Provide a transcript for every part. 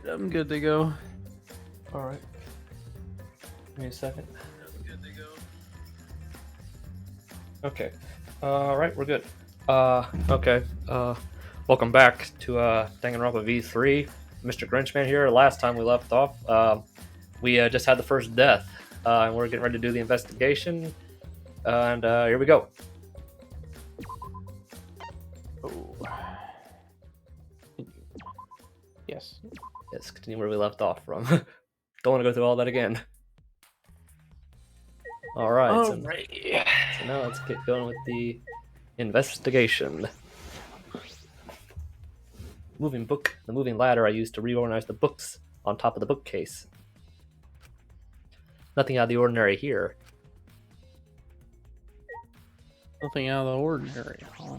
I'm good to go. Alright. Give me a second. Good to go. Okay. Alright, we're good. Okay. Welcome back to Danganronpa V3. Mr. Grinchman here. Last time we left off, we just had the first death. And we're getting ready to do the investigation. And here we go. Oh. Yes. Yes, continue where we left off from. Don't want to go through all that again. Alright, so now let's get going with the investigation. The moving ladder I used to reorganize the books on top of the bookcase. Nothing out of the ordinary here. Nothing out of the ordinary, huh?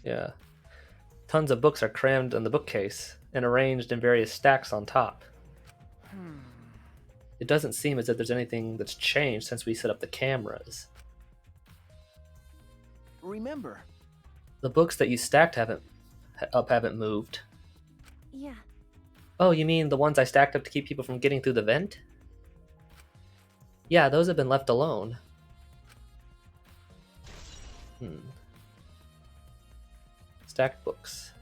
Yeah. Tons of books are crammed in the bookcase and arranged in various stacks on top. It doesn't seem as if there's anything that's changed since we set up the cameras. Remember, The books that you stacked haven't moved. Yeah. Oh, you mean the ones I stacked up to keep people from getting through the vent? Yeah, those have been left alone. Stacked books.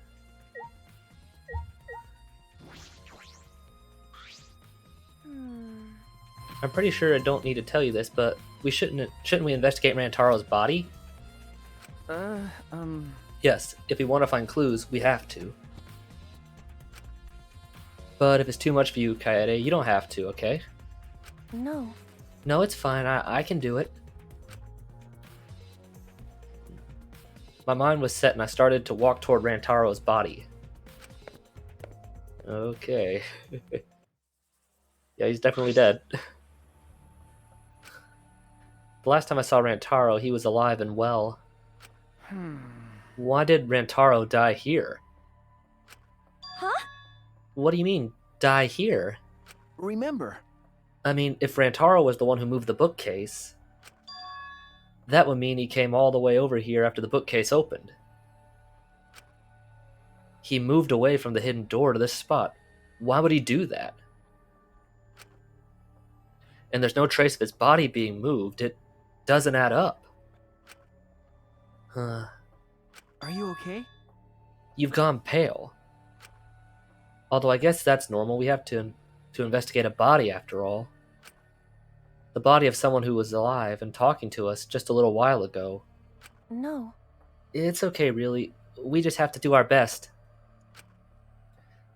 I'm pretty sure I don't need to tell you this, but shouldn't we investigate Rantaro's body? Yes, if we want to find clues, we have to. But if it's too much for you, Kaede, you don't have to, okay? No. No, it's fine. I can do it. My mind was set and I started to walk toward Rantaro's body. Okay. Yeah, he's definitely dead. The last time I saw Rantaro, he was alive and well. Why did Rantaro die here? Huh? What do you mean, die here? remember. I mean, if Rantaro was the one who moved the bookcase, that would mean he came all the way over here after the bookcase opened. He moved away from the hidden door to this spot. Why would he do that? And there's no trace of his body being moved. It doesn't add up. Are you okay? You've gone pale. Although I guess that's normal. We have to investigate a body after all. The body of someone who was alive and talking to us just a little while ago. No. It's okay, really. We just have to do our best.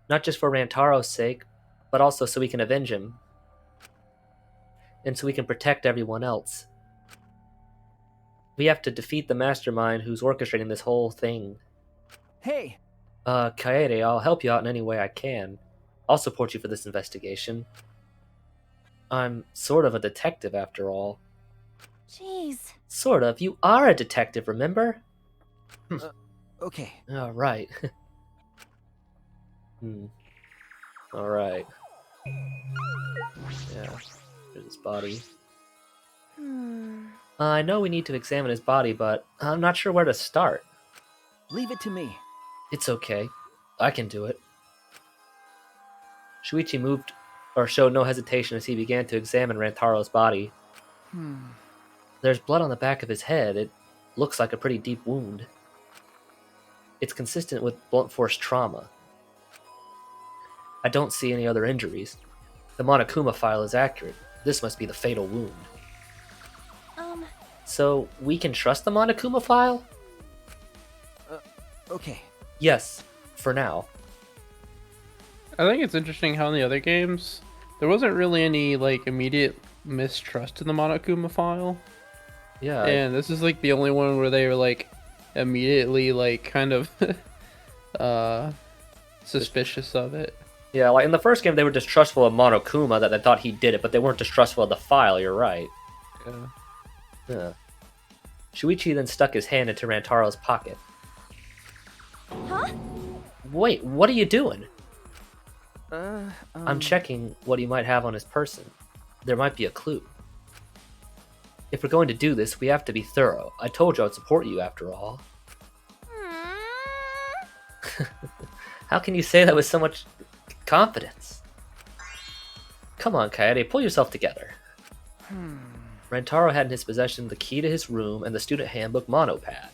Not just for Rantaro's sake, but also so we can avenge him. And so we can protect everyone else. We have to defeat the mastermind who's orchestrating this whole thing. Hey, Kaede, I'll help you out in any way I can. I'll support you for this investigation. I'm sort of a detective after all. Jeez. Sort of. You are a detective, remember? okay. Alright. Alright. Yeah. There's his body. I know we need to examine his body, but I'm not sure where to start. Leave it to me. It's okay. I can do it. Shuichi moved or showed no hesitation as he began to examine Rantaro's body. There's blood on the back of his head. It looks like a pretty deep wound. It's consistent with blunt force trauma. I don't see any other injuries. The Monokuma file is accurate. This must be the fatal wound. So, we can trust the Monokuma file? Okay. Yes, for now. I think it's interesting how in the other games, there wasn't really any, immediate mistrust in the Monokuma file. Yeah. And this is, the only one where they were, immediately, kind of, suspicious of it. Yeah, in the first game, they were distrustful of Monokuma, that they thought he did it, but they weren't distrustful of the file, you're right. Yeah. Shuichi then stuck his hand into Rantaro's pocket. Huh? Wait, what are you doing? I'm I'm checking what he might have on his person. There might be a clue. If we're going to do this, we have to be thorough. I told you I'd support you after all. How can you say that with so much Confidence. Come on, Kaede, pull yourself together. Rantaro had in his possession the key to his room and the student handbook monopad.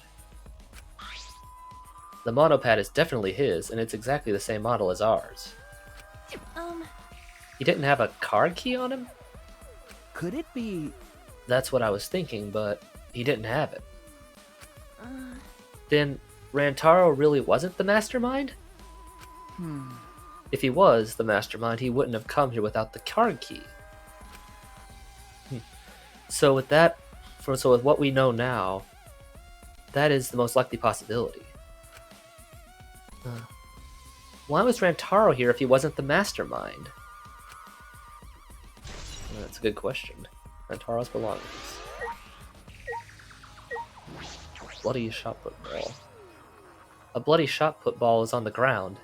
The monopad is definitely his, and it's exactly the same model as ours. He didn't have a card key on him? Could it be? That's what I was thinking, but he didn't have it. Then Rantaro really wasn't the mastermind? If he was the mastermind, he wouldn't have come here without the card key. So with that, so with what we know now, that is the most likely possibility. Why was Rantaro here if he wasn't the mastermind? That's a good question. Rantaro's belongings. Bloody shot put ball. A bloody shot put ball is on the ground.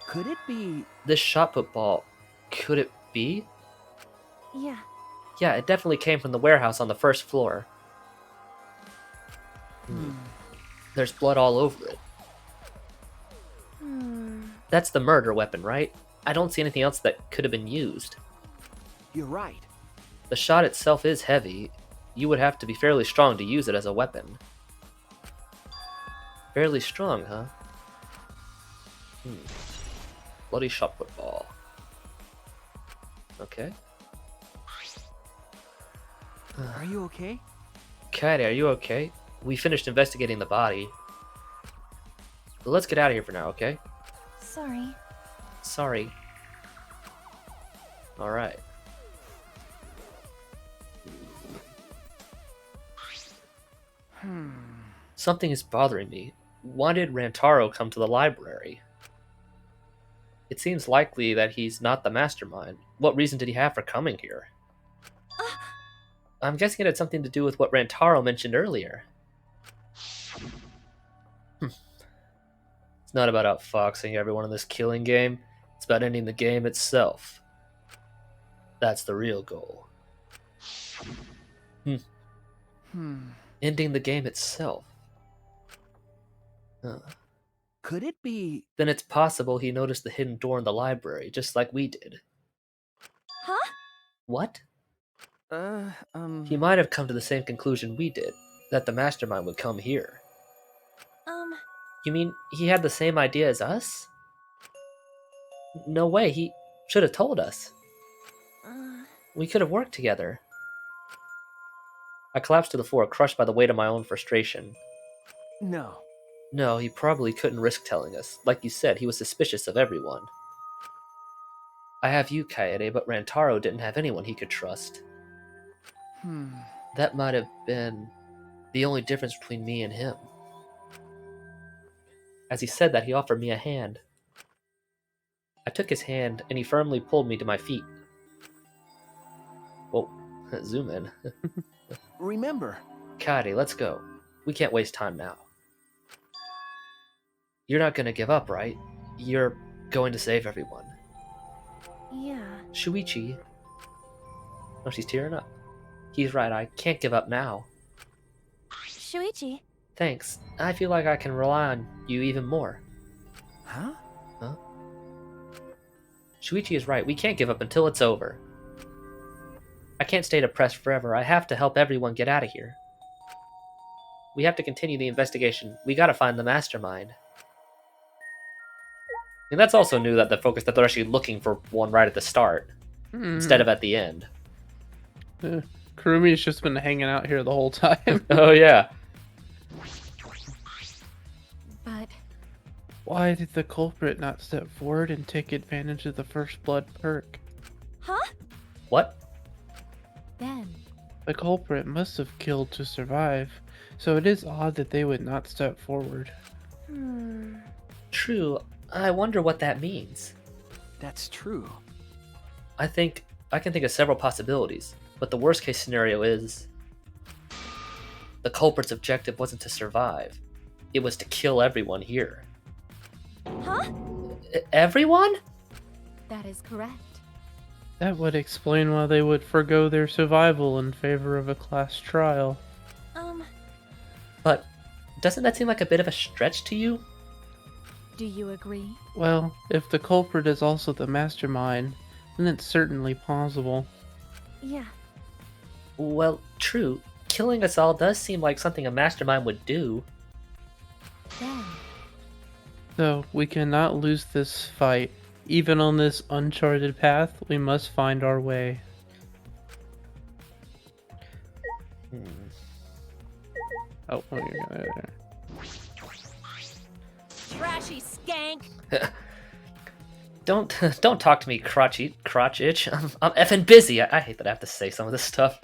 Could it be? This shot put ball, could it be? Yeah. Yeah, it definitely came from the warehouse on the first floor. There's blood all over it. That's the murder weapon, right? I don't see anything else that could have been used. You're right. The shot itself is heavy. You would have to be fairly strong to use it as a weapon. Fairly strong, huh? Bloody shot put ball. Okay. Are you okay? Kaede, are you okay? We finished investigating the body. Let's get out of here for now, okay? Sorry. Sorry. Alright. Something is bothering me. Why did Rantaro come to the library? It seems likely that he's not the mastermind. What reason did he have for coming here? I'm guessing it had something to do with what Rantaro mentioned earlier. It's not about outfoxing everyone in this killing game. It's about ending the game itself. That's the real goal. Ending the game itself. Could it be? Then it's possible he noticed the hidden door in the library, just like we did. Huh? What? He might have come to the same conclusion we did, that the mastermind would come here. You mean he had the same idea as us? No way, he should have told us. We could have worked together. I collapsed to the floor, crushed by the weight of my own frustration. No. No, he probably couldn't risk telling us. Like you said, he was suspicious of everyone. I have you, Kaede, but Rantaro didn't have anyone he could trust. That might have been the only difference between me and him. As he said that, he offered me a hand. I took his hand, and he firmly pulled me to my feet. Whoa, zoom in. Remember. Kaede, let's go. We can't waste time now. You're not gonna give up, right? You're going to save everyone. Yeah. Shuichi. Oh, she's tearing up. He's right, I can't give up now. Shuichi. Thanks. I feel like I can rely on you even more. Huh? Shuichi is right, we can't give up until it's over. I can't stay depressed forever, I have to help everyone get out of here. We have to continue the investigation. We gotta find the mastermind. And that's also new, that the focus that they're actually looking for one right at the start, instead of at the end. Kurumi's just been hanging out here the whole time. Oh yeah. But Why did the culprit not step forward and take advantage of the first blood perk? huh? What? Ben. The culprit must have killed to survive, so it is odd that they would not step forward. True. I wonder what that means. That's true. I can think of several possibilities, but the worst case scenario is the culprit's objective wasn't to survive. It was to kill everyone here. Huh? Everyone? That is correct. That would explain why they would forgo their survival in favor of a class trial. But doesn't that seem like a bit of a stretch to you? Do you agree? Well, if the culprit is also the mastermind, then it's certainly plausible. Yeah. Well, true. Killing us all does seem like something a mastermind would do. Then, So, we cannot lose this fight. Even on this uncharted path, we must find our way. Oh, there. trashy skank. Don't talk to me, crotch itch. I'm effing busy. I hate that I have to say some of this stuff.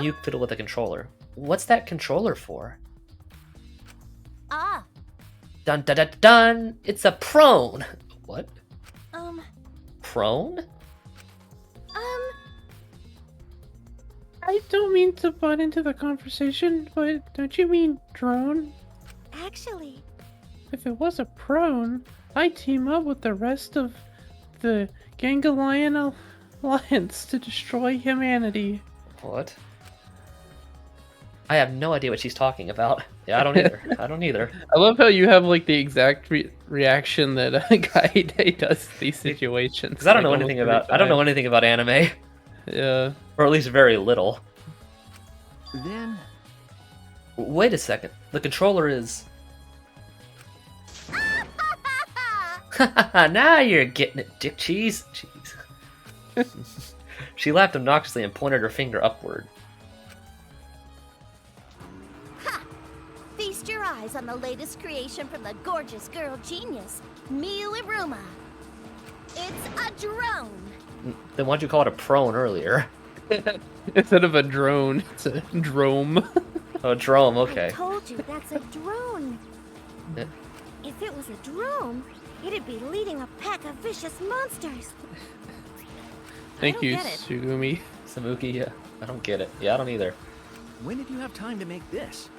You fiddle with the controller. What's that controller for? Ah. Dun dun dun dun! It's a prone. What? Prone? I don't mean to butt into the conversation, but don't you mean drone? Actually, If it was a prone, I'd team up with the rest of the Gangolian Alliance to destroy humanity. What? I have no idea what she's talking about. Yeah, I don't either. I don't either. I love how you have like the exact reaction that Kaide does to these situations. Because I don't like, know almost anything every about. I don't know time. anything about anime, Yeah. or at least very little. Then, Wait a second. The controller is. Now you're getting it, dick cheese. Jeez. She laughed obnoxiously and pointed her finger upward. feast your eyes on the latest creation from the gorgeous girl genius, Miuruma. It's a drone. Then why'd you call it a prone earlier? Instead of a drone, it's a drome. Oh, a drome, I okay. told you that's a drone. Yeah. If it was a drone, it'd be leading a pack of vicious monsters. Thank you, get it. Sugumi. Samuki, yeah. I don't get it. Yeah, I don't either. when did you have time to make this?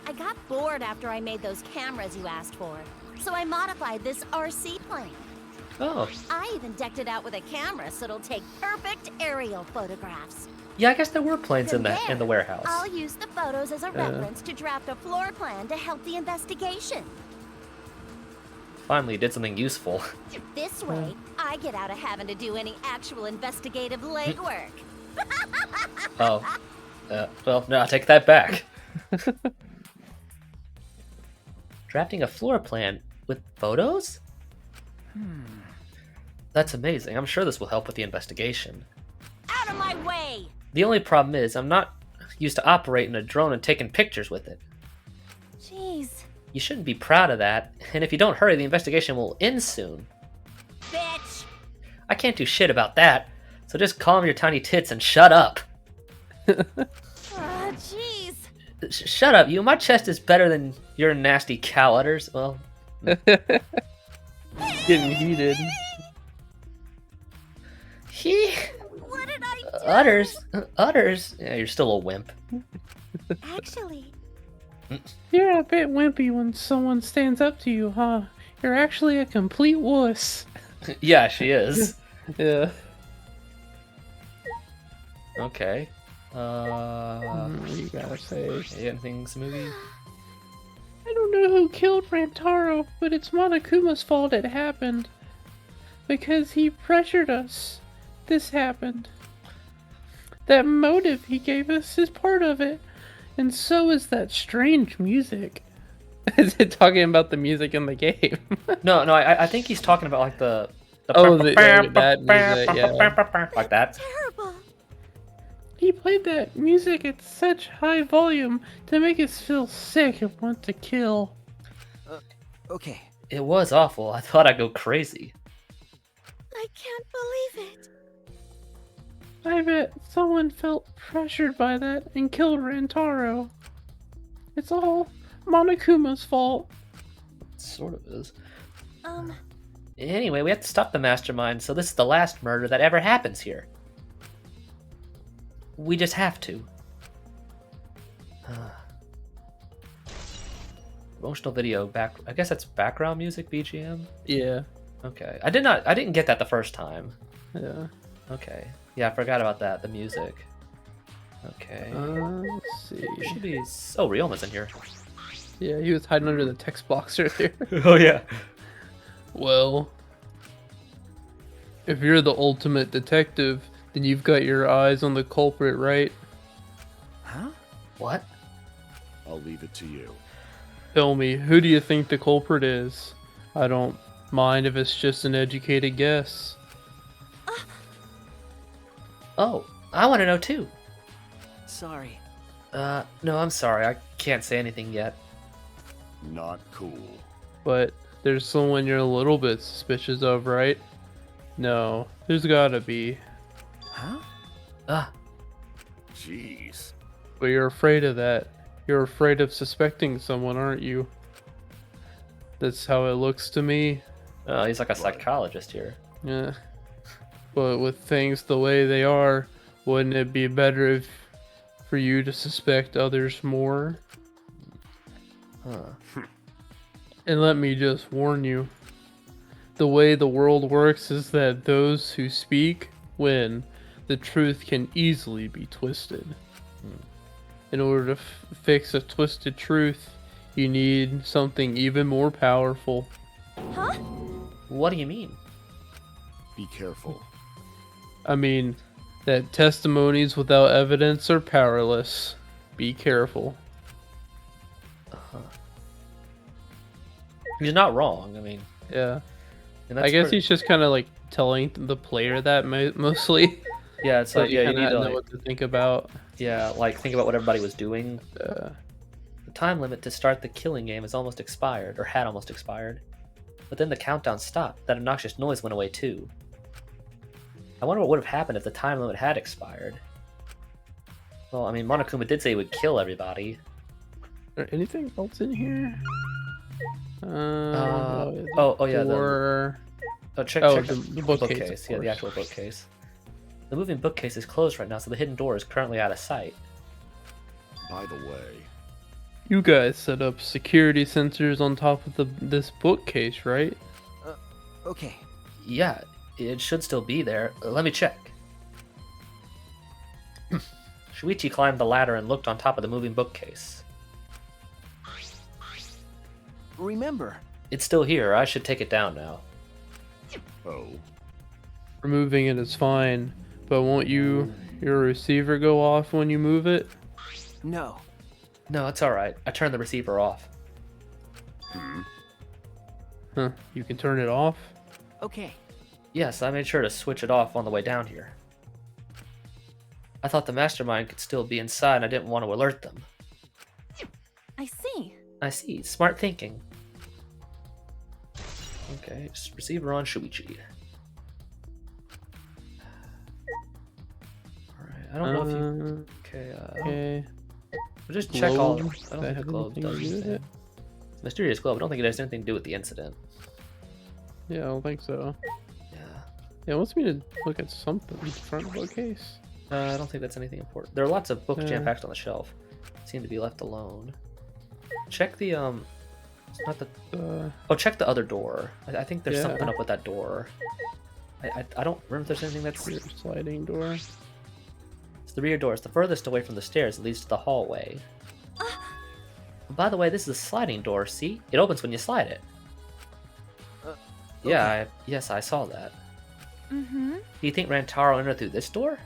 I got bored after I made those cameras you asked for, so I modified this RC plane. Oh. I even decked it out with a camera so it'll take perfect aerial photographs. Yeah, I guess there were planes From in the there, warehouse. I'll use the photos as a reference to draft a floor plan to help the investigation. Finally, did something useful. This way, I get out of having to do any actual investigative legwork. Oh. Well, no, I take that back. Drafting a floor plan with photos? That's amazing. I'm sure this will help with the investigation. Out of my way! The only problem is I'm not used to operating a drone and taking pictures with it. Jeez. You shouldn't be proud of that, and if you don't hurry, the investigation will end soon. Bitch! I can't do shit about that, so just calm your tiny tits and shut up. Ah, jeez. Shut up, you. My chest is better than your nasty cow udders. Well, Getting heated. he... What did I do? Udders? Yeah, you're still a wimp. Actually, You're a bit wimpy when someone stands up to you, huh? You're actually a complete wuss. Yeah, she is. Yeah. Okay. You gotta say. Anything, Smoogie? I don't know who killed Rantaro, but it's Monokuma's fault it happened. Because he pressured us. This happened. That motive he gave us is part of it. And so is that strange music. Is it talking about the music in the game? No, I think he's talking about like the Oh, that music, yeah. like that. terrible. He played that music at such high volume to make us feel sick and want to kill. Okay, It was awful. I thought I'd go crazy. I can't believe it. I bet someone felt pressured by that and killed Rantaro. It's all Monokuma's fault. It sort of is. Um, Anyway, we have to stop the mastermind, so this is the last murder that ever happens here. We just have to. Emotional video back. I guess that's background music, BGM. Yeah. Okay, I didn't get that the first time. Yeah. Okay, yeah, I forgot about that. The music. Okay. Let's see. Should be. Oh, Ryoma's in here. Yeah, he was hiding under the text box earlier. Oh yeah. Well, if you're the ultimate detective, then you've got your eyes on the culprit, right? Huh? What? I'll leave it to you. Tell me, who do you think the culprit is? I don't mind if it's just an educated guess. Oh, I want to know too. Sorry. No, I'm sorry. I can't say anything yet. Not cool. But there's someone you're a little bit suspicious of, right? No, there's gotta be. Huh? Ah, Jeez. But you're afraid of that. You're afraid of suspecting someone, aren't you? That's how it looks to me. oh, he's like a psychologist here. Yeah. But with things the way they are, wouldn't it be better if for you to suspect others more? Huh. And let me just warn you. The way the world works is that those who speak win. The truth can easily be twisted. In order to fix a twisted truth, you need something even more powerful. Huh? What do you mean? Be careful. I mean, that testimonies without evidence are powerless. Be careful. He's not wrong. I mean, Yeah. and I guess pretty- he's just kind of like telling the player that mostly. Yeah, it's So like you yeah, you kind need of to know like, what to think about. yeah, like think about what everybody was doing. Uh, The time limit to start the killing game is almost expired, or had almost expired. But then the countdown stopped. That obnoxious noise went away too. I wonder what would have happened if the time limit had expired. Well, I mean, Monokuma did say he would kill everybody. is there anything else in here? Oh, yeah, door. Check the bookcase. Of Yeah, the course. actual bookcase. The moving bookcase is closed right now, so the hidden door is currently out of sight. By the way, You guys set up security sensors on top of this bookcase, right? Okay. Yeah, it should still be there. Let me check. Shuichi climbed the ladder and looked on top of the moving bookcase. Remember, It's still here. I should take it down now. oh, Removing it is fine, but won't your receiver go off when you move it? no. No, it's alright. I turned the receiver off. Huh, you can turn it off? Okay. Yes, I made sure to switch it off on the way down here. I thought the mastermind could still be inside and I didn't want to alert them. I see. I see. Smart thinking. Okay, just receiver on Shuichi. Alright, I don't know if you... Okay, Okay. we'll just check all... Globe, I don't that think the have globe anything does to do with anything. it? Mysterious globe, I don't think it has anything to do with the incident. Yeah, I don't think so. Yeah. Yeah, it wants me to look at something in front of the bookcase. I don't think that's anything important. There are lots of books Yeah. jam-packed on the shelf. Seem to be left alone. Check the, It's not the... Oh, check the other door. I think there's Yeah. something up with that door. I don't remember if there's anything that's... Rear sliding door. It's the rear door. It's the furthest away from the stairs that leads to the hallway. By the way, this is a sliding door, see? It opens when you slide it. Yeah, yes, I saw that. Mm-hmm. Do you think Rantaro entered through this door?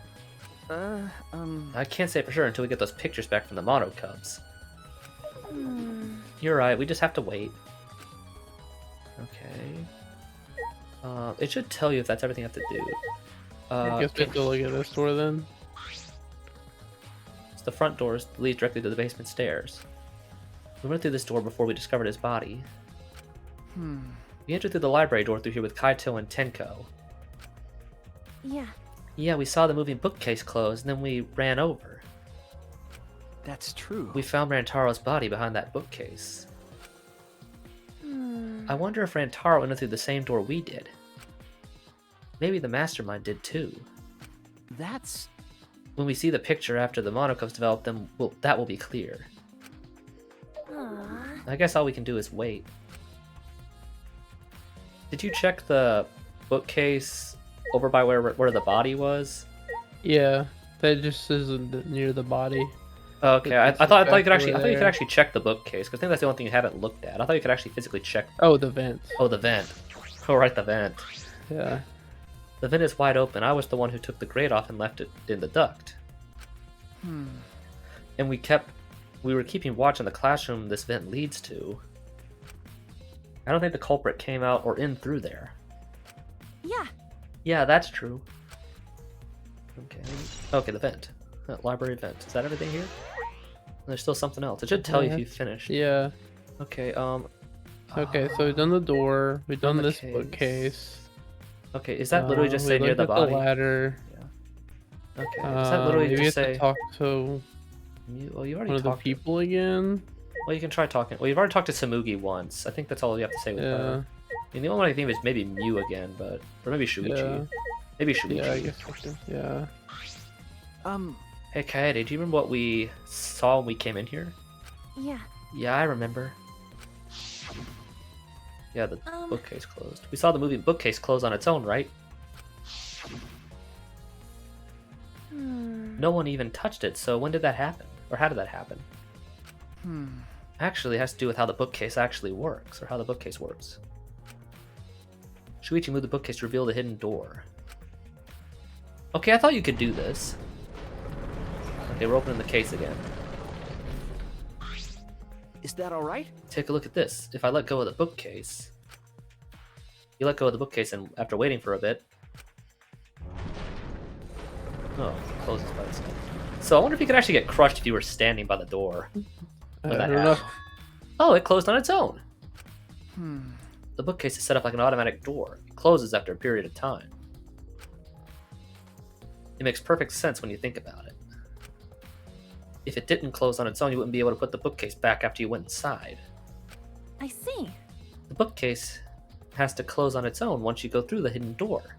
Uh, I can't say for sure until we get those pictures back from the Mono Cubs. Hmm. You're right, we just have to wait. Okay. It should tell you if that's everything I have to do. I guess we have to look at this door then. It's the front doors that lead directly to the basement stairs. We went through this door before we discovered his body. We entered through the library door through here with Kaito and Tenko. Yeah. Yeah, we saw the moving bookcase close, and then we ran over. that's true. We found Rantaro's body behind that bookcase. Hmm. I wonder if Rantaro entered through the same door we did. Maybe the mastermind did too. That's... When we see the picture after the Monocubs develop them, that will be clear. Aw. I guess all we can do is wait. Did you check the bookcase over by where the body was? Yeah, That just isn't near the body. Okay, I It's thought back you could actually over I thought you could there. actually check the bookcase because I think that's the only thing you haven't looked at. I thought you could actually physically check. Oh, the vents. Oh, the vent. Oh, right, the vent. Yeah. The vent is wide open. I was the one who took the grate off and left it in the duct. And we were keeping watch on the classroom this vent leads to. I don't think the culprit came out or in through there. Yeah. Yeah, that's true. Okay. Okay, the vent. Library vent. Is that everything here? There's still something else. It should tell you if Yeah. you finished. Yeah. Okay, Okay, so we've done the door. We've done the this case. bookcase. Okay, is that literally just we say near looked the at body? the ladder. Okay, is that literally Maybe just we have say... to talk to Well, you already one of the talked. people again. Well, you can try talking. Well, you've already talked to Samugi once. I think that's all you have to say with her. I mean, the only one I think is maybe Mew again, but... Or maybe Shuichi. Yeah. Maybe Shuichi. Yeah, I guess we can. Yeah. Hey, Kaede, do you remember what we saw when we came in here? Yeah. Yeah, I remember. Yeah, the Um. bookcase closed. We saw the moving bookcase close on its own, right? Hmm. No one even touched it, so when did that happen? Or how did that happen? Actually, it has to do with how the bookcase actually works, or how the bookcase works. Shuichi moved the bookcase to reveal the hidden door. Okay, I thought you could do this. Okay, we're opening the case again. Is that all right? Take a look at this. If I let go of the bookcase... You let go of the bookcase, and after waiting for a bit... Oh, it closes by itself. So I wonder if you could actually get crushed if you were standing by the door. I When that don't know. happened. Oh, it closed on its own. The bookcase is set up like an automatic door. It closes after a period of time. It makes perfect sense when you think about it. If it didn't close on its own, you wouldn't be able to put the bookcase back after you went inside. I see. The bookcase has to close on its own once you go through the hidden door.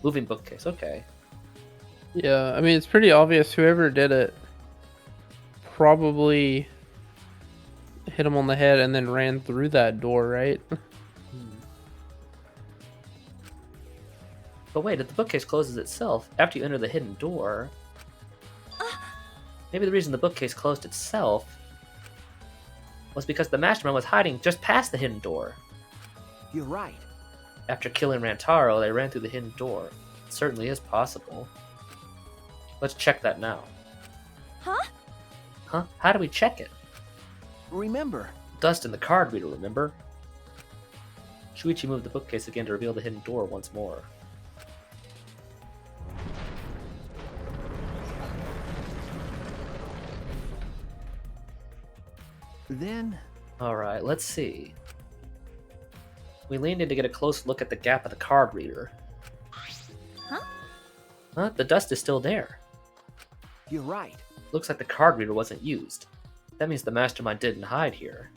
Moving bookcase, okay. Yeah, I mean, it's pretty obvious whoever did it probably hit him on the head and then ran through that door, right? But wait, if the bookcase closes itself after you enter the hidden door... Maybe the reason the bookcase closed itself was because the mastermind was hiding just past the hidden door. You're right. After killing Rantaro, they ran through the hidden door. It certainly is possible. Let's check that now. Huh? Huh? How do we check it? Remember, Dust in the card reader, remember? Shuichi moved the bookcase again to reveal the hidden door once more. then Alright, let's see. We leaned in to get a close look at the gap of the card reader. Huh? Huh? The dust is still there. you're right. Looks like the card reader wasn't used. That means the mastermind didn't hide here.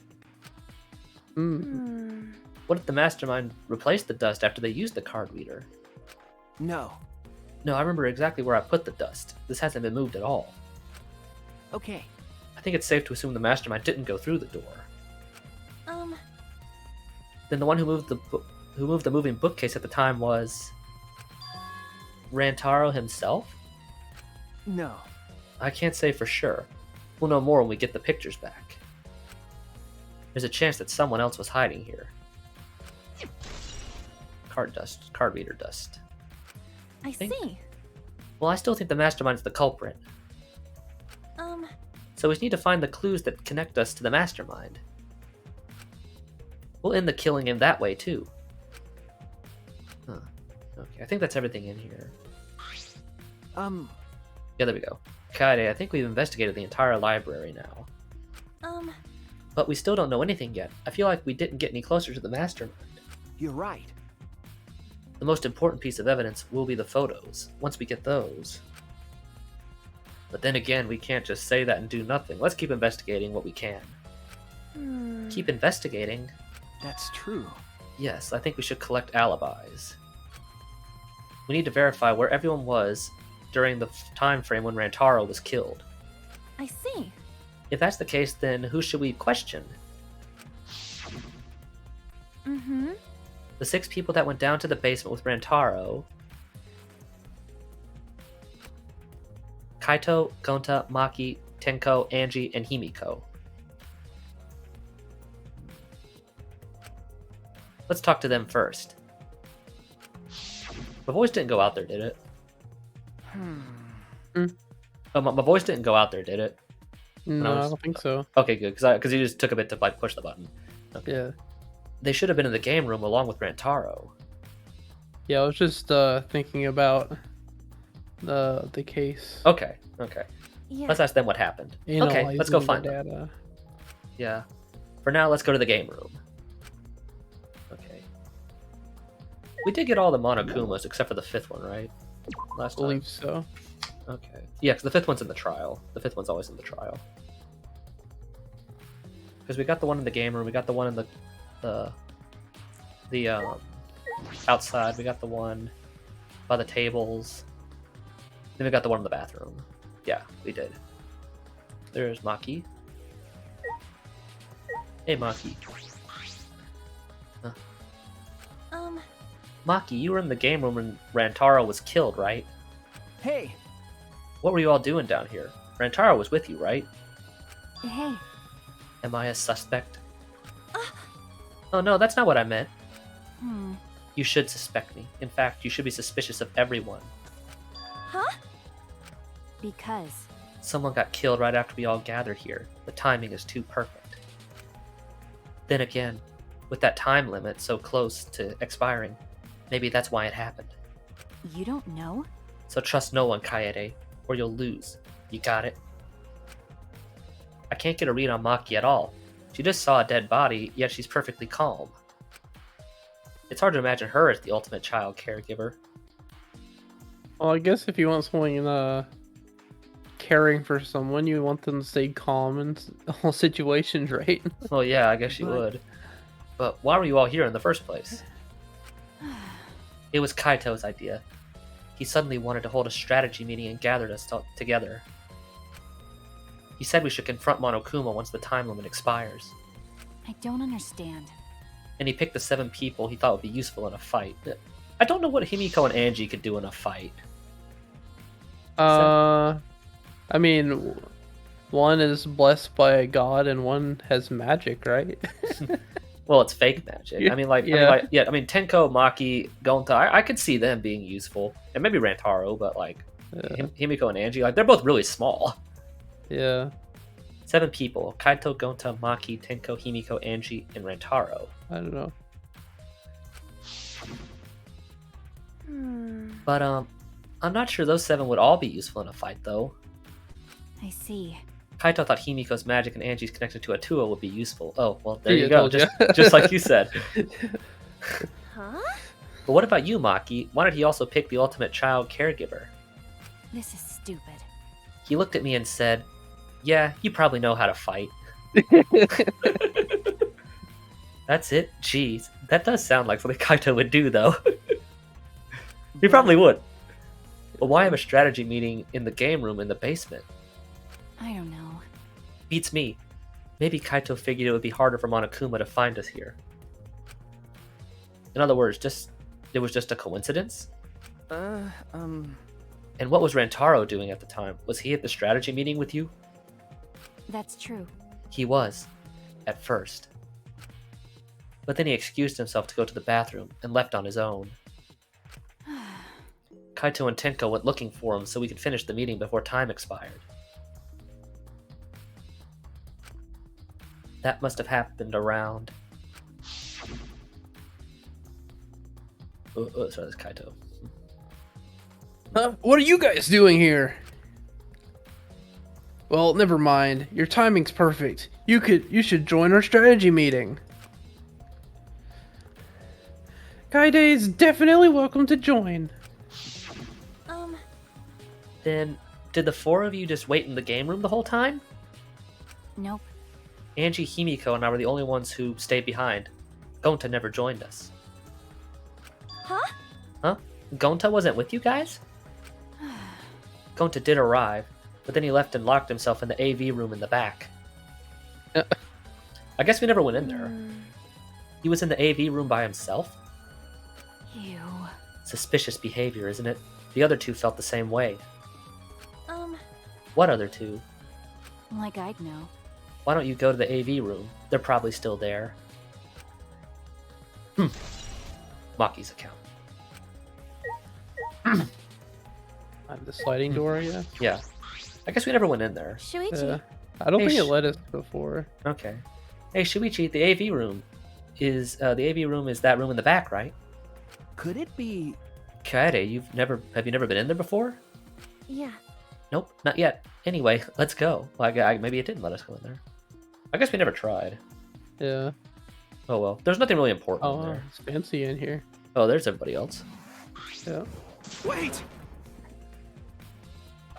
Hmm. Hmm. What if the mastermind replaced the dust after they used the card reader? No. No, I remember exactly where I put the dust. This hasn't been moved at all. Okay. I think it's safe to assume the mastermind didn't go through the door. Then the one who moved the moving bookcase at the time was Rantaro himself? No. I can't say for sure. We'll know more when we get the pictures back. There's a chance that someone else was hiding here. Card reader dust. I Think- see. Well, I still think the mastermind's the culprit. So we need to find the clues that connect us to the mastermind. We'll end the killing in that way, too. Huh. Okay, I think that's everything in here. Yeah, there we go. Kaede, I think we've investigated the entire library now. But we still don't know anything yet. I feel like we didn't get any closer to the mastermind. You're right. The most important piece of evidence will be the photos, once we get those. But then again, we can't just say that and do nothing. Let's keep investigating what we can. Keep investigating? That's true. Yes, I think we should collect alibis. We need to verify where everyone was during the time frame when Rantaro was killed. I see. If that's the case, then who should we question? Mm-hmm. The 6 people that went down to the basement with Rantaro. Kaito, Gonta, Maki, Tenko, Angie, and Himiko. Let's talk to them first. My voice didn't go out there, did it? Oh, my voice didn't go out there, did it? No, I don't think so. Okay, good, because you just took a bit to like push the button. Okay. Yeah. They should have been in the game room along with Rantaro. Yeah, I was just thinking about the case. Okay. Yeah. Let's ask them what happened. Okay, let's go Analyzing find the them. data. Yeah. For now, let's go to the game room. Okay. We did get all the Monokumas except for the 5th one, right? I Last time. believe so. Okay. Yeah, because the 5th one's in the trial. The 5th one's always in the trial. Because we got the one in the game room, we got the one in the outside, we got the one by the tables, then we got the one in the bathroom. Yeah, we did. There's Maki. Hey, Maki. Maki, you were in the game room when Rantaro was killed, right? Hey, What were you all doing down here? Rantaro was with you, right? Hey. Am I a suspect? Oh no, that's not what I meant. You should suspect me. In fact, you should be suspicious of everyone. Huh? Because. Someone got killed right after we all gathered here. The timing is too perfect. Then again, with that time limit so close to expiring, maybe that's why it happened. You don't know? So trust no one, Kaede, or you'll lose. You got it? I can't get a read on Maki at all. She just saw a dead body, yet she's perfectly calm. It's hard to imagine her as the ultimate child caregiver. Well, I guess if you want someone caring for someone, you want them to stay calm in all situations, right? Well, yeah, I guess you would. But why were you all here in the first place? It was Kaito's idea. He suddenly wanted to hold a strategy meeting and gathered us together. He said we should confront Monokuma once the time limit expires. I don't understand. And he picked the 7 people he thought would be useful in a fight. I don't know what Himiko and Angie could do in a fight. I mean, one is blessed by a god and one has magic, right? Well, it's fake magic. Yeah. I mean, Tenko, Maki, Gonta, I could see them being useful. And maybe Rantaro, but Himiko and Angie, they're both really small. Yeah. 7 people: Kaito, Gonta, Maki, Tenko, Himiko, Angie, and Rantaro. I don't know. But I'm not sure those 7 would all be useful in a fight, though. I see. Kaito thought Himiko's magic and Angie's connection to Atua would be useful. Oh, well, there Yeah, you go. told ya. Just like you said. Huh? But what about you, Maki? Why did he also pick the ultimate child caregiver? This is stupid. He looked at me and said, "Yeah, you probably know how to fight." That's it? Jeez. That does sound like something Kaito would do, though. He probably would. But why have a strategy meeting in the game room in the basement? I don't know. Beats me. Maybe Kaito figured it would be harder for Monokuma to find us here. In other words, it was just a coincidence? And what was Rantaro doing at the time? Was he at the strategy meeting with you? That's true. He was. At first. But then he excused himself to go to the bathroom and left on his own. Kaito and Tenko went looking for him so we could finish the meeting before time expired. That must have happened around... sorry, that's Kaito. What are you guys doing here? Well, never mind. Your timing's perfect. You should join our strategy meeting. Kaide is definitely welcome to join. Then, did the 4 of you just wait in the game room the whole time? Nope. Angie, Himiko, and I were the only ones who stayed behind. Gonta never joined us. Huh? Huh? Gonta wasn't with you guys? Gonta did arrive, but then he left and locked himself in the AV room in the back. I guess we never went in there. He was in the AV room by himself? Ew. Suspicious behavior, isn't it? The other 2 felt the same way. What other two? Like I'd know. Why don't you go to the AV room? They're probably still there. Maki's account. The sliding door, yeah. Yeah. I guess we never went in there. Shuichi, I don't Hey, think it let us before. Okay. Hey, Shuichi, the AV room is that room in the back, right? Could it be? Kaede, have you never been in there before? yeah. Nope, not yet. Anyway, let's go. Well, maybe it didn't let us go in there. I guess we never tried. Yeah. Oh well. There's nothing really important in Oh, there. it's fancy in here. Oh, there's everybody else. Yeah. Wait!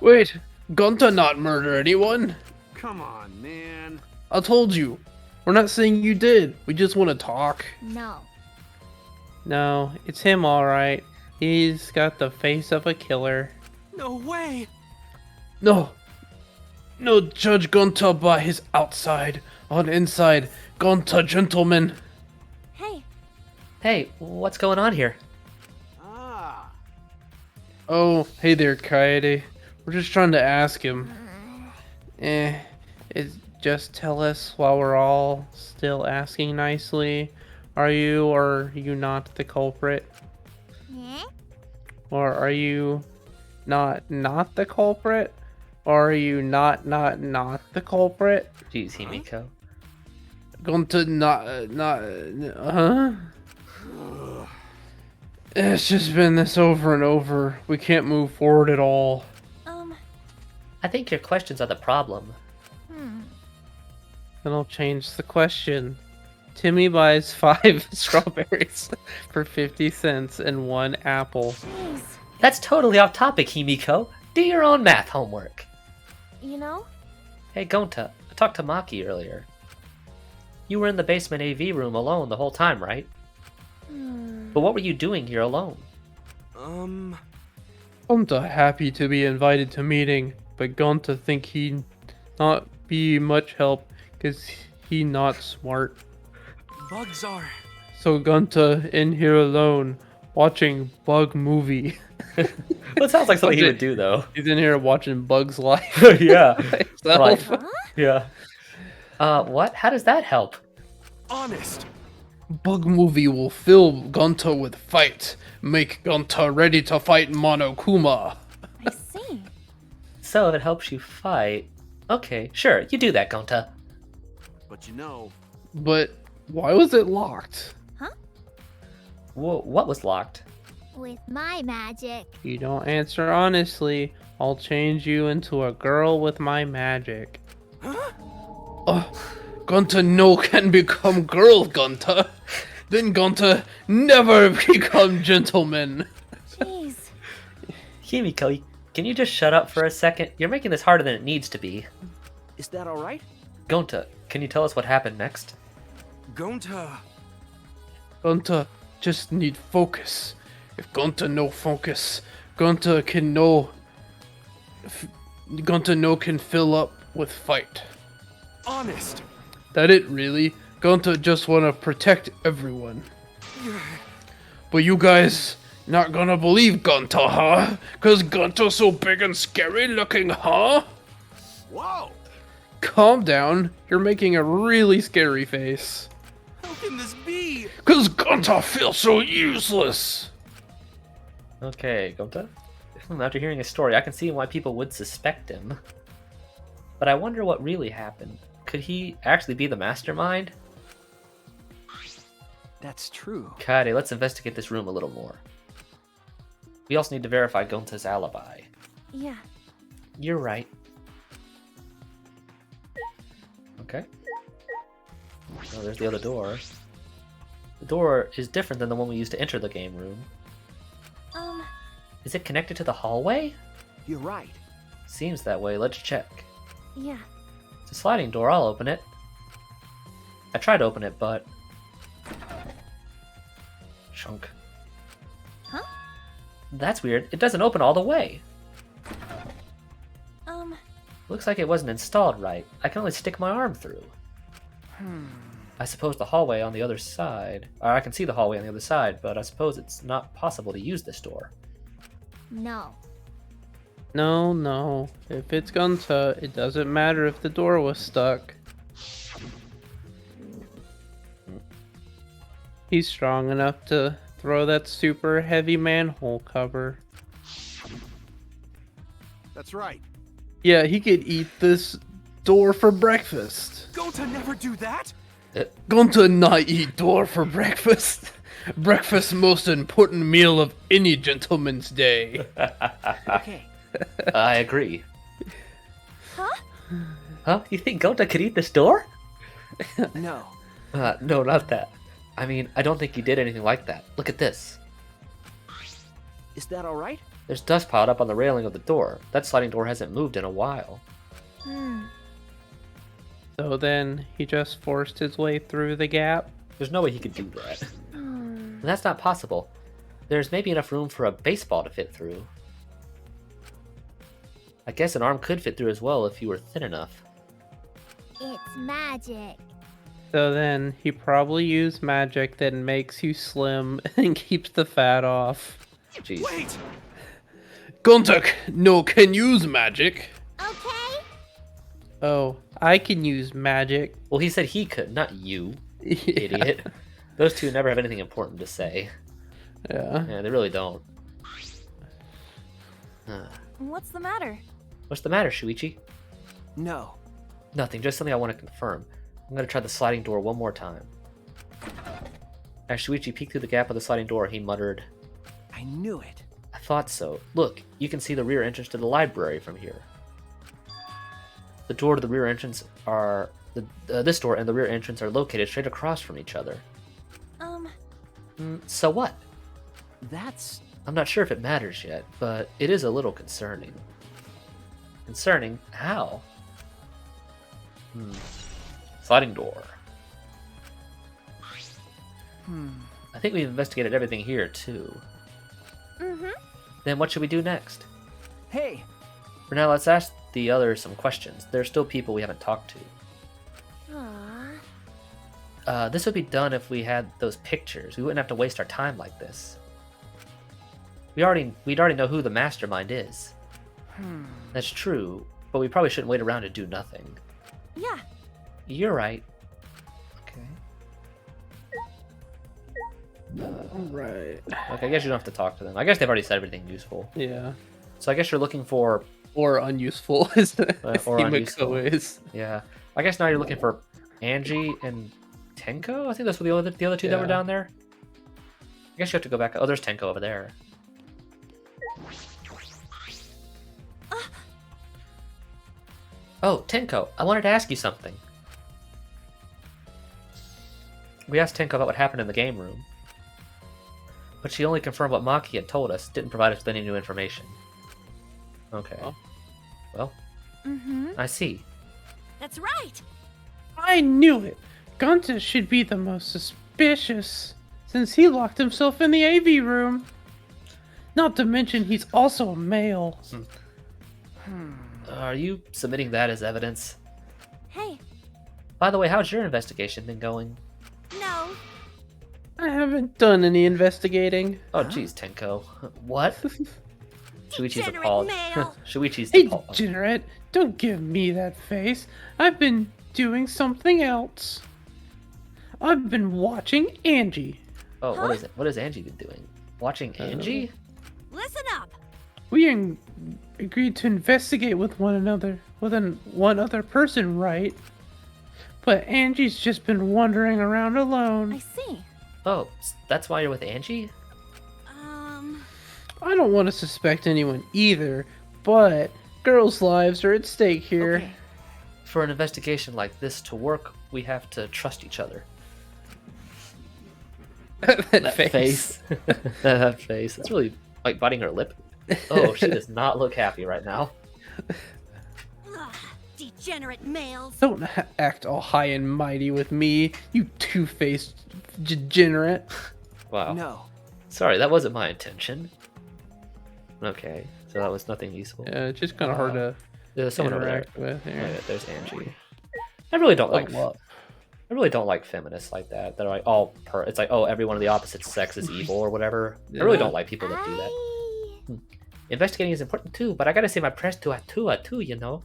Wait, Gunta not murder anyone? Come on, man. I told you. We're not saying you did. We just want to talk. No. No, it's him alright. He's got the face of a killer. No way! No. No, judge Gunta by his outside. On inside, Gunta gentleman. Hey, Hey, what's going on here? Ah. Oh, hey there, Kaede. We're just trying to ask him. Just tell us while we're all still asking nicely. Are you or are you not the culprit? eh? Or are you not the culprit? Or are you not the culprit? Jeez, Himiko. Gunta huh? It's just been this over and over. We can't move forward at all. I think your questions are the problem. Then I'll change the question. Timmy buys 5 strawberries for 50 cents and 1 apple. Jeez. That's totally off topic, Himiko. Do your own math homework. You know? Hey, Gonta, I talked to Maki earlier. You were in the basement AV room alone the whole time, right? But what were you doing here alone? Gunta happy to be invited to meeting, but Gunta think he not be much help cause he not smart. Bugs are. So Gunta in here alone watching bug movie. Well, it sounds like something he would do, though. He's in here watching Bug's Life. Yeah. Himself. Right. Yeah. What? How does that help? Honest. Bug movie will fill Gunta with fight, make Gunta ready to fight Monokuma. I see. So it helps you fight. Okay, sure, you do that, Gonta. But you know, But why was it locked? What was locked? With my magic. You don't answer honestly, I'll change you into a girl with my magic. Gunta no can become girl, Gunta. Then Gunta never become gentleman. Jeez. Himiko, can you just shut up for a second? You're making this harder than it needs to be. is that alright? Gonta, can you tell us what happened next? Gonta. Gunta just need focus. If Gunta no focus, Gunta can no. Gunta no can fill up with fight. Honest. That it really? Gunta just wanna protect everyone. But you guys not gonna believe Gunta, huh? Cause Gunta so big and scary looking, huh? Whoa! Calm down, you're making a really scary face. How can this be? Cause Gunta feels so useless. Okay, Gonta. After hearing his story, I can see why people would suspect him. But I wonder what really happened. Could he actually be the mastermind? That's true. Kaede, let's investigate this room a little more. We also need to verify Gonta's alibi. Yeah. You're right. Okay. Oh, there's the other door. The door is different than the one we used to enter the game room. Is it connected to the hallway? You're right. Seems that way. Let's check. Yeah. It's a sliding door. I'll open it. I tried to open it, but... Chunk. Huh? That's weird. It doesn't open all the way. Looks Looks like it wasn't installed right. I can only stick my arm through. I suppose the hallway on the other side... Or I can see the hallway on the other side, but I suppose it's not possible to use this door. no. No, no. If it's Gunta, it doesn't matter if the door was stuck. He's strong enough to throw that super heavy manhole cover. That's right. Yeah, he could eat this door for breakfast. Gonta never do that. Gunta not eat door for breakfast. Breakfast most important meal of any gentleman's day. Okay. I agree. Huh? Huh? You think Gonta could eat this door? No. No, not that. I mean, I don't think he did anything like that. Look at this. Is that all right? There's dust piled up on the railing of the door. That sliding door hasn't moved in a while. So then he just forced his way through the gap. There's no way he could do that. And that's not possible. There's maybe enough room for a baseball to fit through. I guess an arm could fit through as well if you were thin enough. It's magic. So then he probably used magic that makes you slim and keeps the fat off. Jeez. Wait. Gunta no can use magic. Okay? Oh, I can use magic. Well, he said he could, not you, Yeah. idiot. Those two never have anything important to say. Yeah. Yeah, they really don't. What's the matter? What's the matter, Shuichi? No. Nothing, just something I want to confirm. I'm going to try the sliding door one more time. As Shuichi peeked through the gap of the sliding door, he muttered, I knew it. I thought so. Look, you can see the rear entrance to the library from here. The door to the rear entrance are... this door and the rear entrance are located straight across from each other. So what? That's... I'm not sure if it matters yet, but it is a little concerning. Concerning? How? Sliding door. I think we've investigated everything here, too. Then what should we do next? Hey. For now, let's ask the others some questions. There's still people we haven't talked to. Aww. This would be done if we had those pictures. We wouldn't have to waste our time like this. We'd already know who the mastermind is. That's true, but we probably shouldn't wait around to do nothing. Yeah. You're right. Okay. Right. Okay, I guess you don't have to talk to them. I guess they've already said everything useful. Yeah. So I guess you're looking for... Or unuseful, as or unuseful. Himiko is. Yeah. I guess now you're looking for Angie and Tenko? I think that's what the other two that were Yeah. down there. I guess you have to go back. Oh, there's Tenko over there. Oh, Tenko, I wanted to ask you something. We asked Tenko about what happened in the game room. But she only confirmed what Maki had told us, didn't provide us with any new information. Okay. Oh. Well, I see. That's right. I knew it. Gunta should be the most suspicious, since he locked himself in the AV room. Not to mention he's also a male. Are you submitting that as evidence? Hey. By the way, how's your investigation been going? No. I haven't done any investigating. Oh, geez, Tenko. What? Shuichi's Degenerate appalled. male. Shuichi's Hey, appalled. degenerate, don't give me that face. I've been doing something else. I've been watching Angie. Oh, what is it? What has Angie been doing? Watching Angie? Listen up. We agreed to investigate with one another, one other person, right? But Angie's just been wandering around I alone. see. Oh, that's why you're with Angie? I don't want to suspect anyone either, but girls' lives are at stake here. Okay. For an investigation like this to work, we have to trust each other. that face. That face. It's really like biting her lip. Oh, she does not look happy right now. Ugh, degenerate males. Don't act all high and mighty with me, you two-faced degenerate. Wow. No. Sorry, that wasn't my intention. Okay, so that was nothing useful. Yeah, it's just kind of hard to There's someone over there. interact with Oh, here. yeah, there's Angie. I really don't like. what? I really don't like feminists like that. They're like all it's like, oh, everyone of the opposite sex is evil or whatever. I really Yeah. don't like people that do that. Investigating is important too, but I gotta say my prayers to Atua too, you know.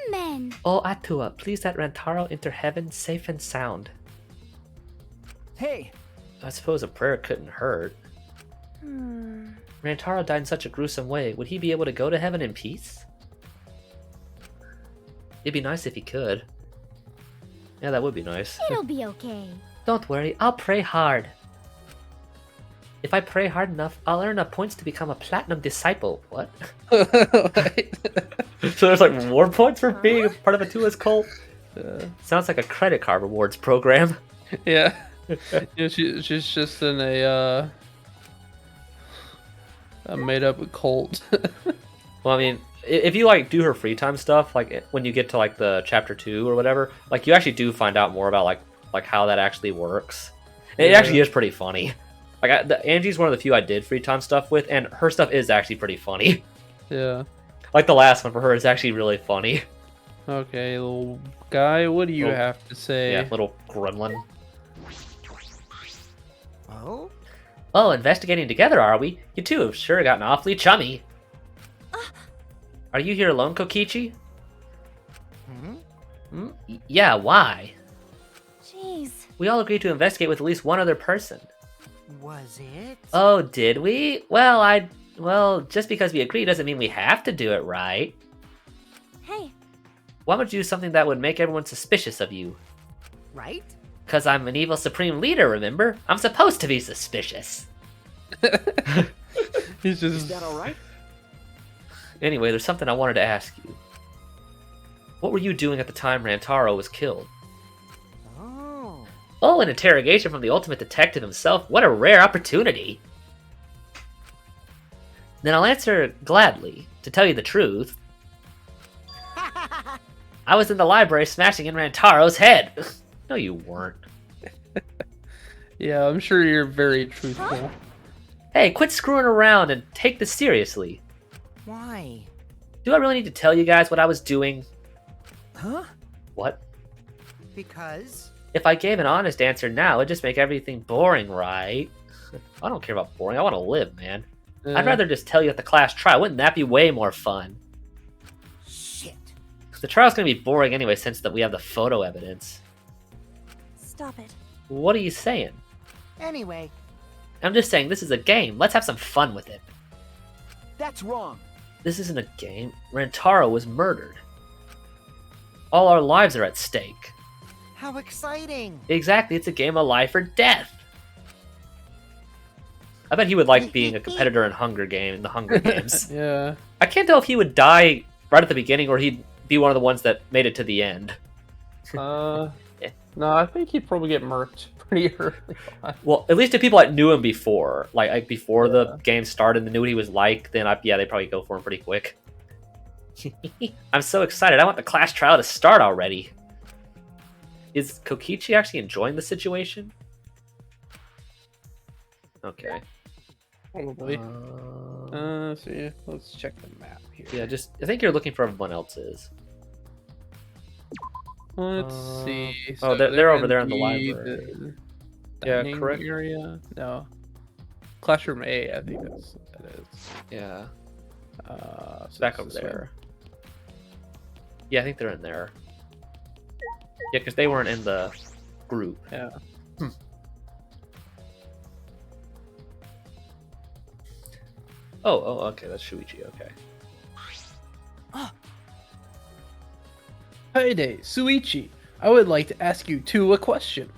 Amen. Oh, Atua, please let Rantaro enter heaven safe and sound. Hey, I suppose a prayer couldn't hurt. Rantaro died in such a gruesome way. Would he be able to go to heaven in peace? It'd be nice if he could. Yeah, that would be nice. It'll be okay. Don't worry, I'll pray hard. If I pray hard enough, I'll earn enough points to become a platinum disciple. What? So there's like reward points for being a part of Atua's cult? Sounds like a credit card rewards program. Yeah. Yeah, she's just in a made-up cult. Well, I mean, if you like do her free time stuff, like when you get to like the chapter 2 or whatever, like you actually do find out more about like how that actually works. It actually is pretty funny. Like Angie's one of the few I did free time stuff with, and her stuff is actually pretty funny. Yeah. Like the last one for her is actually really funny. Okay, little guy, what do you have to say? Yeah, little gremlin. oh, Oh, investigating together, are we? You two have sure gotten awfully chummy. Are you here alone, Kokichi? Yeah, why? Jeez. We all agreed to investigate with at least one other person. was it? Oh, did we? Well, just because we agree doesn't mean we have to do it, right? Hey, Why would you do something that would make everyone suspicious of you? Right? Because I'm an evil supreme leader, remember? I'm supposed to be suspicious. He's Is just that all right? Anyway, there's something I wanted to ask you. What were you doing at the time Rantaro was killed? Oh, Oh, an interrogation from the ultimate detective himself. What a rare opportunity. Then I'll answer gladly. To tell you the truth, I was in the library smashing in Rantaro's head. No, you weren't. yeah, I'm sure you're very truthful. Hey, quit screwing around and take this seriously. why? Do I really need to tell you guys what I was doing? Huh? What? Because? If I gave an honest answer now, it'd just make everything boring, right? I don't care about boring. I want to live, man. I'd rather just tell you at the class trial. Wouldn't that be way more fun? Shit. The trial's gonna be boring anyway since that we have the photo evidence. stop it. What are you saying? Anyway, I'm just saying this is a game. Let's have some fun with it. that's wrong. This isn't a game. Rantaro was murdered. All our lives are at stake. How exciting! Exactly, it's a game of life or death. I bet he would like being a competitor in the Hunger Games. Yeah. I can't tell if he would die right at the beginning or he'd be one of the ones that made it to the end. No, I think he'd probably get murked pretty early on. Well, at least if people that knew him before, like before the game started and knew what he was like, then they'd probably go for him pretty quick. I'm so excited. I want the class trial to start already. Is Kokichi actually enjoying the situation? Okay. Probably. See, let's check the map here. Yeah, I think you're looking for everyone else's. Let's see. Oh, they're over there in the the library. Yeah, dining correct. area? No. Classroom A, I think that is. Yeah. So Back it's over this way. there. Yeah, I think they're in there. Yeah, because they weren't in the group. Yeah. Oh, okay, that's Shuichi, okay. Hey there, Suichi. I would like to ask you two a question.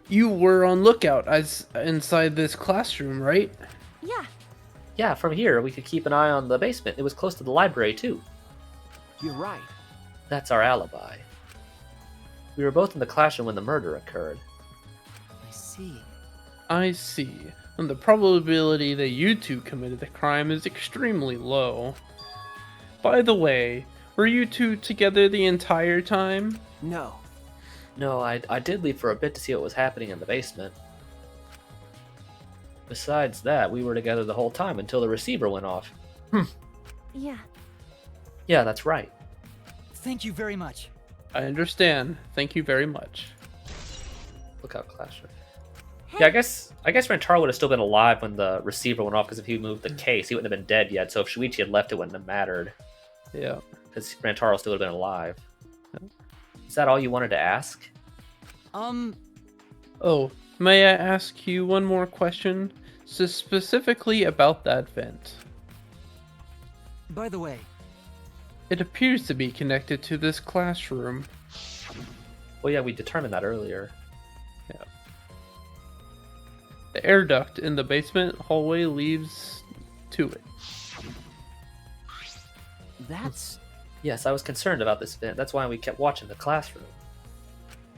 You were on lookout inside this classroom, right? Yeah. Yeah, from here, we could keep an eye on the basement. It was close to the library, too. You're right. That's our alibi. We were both in the classroom when the murder occurred. I see. I see. And the probability that you two committed the crime is extremely low. By the way, were you two together the entire time? No. No, I did leave for a bit to see what was happening in the basement. Besides that, we were together the whole time until the receiver went off. Yeah. Yeah, that's right. Thank you very much. I understand. Thank you very much. Look out, classroom. Yeah, I guess Rantaro would have still been alive when the receiver went off, because if he moved the case, he wouldn't have been dead yet. So if Shuichi had left, it wouldn't have mattered, Yeah. because Rantaro still would have been alive. Is that all you wanted to ask? Oh, may I ask you one more question? Specifically about that vent. By the way, It appears to be connected to this classroom. Well, yeah, we determined that earlier. The air duct in the basement hallway leads to it. that's... Yes, I was concerned about this vent. That's why we kept watching the classroom.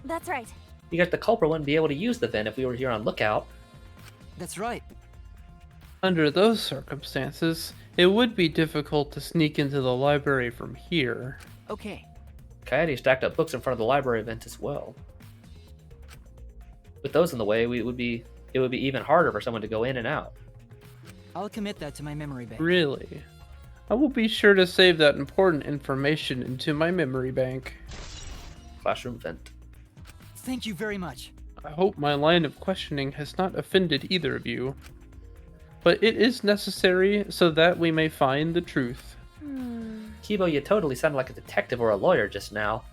That's right. Because the culprit wouldn't be able to use the vent if we were here on lookout. That's right. Under those circumstances, it would be difficult to sneak into the library from here. Okay. Coyote stacked up books in front of the library vent as well. With those in the way, it would be even harder for someone to go in and out. I'll commit that to my memory bank. Really? I will be sure to save that important information into my memory bank. Classroom vent. Thank you very much. I hope my line of questioning has not offended either of you. But it is necessary so that we may find the truth. Kibo, you totally sounded like a detective or a lawyer just now.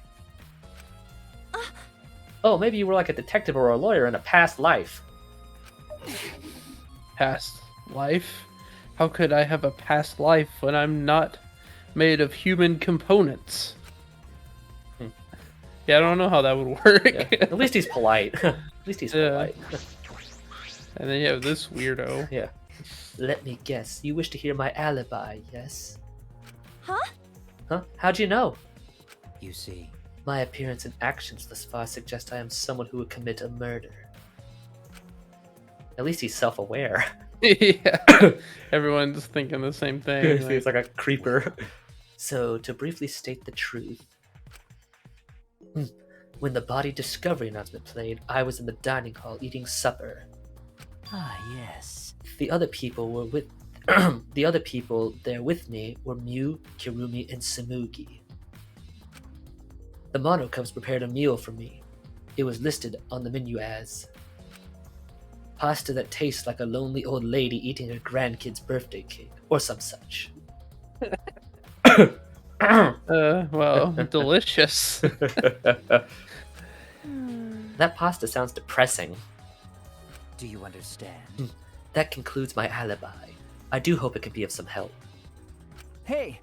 Oh, maybe you were like a detective or a lawyer in a past life. Past life? How could I have a past life when I'm not made of human components? Yeah, I don't know how that would work. Yeah. At least he's polite. At least he's polite. And then you have this weirdo. Yeah. Let me guess. You wish to hear my alibi, yes? Huh? Huh? How'd you know? You see. My appearance and actions thus far suggest I am someone who would commit a murder. At least he's self-aware. Yeah. Everyone's thinking the same thing. He's like a creeper. So, to briefly state the truth. When the body discovery announcement played, I was in the dining hall eating supper. Ah, yes. The other people there with me were Mew, Kirumi, and Samugi. The Monocubs prepared a meal for me. It was listed on the menu as pasta that tastes like a lonely old lady eating her grandkid's birthday cake, or some such. Well, delicious. That pasta sounds depressing. Do you understand? That concludes my alibi. I do hope it can be of some help. Hey!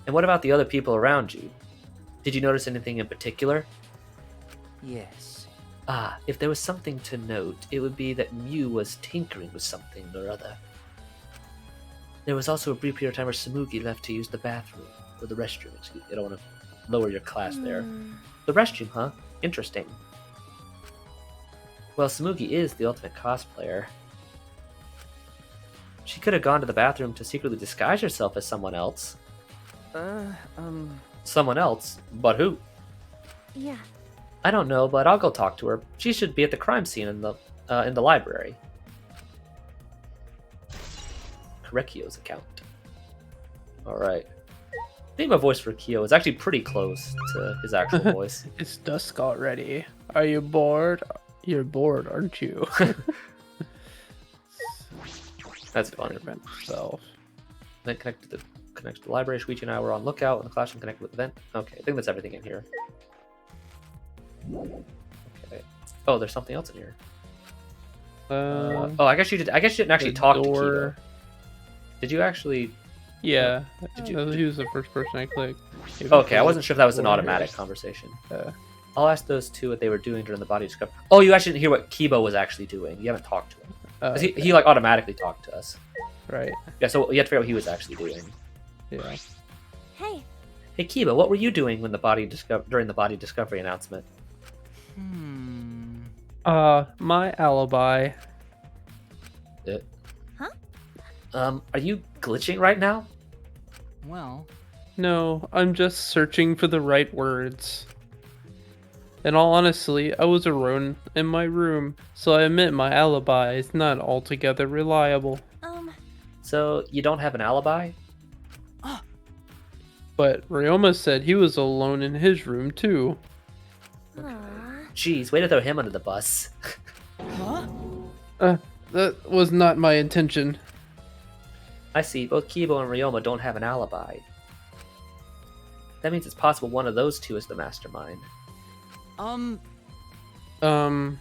And what about the other people around you? Did you notice anything in particular? Yes. Ah, if there was something to note, it would be that Mew was tinkering with something or other. There was also a brief period of time where Samugi left to use the bathroom, or the restroom, excuse me. I don't want to lower your class there. The restroom, huh? Interesting. Well, Samugi is the ultimate cosplayer. She could have gone to the bathroom to secretly disguise herself as someone else. Someone else? But who? Yeah. I don't know, but I'll go talk to her. She should be at the crime scene in the library. Korekio's account. Alright. I think my voice for Kyo is actually pretty close to his actual voice. It's dusk already. Are you bored? You're bored, aren't you? That's funny. Event itself. Then connect to the library. Shuichi and I were on lookout in the classroom connected with the vent. Okay, I think that's everything in here. Okay. Oh, there's something else in here. Oh, I guess you didn't actually talk to Kido. Did you actually? Yeah. Did you? He was the first person I clicked. Okay, I wasn't sure if that was an automatic conversation. I'll ask those two what they were doing during the body discovery. Oh, you actually didn't hear what Kibo was actually doing. You haven't talked to him. 'Cause he like automatically talked to us. Right. Yeah, so you have to figure out what he was actually doing. Yeah. Hey. Hey Kibo, what were you doing when during the body discovery announcement? My alibi. Are you glitching right now? Well, No, I'm just searching for the right words. In all honesty, I was alone in my room, so I admit my alibi is not altogether reliable. So you don't have an alibi? But Ryoma said he was alone in his room too. Aw. Jeez, way to throw him under the bus. huh? That was not my intention. I see, both Kibo and Ryoma don't have an alibi. That means it's possible one of those two is the mastermind. Am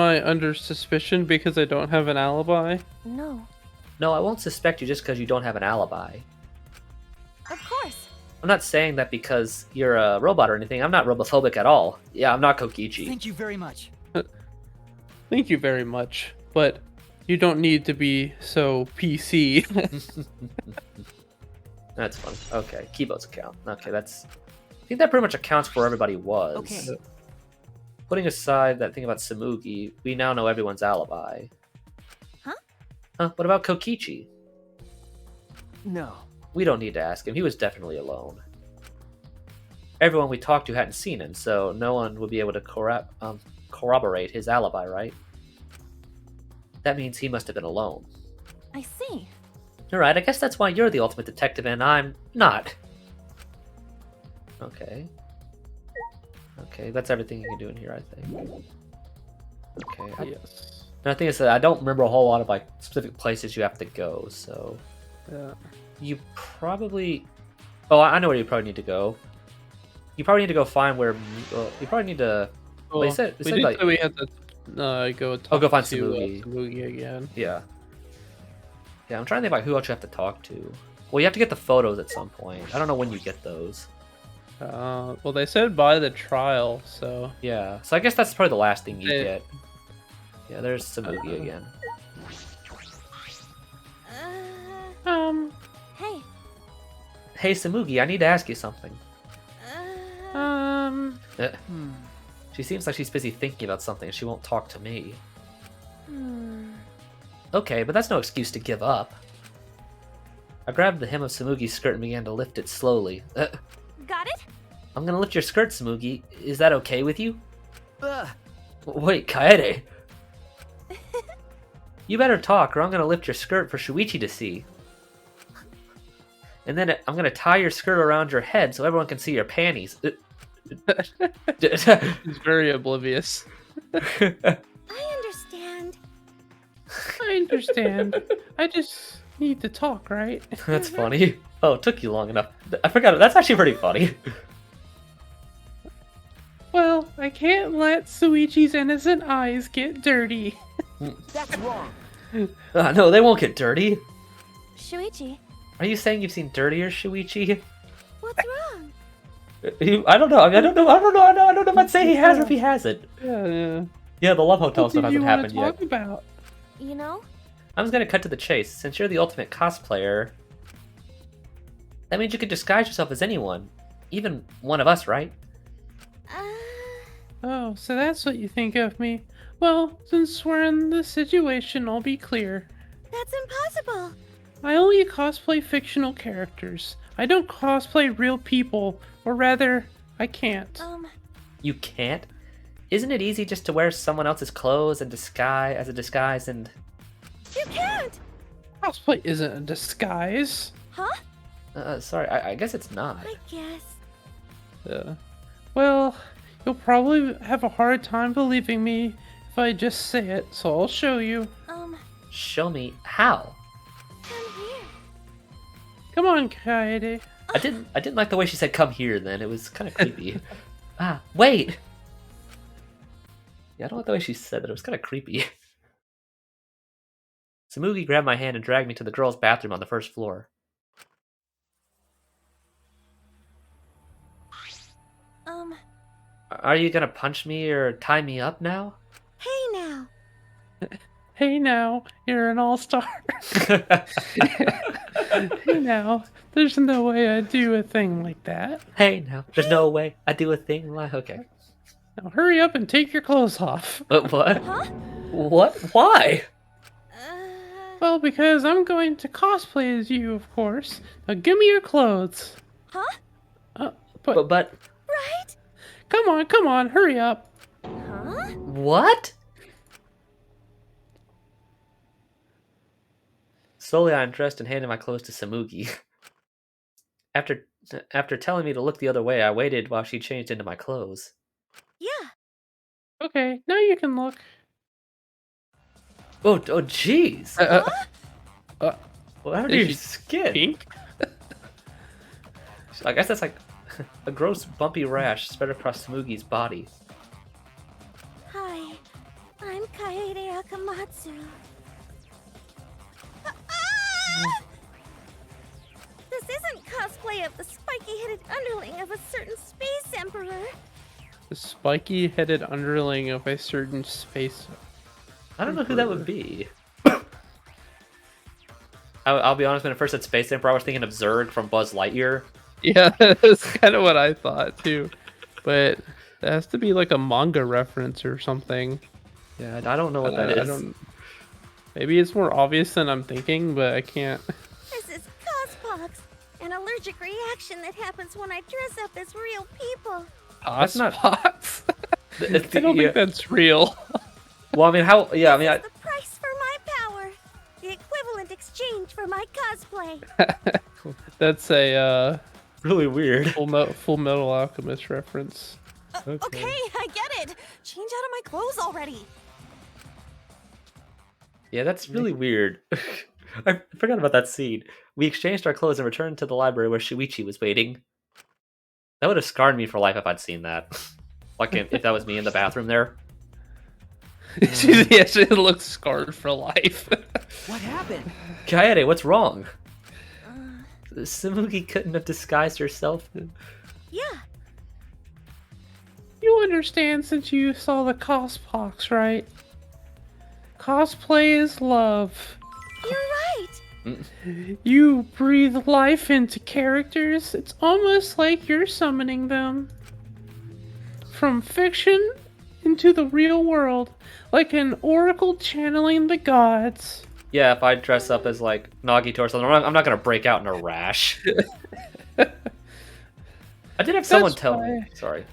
I under suspicion because I don't have an alibi? No. No, I won't suspect you just because you don't have an alibi. Of course. I'm not saying that because you're a robot or anything. I'm not robophobic at all. Yeah, I'm not Kokichi. Thank you very much. Thank you very much, but you don't need to be so PC. That's fun. Okay, Kibo's account. Okay, that's... I think that pretty much accounts for where everybody was. Okay. Putting aside that thing about Samugi, we now know everyone's alibi. Huh? Huh? What about Kokichi? No. We don't need to ask him. He was definitely alone. Everyone we talked to hadn't seen him, so no one would be able to corroborate his alibi, right? That means he must have been alone. I see. Alright, I guess that's why you're the ultimate detective and I'm not. Okay. Okay, that's everything you can do in here, I think. Okay. Yes. And I think it's that I don't remember a whole lot of like specific places you have to go, so Yeah. you probably... Oh, I know where you probably need to go. You probably need to go find where... Well, you probably need to... Well, Well, it said we like... did say we had to go talk go find to Samugi. Samugi again. Yeah. Yeah, I'm trying to think about who else you have to talk to. Well, you have to get the photos at some point. I don't know when you get those. Well, they said by the trial, so Yeah, so I guess that's probably the last thing you They- get. Yeah, there's Samugi again. Hey. Hey, Samugi, I need to ask you something. Eh, Hmm. She seems like she's busy thinking about something and she won't talk to me. Hmm. Okay, but that's no excuse to give up. I grabbed the hem of Samugi's skirt and began to lift it slowly. Got it? I'm gonna lift your skirt, Samugi. Is that okay with you? Ugh. Wait, Kaede. You better talk or I'm gonna lift your skirt for Shuichi to see. And then I'm gonna tie your skirt around your head so everyone can see your panties. he's very oblivious. I understand. I understand. I just need to talk, right? That's funny. Oh, it took you long enough. I forgot. That's actually pretty funny. Well, I can't let Suichi's innocent eyes get dirty. That's wrong. No, they won't get dirty. Shuichi, Are you saying you've seen dirtier Shuichi? what's wrong? I don't know. I mean, I don't know. I don't know if I'd say he has or if he hasn't. Yeah. Yeah, the love hotel What stuff did you hasn't want happened to yet. talk about? You know? I'm just gonna cut to the chase. Since you're the ultimate cosplayer, that means you can disguise yourself as anyone, even one of us, right? Oh, so that's what you think of me. Well, since we're in this situation, I'll be clear. That's impossible. I only cosplay fictional characters. I don't cosplay real people, or rather, I can't. You can't. Isn't it easy just to wear someone else's clothes and disguise as a disguise and? You can't! Cosplay isn't a disguise. Huh? Sorry, I guess it's not. I guess. Well, you'll probably have a hard time believing me if I just say it, so I'll show you. Show me how. Come here. Come on, Kaede. I didn't like the way she said "come here." Then it was kind of creepy. Wait. Yeah, I don't like the way she said that. It was kind of creepy. Samugi grabbed my hand and dragged me to the girls' bathroom on the first floor. Are you gonna punch me or tie me up now? Hey now. Hey now, you're an all-star. Hey now, there's no way I'd do a thing like that. Hey, now, there's no way I do a thing like... Okay. Now hurry up and take your clothes off. What? Huh? What? Why? Well, because I'm going to cosplay as you, of course. Now give me your clothes. Huh? But Right? come on, hurry up. Huh? What? Slowly I undressed and handed my clothes to Samugi. After telling me to look the other way, I waited while she changed into my clothes. Yeah. Okay, now you can look. Oh, jeez. What happened to Is your she skin? pink? I guess that's like a gross bumpy rash spread across Smugi's body. Hi, I'm Kaede Akamatsu. This isn't cosplay of the spiky-headed underling of a certain space emperor. The spiky-headed underling of a certain space. I don't know who that would be. I'll be honest, when I first said Space Emperor, I was thinking of Zurg from Buzz Lightyear. Yeah, that's kind of what I thought too. But it has to be like a manga reference or something. Yeah, I don't know what that I is. don't. Maybe it's more obvious than I'm thinking, but I can't. This is cospox, an allergic reaction that happens when I dress up as real people. That's not- Spots. I don't Yeah. think that's real. Well, I mean, how? Yeah, I mean, This is the price for my power. The equivalent exchange for my cosplay. That's a really weird. Full Metal Alchemist reference. Okay, I get it. Change out of my clothes already. Yeah, that's really weird. I forgot about that scene. We exchanged our clothes and returned to the library where Shuichi was waiting. That would have scarred me for life if I'd seen that. Like if that was me in the bathroom there. She looks scarred for life. What happened? Kaede, what's wrong? Sumugi couldn't have disguised herself. Yeah, You understand since you saw the cospox, right? Cosplay is love. you're right. You breathe life into characters. It's almost like you're summoning them from fiction into the real world, like an oracle channeling the gods. Yeah, if I dress up as like Nagito or something, I'm not gonna break out in a rash. I did have someone That's tell me. why- Sorry.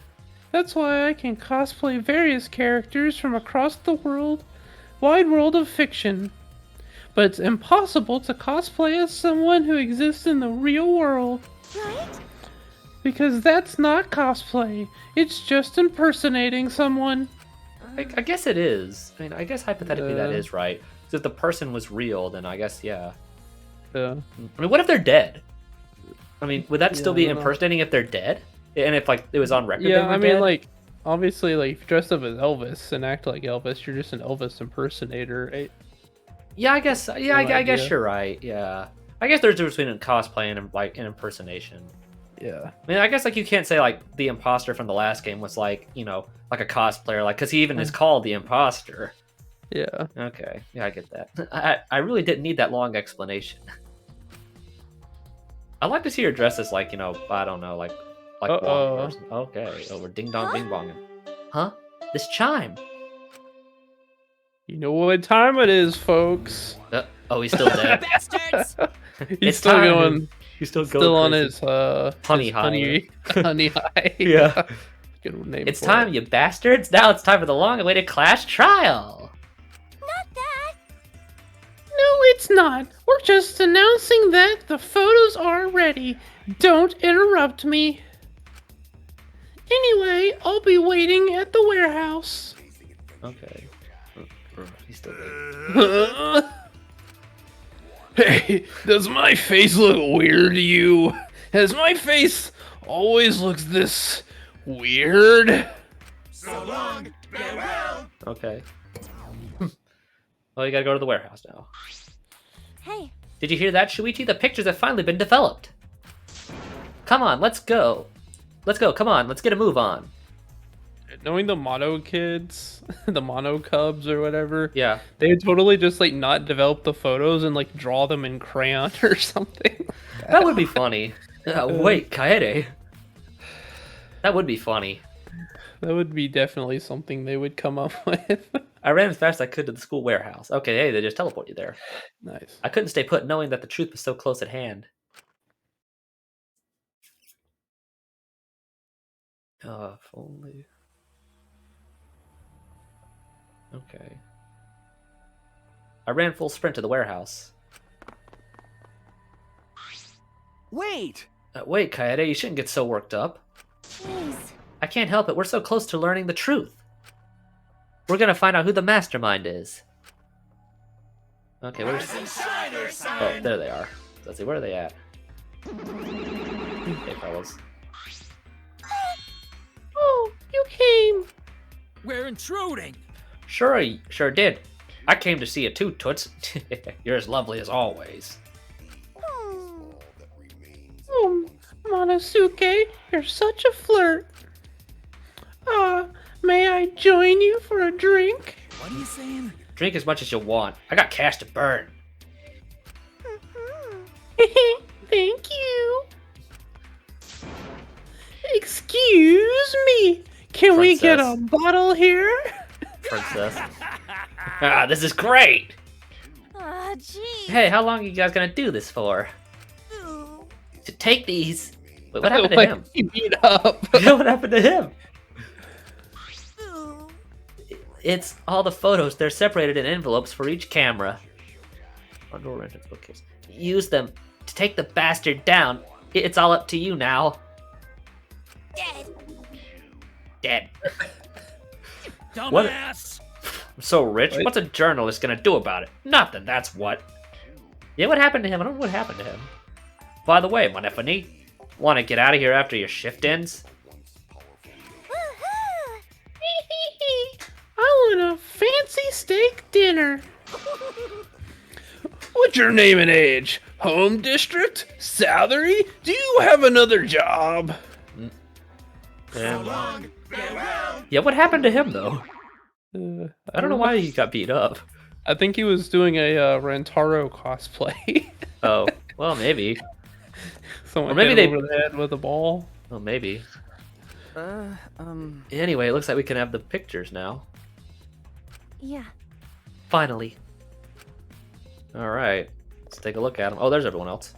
That's why I can cosplay various characters from across the wide world of fiction. But it's impossible to cosplay as someone who exists in the real world. Right? Because that's not cosplay. It's just impersonating someone. I guess it is. I mean, I guess hypothetically that Uh. is right. So if the person was real, then I guess yeah. Yeah. I mean, what if they're dead? I mean, would that still Yeah, be I don't know. impersonating if they're dead? And if like it was on record? they Yeah, were I mean, dead? like, obviously, like, if you dress up as Elvis and act like Elvis, you're just an Elvis impersonator, right? Yeah, I guess. Yeah, Same I guess idea. you're right. Yeah, I guess there's a difference between cosplay and like an impersonation. Yeah. I mean, I guess like you can't say like the imposter from the last game was like like a cosplayer, like because he even is called the imposter. Yeah. Okay, yeah, I get that. I really didn't need that long explanation. I'd like to see her dressed as like I don't know, like Uh-oh. Wong or something. Okay, oh, we're ding dong ding bonging. Huh? This chime. You know what time it is, folks. Oh, he's still dead. Bastards! He's It's still time. going. He's still going. Still on crazy. his Honey his high. honey high. Yeah. Good name. It's for time, it. you bastards! Now it's time for the long-awaited Clash trial. Not that. No, it's not. We're just announcing that the photos are ready. Don't interrupt me. Anyway, I'll be waiting at the warehouse. Okay. He's still dead. Hey, does my face look weird to you? Has my face always looks this weird? Okay. Well, you gotta go to the warehouse now. Hey, Did you hear that, Shuichi? The pictures have finally been developed. Come on, let's go. Let's go, come on, let's get a move on. Knowing the Mono kids, the Mono Cubs or whatever, Yeah. they would totally just like not develop the photos and like draw them in crayon or something. That would be funny. Wait, Kaede. That would be funny. That would be definitely something they would come up with. I ran as fast as I could to the school warehouse. Okay, hey, they just teleport you there. Nice. I couldn't stay put knowing that the truth was so close at hand. Oh, if only. Okay. I ran full sprint to the warehouse. Wait! Wait, Kaede, you shouldn't get so worked up. jeez. I can't help it, we're so close to learning the truth. We're gonna find out who the mastermind is. Okay, where's... Oh, there they are. Let's see, where are they at? Hey, fellas. Oh, you came. We're intruding. Sure did. I came to see you too, Toots. You're as lovely as always. Oh, Monosuke, you're such a flirt. May I join you for a drink? What are you saying? Drink as much as you want. I got cash to burn. Thank you. Excuse me. Can we get a Princess. bottle here? Princess. Ah, this is great! Aw, gee. Hey, how long are you guys gonna do this for? Ooh. To take these. Wait, what happened to Like, him? he beat up. What happened to him? Ooh. It's all the photos. They're separated in envelopes for each camera. Underwear entrance bookcase. Use them to take the bastard down. It's all up to you now. Dead. Dead. Dumbass. I'm so rich. Wait. What's a journalist gonna do about it? Nothing, that's what. Yeah, what happened to him? I don't know what happened to him. By the way, Monefani, want to get out of here after your shift ends? Woohoo. I want a fancy steak dinner. What's your name and age? Home district? Salary? Do you have another job? Yeah, what happened to him though? I I don't know why he got beat up. I think he was doing a Rantaro cosplay. Oh, well, maybe. Someone Or maybe hit him they- over the head with a ball. Well, maybe. Anyway, it looks like we can have the pictures now. Yeah. Finally. All right, let's take a look at them. Oh, there's everyone else.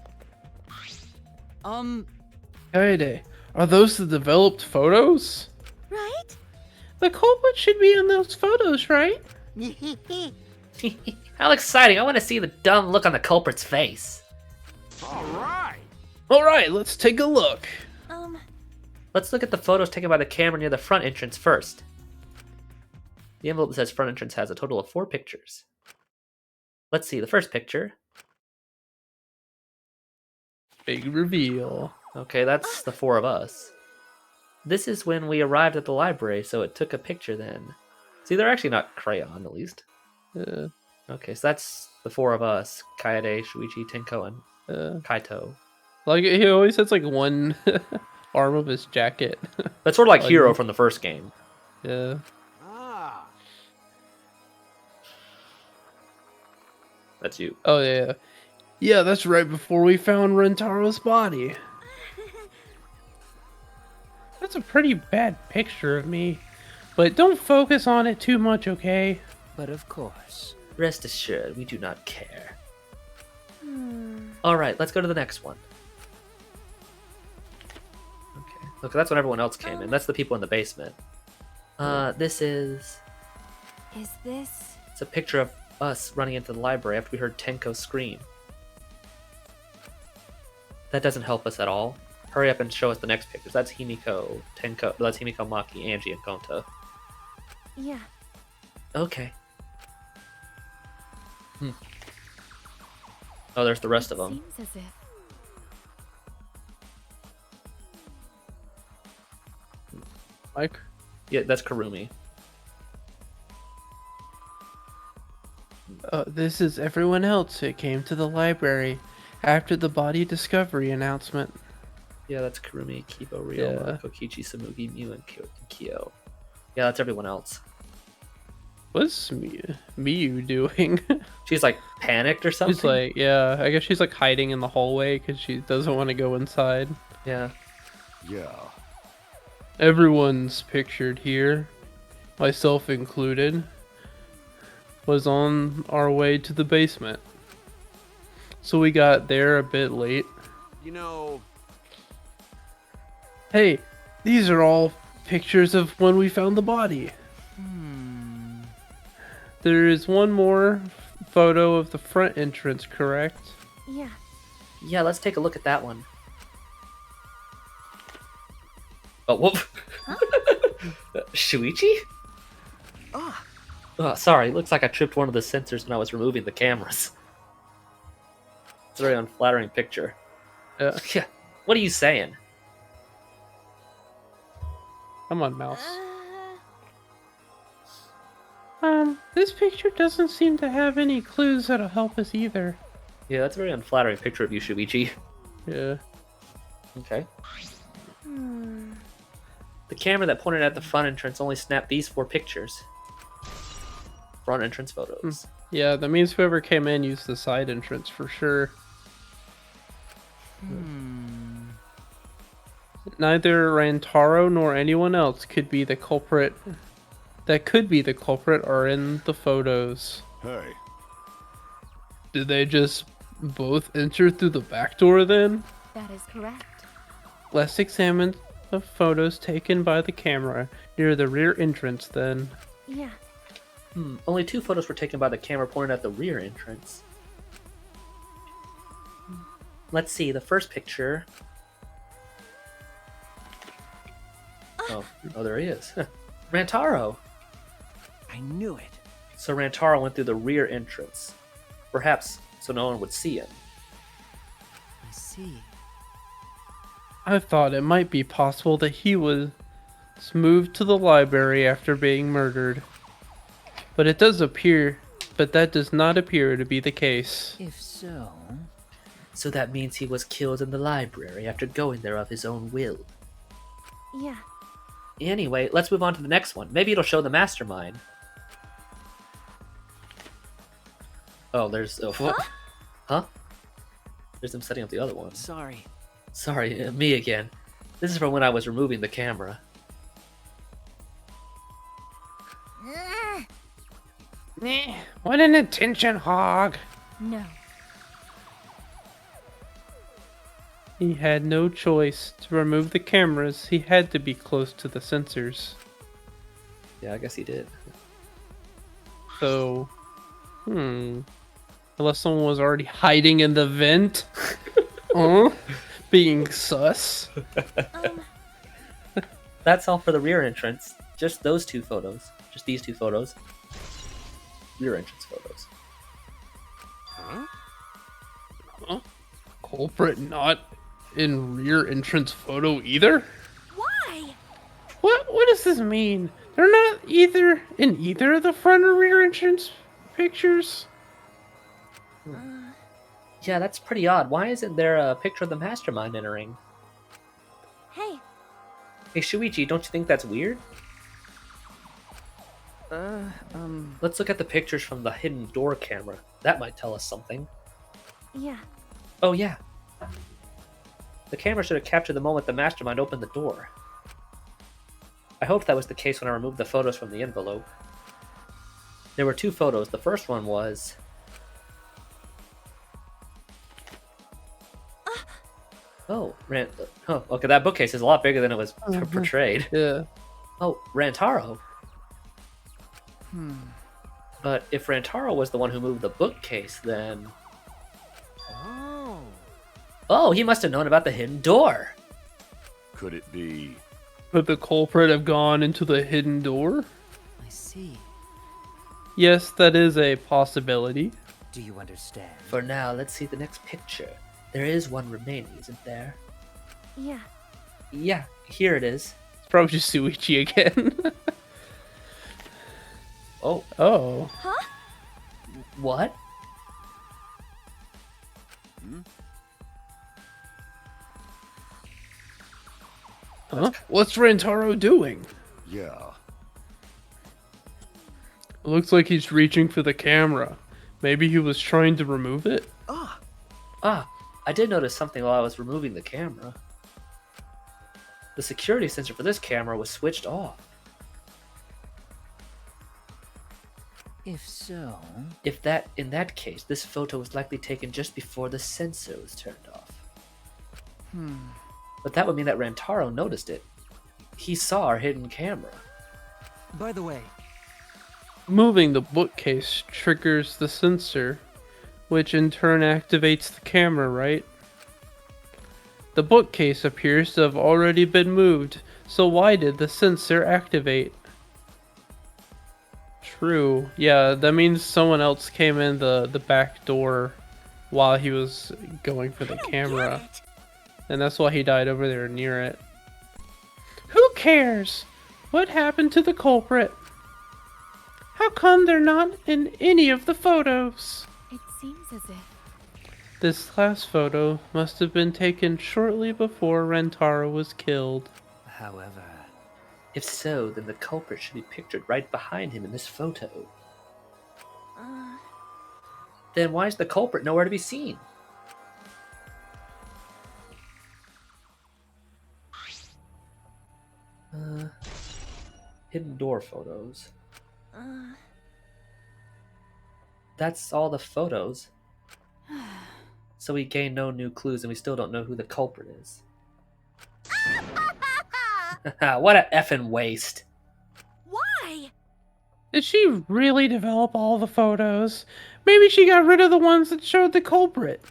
Hey, are those the developed photos? Right? The culprit should be in those photos, right? How exciting! I want to see the dumb look on the culprit's face. All right. All right, let's take a look. Let's look at the photos taken by the camera near the front entrance first. The envelope that says front entrance has a total of 4 pictures. Let's see the first picture. Big reveal. Okay, that's the 4 of us. This is when we arrived at the library, so it took a picture then. See, they're actually not crayon, at least. Okay, so that's the 4 of us. Kaede, Shuichi, Tenko, and Kaito. Like, he always has like one arm of his jacket. That's sort of like Like- Hero from the first game. Yeah. Ah. That's you. Oh, yeah. Yeah, that's right before we found Rentaro's body. That's a pretty bad picture of me. But don't focus on it too much, okay? But of course. Rest assured, we do not care. Alright, let's go to the next one. Okay, look, that's when everyone else came in. That's the people in the basement. This is... Is this? It's a picture of us running into the library after we heard Tenko scream. That doesn't help us at all. Hurry up and show us the next pictures. That's Himiko, Tenko, that's Himiko, Maki, Angie, and Konta. Yeah. Okay. Oh, there's the rest of them. Seems as if. Mike? Yeah, that's Karumi. This is everyone else who came to the library after the body discovery announcement. Yeah, that's Karumi, Kibo, Ryoma, Yeah. Kokichi, Samugi, Miu, and Kyo. Yeah, that's everyone else. What's Miyu doing? She's like panicked or something. She's like, yeah, I guess she's like hiding in the hallway because she doesn't want to go inside. Yeah. Yeah. Everyone's pictured here, myself included, was on our way to the basement. So we got there a bit late. You know, Hey, these are all pictures of when we found the body. There is one more photo of the front entrance, correct? Yeah. Yeah, let's take a look at that one. Oh, whoop. Shuichi? Oh, sorry, looks like I tripped one of the sensors when I was removing the cameras. It's a very unflattering picture. Yeah. Yeah, what are you saying? Come on, mouse. Uh, This picture doesn't seem to have any clues that'll help us either. Yeah, that's a very unflattering picture of you, Shuichi. Yeah. Okay. hmm. The camera that pointed at the front entrance only snapped these 4 pictures. Front entrance photos. Yeah, that means whoever came in used the side entrance for sure. Neither Rantaro nor anyone else could be the culprit. That could be the culprit are in the photos. Hey, Did they just both enter through the back door then? That is correct. Let's examine the photos taken by the camera near the rear entrance then. Yeah. Only 2 photos were taken by the camera pointed at the rear entrance. Let's see, the first picture. Oh, there he is. Rantaro! I knew it. So Rantaro went through the rear entrance. Perhaps so no one would see him. I see. I thought it might be possible that he was moved to the library after being murdered. But that does not appear to be the case. If so... So that means he was killed in the library after going there of his own will. Yeah. Anyway, let's move on to the next one. Maybe it'll show the mastermind. Oh, there's... Oh, what? Huh? There's them setting up the other one. Sorry. Sorry, me again. This is from when I was removing the camera. What an attention hog! No. He had no choice. To remove the cameras, he had to be close to the sensors. Yeah, I guess he did. So, unless someone was already hiding in the vent, being sus. That's all for the rear entrance. Just those 2 photos. Just these 2 photos. Rear entrance photos. Huh? Culprit not in rear entrance photo either? Why? What does this mean? They're not either in either of the front or rear entrance pictures? Yeah, that's pretty odd. Why isn't there a picture of the mastermind entering? Hey, Hey, Shuichi, don't you think that's weird? Let's look at the pictures from the hidden door camera. That might tell us something. yeah. Oh, yeah. The camera should have captured the moment the mastermind opened the door. I hope that was the case when I removed the photos from the envelope. There were 2 photos. The first one was... Oh, okay, that bookcase is a lot bigger than it was portrayed. Yeah. Oh, Rantaro. But if Rantaro was the one who moved the bookcase, then... Oh. Oh, he must have known about the hidden door. could it be? Could the culprit have gone into the hidden door? I see. Yes, that is a possibility. Do you understand? For now, let's see the next picture. There is one remaining, isn't there? Yeah. Yeah, here it is. It's probably just Suichi again. Oh, Oh. Huh? what? Huh? What's Rantaro doing? Yeah. It looks like he's reaching for the camera. Maybe he was trying to remove it? Ah, I did notice something while I was removing the camera. The security sensor for this camera was switched off. If so... In that case, this photo was likely taken just before the sensor was turned off. But that would mean that Rantaro noticed it. He saw our hidden camera. By the way, Moving the bookcase triggers the sensor, which in turn activates the camera, right? The bookcase appears to have already been moved, so why did the sensor activate? True. Yeah, that means someone else came in the back door while he was going for the camera. Get it. And that's why he died over there near it. Who cares? What happened to the culprit? How come they're not in any of the photos? It seems as if This last photo must have been taken shortly before Rentaro was killed. However, If so, then the culprit should be pictured right behind him in this photo. Then why is the culprit nowhere to be seen? Hidden door photos. That's all the photos. So we gain no new clues and we still don't know who the culprit is. What a effing waste. Why? Did she really develop all the photos? Maybe she got rid of the ones that showed the culprit.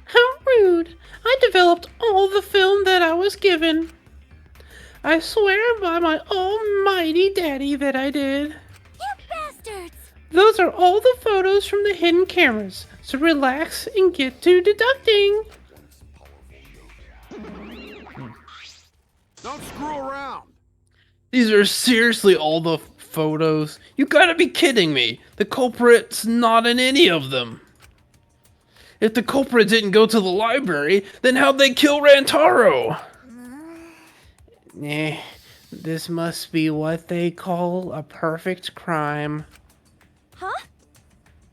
How rude! I developed all the film that I was given. I swear by my almighty daddy that I did. You bastards! Those are all the photos from the hidden cameras, so relax and get to deducting. Don't screw around. These are seriously all the photos? You gotta be kidding me! The culprit's not in any of them! If the culprit didn't go to the library, then how'd they kill Rantaro? Nah, this must be what they call a perfect crime. Huh?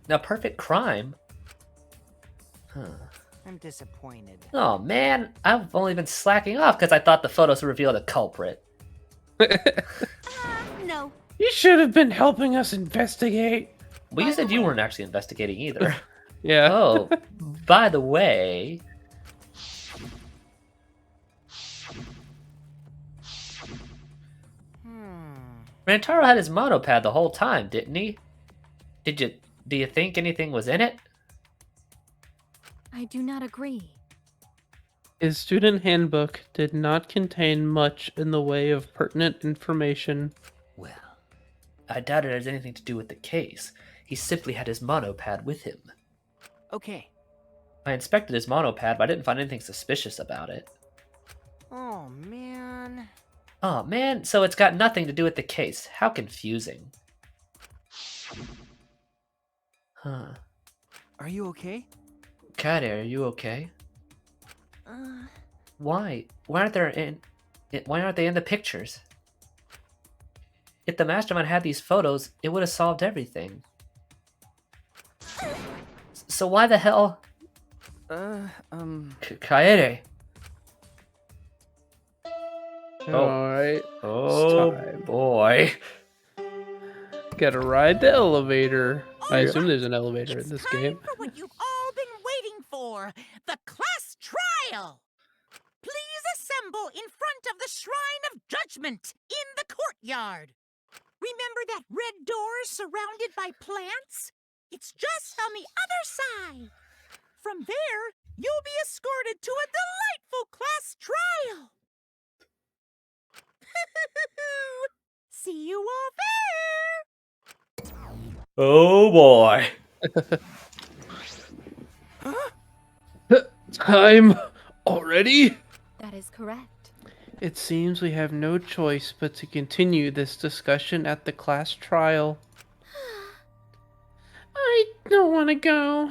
Now, perfect crime? I'm disappointed. Oh man, I've only been slacking off because I thought the photos would reveal the culprit. No. You should have been helping us investigate. Well, you said you weren't actually investigating either. Yeah. Oh, by the way... Rantaro had his monopad the whole time, didn't he? Do you think anything was in it? I do not agree. His student handbook did not contain much in the way of pertinent information. Well, I doubt it has anything to do with the case. He simply had his monopad with him. okay. I inspected his monopad, but I didn't find anything suspicious about it. Oh, man. Oh man, so it's got nothing to do with the case. How confusing. Huh. Are you okay? Kade, are you okay? Why? Why aren't they in the pictures? If the mastermind had these photos, it would have solved everything. So why the hell? Kaede. Oh. Alright. Oh time. boy. Gotta ride the elevator. I Alright. assume there's an elevator It's in this time game. for what you've all been waiting for, the class trial. Please assemble in front of the Shrine of Judgment in the courtyard. Remember that red door surrounded by plants? It's just on the other side. From there, you'll be escorted to a delightful class trial. See you all there. Oh boy. Time already? That is correct. It seems we have no choice but to continue this discussion at the class trial. I don't want to go.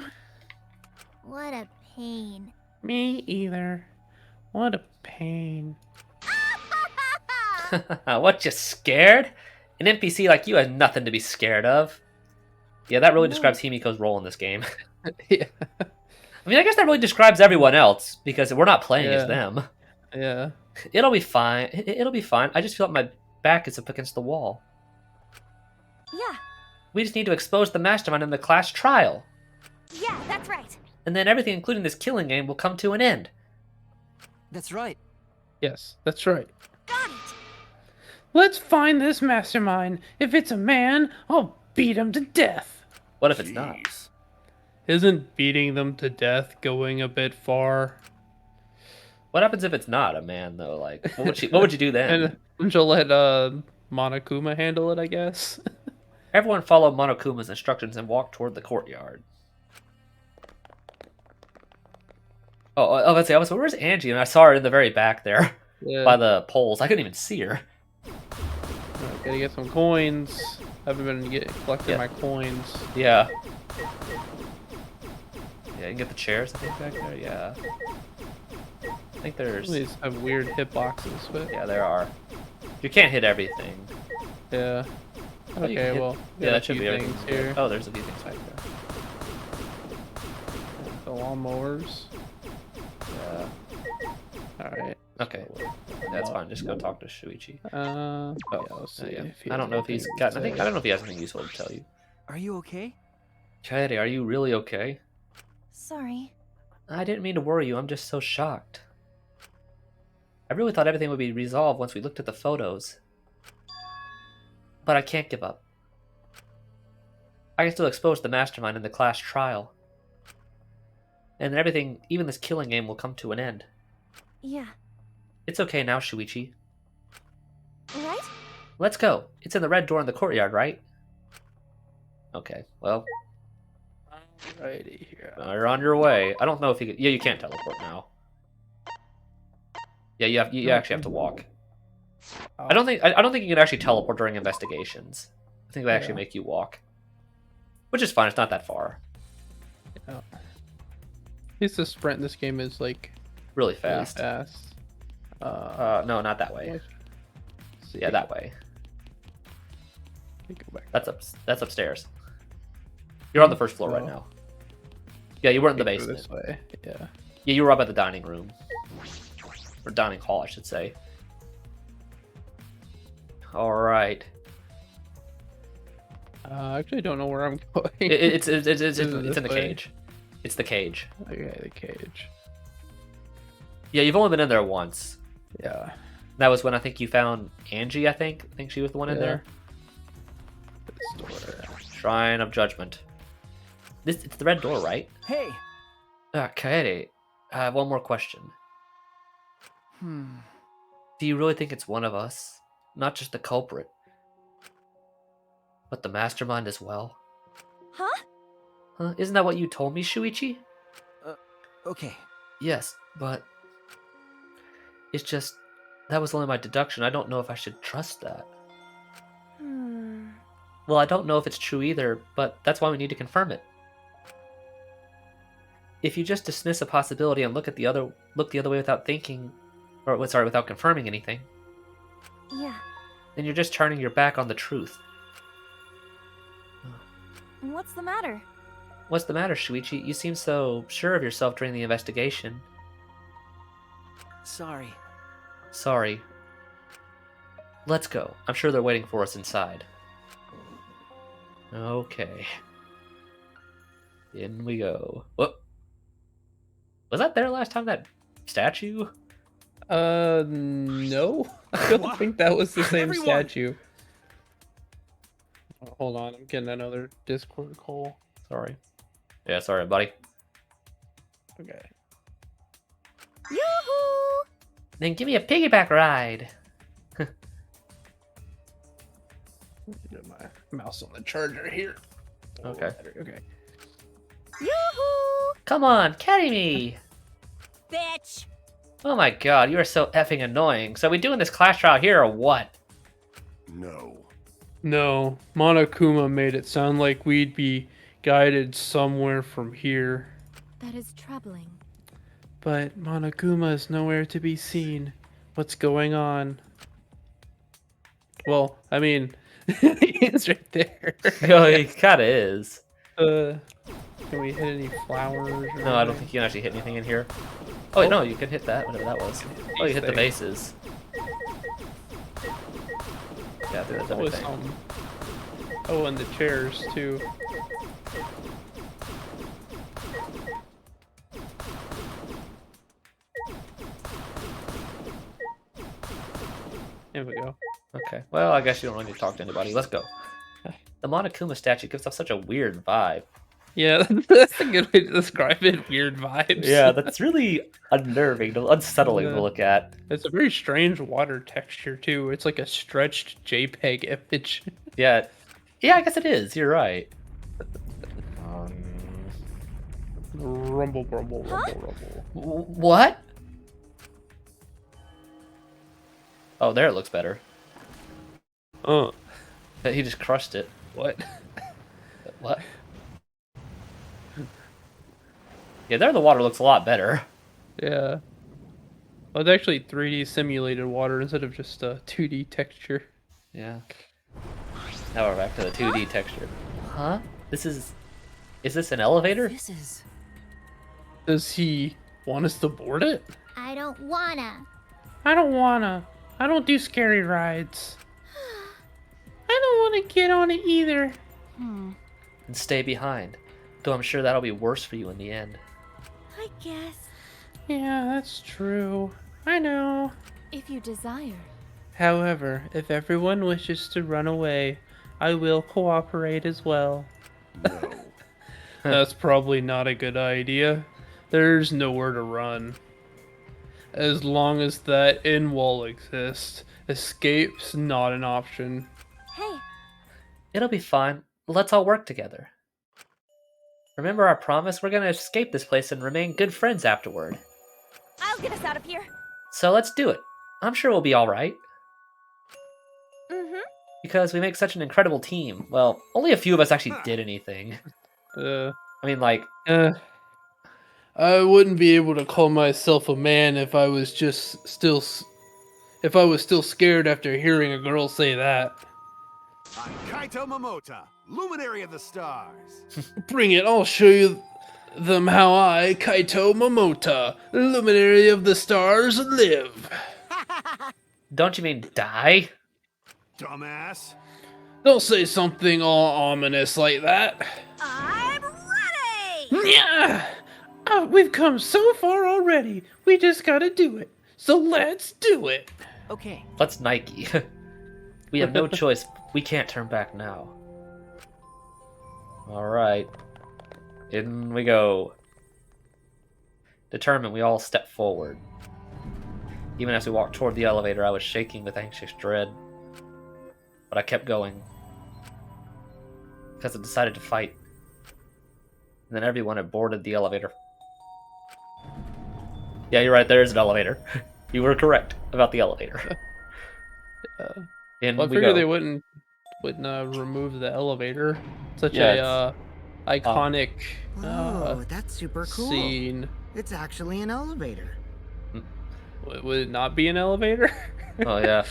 What a pain. Me either. What a pain. What, you scared? An NPC like you has nothing to be scared of. Yeah, that really describes Himiko's role in this game. Yeah. I mean, I guess that really describes everyone else, because we're not playing as Yeah. them. Yeah. It'll be fine. It'll be fine. I just feel like my back is up against the wall. Yeah, We just need to expose the mastermind in the class trial. yeah, that's right. And then everything, including this killing game, will come to an end. That's right. Yes, that's right. Got it. Let's find this mastermind. If it's a man, I'll beat him to death. What if it's not? Jeez. Isn't beating them to death going a bit far? What happens if it's not a man though? Like, what would you do then? And she'll let Monokuma handle it, I guess. Everyone follow Monokuma's instructions and walk toward the courtyard. Let's see. Where's Angie? And I saw her in the very back there, Yeah. by the poles. I couldn't even see her. Gotta get some coins. Haven't been collecting Yeah. my coins. Yeah. Yeah, you can get the chairs, I think, back there. Yeah. I think there's... These have weird hitboxes, but Yeah, there are. You can't hit everything. yeah. Oh, you can Okay, hit- well, Yeah, got a that should few be everything. things here. Oh, there's a few things back there. The lawnmowers. Yeah. All right. Okay. That's fine. Just go talk to Shuichi. Yeah, Oh, let's see. yeah. If he I don't has know if he's anything got... to I say. don't know if he has anything useful to tell you. Are you okay? Kaede, are you really okay? Sorry. I didn't mean to worry you. I'm just so shocked. I really thought everything would be resolved once we looked at the photos. But I can't give up. I can still expose the mastermind in the class trial. And then everything, even this killing game, will come to an end. Yeah. It's okay now, Shuichi. Right? Let's go. It's in the red door in the courtyard, right? Okay, well, Alrighty here. you're on your way. I don't know if you can... Yeah, you can't teleport now. Yeah, you actually have to walk. I don't think you can actually teleport during investigations. I think they actually Yeah. make you walk. Which is fine, it's not that far. Yeah. At least the sprint in this game is like Really really fast. fast. No, not that way. let's see. Yeah, that way. Let me go back. That's upstairs. You're on the first floor right Oh. now. Yeah, you weren't in the Go basement. this way. Yeah. Yeah, you were up at the dining room. Or dining hall, I should say. Alright. I actually don't know where I'm going. It's in this the way? cage. It's the cage. Okay, the cage. Yeah, you've only been in there once. Yeah. That was when I think you found Angie, I think. I think she was the one in Yeah. there. This door. Shrine of Judgment. It's the red door, right? Hey! Kaede, I have one more question. Do you really think it's one of us? Not just the culprit, but the mastermind as well? Huh? Huh? Isn't that what you told me, Shuichi? Okay. Yes, but... It's just... That was only my deduction. I don't know if I should trust that. Well, I don't know if it's true either, but that's why we need to confirm it. If you just dismiss a possibility and look the other way without thinking, or sorry, without confirming anything, Yeah. then you're just turning your back on the truth. What's the matter? What's the matter, Shuichi? You seem so sure of yourself during the investigation. Sorry. Sorry. Let's go. I'm sure they're waiting for us inside. Okay. In we go. What? Was that there last time, that statue? No. I don't think that was the same Everyone! statue. Oh, hold on, I'm getting another Discord call. Sorry. Yeah, sorry, buddy. Okay. Yoo-hoo! Then give me a piggyback ride. Get my mouse on the charger here. Okay. Okay. Yoo-hoo! Come on, carry me. Bitch! Oh my god, you are so effing annoying. So we doing this class trial here or what? No. No, Monokuma made it sound like we'd be guided somewhere from here. That is troubling. But Monokuma is nowhere to be seen. What's going on? Well, I mean, it's right there. Oh, he kinda is. Can we hit any flowers? Or No, I don't think you can actually hit anything in here. Oh, wait, no, you can hit that, whatever that was. Oh, you hit the bases. Yeah, I think that's Always everything. Oh, and the chairs too. There we go. Okay, well, I guess you don't really need to talk to anybody. Let's go. The Monokuma statue gives off such a weird vibe. Yeah, that's a good way to describe it. Weird vibes. Yeah, that's really unnerving, unsettling Yeah. to look at. It's a very strange water texture too. It's like a stretched JPEG image. Yeah, yeah, I guess it is. You're right. Um, Rumble, rumble, rumble, rumble. what? Oh, there it looks better. Oh, He just crushed it. what? What? Yeah, there the water looks a lot better. Yeah. Oh, it's actually 3D simulated water instead of just a 2D texture. Yeah. Now we're back to the 2D texture. Huh? Is this an elevator? This is... Does he want us to board it? I don't wanna. I don't wanna. I don't do scary rides. I don't wanna get on it either. Hmm. And stay behind. Though I'm sure that'll be worse for you in the end. I guess. Yeah, that's true. I know. If you desire. However, if everyone wishes to run away, I will cooperate as well. No. That's probably not a good idea. There's nowhere to run. As long as that in wall exists, escape's not an option. Hey, It'll be fine. Let's all work together. Remember our promise? We're gonna escape this place and remain good friends afterward. I'll get us out of here. So let's do it. I'm sure we'll be alright. Mm-hmm. Because we make such an incredible team. Well, only a few of us actually did anything. I mean, like, I wouldn't be able to call myself a man if I was still scared after hearing a girl say that. I'm Kaito Momota, luminary of the stars. Bring it, I'll show you them how I, Kaito Momota, luminary of the stars, live. don't you mean die? Dumbass. Don't say something all ominous like that. I'm ready! Yeah! We've come so far already. We just gotta do it. So let's do it. Okay. Let's Nike. We have no choice. We can't turn back now. Alright. In we go. Determined, we all step forward. Even as we walked toward the elevator, I was shaking with anxious dread. But I kept going. Because I decided to fight. And then everyone had boarded the elevator. Yeah, you're right, there is an elevator. You were correct about the elevator. In Well, I we figured go. they wouldn't remove the elevator. Such Yeah, a iconic Oh, that's super cool. scene. It's actually an elevator. Would it not be an elevator? Oh, yeah.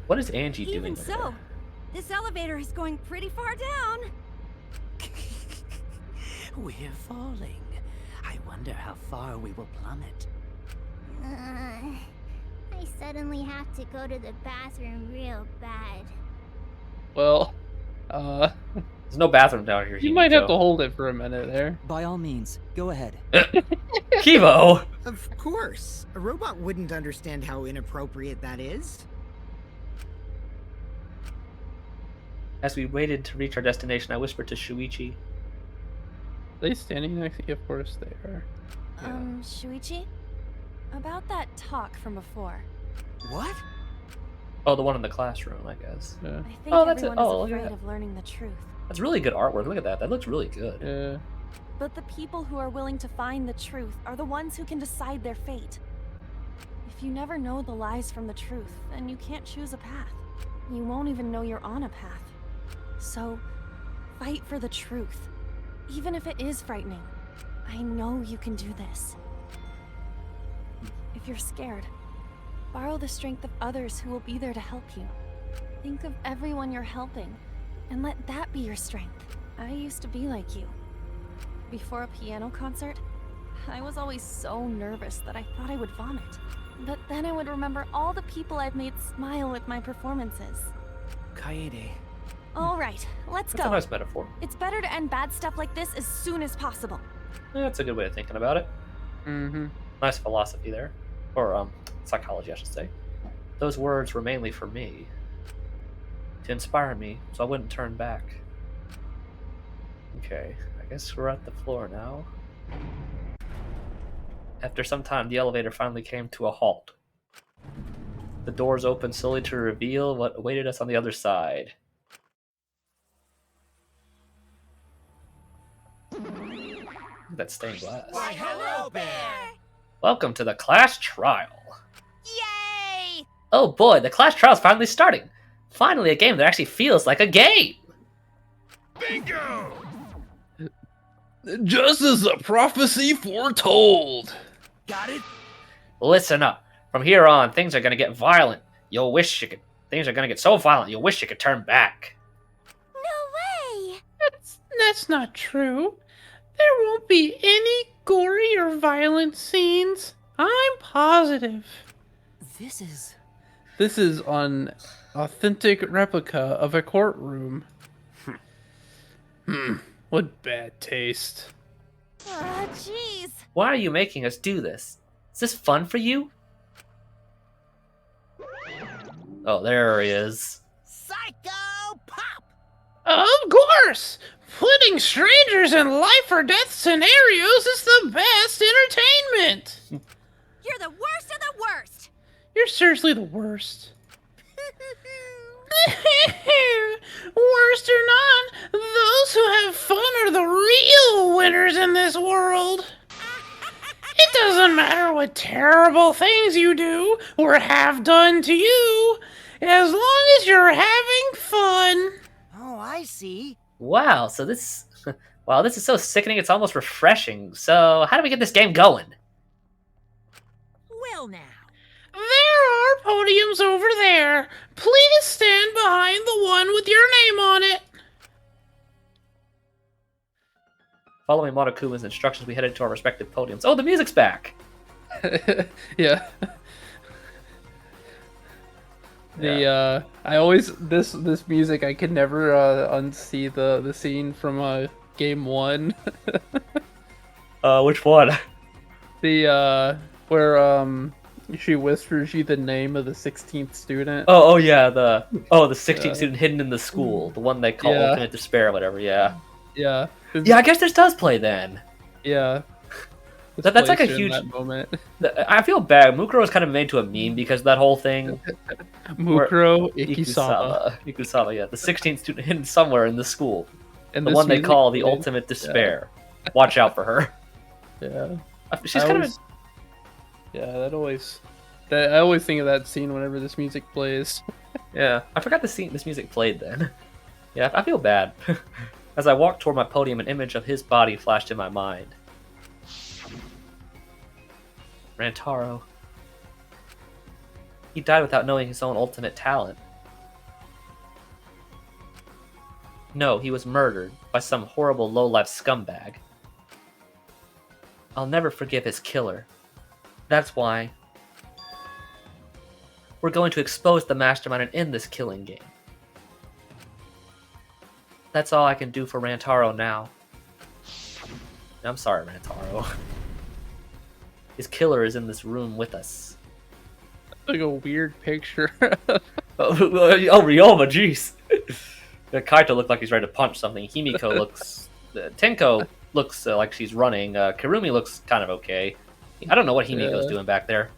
What is Angie doing? Even over so, there? this elevator is going pretty far down. We're falling. I wonder how far we will plummet. I suddenly have to go to the bathroom real bad. Well, There's no bathroom down here. you might have to hold it for a minute there. By all means, go ahead. Kivo! Of course. A robot wouldn't understand how inappropriate that is. As we waited to reach our destination, I whispered to Shuichi. Are they standing next to you? Of course they are. Shuichi? About that talk from before. What? Oh, the one in the classroom, I guess. Yeah. I think Oh, that's it. everyone Oh, is look at afraid that. of learning the truth. That's really good artwork. Look at that. That looks really good. Yeah. But the people who are willing to find the truth are the ones who can decide their fate. If you never know the lies from the truth, then you can't choose a path. You won't even know you're on a path. So, fight for the truth. Even if it is frightening. I know you can do this. If you're scared, borrow the strength of others who will be there to help you. Think of everyone you're helping, and let that be your strength. I used to be like you. Before a piano concert, I was always so nervous that I thought I would vomit. But then I would remember all the people I've made smile with my performances. Kaede. All right, let's That's go. a nice metaphor. It's better to end bad stuff like this as soon as possible. Yeah, that's a good way of thinking about it. Mm-hmm. Nice philosophy there. Or, psychology, I should say. Those words were mainly for me. To inspire me, so I wouldn't turn back. Okay, I Guess we're at the floor now. After some time, the elevator finally came to a halt. The doors opened slowly to reveal what awaited us on the other side. Look at that stained glass. Why, hello there! Welcome to the class trial. Yay! Oh boy, the class trial's finally starting. Finally a game that actually feels like a game. Bingo! Just as the prophecy foretold. Got it? Listen up. From here on, things are gonna get violent. You'll wish you could. Things are gonna get so violent, you'll wish you could turn back. No way! That's not true. There won't be any gory or violent scenes. I'm positive. This is an authentic replica of a courtroom. What bad taste. Ah, jeez. Why are you making us do this? Is this fun for you? Oh, there he is. Psycho Pop! Of course! Putting strangers in life or death scenarios is the best entertainment! You're the worst of the worst! You're seriously the worst. Worst or not, those who have fun are the real winners in this world. It doesn't matter what terrible things you do or have done to you, as long as you're having fun. Oh, I see. Wow, so this... Wow, this is so sickening, it's almost refreshing. So, how do we get this game going? Well, now. There are podiums over there. Please stand behind the one with your name on it. Following Monokuma's instructions, we headed to our respective podiums. Oh, the music's back! Yeah. I always this music I could never unsee the scene from game 1. Which one? The where she whispers you the name of the 16th student. Oh yeah, the 16th student hidden in the school, the one they call Yeah. Ultimate Despair or whatever, yeah. Yeah. Yeah, I guess this does play then. Yeah. That's like a Placed in huge... that moment. I feel bad. Mukuro was kind of made to a meme because of that whole thing. Mukuro Ikusama. Ikusama, yeah. The 16th student hidden somewhere in the school. And The this one they music call the plays- Ultimate Despair. Watch out for her. Yeah. She's I kind always- Yeah, I always think of that scene whenever this music plays. Yeah, I forgot this music played then. Yeah, I feel bad. As I walked toward my podium, an image of his body flashed in my mind. Rantaro. He died without knowing his own ultimate talent. No, he was murdered by some horrible low-life scumbag. I'll never forgive his killer. That's why we're going to expose the mastermind and end this killing game. That's all I can do for Rantaro now. I'm sorry, Rantaro. His killer is in this room with us. Like a weird picture. Oh, Ryoma, jeez. Kaito looked like he's ready to punch something. Himiko looks... Tenko looks like she's running. Kirumi looks kind of okay. I don't know what Himiko's doing back there.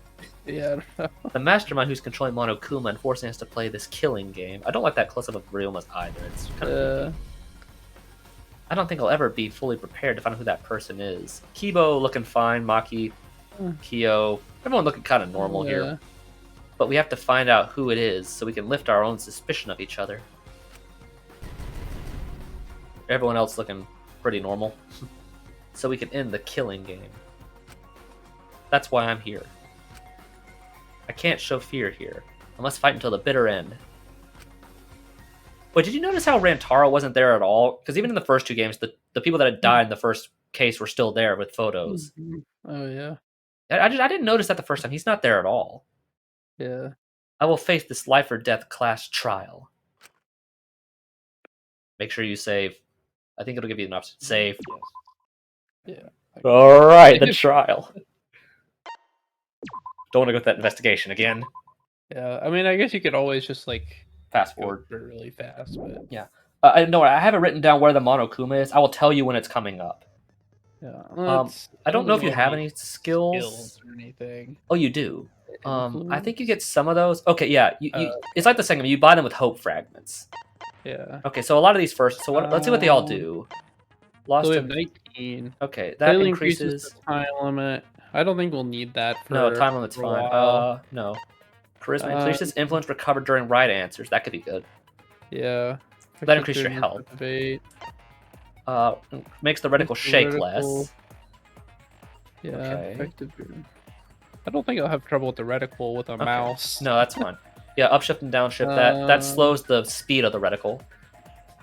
Yeah, I don't know. The mastermind who's controlling Monokuma and forcing us to play this killing game. I don't like that close-up of Ryoma's either. It's kind of... I don't think I'll ever be fully prepared to find out who that person is. Kibo looking fine. Maki, Kyo, everyone looking kind of normal here. But we have to find out who it is so we can lift our own suspicion of each other. Everyone else looking pretty normal. So we can end the killing game. That's why I'm here. I can't show fear here. I must fight until the bitter end. Wait, did you notice how Rantaro wasn't there at all? Because even in the first two games, the people that had died in the first case were still there with photos. Oh yeah. I didn't notice that the first time. He's not there at all. Yeah. I will face this life or death class trial. Make sure you save. I think it'll give you an option. Save. Yeah. Alright, the trial. Don't want to go through that investigation again. Yeah. I mean, I guess you could always just like Fast go forward. through it really fast, but Yeah. I know I have it written down where the Monokuma is. I will tell you when it's coming up. Yeah. I don't know if you think have we'll any need skills. or anything. Oh, you do. I Influence? think you get some of those. Okay, yeah. It's like the second. You buy them with hope fragments. Yeah. Okay, so a lot of these first. So let's see what they all do. Lost So we of have 19. Okay, that Clearly increases. the time limit. I don't think we'll need that for No, time limit's for a fine. while. No. Charisma increases influence recovered during right answers. That could be good. Yeah. That increases your health. Debate. Makes the reticle shake less. Yeah. Okay. Effective. I don't think I'll have trouble with the reticle with a mouse. No, that's fine. Yeah, upshift and downshift. That slows the speed of the reticle.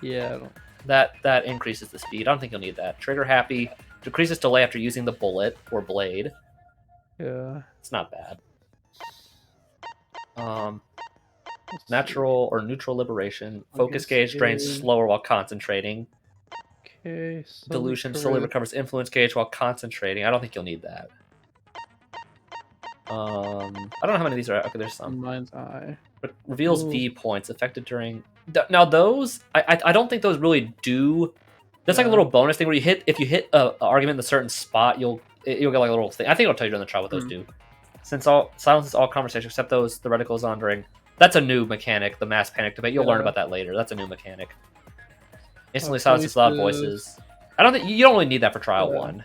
Yeah. That increases the speed. I don't think you'll need that. Trigger happy decreases delay after using the bullet or blade. Yeah. It's not bad. Natural or neutral liberation. Focus gauge drains slower while concentrating. Okay. Dilution slowly recovers influence gauge while concentrating. I don't think you'll need that. I don't know how many of these are. Okay, there's some. Mine's eye. But reveals V points affected during. Now those, I don't think those really do. That's like a little bonus thing where if you hit an argument in a certain spot, you'll get like a little thing. I think I'll tell you during the trial what those do. Since silences all conversation except those the reticles on during. That's a new mechanic, the mass panic debate. You'll learn about that later. That's a new mechanic. Instantly silences loud voices. I don't think you don't really need that for trial 1.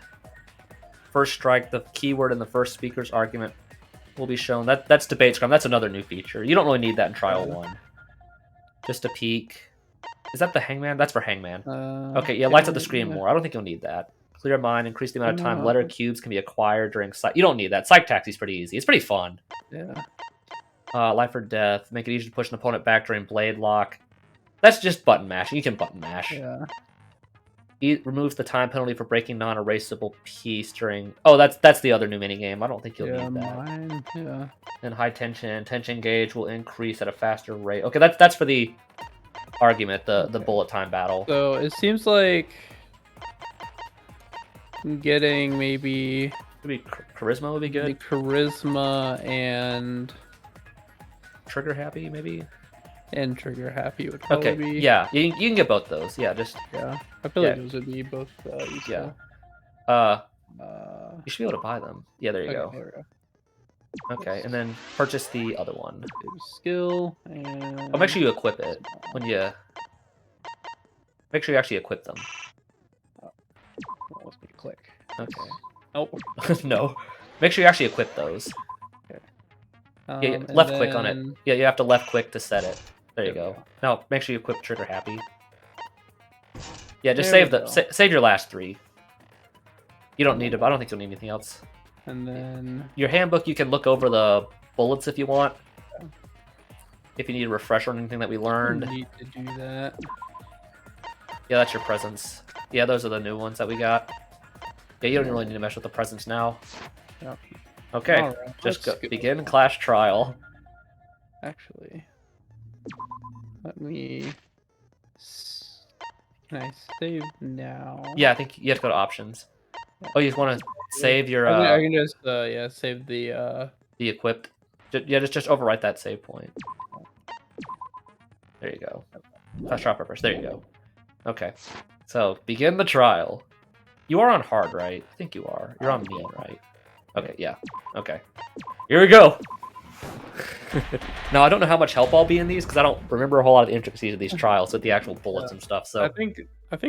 First strike, the keyword in the first speaker's argument will be shown. That's debate scrum. That's another new feature. You don't really need that in trial 1. Just a peek. Is that the hangman? That's for hangman. Okay, yeah, lights up the screen more. I don't think you'll need that. Clear mind, increase the amount of time letter cubes can be acquired during psych. You don't need that. Psych taxi's pretty easy. It's pretty fun. Yeah. Life or death. Make it easy to push an opponent back during blade lock. That's just button mashing. You can button mash. Yeah. Removes the time penalty for breaking non-erasable piece during. Oh, that's the other new minigame. I don't think you'll need that. Mine. Yeah. And high tension gauge will increase at a faster rate. Okay, that's for the argument, the bullet time battle. So it seems like getting maybe charisma would be good. Charisma and trigger happy maybe. And trigger happy would probably be. Yeah, you can get both those. Yeah, just I feel like those would be both useful. Yeah. You should be able to buy them. Yeah, there you go. There we go. Okay, and then purchase the other one. Skill and. Oh, make sure you equip it when you. Make sure you actually equip them. Let's make a click. Okay. Oh. No. Make sure you actually equip those. Okay. Yeah, left click on it. Yeah, you have to left click to set it. There you go. Now make sure you equip trigger happy. Yeah, just save your last 3. You don't need it. I don't think you'll need anything else. And then your handbook, you can look over the bullets if you want. If you need a refresher on anything that we learned. I need to do that. Yeah, that's your presents. Yeah, those are the new ones that we got. Yeah, you don't really need to mess with the presents now. Yep. Okay, right, just begin class trial. Actually, let me. Can I save now? Yeah, I think you have to go to options. Oh, you just want to save your. I can just save the equipped. Just overwrite that save point. There you go. Fast trial purpose. There you go. Okay, so begin the trial. You are on hard, right? I think you are. You're on mean, right? Okay, yeah. Okay. Here we go! Now, I don't know how much help I'll be in these, because I don't remember a whole lot of the intricacies of these trials with the actual bullets and stuff, so... I think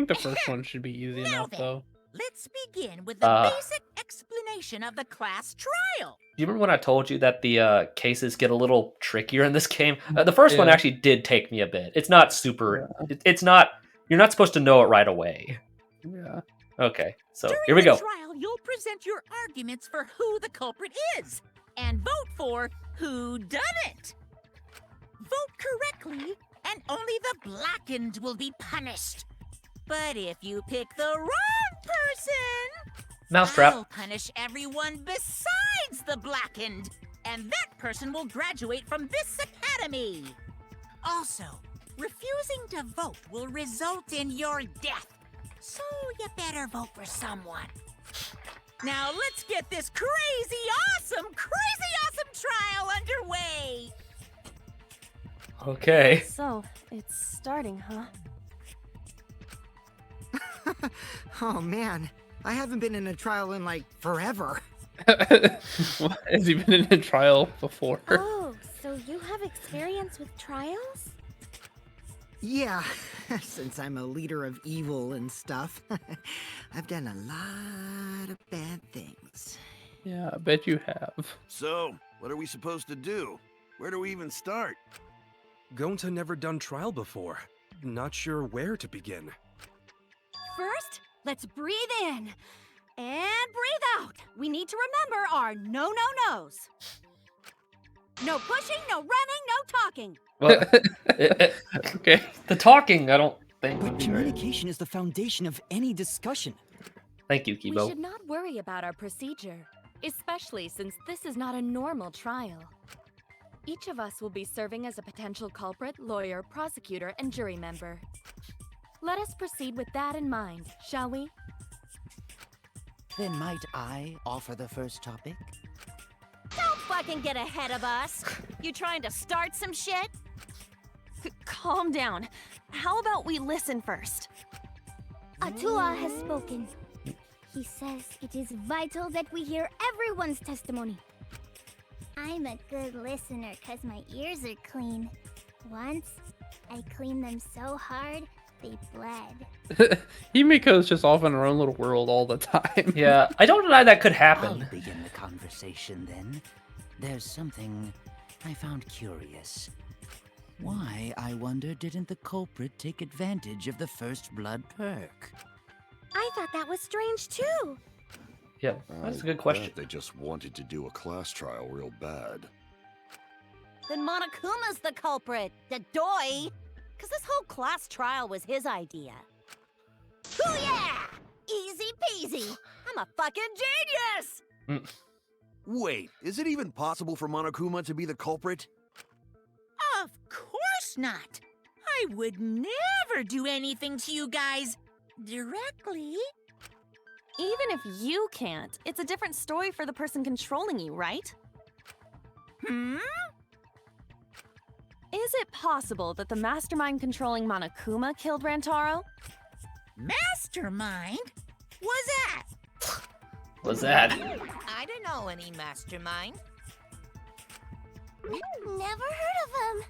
the first one should be easy enough, though. Let's begin with the basic explanation of the class trial. Do you remember when I told you that the cases get a little trickier in this game? The first one actually did take me a bit. It's not super... It's not... You're not supposed to know it right away. Yeah. Okay, so During here we go. the trial, you'll present your arguments for who the culprit is, and vote for who done it. Vote correctly, and only the blackened will be punished. But if you pick the wrong person, Mousetrap. I'll punish everyone besides the blackened, and that person will graduate from this academy. Also, refusing to vote will result in your death. So you better vote for someone. Now let's get this crazy awesome trial underway. Okay. So, it's starting, huh? Oh man, I haven't been in a trial in like forever. Has he been in a trial before? Oh, so you have experience with trials? Yeah, since I'm a leader of evil and stuff, I've done a lot of bad things. Yeah, I bet you have. So, what are we supposed to do? Where do we even start? Gonta never done trial before. Not sure where to begin. First, let's breathe in and breathe out. We need to remember our no-no-nos. No pushing, no running, no talking. Well, Okay. the talking, I don't think would But be very... communication is the foundation of any discussion. Thank you, We Kibo. should not worry about our procedure, especially since this is not a normal trial. Each of us will be serving as a potential culprit, lawyer, prosecutor, and jury member. Let us proceed with that in mind, shall we? Then might I offer the first topic? Don't fucking get ahead of us. You trying to start some shit? Calm down. How about we listen first? Atua has spoken. He says it is vital that we hear everyone's testimony. I'm a good listener because my ears are clean. Once, I cleaned them so hard, they bled. Himiko's just off in her own little world all the time. Yeah, I don't deny that could I'll happen. begin the conversation then. There's something I found curious. Why, I wonder, didn't the culprit take advantage of the first blood perk? I thought that was strange too. Yeah, that's a good I question. bet they just wanted to do a class trial real bad. Then Monokuma's the culprit, the doy. Cause this whole class trial was his idea. Hoo yeah! Easy peasy. I'm a fucking genius! Wait, is it even possible for Monokuma to be the culprit? Of course not. I would never do anything to you guys directly. Even if you can't, it's a different story for the person controlling you, right? Hmm? Is it possible that the mastermind controlling Monokuma killed Rantaro? Mastermind? Was that? What's that? I don't know any mastermind. Never heard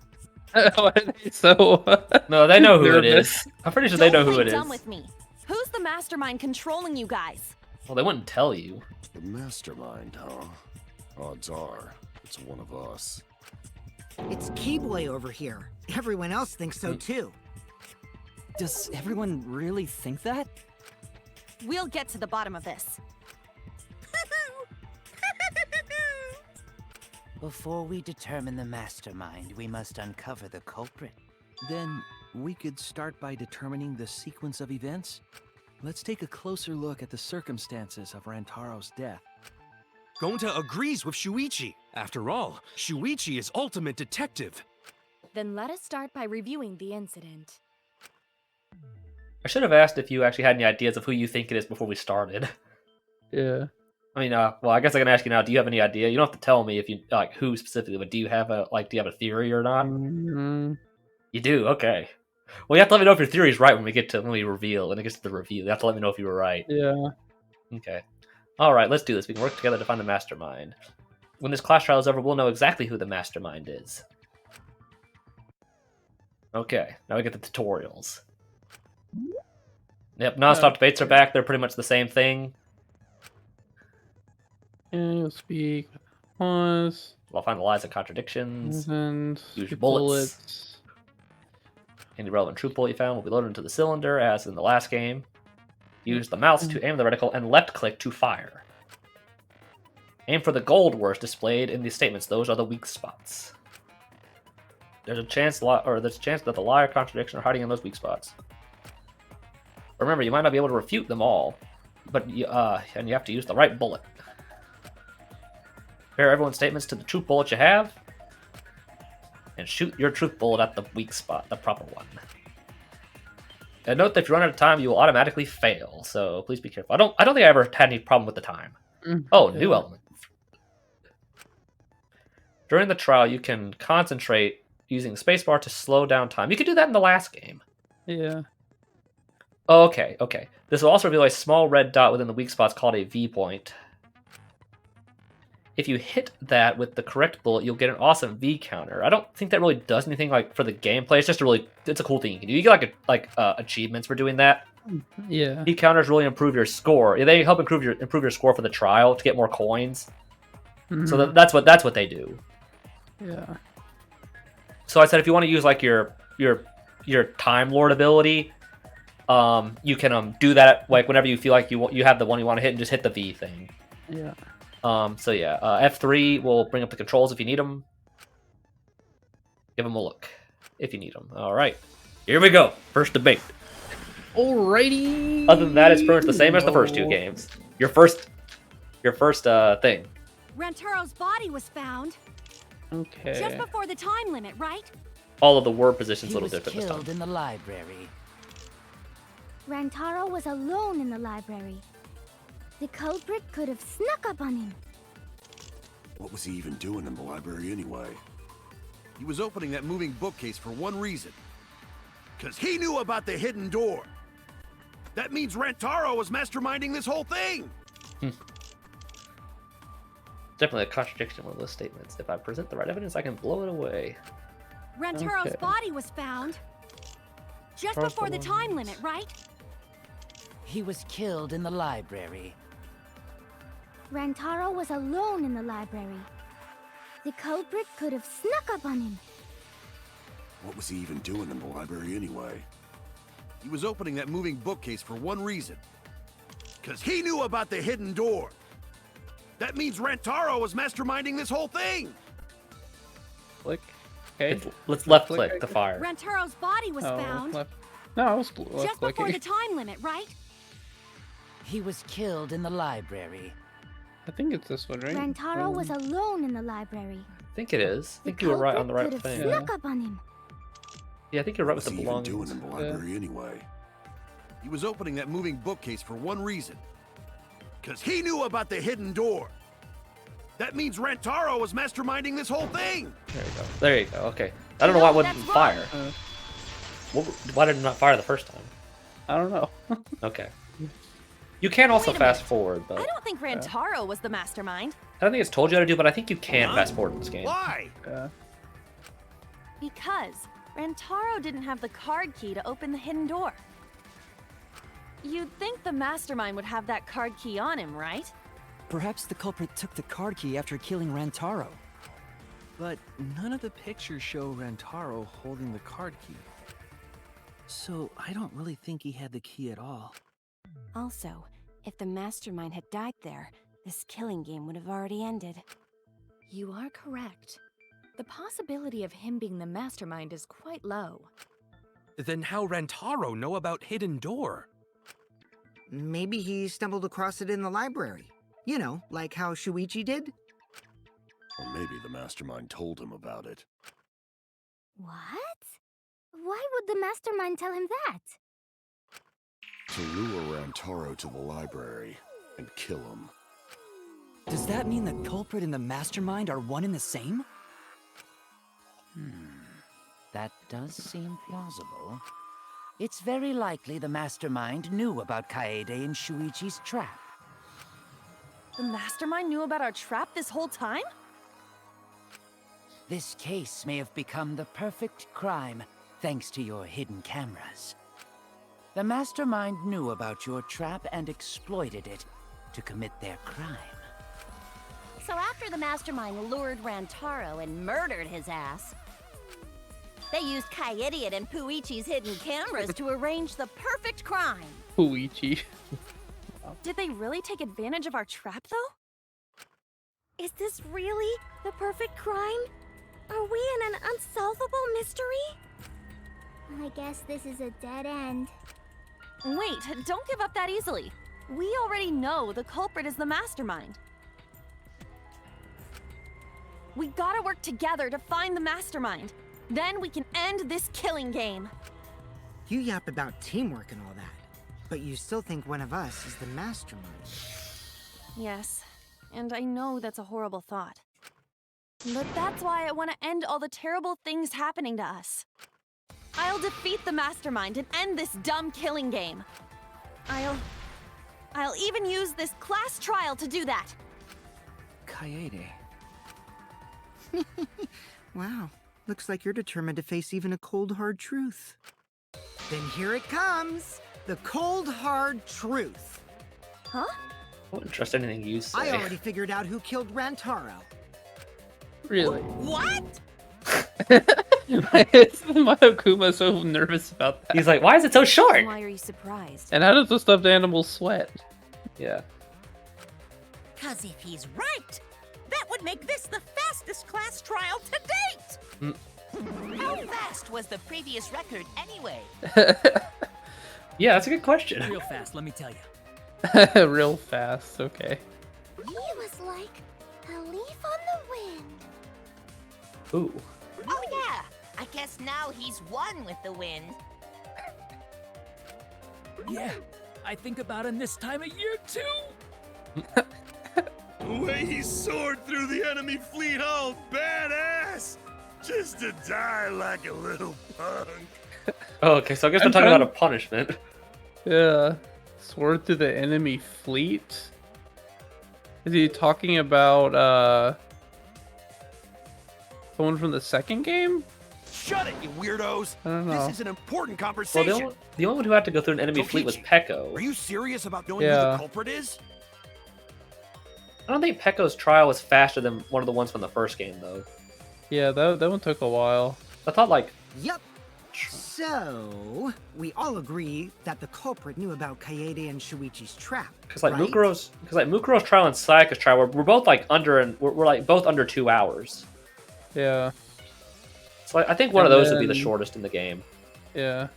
of him. So, No, they know who it nervous. is. I'm pretty sure they know Don't who play it dumb is. with me. Who's the mastermind controlling you guys? Well, they wouldn't tell you. The mastermind, huh? Odds are, it's one of us. It's Keyboy over here. Everyone else thinks so too. Does everyone really think that? We'll get to the bottom of this. Before we determine the mastermind, we must uncover the culprit. Then we could start by determining the sequence of events. Let's take a closer look at the circumstances of Rantaro's death. Gonta agrees with Shuichi. After all, Shuichi is ultimate detective. Then let us start by reviewing the incident. I should have asked if you actually had any ideas of who you think it is before we started. yeah. I mean, well, I guess I can ask you now. Do you have any idea? You don't have to tell me if you like who specifically, but do you have a theory or not? Mm, You do. Okay. Well, you have to let me know if your theory is right when we reveal, when it gets to the review. You have to let me know if you were right. yeah. Okay. All right, let's do this. We can work together to find the mastermind. When this class trial is over, we'll know exactly who the mastermind is. Okay, now we get the tutorials. Yep, non-stop debates are back. They're pretty much the same thing. And you'll speak. Pause. We'll find the lies and contradictions. And Use your bullets. Any relevant truth bullet you found will be loaded into the cylinder, as in the last game. Use the mouse to aim the reticle and left click to fire. Aim for the gold words displayed in the statements. Those are the weak spots. There's a chance that the lie or contradiction are hiding in those weak spots. Remember, you might not be able to refute them all, but you have to use the right bullet. Compare everyone's statements to the truth bullet you have, and shoot your truth bullet at the weak spot, the proper one. And note that if you run out of time, you will automatically fail. So please be careful. I don't think I ever had any problem with the time. Oh, new element. During the trial, you can concentrate using spacebar to slow down time. You could do that in the last game. Yeah. Oh, okay, okay. This will also reveal a small red dot within the weak spots called a V point. If you hit that with the correct bullet, you'll get an awesome V counter. I don't think that really does anything like for the gameplay. It's just it's a cool thing you can do. You get achievements for doing that. Yeah. V counters really improve your score. They help improve your score for the trial to get more coins. So that's what they do. Yeah. So I said if you want to use like your Time Lord ability, you can do that like whenever you feel like you have the one you want to hit and just hit the V thing. Yeah. So yeah, F3 will bring up the controls if you need them. Give them a look if you need them. All right, here we go. First debate. Alrighty. Other than that, it's pretty much the same as the first two games. Your first thing. Rantaro's body was found Okay. just before the time limit, right? All of the word positions a little He was different this time. killed in the library. Rantaro was alone in the library. The culprit could have snuck up on him. What was he even doing in the library anyway? He was opening that moving bookcase for one reason. Because he knew about the hidden door. That means Rantaro was masterminding this whole thing. Definitely a contradiction in one of those statements. If I present the right evidence, I can blow it away. Rantaro's Okay. body was found just First before the one. time limit, right? He was killed in the library. Rantaro was alone in the library. The culprit could have snuck up on him. What was he even doing in the library anyway? He was opening that moving bookcase for one reason. Because he knew about the hidden door. That means Rantaro was masterminding this whole thing. Click. Okay. Let's left click the fire. Rantaro's body was Oh, found left. No, I was left just before clicking. the time limit, right? He was killed in the library. I think it's this one, right? Rantaro was alone in the library. I think it is. I think The you were right on the culprit right could have thing. snuck up on him. Yeah, I think you're right What with was the he even doing belongings. in the library anyway? He was opening that moving bookcase for one reason. Because he knew about the hidden door. That means Rantaro was masterminding this whole thing. There you go. There you go. Okay. I don't know why it wouldn't that's fire. Why did it not fire the first time? I don't know. Okay. You can also Wait a fast minute. forward, I but don't think Rantaro was the mastermind. I don't think it's told you how to do, but I think you can fast forward in this game. Why? Because Rantaro didn't have the card key to open the hidden door. You'd think the mastermind would have that card key on him, right? Perhaps the culprit took the card key after killing Rantaro. But none of the pictures show Rantaro holding the card key. So I don't really think he had the key at all. Also, if the mastermind had died there, this killing game would have already ended. You are correct. The possibility of him being the mastermind is quite low. Then how Rantaro know about Hidden Door? Maybe he stumbled across it in the library. You know, like how Shuichi did? Or maybe the mastermind told him about it. What? Why would the mastermind tell him that? To lure Rantaro to the library and kill him. Does that mean the culprit and the mastermind are one and the same? That does seem plausible. It's very likely the mastermind knew about Kaede and Shuichi's trap. The mastermind knew about our trap this whole time? This case may have become the perfect crime thanks to your hidden cameras. The mastermind knew about your trap and exploited it to commit their crime. So after the mastermind lured Rantaro and murdered his ass, they used Kaede and Puichi's hidden cameras to arrange the perfect crime. Puichi. Did they really take advantage of our trap, though? Is this really the perfect crime? Are we in an unsolvable mystery? I guess this is a dead end. Wait, don't give up that easily. We already know the culprit is the mastermind. We gotta work together to find the mastermind. Then we can end this killing game. You yap about teamwork and all that, but you still think one of us is the mastermind. Yes, and I know that's a horrible thought. But that's why I want to end all the terrible things happening to us. I'll defeat the mastermind and end this dumb killing game. I'll even use this class trial to do that. Kaede. Wow. Looks like you're determined to face even a cold, hard truth. Then here it comes. The cold, hard truth. Huh? I wouldn't trust anything you say. I already figured out who killed Rantaro. Really? What? Why is Monokuma so nervous about that? He's like, why is it so short? Why are you surprised? And how does the stuffed animal sweat? Yeah. 'Cause if he's right, that would make this the fastest class trial to date! How fast was the previous record anyway? Yeah, that's a good question. Real fast, let me tell you. Real fast, okay. He was like a leaf on the wind. Ooh. Oh yeah, I guess now he's one with the wind. Yeah, I think about him this time of year too. The way he soared through the enemy fleet, all badass! Just to die like a little punk. Oh, okay, so I guess we're talking about a punishment. Yeah. Sword through the enemy fleet? Is he talking about, someone from the second game? Shut it, you weirdos! I don't know. This is an important Well, conversation. the only one who had to go through an enemy fleet was Kokichi, Peko. Are you serious about knowing who Yeah. the culprit is? I don't think Pekko's trial was faster than one of the ones from the first game, though. Yeah, that one took a while. I thought, like... Yup. So, we all agree that the culprit knew about Kaede and Shuichi's trap. Because like right? Mukuro's trial and Sayaka's trial we're both like we're like both under 2 hours. Yeah. So I think one of And those would be the then- shortest in the game, Yeah.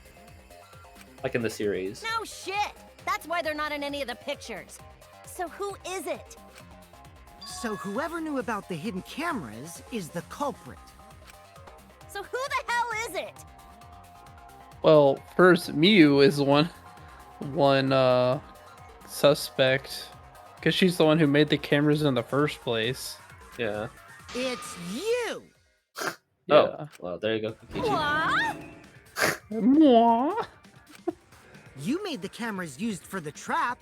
like in the series. No shit! That's why they're not in any of the pictures. So who is it? So whoever knew about the hidden cameras is the culprit. So who the hell is it? Well, first, Miyu is one suspect. Because she's the one who made the cameras in the first place. Yeah. It's you! Yeah. Oh, well, there you go, Kokichi. Mwah. You made the cameras used for the trap,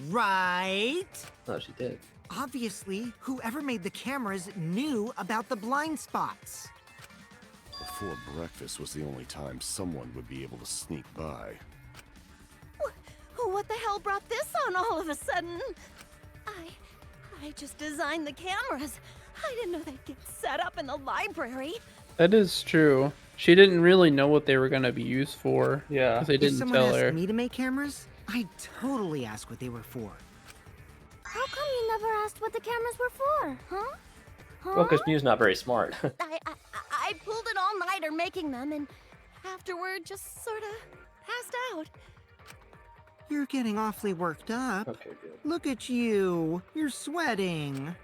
right? No, she did. Obviously, whoever made the cameras knew about the blind spots. Before breakfast was the only time someone would be able to sneak by. What the hell brought this on all of a sudden? I just designed the cameras. I didn't know they'd get set up in the library. That is true. She didn't really know what they were going to be used for. Yeah. 'Cause they If didn't someone tell asked her. me to make cameras, I'd totally ask what they were for. How come you never asked what the cameras were for, huh? Well, because Mew's not very smart. I pulled an all-nighter making them, and afterward just sort of passed out. You're getting awfully worked up. Okay, good. Look at you. You're sweating.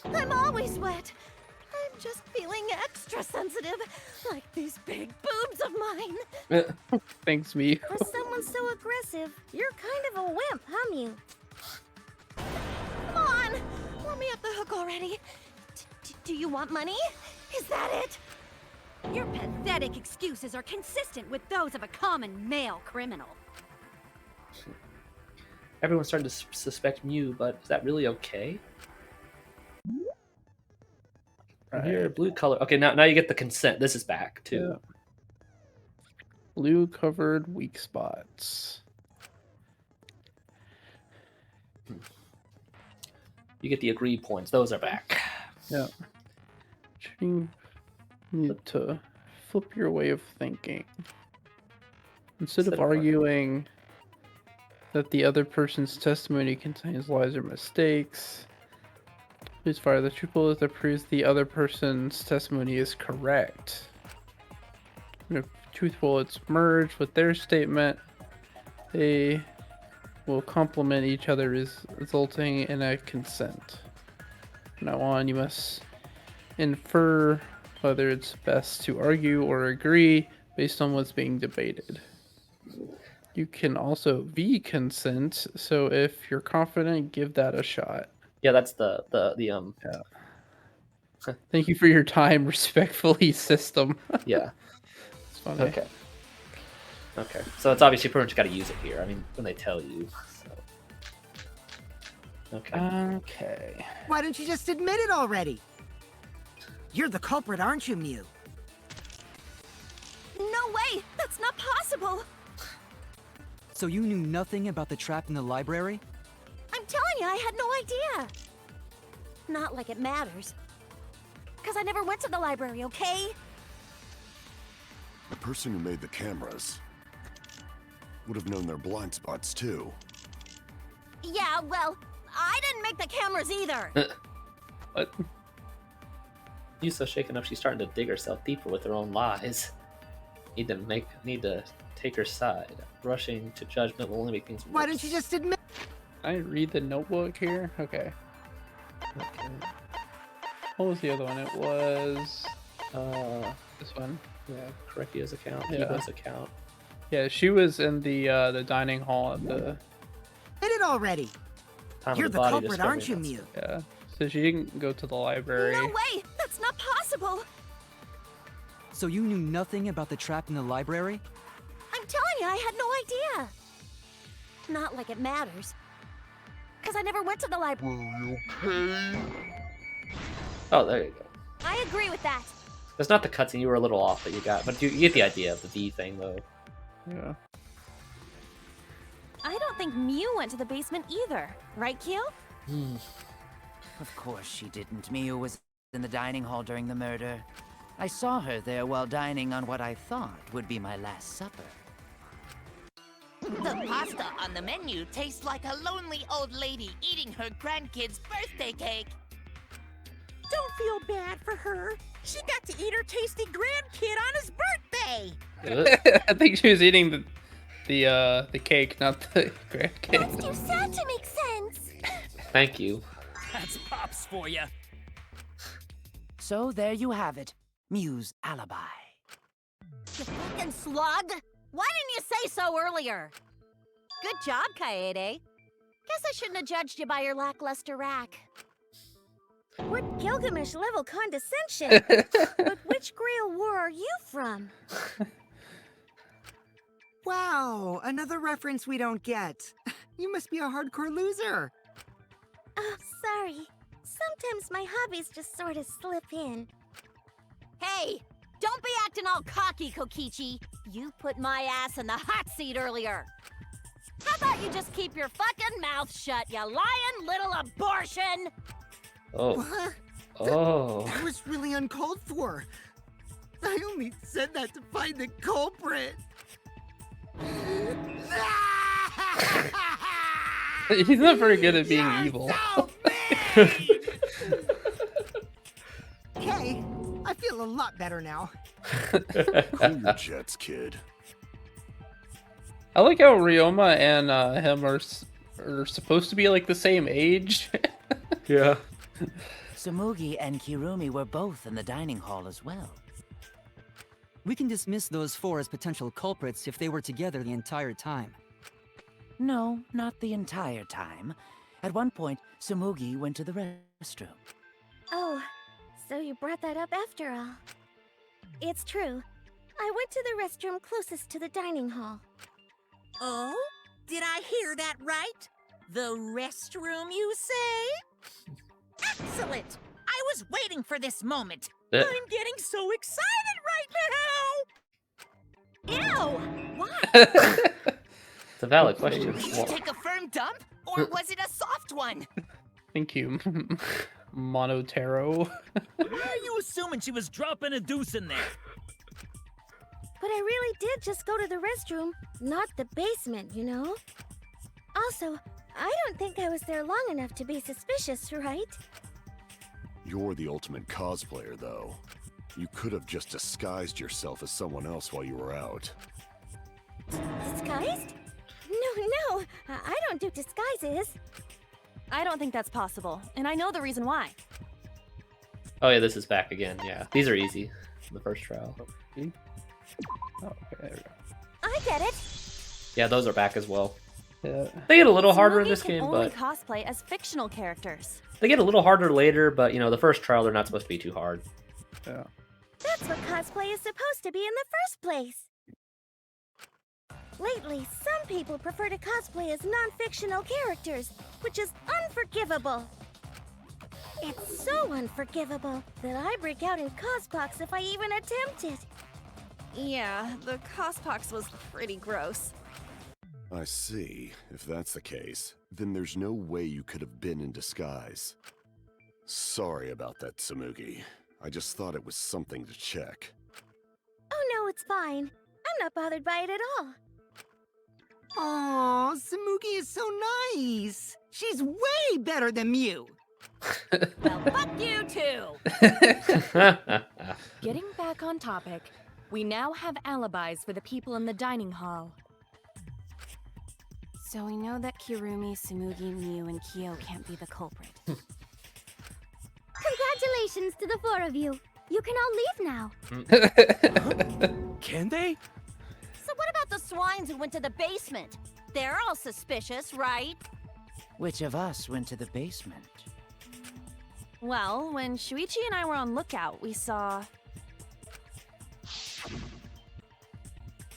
I'm always wet. I'm just feeling extra sensitive, like these big boobs of mine. Thanks, Miyu. For someone so aggressive, you're kind of a wimp, huh, Mew? Come on, let me off the hook already. Do you want money? Is that it? Your pathetic excuses are consistent with those of a common male criminal. Everyone's starting to suspect Mew, but is that really okay? Right. Here, blue color. Okay, now you get the consent. This is back too. Yeah. Blue covered weak spots. You get the agreed points. Those are back. Yeah. You need to flip your way of thinking. Instead of arguing that the other person's testimony contains lies or mistakes, please fire the true bullet that proves the other person's testimony is correct. And if truth bullets merge with their statement, they will complement each other, resulting in a consent. From now on, you must infer whether it's best to argue or agree based on what's being debated. You can also consent, so if you're confident, give that a shot. Yeah, that's the Thank you for your time, respectfully, system. Yeah. It's funny. Okay. Okay, so it's obviously pretty much got to use it here. I mean, when they tell you. So. Okay. Okay. Why don't you just admit it already? You're the culprit, aren't you, Mew? No way! That's not possible! So you knew nothing about the trap in the library? I'm telling you, I had no idea! Not like it matters. Because I never went to the library, okay? The person who made the cameras would have known their blind spots too. Yeah, well, I didn't make the cameras either! What? You're so shaken up, she's starting to dig herself deeper with her own lies. Need to take her side. Rushing to judgment will only make things worse. Why don't you just admit? I read the notebook here. Okay. What was the other one? It was this one. Yeah, Correctio's account. Yeah. Eva's account. Yeah, she was in the dining hall at the. Admit it already. You're the culprit, aren't you, Mew? Yeah. So she didn't go to the library. No way! That's not possible! So you knew nothing about the trap in the library? I'm telling you, I had no idea! Not like it matters. Because I never went to the library. Okay. Oh, there you go. I agree with that. It's not the cutscene. You were a little off that you got, but you get the idea of the V thing, though. Yeah. I don't think Mew went to the basement either. Right, Keel? Of course she didn't. Mew was in the dining hall during the murder. I saw her there while dining on what I thought would be my last supper. The pasta on the menu tastes like a lonely old lady eating her grandkid's birthday cake. Don't feel bad for her. She got to eat her tasty grandkid on his birthday. I think she was eating the cake, not the grandkid. That's too sad to make sense. Thank you. That's Pops for you. So there you have it. Mew's alibi. You fucking slug! Why didn't you say so earlier? Good job, Kaede. Guess I shouldn't have judged you by your lackluster rack. What Gilgamesh-level condescension? But which Grail war are you from? Wow, another reference we don't get. You must be a hardcore loser. Oh, sorry. Sometimes my hobbies just sort of slip in. Hey, don't be acting all cocky, Kokichi. You put my ass in the hot seat earlier. How about you just keep your fucking mouth shut, you lying little abortion? Oh. What? Oh. That was really uncalled for. I only said that to find the culprit. He's not very good at being evil. Okay, I feel a lot better now. Cool your jets, kid. I like how Ryoma and him are supposed to be like the same age. Yeah. Tsumugi and Kirumi were both in the dining hall as well. We can dismiss those four as potential culprits if they were together the entire time. No, not the entire time. At one point, Tsumugi went to the restroom. Oh, so you brought that up after all. It's true. I went to the restroom closest to the dining hall. Oh? Did I hear that right? The restroom, you say? Excellent! I was waiting for this moment. I'm getting so excited right now! Ew! Why? It's a valid question. Did you take a firm dump, or was it a soft one? Thank you, Monotaro. Why are you assuming she was dropping a deuce in there? But I really did just go to the restroom, not the basement, you know? Also, I don't think I was there long enough to be suspicious, right? You're the ultimate cosplayer, though. You could have just disguised yourself as someone else while you were out. Disguised? No, I don't do disguises. I don't think that's possible, and I know the reason why. Oh yeah, this is back again. Yeah, these are easy. The first trial. Oh, okay, there we go. I get it. Yeah, those are back as well. Yeah. They get a little harder in Tsumugi this can game, only but cosplay as fictional characters. they get a little harder later. But you know, the first trial they're not supposed to be too hard. Yeah. That's what cosplay is supposed to be in the first place. Lately, some people prefer to cosplay as non-fictional characters, which is unforgivable. It's so unforgivable that I break out in cospox if I even attempt it. Yeah, the cospox was pretty gross. I see. If that's the case, then there's no way you could have been in disguise. Sorry about that, Tsumugi. I just thought it was something to check. Oh no, it's fine. I'm not bothered by it at all. Aw, Tsumugi is so nice. She's way better than Mew. Well, fuck you too! Getting back on topic, we now have alibis for the people in the dining hall. So we know that Kirumi, Tsumugi, Mew, and Kyo can't be the culprit. Congratulations to the 4 of you. You can all leave now. Can they? So what about the swines who went to the basement? They're all suspicious, right? Which of us went to the basement? Well, when Shuichi and I were on lookout, we saw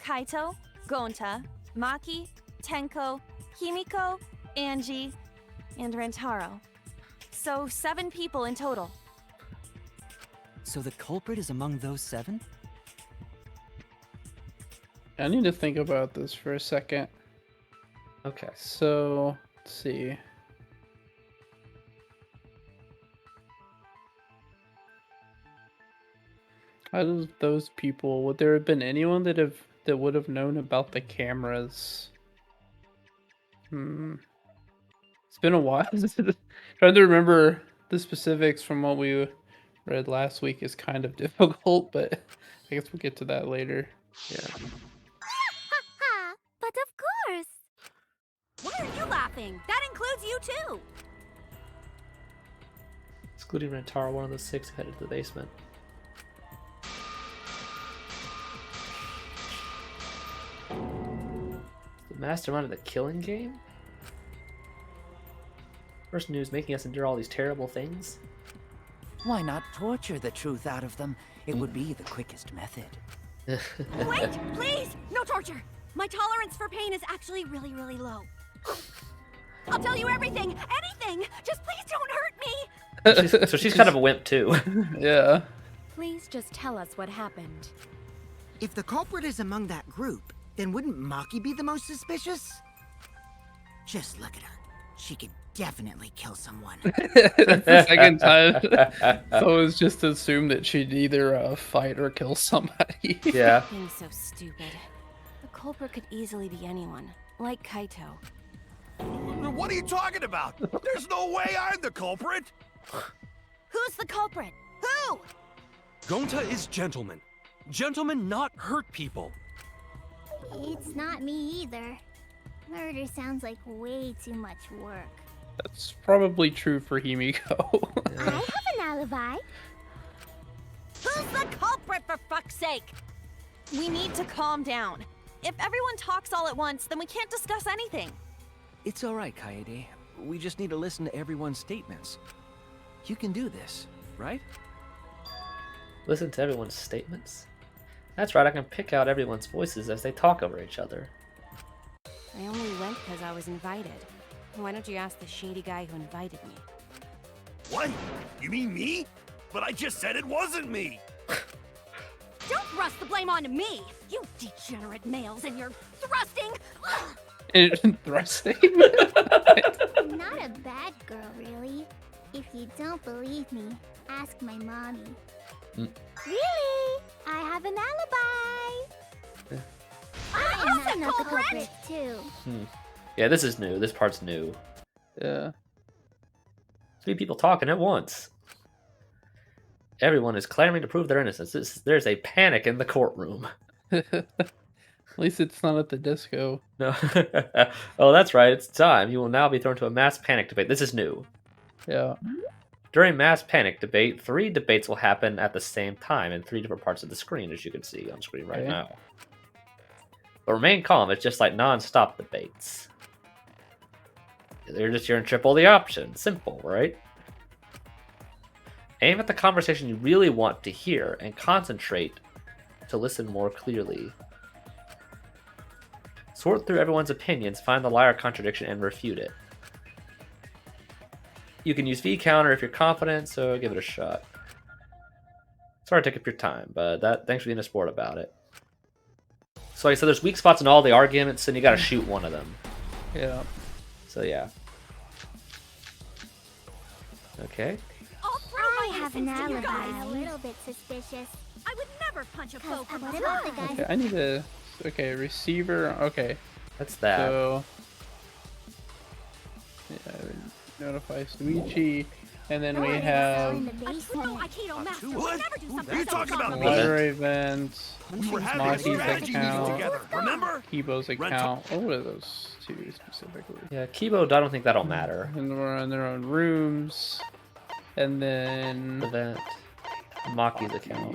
Kaito, Gonta, Maki, Tenko, Himiko, Angie, and Rantaro. So 7 people in total. So the culprit is among those 7? I need to think about this for a second. Okay. So, let's see. Out of those people, would there have been anyone that would have known about the cameras? It's been a while. Trying to remember the specifics from what we read last week is kind of difficult, but I guess we'll get to that later. Yeah. But of course. Why are you laughing? That includes you too! Excluding Rantaro, one of the 6 who headed to the basement. The mastermind of the killing game? Person who's making us endure all these terrible things? Why not torture the truth out of them? It would be the quickest method. Wait, please! No torture! My tolerance for pain is actually really, really low. I'll tell you everything! Anything! Just please don't hurt me! So she's kind of a wimp too. Yeah. Please just tell us what happened. If the culprit is among that group, then wouldn't Maki be the most suspicious? Just look at her. She could definitely kill someone. That's the second time. So it's just assumed that she'd either fight or kill somebody. Yeah. Being so stupid. The culprit could easily be anyone, like Kaito. What are you talking about? There's no way I'm the culprit! Who's the culprit? Who? Gonta is gentleman. Gentlemen not hurt people. It's not me either. Murder sounds like way too much work. That's probably true for Himiko. I have an alibi. Who's the culprit, for fuck's sake? We need to calm down. If everyone talks all at once, then we can't discuss anything. It's alright, Kaede. We just need to listen to everyone's statements. You can do this, right? Listen to everyone's statements? That's right, I can pick out everyone's voices as they talk over each other. I only went because I was invited. Why don't you ask the shady guy who invited me? What? You mean me? But I just said it wasn't me! Don't thrust the blame onto me! You degenerate males and your thrusting! Thrusting? Not a bad girl, really. If you don't believe me, ask my mommy. Really? I have an alibi. I'm not the culprit, too. Yeah, this is new. This part's new. Yeah. 3 people talking at once. Everyone is clamoring to prove their innocence. There's a panic in the courtroom. At least it's not at the disco. No. Oh, that's right. It's time. You will now be thrown to a mass panic debate. This is new. Yeah. During mass panic debate, 3 debates will happen at the same time in 3 different parts of the screen, as you can see on screen right now. But remain calm. It's just like non-stop debates. You're in triple the option. Simple, right? Aim at the conversation you really want to hear and concentrate to listen more clearly. Sort through everyone's opinions, find the lie or contradiction, and refute it. You can use V counter if you're confident, so give it a shot. Sorry to take up your time, but thanks for being a sport about it. So like I said, there's weak spots in all the arguments, and you gotta shoot one of them. Yeah. So yeah. Okay. I have an alibi. A little bit suspicious. I would never punch a foe from What about the behind. guy? Okay, I need to. Okay, receiver. Okay. That's that. So. Yeah, notify Suichi, and then we have What? Are you talking about me? library events, We were having a Maki's strategy meeting account, together, remember? Kibo's account. Oh, what are those two specifically? Yeah, Kibo, I don't think that'll matter. And we're in their own rooms, and then Event. Maki's account.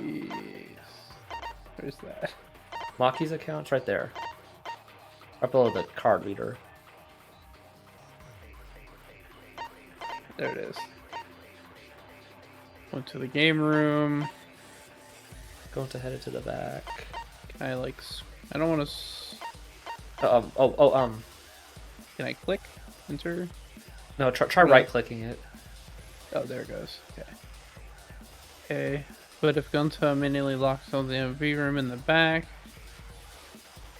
Where's that? Maki's account's right there. Right below the card reader. There it is. Went to the game room. Going to head it to the back. Can I like? I don't want to. Can I click? Enter. No, try right-clicking it. Oh, there it goes. Okay. Okay. But if Gunta immediately locks on the MV room in the back,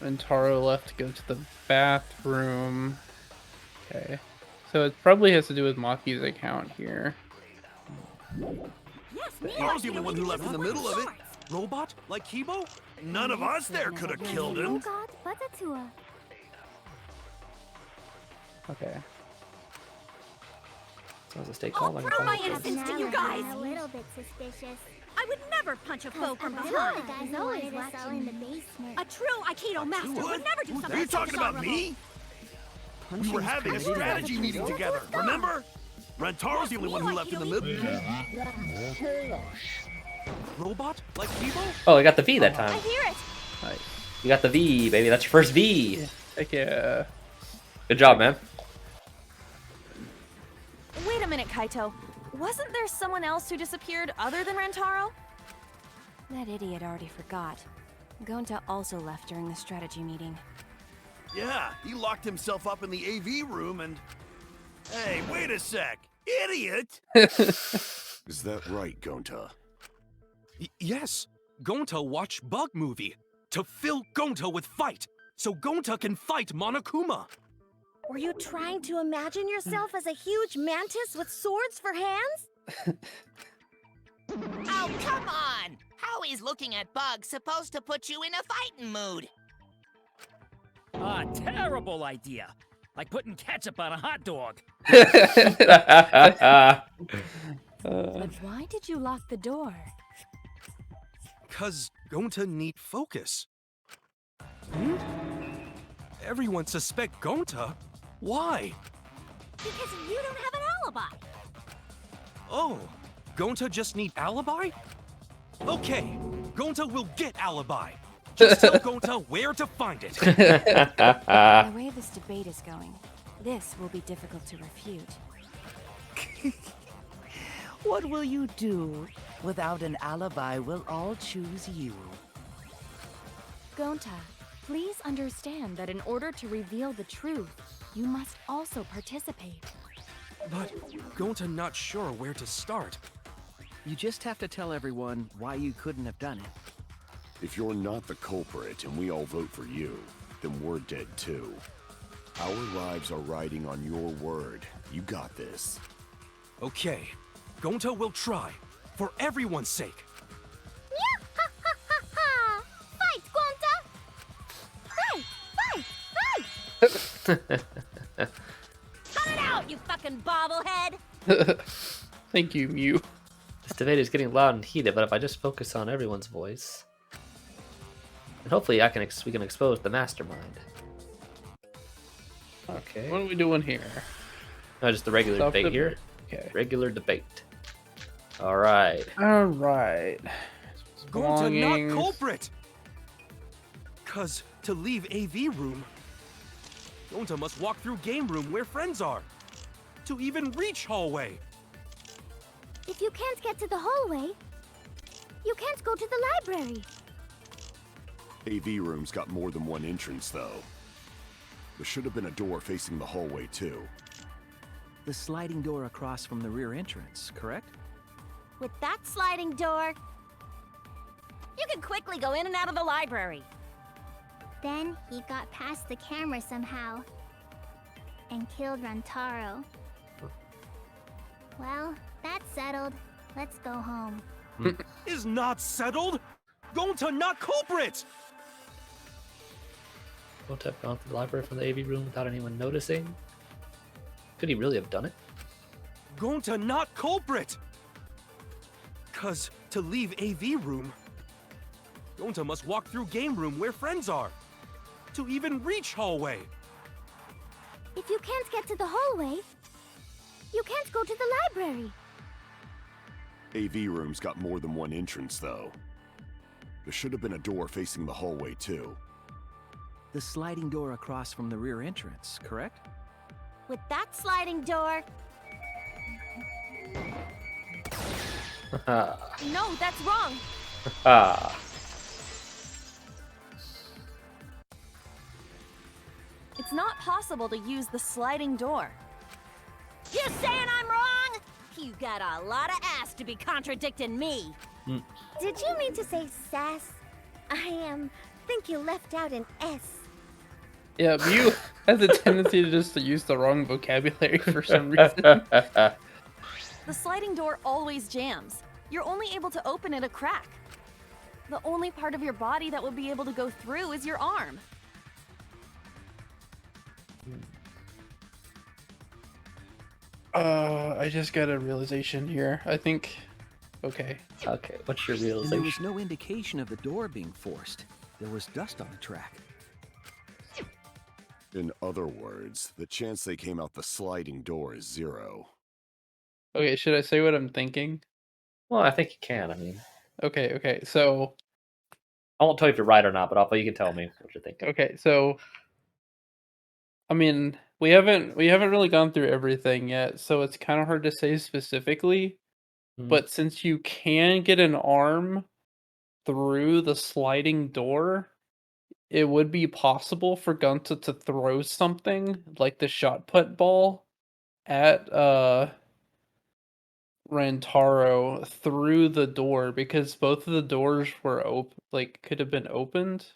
and Taro left to go to the bathroom. Okay. So it probably has to do with Maki's account here. I was the only one who left in the middle of it. Robot? Like Kibo? None of us there could have killed him. Okay. Sounds a state call. I'll prove my innocence to you guys. A little bit suspicious. I would never punch a foe from The behind. guys wanted us all in the basement. A true Aikido master would never do something Are you talking about me? We were having a strategy meeting together, remember? Rantaro's the only one who left in the middle. Robot? Like Kibo? Oh, I got the V that time. I hear it. Nice. You got the V, baby. That's your first V. Heck yeah. Good job, man. Wait a minute, Kaito. Wasn't there someone else who disappeared other than Rantaro? That idiot already forgot. Gonta also left during the strategy meeting. Yeah, he locked himself up in the AV room and... Hey, wait a sec. Idiot! Is that right, Gonta? Yes. Gonta watched Bug Movie to fill Gonta with fight, so Gonta can fight Monokuma. Were you trying to imagine yourself as a huge mantis with swords for hands? Oh, come on! How is looking at bugs supposed to put you in a fighting mood? Ah, terrible idea. Like putting ketchup on a hot dog. But why did you lock the door? 'Cause Gonta need focus. Everyone suspect Gonta? Why? Because you don't have an alibi. Oh, Gonta just need alibi? Okay, Gonta will get alibi. Just tell Gonta where to find it. The way this debate is going, this will be difficult to refute. What will you do? Without an alibi, we'll all choose you. Gonta, please understand that in order to reveal the truth, you must also participate. But Gonta not sure where to start. You just have to tell everyone why you couldn't have done it. If you're not the culprit and we all vote for you, then we're dead too. Our lives are riding on your word. You got this. Okay, Gonta will try, for everyone's sake. Fight, Gonta! Fight! Cut it out, you fucking bobblehead! Thank you, Mew. This debate is getting loud and heated, but if I just focus on everyone's voice, and hopefully we can expose the mastermind. Okay. What are we doing here? No, just the regular debate here. Okay. Regular debate. All right. All right. Gonta not culprit. 'Cause to leave AV room, Gonta must walk through game room where friends are. To even reach hallway. If you can't get to the hallway, you can't go to the library. AV room's got more than one entrance, though. There should have been a door facing the hallway, too. The sliding door across from the rear entrance, correct? With that sliding door, you can quickly go in and out of the library. Then he got past the camera somehow and killed Rantaro. Well, that's settled. Let's go home. Is not settled? Gonta not culprit! Won't have gone to the library from the AV room without anyone noticing. Could he really have done it? Gonta not culprit! Cause to leave AV room, Gonta must walk through game room where friends are. To even reach hallway. If you can't get to the hallway, you can't go to the library. AV room's got more than one entrance, though. There should have been a door facing the hallway, too. The sliding door across from the rear entrance, correct? With that sliding door, No, that's wrong. It's not possible to use the sliding door. you saying I'm wrong? You got a lot of ass to be contradicting me. Did you mean to say sass? I think you left out an S. Yeah, but you have the tendency to just use the wrong vocabulary for some reason. The sliding door always jams. You're only able to open it a crack. The only part of your body that would be able to go through is your arm. I just got a realization here. I think... Okay. Okay, what's your And there realization? was no indication of the door being forced. There was dust on the track. In other words, the chance they came out the sliding door is 0. Okay, should I say what I'm thinking? Well, I think you can. I mean, Okay, so... I won't tell you if you're right or not, but you can tell me what you're thinking. Okay, so... I mean, we haven't really gone through everything yet, so it's kind of hard to say specifically. But since you can get an arm through the sliding door, it would be possible for Gunta to throw something like the shot put ball at Rantaro through the door, because both of the doors were could have been opened,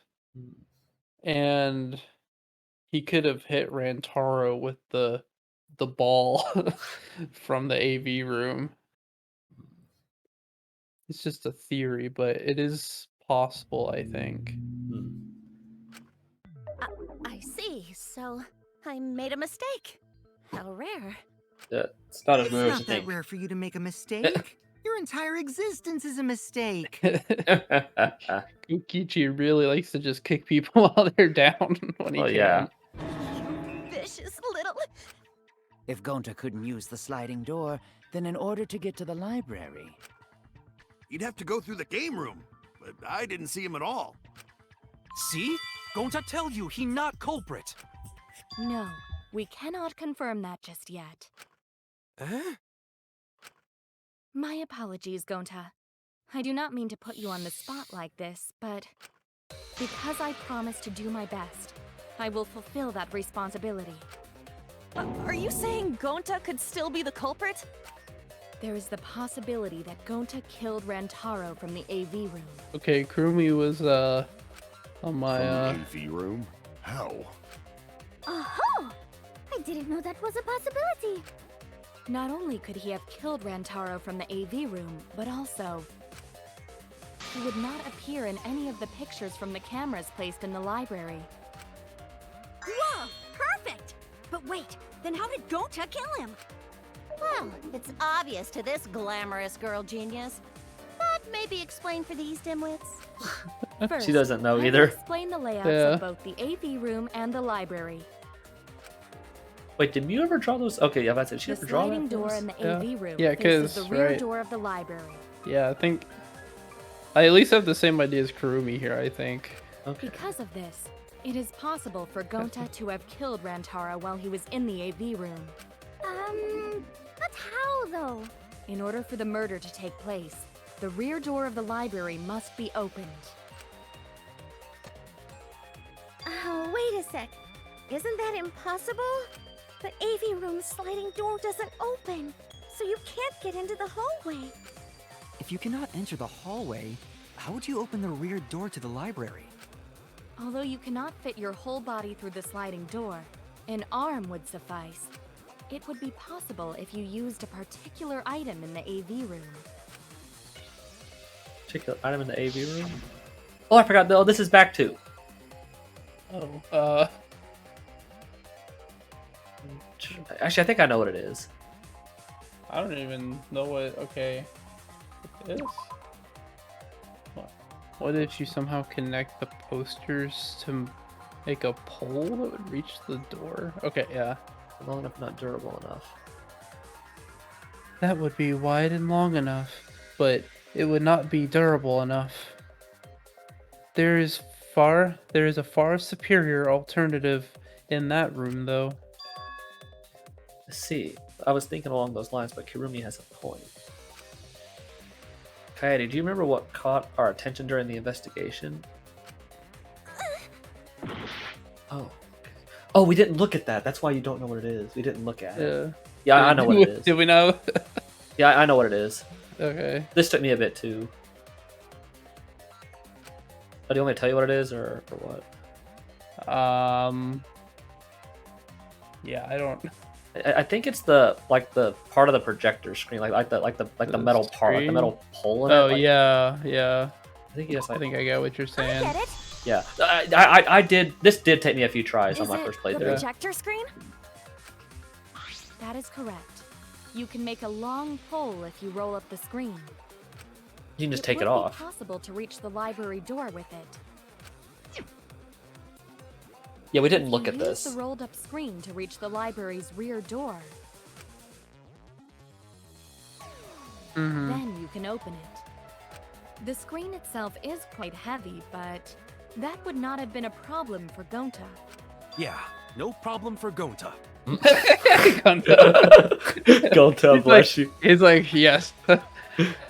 and he could have hit Rantaro with the ball from the AV room. It's just a theory, but it is possible, I think. I see. So I made a mistake. How rare. It's not as It's rare as not you that think. rare for you to make a mistake. Your entire existence is a mistake. Kokichi really likes to just kick people while they're down when he can. Yeah. Vicious little... If Gonta couldn't use the sliding door, then in order to get to the library... You'd have to go through the game room, but I didn't see him at all. See? Gonta tell you he not culprit. No, we cannot confirm that just yet. Eh? My apologies, Gonta. I do not mean to put you on the spot like this, but because I promised to do my best, I will fulfill that responsibility. Are you saying Gonta could still be the culprit? There is the possibility that Gonta killed Rantaro from the AV room. Okay, Kurumi was on my From the AV room? How? Oh! I didn't know that was a possibility. Not only could he have killed Rantaro from the AV room, but also he would not appear in any of the pictures from the cameras placed in the library. Whoa! Perfect! But wait, then how did Gonta kill him? Well, it's obvious to this glamorous girl genius. But maybe explain for these dimwits. First, She doesn't know I will either. explain the layouts Yeah. of both the AV room and the library. Wait, did you ever draw those? Okay, yeah, I said, did she The ever draw sliding that? door for us? in the Yeah. AV room Yeah, faces 'cause, the rear right. door of the library. Yeah, I think I at least have the same idea as Kurumi here, I think. Okay. Because of this, it is possible for Gonta to have killed Rantaro while he was in the AV room. But how though? In order for the murder to take place, the rear door of the library must be opened. Oh, wait a sec. Isn't that impossible? The AV room's sliding door doesn't open, so you can't get into the hallway. If you cannot enter the hallway, how would you open the rear door to the library? Although you cannot fit your whole body through the sliding door, an arm would suffice. It would be possible if you used a particular item in the AV room. Particular item in the AV room? Oh, I forgot. Oh, this is back 2. Oh, Actually, I think I know what it is. I don't even know what. Okay, it is. What if you somehow connect the posters to make a pole that would reach the door? Okay, yeah. Long enough, not durable enough. That would be wide and long enough, but it would not be durable enough. There is a far superior alternative in that room, though. Let's see. I was thinking along those lines, but Kirumi has a point. Kaede, do you remember what caught our attention during the investigation? Oh. Oh, we didn't look at that. That's why you don't know what it is. We didn't look at it. Yeah, I know what it is. Did we know? Yeah, I know what it is. Okay. This took me a bit too. Oh, do you want me to tell you what it is, or what? Yeah, I don't. I think it's the part of the projector screen, like the metal part, like the metal pole in it. Oh like, yeah. I think yes. I think I get what you're saying. I get it. Yeah, I did. This did take me a few tries on Is my it first the playthrough. projector screen? That is correct. You can make a long pole if you roll up the screen. You can just take it It off. would be possible to reach the library door with it. Yeah, we didn't look at Use this. the rolled up screen to reach the library's rear door. Then you can open it. The screen itself is quite heavy, but that would not have been a problem for Gonta. Yeah, no problem for Gonta. Gonta, bless you. He's like, yes,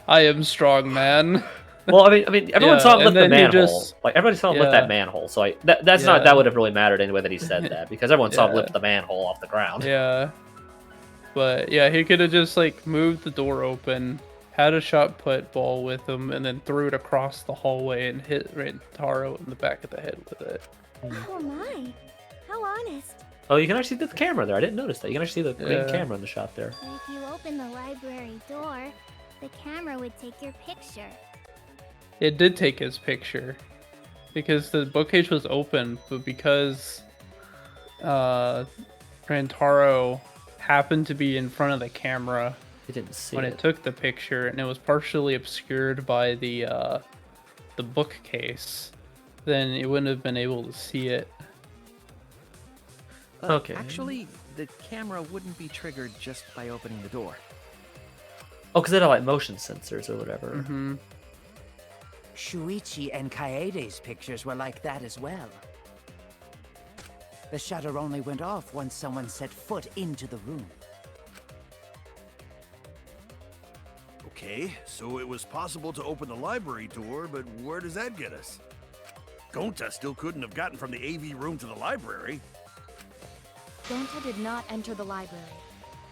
I am strong, man. Well, I mean, everyone saw him lift the manhole. Like everybody saw him lift Yeah. that manhole. So that would have really mattered anyway that he said that because everyone saw him lift the manhole off the ground. Yeah. But yeah, he could have just like moved the door open, had a shot put ball with him, and then threw it across the hallway and hit Rantaro in the back of the head with it. Oh my, how honest. Oh, you can actually see the camera there. I didn't notice that. You can actually see the green Yeah. camera in the shot there. If you open the library door, the camera would take your picture. It did take his picture because the bookcase was open, but because Rantaro happened to be in front of the camera He didn't see when it took the picture, and it was partially obscured by the bookcase, then it wouldn't have been able to see it. Okay. Actually, the camera wouldn't be triggered just by opening the door. Oh, because they had like motion sensors or whatever. Mm-hmm. Shuichi and Kaede's pictures were like that as well. The shutter only went off once someone set foot into the room. Okay, so it was possible to open the library door, but where does that get us? Gonta still couldn't have gotten from the AV room to the library. Gonta did not enter the library.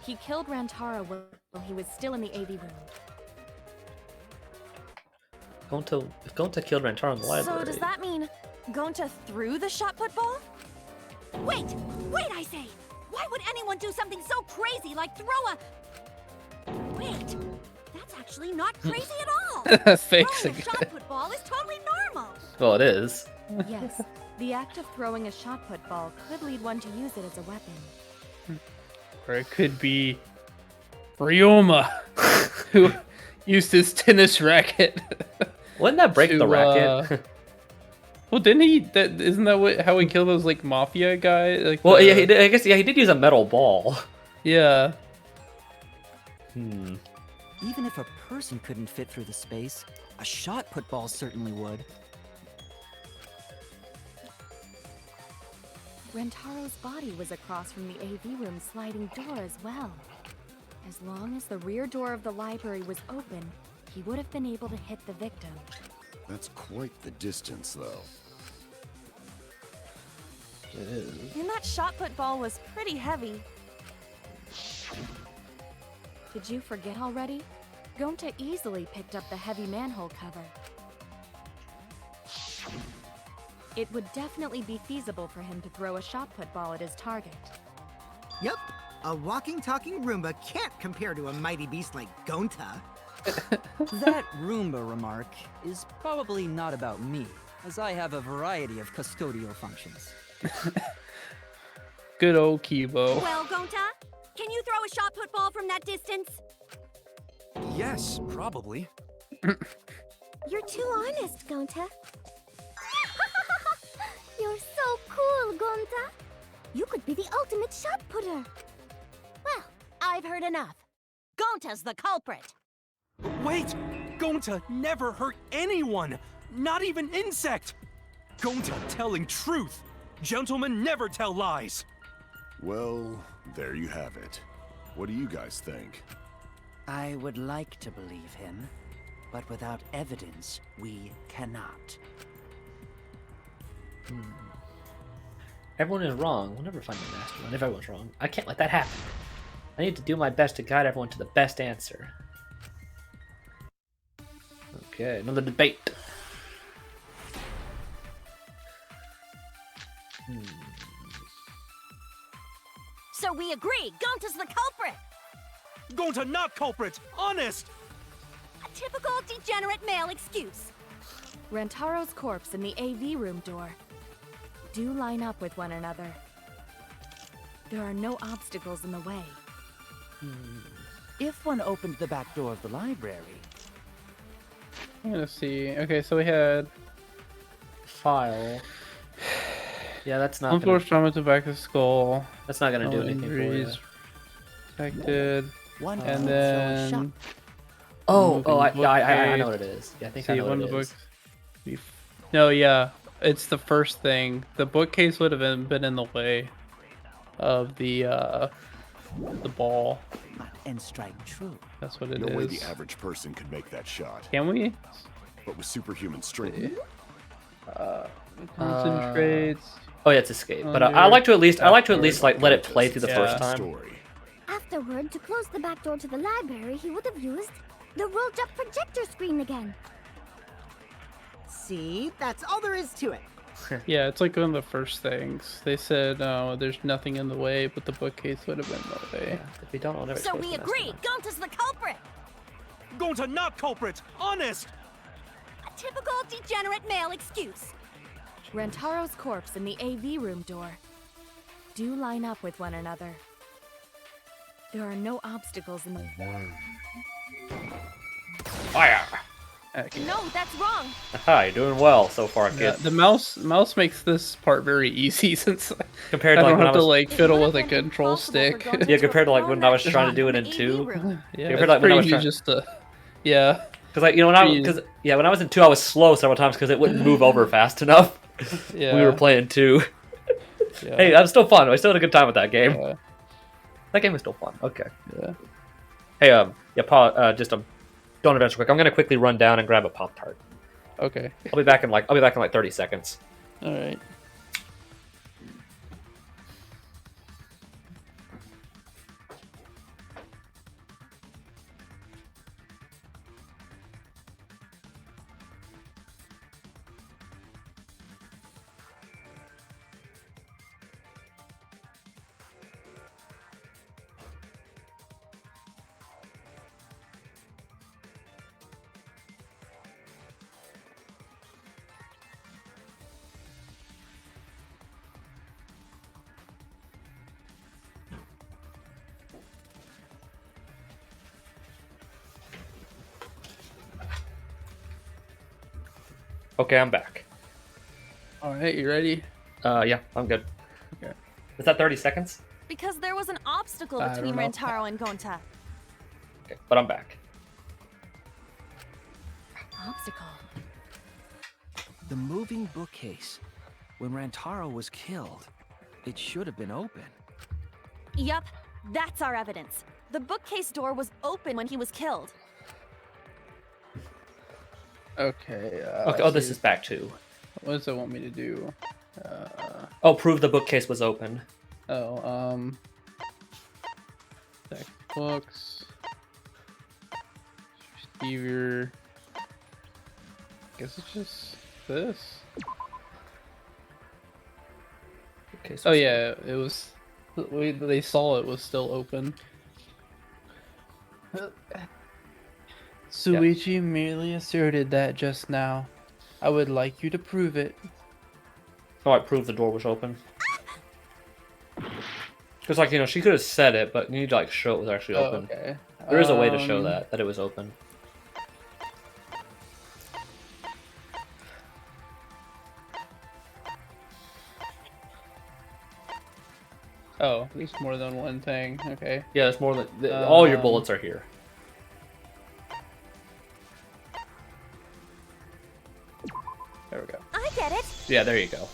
He killed Rantaro while he was still in the AV room. If Gonta killed Rantaro in the library. So does that mean Gonta threw the shot put ball? Wait, I say! Why would anyone do something so crazy like throw a... Wait, that's actually not crazy at all! Fixing Throwing a shot put ball is totally normal! Well, it is. Yes, the act of throwing a shot put ball could lead one to use it as a weapon. Or it could be Ryoma, who used his tennis racket. Wouldn't that break the racket? Well, didn't he? Isn't that how he killed those like mafia guy? Like, Well, yeah, I guess he did use a metal ball. Yeah. Even if a person couldn't fit through the space, a shot put ball certainly would. Rantaro's body was across from the AV room sliding door as well. As long as the rear door of the library was open, he would have been able to hit the victim. That's quite the distance, though. And that shot put ball was pretty heavy. Did you forget already? Gonta easily picked up the heavy manhole cover. It would definitely be feasible for him to throw a shot put ball at his target. Yep, a walking, talking Roomba can't compare to a mighty beast like Gonta. That Roomba remark is probably not about me, as I have a variety of custodial functions. Good old Kibo. Well, Gonta, can you throw a shot put ball from that distance? Yes, probably. You're too honest, Gonta. You're so cool, Gonta. You could be the ultimate shot putter. Well, I've heard enough. Gonta's the culprit. Wait! Gonta never hurt anyone! Not even insect! Gonta telling truth! Gentlemen never tell lies! Well, there you have it. What do you guys think? I would like to believe him, but without evidence, we cannot. Everyone is wrong. We'll never find the mastermind if everyone's wrong. I can't let that happen. I need to do my best to guide everyone to the best answer. Okay, another debate. So we agree, Gonta's the culprit! Gonta not culprit! Honest! A typical degenerate male excuse. Rantaro's corpse and the AV room door do line up with one another. There are no obstacles in the way. If one opened the back door of the library... I'm gonna see. Okay, so we had file. Yeah, that's not. Unforced trauma to back of skull. That's not gonna do anything for you. Detected. And then. I know what it is. Yeah, I think I know what it is. No, yeah, it's the first thing. The bookcase would have been in the way of the ball. And strike true. That's what it is. No way the average person could make that shot. Can we? But with superhuman strength. Concentrates. Oh yeah, it's escape. But I like to at least like let it play through the first time. Afterward, to close the back door to the library, he would have used the rolled up projector screen again. See, that's all there is to it. Yeah, it's like one of the first things. They said, there's nothing in the way, but the bookcase would have been in the way. Yeah, if we don't, I'll never So we agree, Gonta's the culprit! Gonta not culprit! Honest! A typical degenerate male excuse. Rantaro's corpse and the AV room door do line up with one another. There are no obstacles in the way. Fire! No, that's wrong. Aha, you're doing well so far, kid. Yeah, the mouse makes this part very easy since compared to I like don't when have I was to like fiddle with a control stick. Yeah, compared to like when I was trying to do it in 2. Yeah, compared to like when I was easy trying... just to, yeah. Because like when I was in 2, I was slow several times because it wouldn't move over fast enough. Yeah. We were playing 2. Yeah. Hey, that was still fun. I still had a good time with that game. Yeah. That game was still fun. Okay. Yeah. Hey, yeah, Paul. Don't advance quick. I'm gonna quickly run down and grab a Pop-Tart. Okay. I'll be back in like 30 seconds. All right. Okay, I'm back. All right, you ready? Yeah, I'm good. Okay. Is that 30 seconds? Because there was an obstacle I between don't know. Rantaro and Gonta. Okay, but I'm back. Obstacle? The moving bookcase. When Rantaro was killed, it should have been open. Yup, that's our evidence. The bookcase door was open when he was killed. Okay. Okay. Oh, this is back 2. What does it want me to do? Oh, prove the bookcase was open. Oh, textbooks. Receiver. Guess it's just this. Oh yeah, it was. They saw it was still open. Suichi merely asserted that just now. I would like you to prove it. Oh, I proved the door was open. Because, like, you know, she could have said it, but you need to, like, show it was actually open. Okay. There is a way to show that it was open. Oh, there's more than one thing. Okay. Yeah, there's more than... all your bullets are here. There we go. I get it. Yeah, there you go.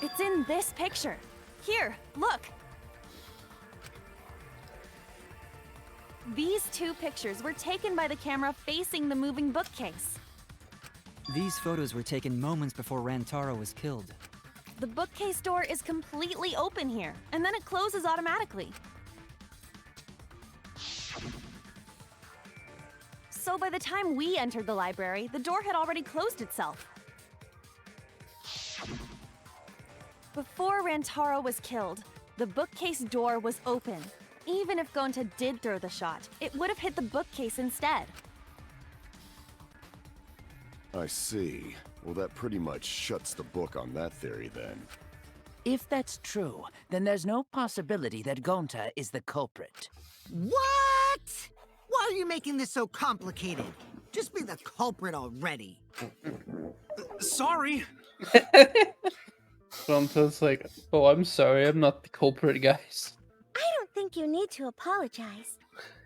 It's in this picture. Here, look. These two pictures were taken by the camera facing the moving bookcase. These photos were taken moments before Rantaro was killed. The bookcase door is completely open here, and then it closes automatically. So by the time we entered the library, the door had already closed itself. Before Rantaro was killed, the bookcase door was open. Even if Gonta did throw the shot, it would have hit the bookcase instead. I see. Well, that pretty much shuts the book on that theory, then. If that's true, then there's no possibility that Gonta is the culprit. What? Why are you making this so complicated? Just be the culprit already. Sorry. Gonta's like, oh, I'm sorry, I'm not the culprit, guys. I don't think you need to apologize.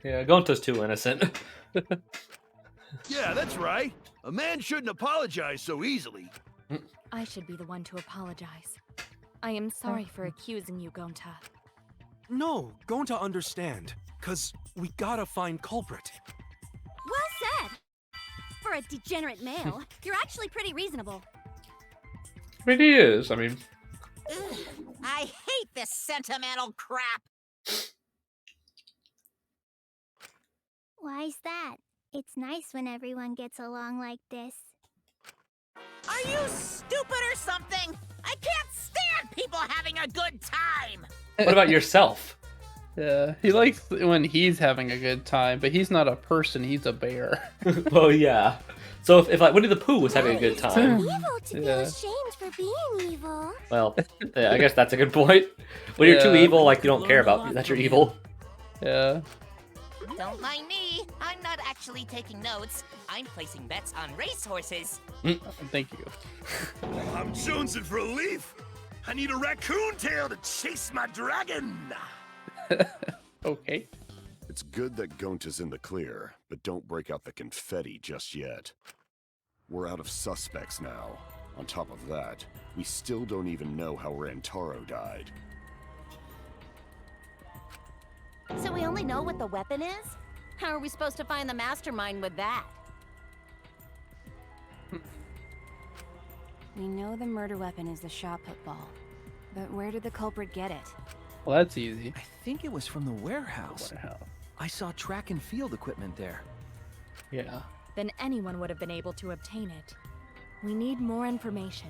Yeah, Gonta's too innocent. Yeah, that's right. A man shouldn't apologize so easily. I should be the one to apologize. I am sorry for accusing you, Gonta. No, Gonta understand. 'Cause we gotta find culprit. Well said. For a degenerate male, you're actually pretty reasonable. I mean, he is. I mean... Ugh, I hate this sentimental crap. Why's that? It's nice when everyone gets along like this. Are you stupid or something? I can't stand people having a good time. What about yourself? Yeah, he likes when he's having a good time, but he's not a person, he's a bear. Well, yeah. So if like Winnie the Pooh was having a good time... Evil to be ashamed for being evil. Well, yeah, I guess that's a good point. When you're too evil, like, you don't care about that you're evil. Yeah. Don't mind me. I'm not actually taking notes. I'm placing bets on racehorses. Thank you. I'm jonesing for a leaf. I need a raccoon tail to chase my dragon. Okay. It's good that Gonta's in the clear, but don't break out the confetti just yet. We're out of suspects now. On top of that, we still don't even know how Rantaro died. So we only know what the weapon is? How are we supposed to find the mastermind with that? We know the murder weapon is the shot put ball. But where did the culprit get it? Well, that's easy. I think it was from the warehouse. I saw track and field equipment there. Yeah. Then anyone would have been able to obtain it. We need more information.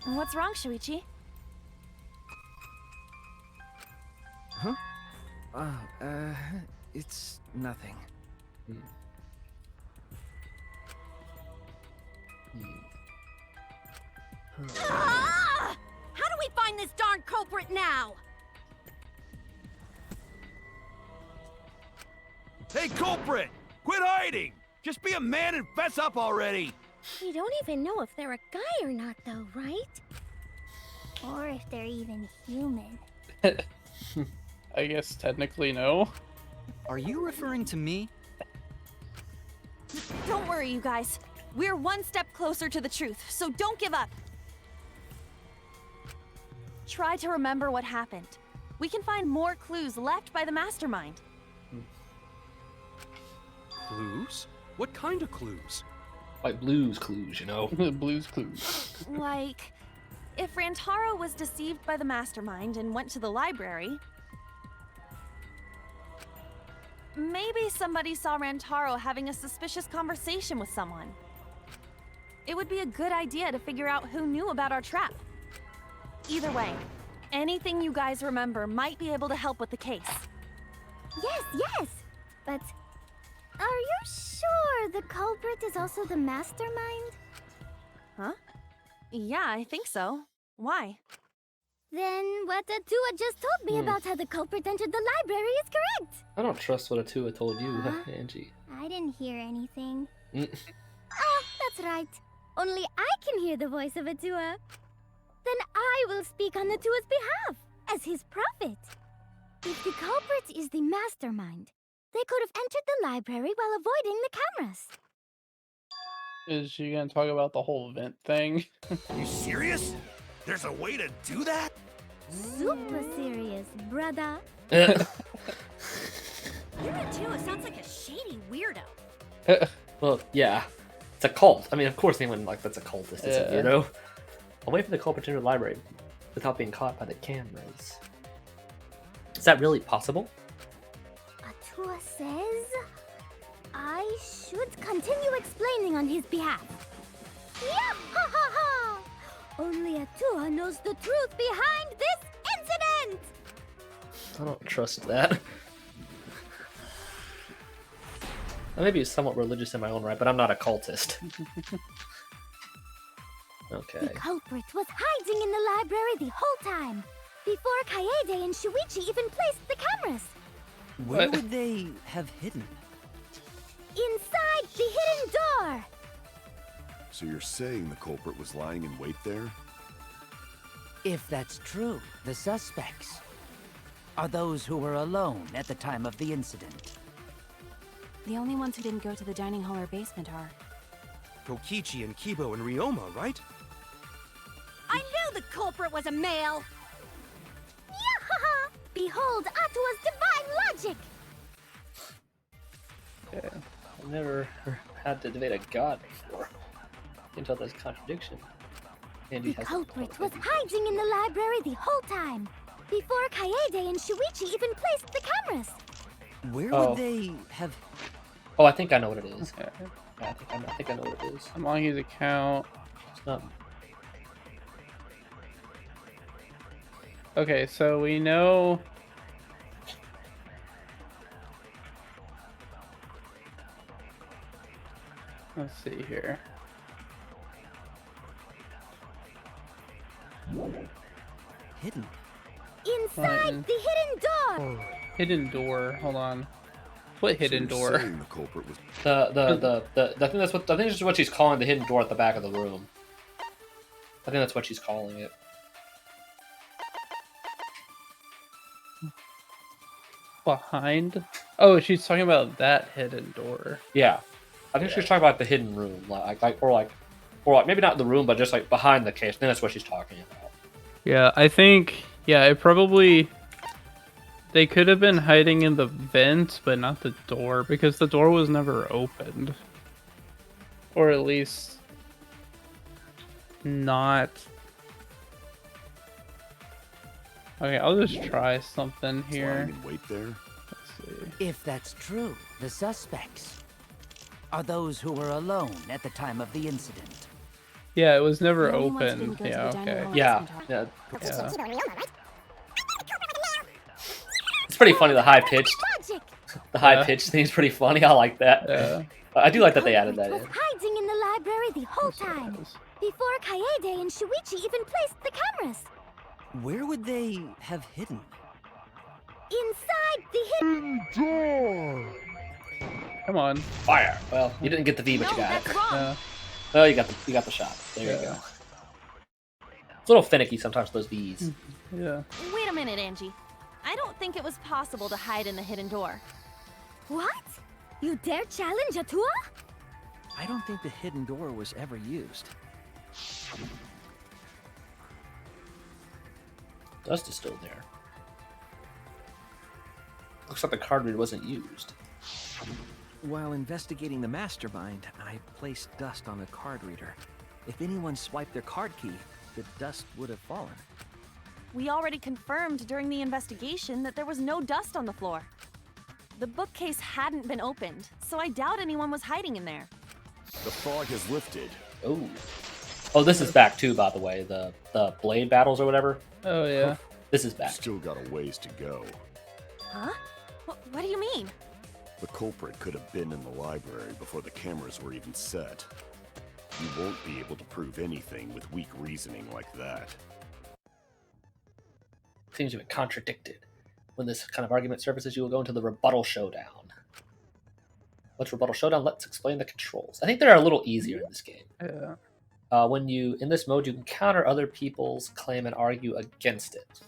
What's wrong, Shuichi? Huh? It's nothing. Ah! How do we find this darn culprit now? Hey, culprit! Quit hiding! Just be a man and fess up already! We don't even know if they're a guy or not, though, right? Or if they're even human. I guess technically no. Are you referring to me? Don't worry, you guys. We're one step closer to the truth, so don't give up. Try to remember what happened. We can find more clues left by the mastermind. What kind of clues? Like Blue's Clues, you know? Blue's Clues. Like, if Rantaro was deceived by the mastermind and went to the library, maybe somebody saw Rantaro having a suspicious conversation with someone. It would be a good idea to figure out who knew about our trap. Either way, anything you guys remember might be able to help with the case. Yes, yes! But are you sure the culprit is also the mastermind? Huh? Yeah, I think so. Why? Then what Atua just told me about how the culprit entered the library is correct! I don't trust what Atua told you, Huh? Angie. I didn't hear anything. Mm. Oh, that's right. Only I can hear the voice of Atua. Then I will speak on Atua's behalf, as his prophet. If the culprit is the mastermind, they could have entered the library while avoiding the cameras. Is she gonna talk about the whole vent thing? You serious? There's a way to do that? Super serious, brother. You're Atua sounds like a shady weirdo. Well, yeah. It's a cult. I mean, of course anyone like that's a cultist, isn't, Yeah. you know? I'll wait for the culprit to enter the library without being caught by the cameras. Is that really possible? Atua says I should continue explaining on his behalf. Yeah, ha ha ha! Only Atua knows the truth behind this incident! I don't trust that. I may be somewhat religious in my own right, but I'm not a cultist. Okay. The culprit was hiding in the library the whole time, before Kaede and Shuichi even placed the cameras. Where would they have hidden? Inside the hidden door! So you're saying the culprit was lying in wait there? If that's true, the suspects are those who were alone at the time of the incident. The only ones who didn't go to the dining hall or basement are... Kokichi and Kibo and Ryoma, right? I knew the culprit was a male! Yahaha! Behold Atua's divine logic! Yeah. I've never had to debate a god before. You can tell there's contradiction. Andy The has culprit was hiding in the library the whole time, before Kaede and Shuichi even placed the cameras. Where Oh. would they have... Oh, I think I know what it is. Yeah, I think I know what it is. I'm on his account. It's not. Okay, so we know. Let's see here. hidden? Inside the hidden door! Hidden door. Hold on. What hidden door? Saying the culprit was I think that's what I think this is what she's calling the hidden door at the back of the room. I think that's what she's calling it. Behind? Oh, she's talking about that hidden door. Yeah, I think she's talking about the hidden room, or maybe not the room, but just like behind the case. I think that's what she's talking about. Yeah, I think. Yeah, it probably. They could have been hiding in the vent, but not the door, because the door was never opened. Or at least. Not. Okay, I'll just try something here. lying in wait there. Let's see. If that's true, the suspects are those who were alone at the time of the incident. Yeah, it was never The only ones who open. didn't go to Yeah, the dining okay. hall Yeah, Yeah. it's pretty funny. The high pitched, thing's pretty funny. I like that. Yeah. I do like that they added that Was in. hiding in the library the whole time, before Kaede and Shuichi even placed the cameras. Where would they have hidden? Inside the hidden door! Come on. Fire. Well, you didn't get the V, but you got it. that's wrong. Yeah. Oh, you got the shot. There you go. It's a little finicky sometimes, those V's. Yeah. Wait a minute, Angie. I don't think it was possible to hide in the hidden door. What? You dare challenge Atua? I don't think the hidden door was ever used. Dust is still there. Looks like the card reader wasn't used. While investigating the mastermind, I placed dust on the card reader. If anyone swiped their card key, the dust would have fallen. We already confirmed during the investigation that there was no dust on the floor. The bookcase hadn't been opened, so I doubt anyone was hiding in there. The fog has lifted. Oh, this is back too, by the way. The blade battles or whatever. Oh yeah. This is back. Still got a ways to go. Huh? What do you mean? The culprit could have been in the library before the cameras were even set. You won't be able to prove anything with weak reasoning like that. Seems to be contradicted. When this kind of argument surfaces, you will go into the rebuttal showdown. What's rebuttal showdown? Let's explain the controls. I think they're a little easier in this game. Yeah. In this mode, you can counter other people's claim and argue against it.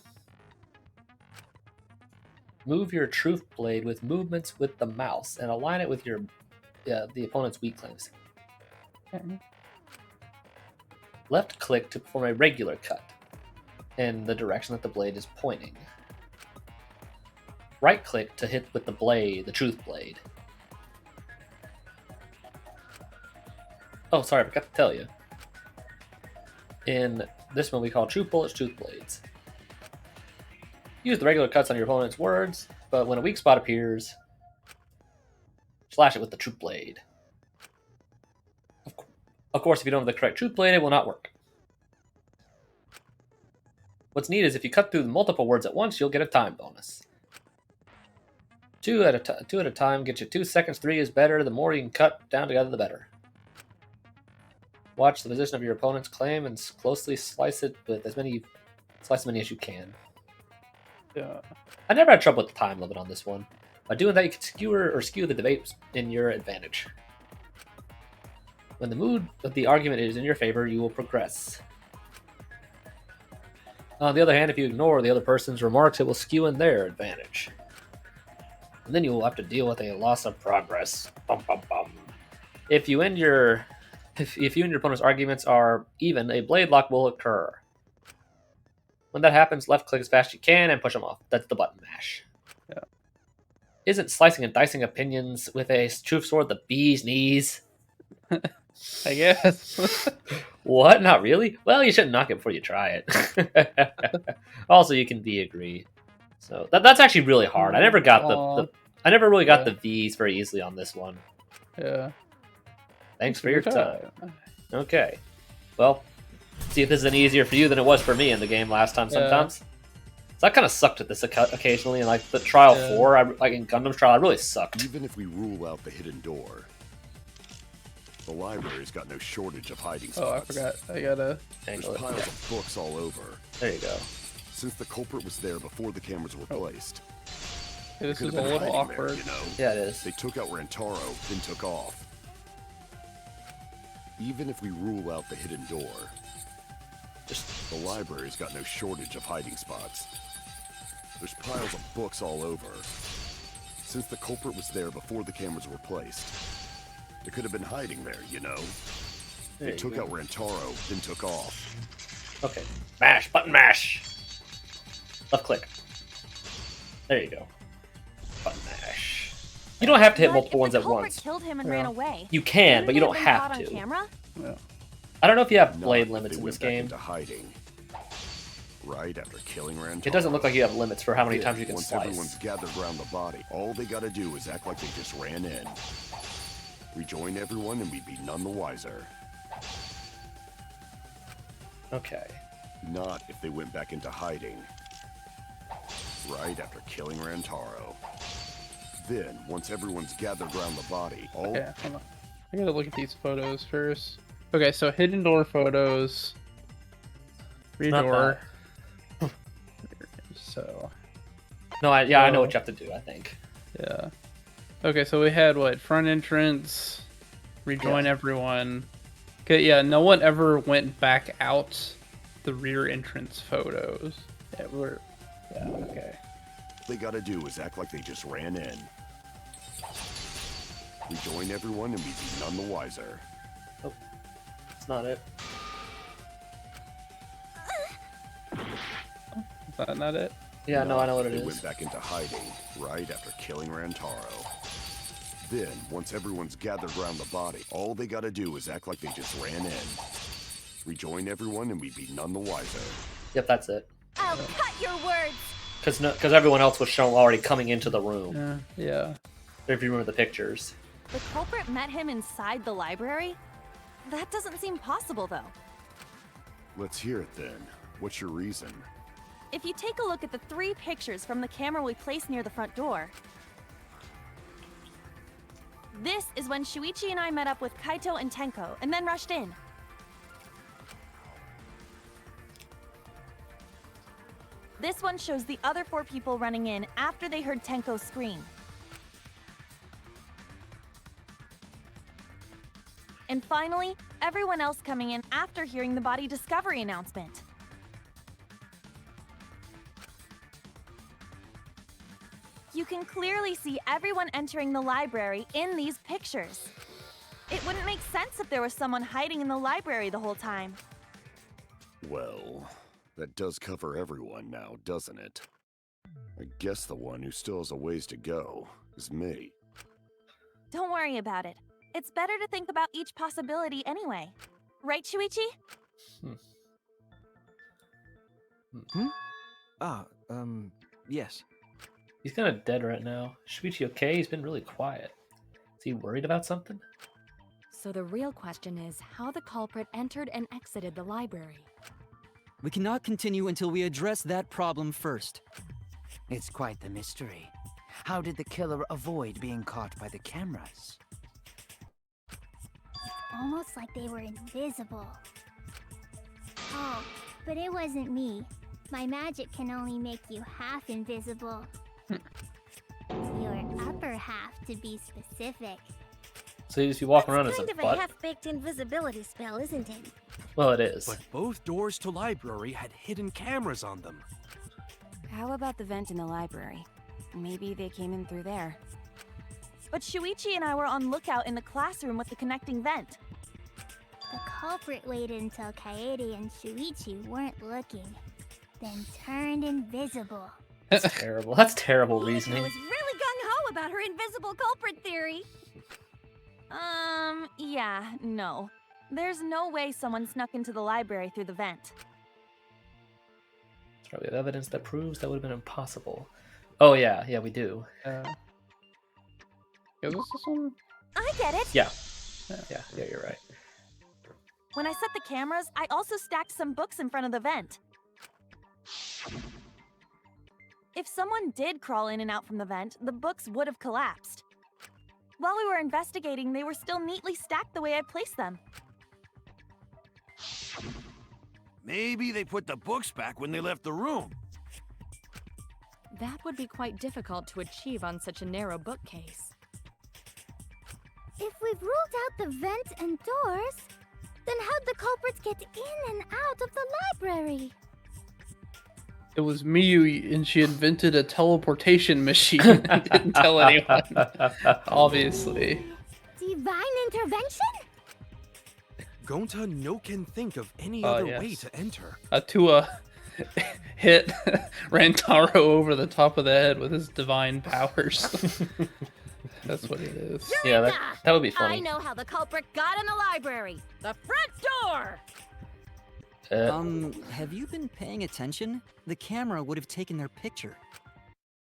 Move your truth blade with movements with the mouse and align it with your the opponent's weak claims. Okay. Left click to perform a regular cut in the direction that the blade is pointing. Right click to hit with the blade, the truth blade. Oh, sorry, I forgot to tell you. In this one, we call truth bullets truth blades. Use the regular cuts on your opponent's words, but when a weak spot appears, slash it with the truth blade. Of course, if you don't have the correct truth blade, it will not work. What's neat is if you cut through multiple words at once, you'll get a time bonus. Two at a time gets you 2 seconds. 3 is better. The more you can cut down together, the better. Watch the position of your opponent's claim and closely slice it with as many as you can. Yeah. I never had trouble with the time limit on this one. By doing that, you can skew the debate in your advantage. When the mood of the argument is in your favor, you will progress. On the other hand, if you ignore the other person's remarks, it will skew in their advantage. And then you will have to deal with a loss of progress. Bum, bum, bum. If you and your opponent's arguments are even, a blade lock will occur. When that happens, left click as fast as you can and push them off. That's the button mash. Yeah. Isn't slicing and dicing opinions with a truth sword the bee's knees? I guess. What? Not really? Well, you shouldn't knock it before you try it. Also, you can agree. So that's actually really hard. I never got I never really got the V's very easily on this one. Yeah. Thanks for your time. Okay. Well, see if this is any easier for you than it was for me in the game last time sometimes. So I kind of sucked at this occasionally, and like the Trial 4, like in Gundam's Trial, I really sucked. Even if we rule out the hidden door, the library's got no shortage of hiding spots. Oh, I forgot. I gotta... There's piles of books all over. There you go. Since the culprit was there before the cameras were placed. Yeah, this is a little awkward. There, you know? Yeah, it is. They took out Rantaro, then took off. Even if we rule out the hidden door, the library's got no shortage of hiding spots. There's piles of books all over. Since the culprit was there before the cameras were placed, they could have been hiding there, you know? They took out Rantaro, then took off. Okay. Mash! Button mash! Left click. There you go. Button mash. You don't have to hit multiple ones at once. Killed him and ran away. You can, but you don't have to. I don't know if you have blade limits in this game. Hiding. Right after killing Rantaro. It doesn't look like you have limits for how many times you can once slice. Everyone's gathered around the body, all they gotta do is act like they just ran in. Rejoin everyone and we'd be none the wiser. Okay. Not if they went back into hiding. Right after killing Rantaro. Then, once everyone's gathered around the body, all... Okay, hold on. I gotta look at these photos first. Okay, so hidden door photos. Door. So. No, I know what you have to do, I think. Yeah. Okay, so we had what? Front entrance, rejoin everyone. Okay, yeah, no one ever went back out the rear entrance photos. Yeah, okay. They gotta do is act like they just ran in. Rejoin everyone and we'd be none the wiser. Oh, that's not it. Is that not it? Yeah, no, I know what it They is. went back into hiding right after killing Rantaro. Then, once everyone's gathered around the body, all they gotta do is act like they just ran in. Rejoin everyone and we'd be none the wiser. Yep, that's it. I'll cut your words. Because everyone else was shown already coming into the room. Yeah. If you remember the pictures. The culprit met him inside the library? That doesn't seem possible, though. Let's hear it then. What's your reason? If you take a look at the 3 pictures from the camera we placed near the front door. This is when Shuichi and I met up with Kaito and Tenko, and then rushed in. This one shows the other 4 people running in after they heard Tenko scream. And finally, everyone else coming in after hearing the body discovery announcement. You can clearly see everyone entering the library in these pictures. It wouldn't make sense if there was someone hiding in the library the whole time. Well, that does cover everyone now, doesn't it? I guess the one who still has a ways to go is me. Don't worry about it. It's better to think about each possibility anyway. Right, Shuichi? Yes. He's kind of dead right now. Shuichi okay? He's been really quiet. Is he worried about something? So the real question is how the culprit entered and exited the library. We cannot continue until we address that problem first. It's quite the mystery. How did the killer avoid being caught by the cameras? Almost like they were invisible. Oh, but it wasn't me. My magic can only make you half invisible. Your upper half, to be specific. So you just be walking around That's as a kind of butt? a half-baked invisibility spell, isn't it? Well, it is. But both doors to library had hidden cameras on them. How about the vent in the library? Maybe they came in through there. But Shuichi and I were on lookout in the classroom with the connecting vent. The culprit waited until Kaede and Shuichi weren't looking, then turned invisible. That's terrible. That's terrible She reasoning. was really gung-ho about her invisible culprit theory. Yeah, no. There's no way someone snuck into the library through the vent. It's probably evidence that proves that would have been impossible. Oh yeah, yeah, we do. Is this one? I get it! Yeah, you're right. When I set the cameras, I also stacked some books in front of the vent. If someone did crawl in and out from the vent, the books would have collapsed. While we were investigating, they were still neatly stacked the way I placed them. Maybe they put the books back when they left the room. That would be quite difficult to achieve on such a narrow bookcase. If we've ruled out the vent and doors, then how'd the culprits get in and out of the library? It was Miyu, and she invented a teleportation machine and didn't tell anyone. Obviously. Divine intervention? Gonta no can think of any other way to enter. Atua hit Rantaro over the top of the head with his divine powers. That's what it is. Yeah, that would be funny. I know how the culprit got in the library. The front door! Have you been paying attention? The camera would have taken their picture.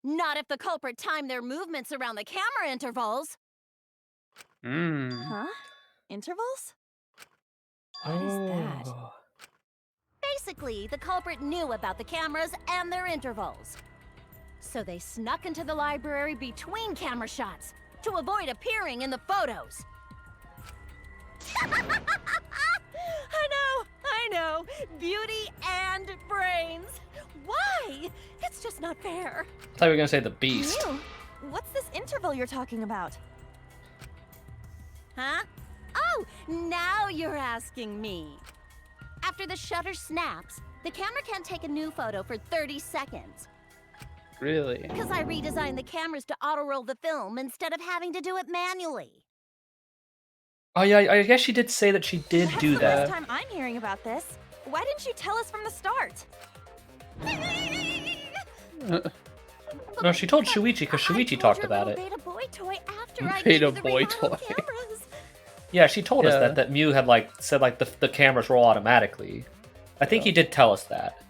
Not if the culprit timed their movements around the camera intervals. Huh? Intervals? What is that? Basically, the culprit knew about the cameras and their intervals. So they snuck into the library between camera shots to avoid appearing in the photos. I know. Beauty and brains. Why? It's just not fair. I thought you were gonna say the beast. Ew. What's this interval you're talking about? Huh? Oh, now you're asking me. After the shutter snaps, the camera can't take a new photo for 30 seconds. Really? Because I redesigned the cameras to auto-roll the film instead of having to do it manually. Oh yeah, I guess she did say that she did do That's the that. first time I'm hearing about this. Why didn't you tell us from the start? No, she told Shuichi because Shuichi talked about it. Beta boy toy after right Made a into the boy remodeled toy. cameras. Yeah, she told us Yeah. that Mew had like said like the cameras roll automatically. I think he did tell us that.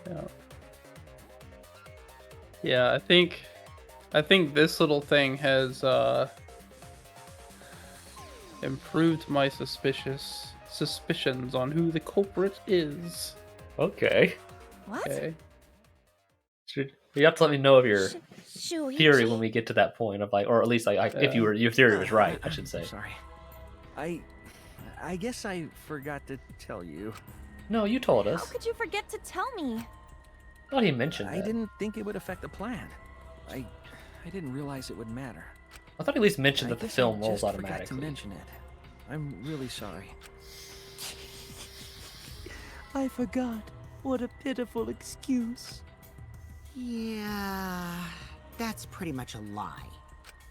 Yeah. Yeah, I think this little thing has improved my suspicions on who the culprit is. Okay. What? Okay. You have to let me know of your Shuichi? theory when we get to that point of like, or at least like if your theory was right, I should say. Sorry. I guess I forgot to tell you. No, you told How us. could you forget to tell me? I thought he mentioned I it. didn't think it would affect the plan. I didn't realize it would matter. I thought he at least mentioned I that the guess film I rolls just forgot automatically. to mention it. I'm really sorry. I forgot. What a pitiful excuse. Yeah, that's pretty much a lie.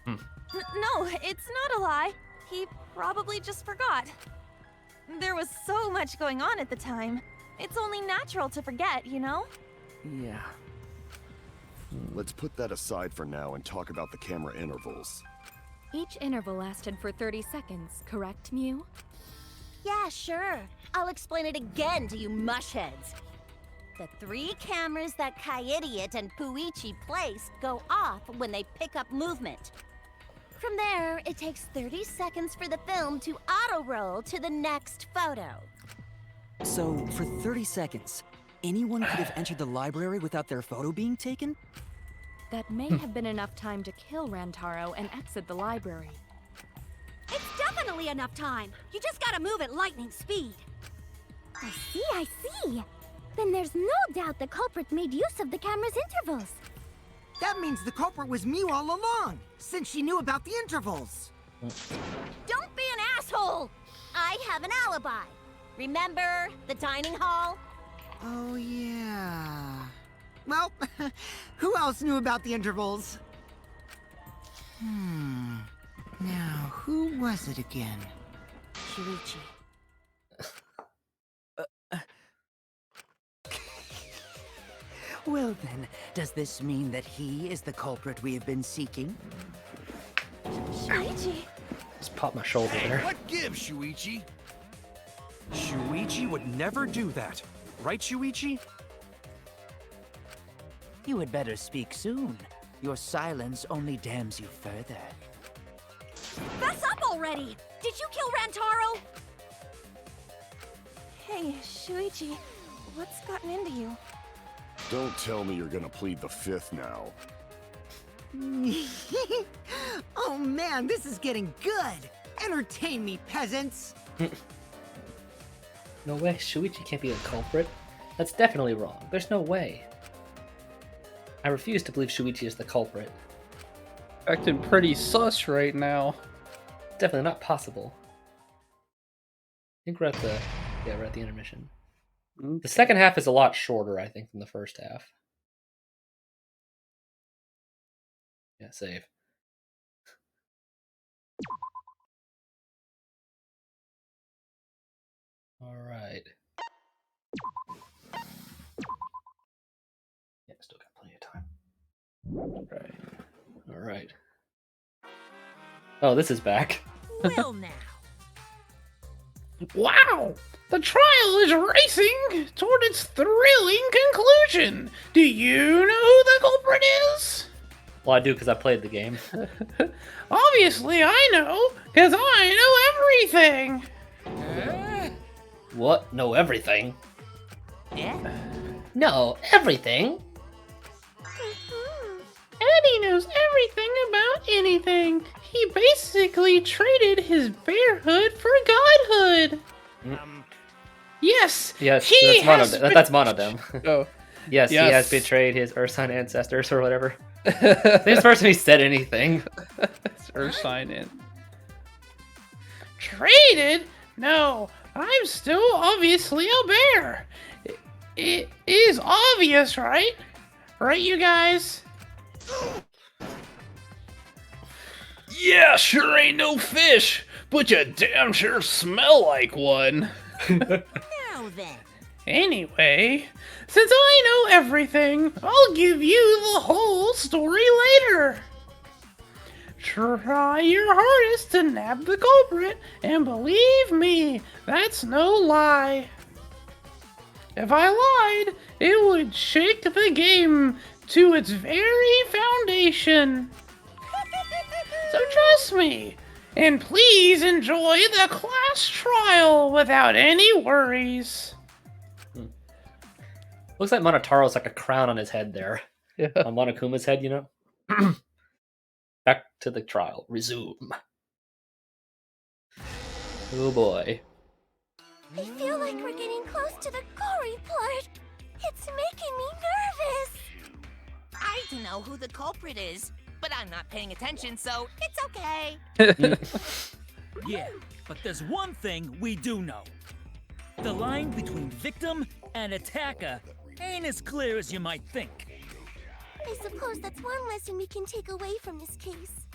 No, it's not a lie. He probably just forgot. There was so much going on at the time. It's only natural to forget, you know? Yeah. Let's put that aside for now and talk about the camera intervals. Each interval lasted for 30 seconds, correct, Mew? Yeah, sure. I'll explain it again to you mushheads. The 3 cameras that Kaidiot and Puichi placed go off when they pick up movement. From there, it takes 30 seconds for the film to auto-roll to the next photo. So, for 30 seconds, anyone could have entered the library without their photo being taken? That may have been enough time to kill Rantaro and exit the library. It's definitely enough time. You just gotta move at lightning speed. I see. Then there's no doubt the culprit made use of the camera's intervals. That means the culprit was Mew all along, since she knew about the intervals. Don't be an asshole! I have an alibi. Remember the dining hall? Oh, yeah. Well, who else knew about the intervals? Now, who was it again? Shuichi. Well then, does this mean that he is the culprit we have been seeking? Shuichi. Just pop my shoulder there. What gives, Shuichi? Shuichi would never do that. Right, Shuichi? You had better speak soon. Your silence only damns you further. Fess up already! Did you kill Rantaro? Hey, Shuichi, what's gotten into you? Don't tell me you're gonna plead the 5th now. Oh man, this is getting good! Entertain me, peasants! No way, Shuichi can't be the culprit. That's definitely wrong. There's no way. I refuse to believe Shuichi is the culprit. Acting pretty sus right now. Definitely not possible. I think we're at the intermission. The second half is a lot shorter, I think, than the first half. Yeah, save. All right. Yeah, still got plenty of time. All right. Oh, this is back. Well now. Wow! The trial is racing toward its thrilling conclusion. Do you know who the culprit is? Well, I do because I played the game. Obviously, I know, because I know everything. What? Know everything? Yeah? No, everything? Eddie knows everything about anything. He basically traded his bearhood for godhood. Yes. Yes, he that's Monodem. Oh. Yes, he has betrayed his Earth sign ancestors or whatever. This person he said anything. It's Earth sign in. Traded? No, I'm still obviously a bear. It is obvious, right? Right, you guys? Yeah, sure ain't no fish, but you damn sure smell like one. Now then. Anyway, since I know everything, I'll give you the whole story later. Try your hardest to nab the culprit, and believe me, that's no lie. If I lied, it would shake the game to its very foundation. So trust me, and please enjoy the class trial without any worries. Looks like Monotaro's like a crown on his head there. Yeah. On Monokuma's head, you know? Back to the trial. Resume. Oh boy. I feel like we're getting close to the gory part. It's making me nervous. I don't know who the culprit is, but I'm not paying attention, so it's okay. Yeah, but there's one thing we do know. The line between victim and attacker ain't as clear as you might think. I suppose that's one lesson we can take away from this case.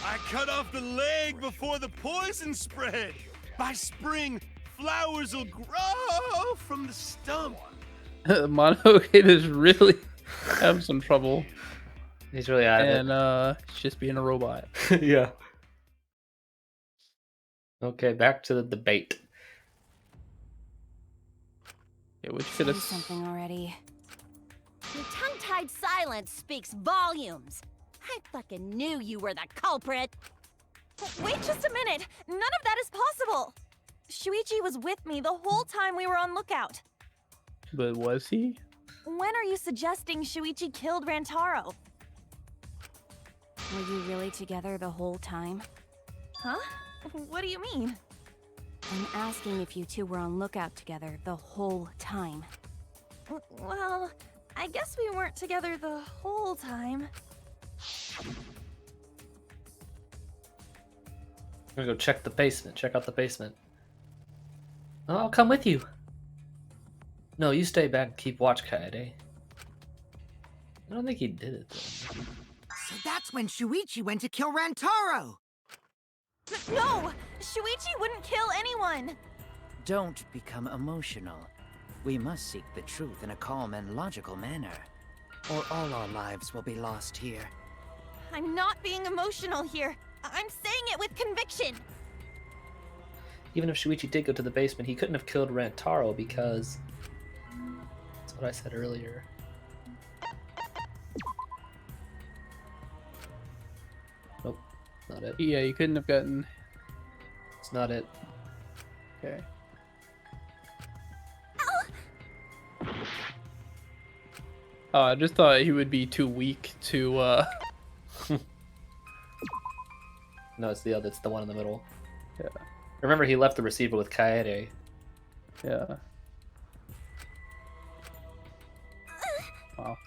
I cut off the leg before the poison spread. By spring, flowers will grow from the stump. Monohide is really having some trouble. He's really out of it. And he's just being a robot. Yeah. Okay, back to the debate. Yeah, which Say something already. Your tongue-tied silence speaks volumes. I fucking knew you were the culprit. Wait just a minute! None of that is possible! Shuichi was with me the whole time we were on lookout. But was he? When are you suggesting Shuichi killed Rantaro? Were you really together the whole time? Huh? What do you mean? I'm asking if you two were on lookout together the whole time. Well, I guess we weren't together the whole time. I'm gonna go check the basement. Check out the basement. Oh, I'll come with you. No, you stay back and keep watch, Kaede. I don't think he did it, though. So that's when Shuichi went to kill Rantaro! No! Shuichi wouldn't kill anyone! Don't become emotional. We must seek the truth in a calm and logical manner, or all our lives will be lost here. I'm not being emotional here. I'm saying it with conviction. Even if Shuichi did go to the basement, he couldn't have killed Rantaro because... That's what I said earlier. Nope, not it. Yeah, you couldn't have gotten... It's not it. Okay. Oh, I just thought he would be too weak to, No, it's the other. It's the one in the middle. Yeah. Remember, he left the receiver with Kaede. Yeah. Wow.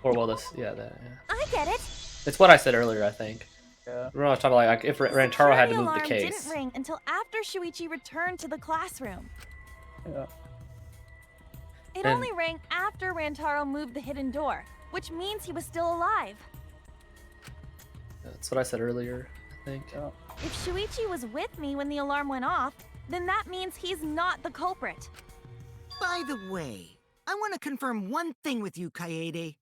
Or well, this, yeah, that. Yeah. I get it. It's what I said earlier, I think. Yeah. Remember, I was talking about like if Rantaro had to move the alarm case. didn't ring until after Shuichi returned to the classroom. Yeah. It And- only rang after Rantaro moved the hidden door, which means he was still alive. That's what I said earlier, I think. If Shuichi was with me when the alarm went off, then that means he's not the culprit. By the way, I want to confirm one thing with you, Kaede.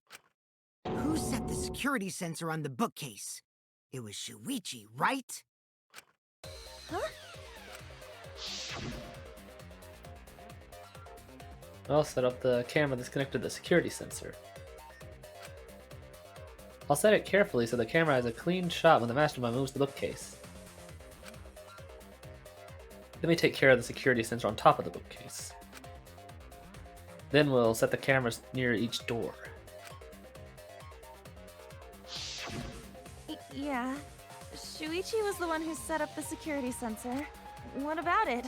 Who set the security sensor on the bookcase? It was Shuichi, right? Huh? I'll set up the camera that's connected to the security sensor. I'll set it carefully so the camera has a clean shot when the mastermind moves the bookcase. Let me take care of the security sensor on top of the bookcase. Then we'll set the cameras near each door. Yeah. Shuichi was the one who set up the security sensor. What about it?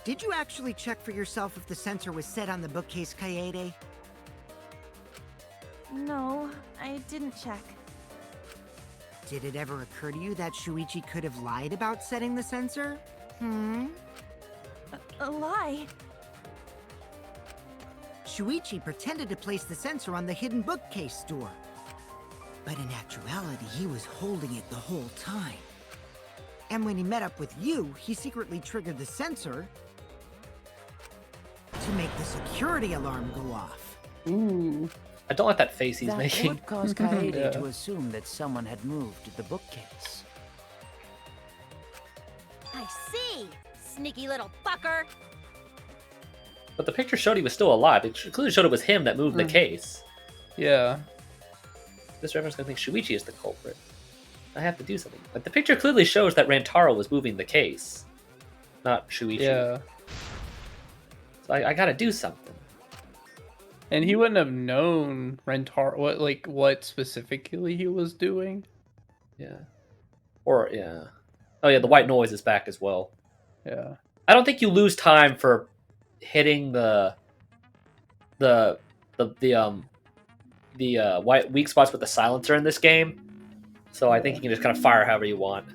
Did you actually check for yourself if the sensor was set on the bookcase, Kaede? No, I didn't check. Did it ever occur to you that Shuichi could have lied about setting the sensor? A lie? Shuichi pretended to place the sensor on the hidden bookcase door. But in actuality, he was holding it the whole time. And when he met up with you, he secretly triggered the sensor to make the security alarm go off. Ooh. I don't like that face he's That making. would cause Kaede Yeah. to assume that someone had moved the bookcase. I see! Sneaky little fucker! But the picture showed he was still alive. It clearly showed it was him that moved the case. Yeah. This reference gonna think Shuichi is the culprit. I have to do something. But the picture clearly shows that Rantaro was moving the case, not Shuichi. Yeah. So I gotta do something. And he wouldn't have known what specifically he was doing. Yeah. Or yeah. Oh yeah, the white noise is back as well. Yeah. I don't think you lose time for hitting the white weak spots with the silencer in this game. So I think you can just kind of fire however you want.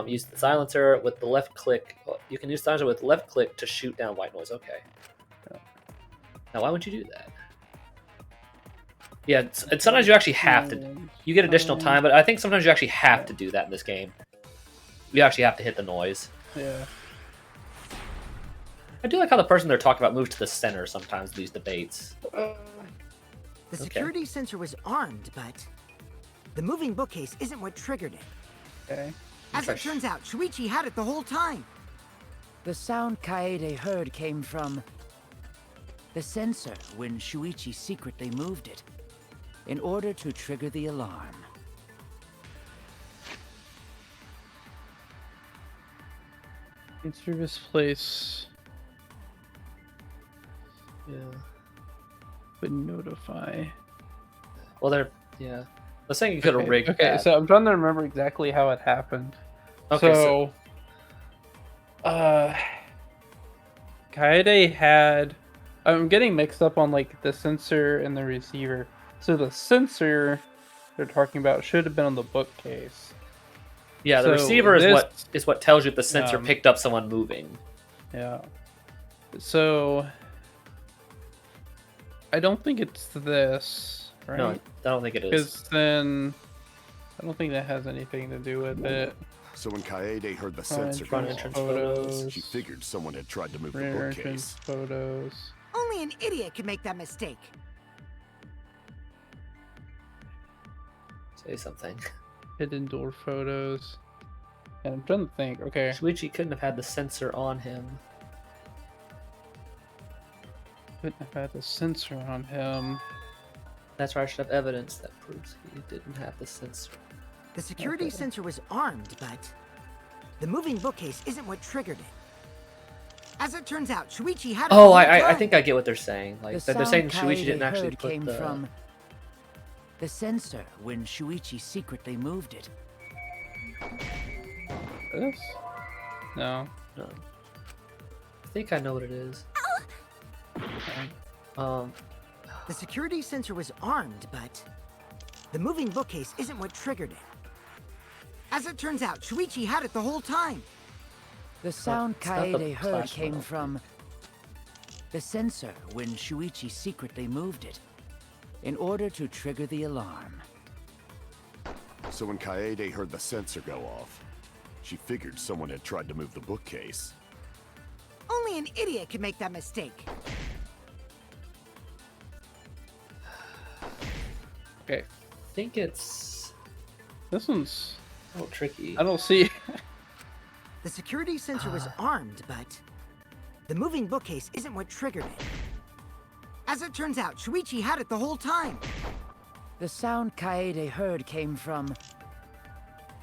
Use the silencer with the left click. You can use silencer with the left click to shoot down white noise. Okay. Now, why would you do that? Yeah, and sometimes you actually have to. You get additional time, but I think sometimes you actually have to do that in this game. You actually have to hit the noise. Yeah. I do like how the person they're talking about moves to the center sometimes in these debates. The security sensor was armed, but the moving bookcase isn't what triggered it. Okay. As it turns out, Shuichi had it the whole time. The sound Kaede heard came from the sensor when Shuichi secretly moved it in order to trigger the alarm. Enter this place. Yeah. Would notify. Well, yeah. I was saying you could have rigged Okay, that. so I'm trying to remember exactly how it happened. Okay, so Kaede had... I'm getting mixed up on like the sensor and the receiver. So the sensor they're talking about should have been on the bookcase. Yeah, the So receiver is what tells you if the sensor picked up someone moving. Yeah. So I don't think it's this, right? No, I don't think it is. Because then I don't think that has anything to do with it. So when Kaede heard the sensor go off, photos, she figured someone had tried to move the rear bookcase. entrance photos. Only an idiot could make that mistake. Say something. Hidden door photos. And I'm trying to think. Okay. Shuichi couldn't have had the sensor on him. Couldn't have had the sensor on him. That's why I should have evidence that proves he didn't have the sensor. The security sensor was armed, but the moving bookcase isn't what triggered it. As it turns out, Shuichi had it. Oh, I think I get what they're saying. Like The they're saying sound Shuichi didn't Kaede actually heard put came the. from the sensor when Shuichi secretly moved it. This? No. No. I think I know what it is. The security sensor was armed, but the moving bookcase isn't what triggered it. As it turns out, Shuichi had it the whole time. The sound it's not the Kaede heard flash came metal. from the sensor when Shuichi secretly moved it in order to trigger the alarm. So when Kaede heard the sensor go off, she figured someone had tried to move the bookcase. Only an idiot could make that mistake. Okay. I think it's This one's a little tricky. I don't see. The security sensor was armed, but the moving bookcase isn't what triggered it. As it turns out, Shuichi had it the whole time. The sound Kaede heard came from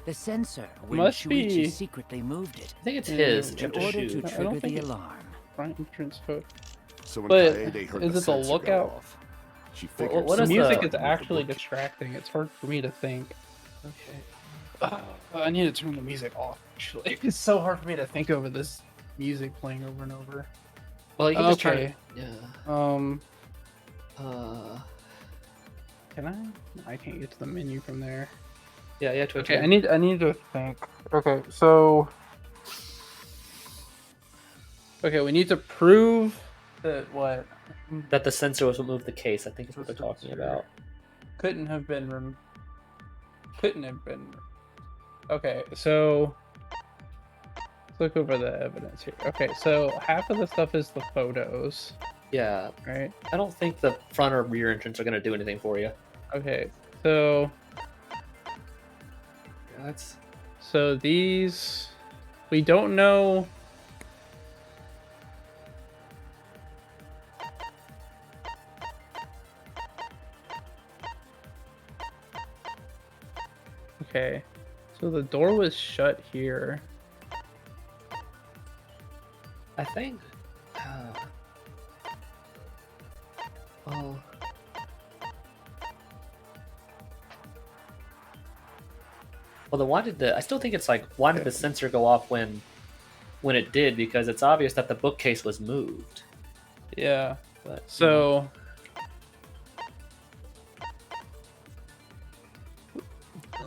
the sensor when Must Shuichi be- secretly moved it. I think it's his. In to order shoot. to I don't trigger think the it's- alarm. Front entrance photo. So when But Kaede heard is the it the sensor lookout? go off, she figured what The is someone music had is tried to move the actually bookcase. distracting. It's hard for me to think. Okay. I need to turn the music off. Actually, it's so hard for me to think over this music playing over and over. Well, you can just turn Okay. it. Yeah. Can I? No, I can't get to the menu from there. Yeah, you have to. Okay, I need to think. Okay, so we need to prove that what That the sensor was what moved the case. I think is what they're talking about. couldn't have been. Okay, so look over the evidence here. Okay, so half of the stuff is the photos. Yeah. Right. I don't think the front or rear entrance are going to do anything for you. Okay, so... Yeah, that's... So these... We don't know... Okay, so the door was shut here. I think... well... Well, then why did the... I still think it's like, why did the sensor go off when it did? Because it's obvious that the bookcase was moved. Yeah. But, so...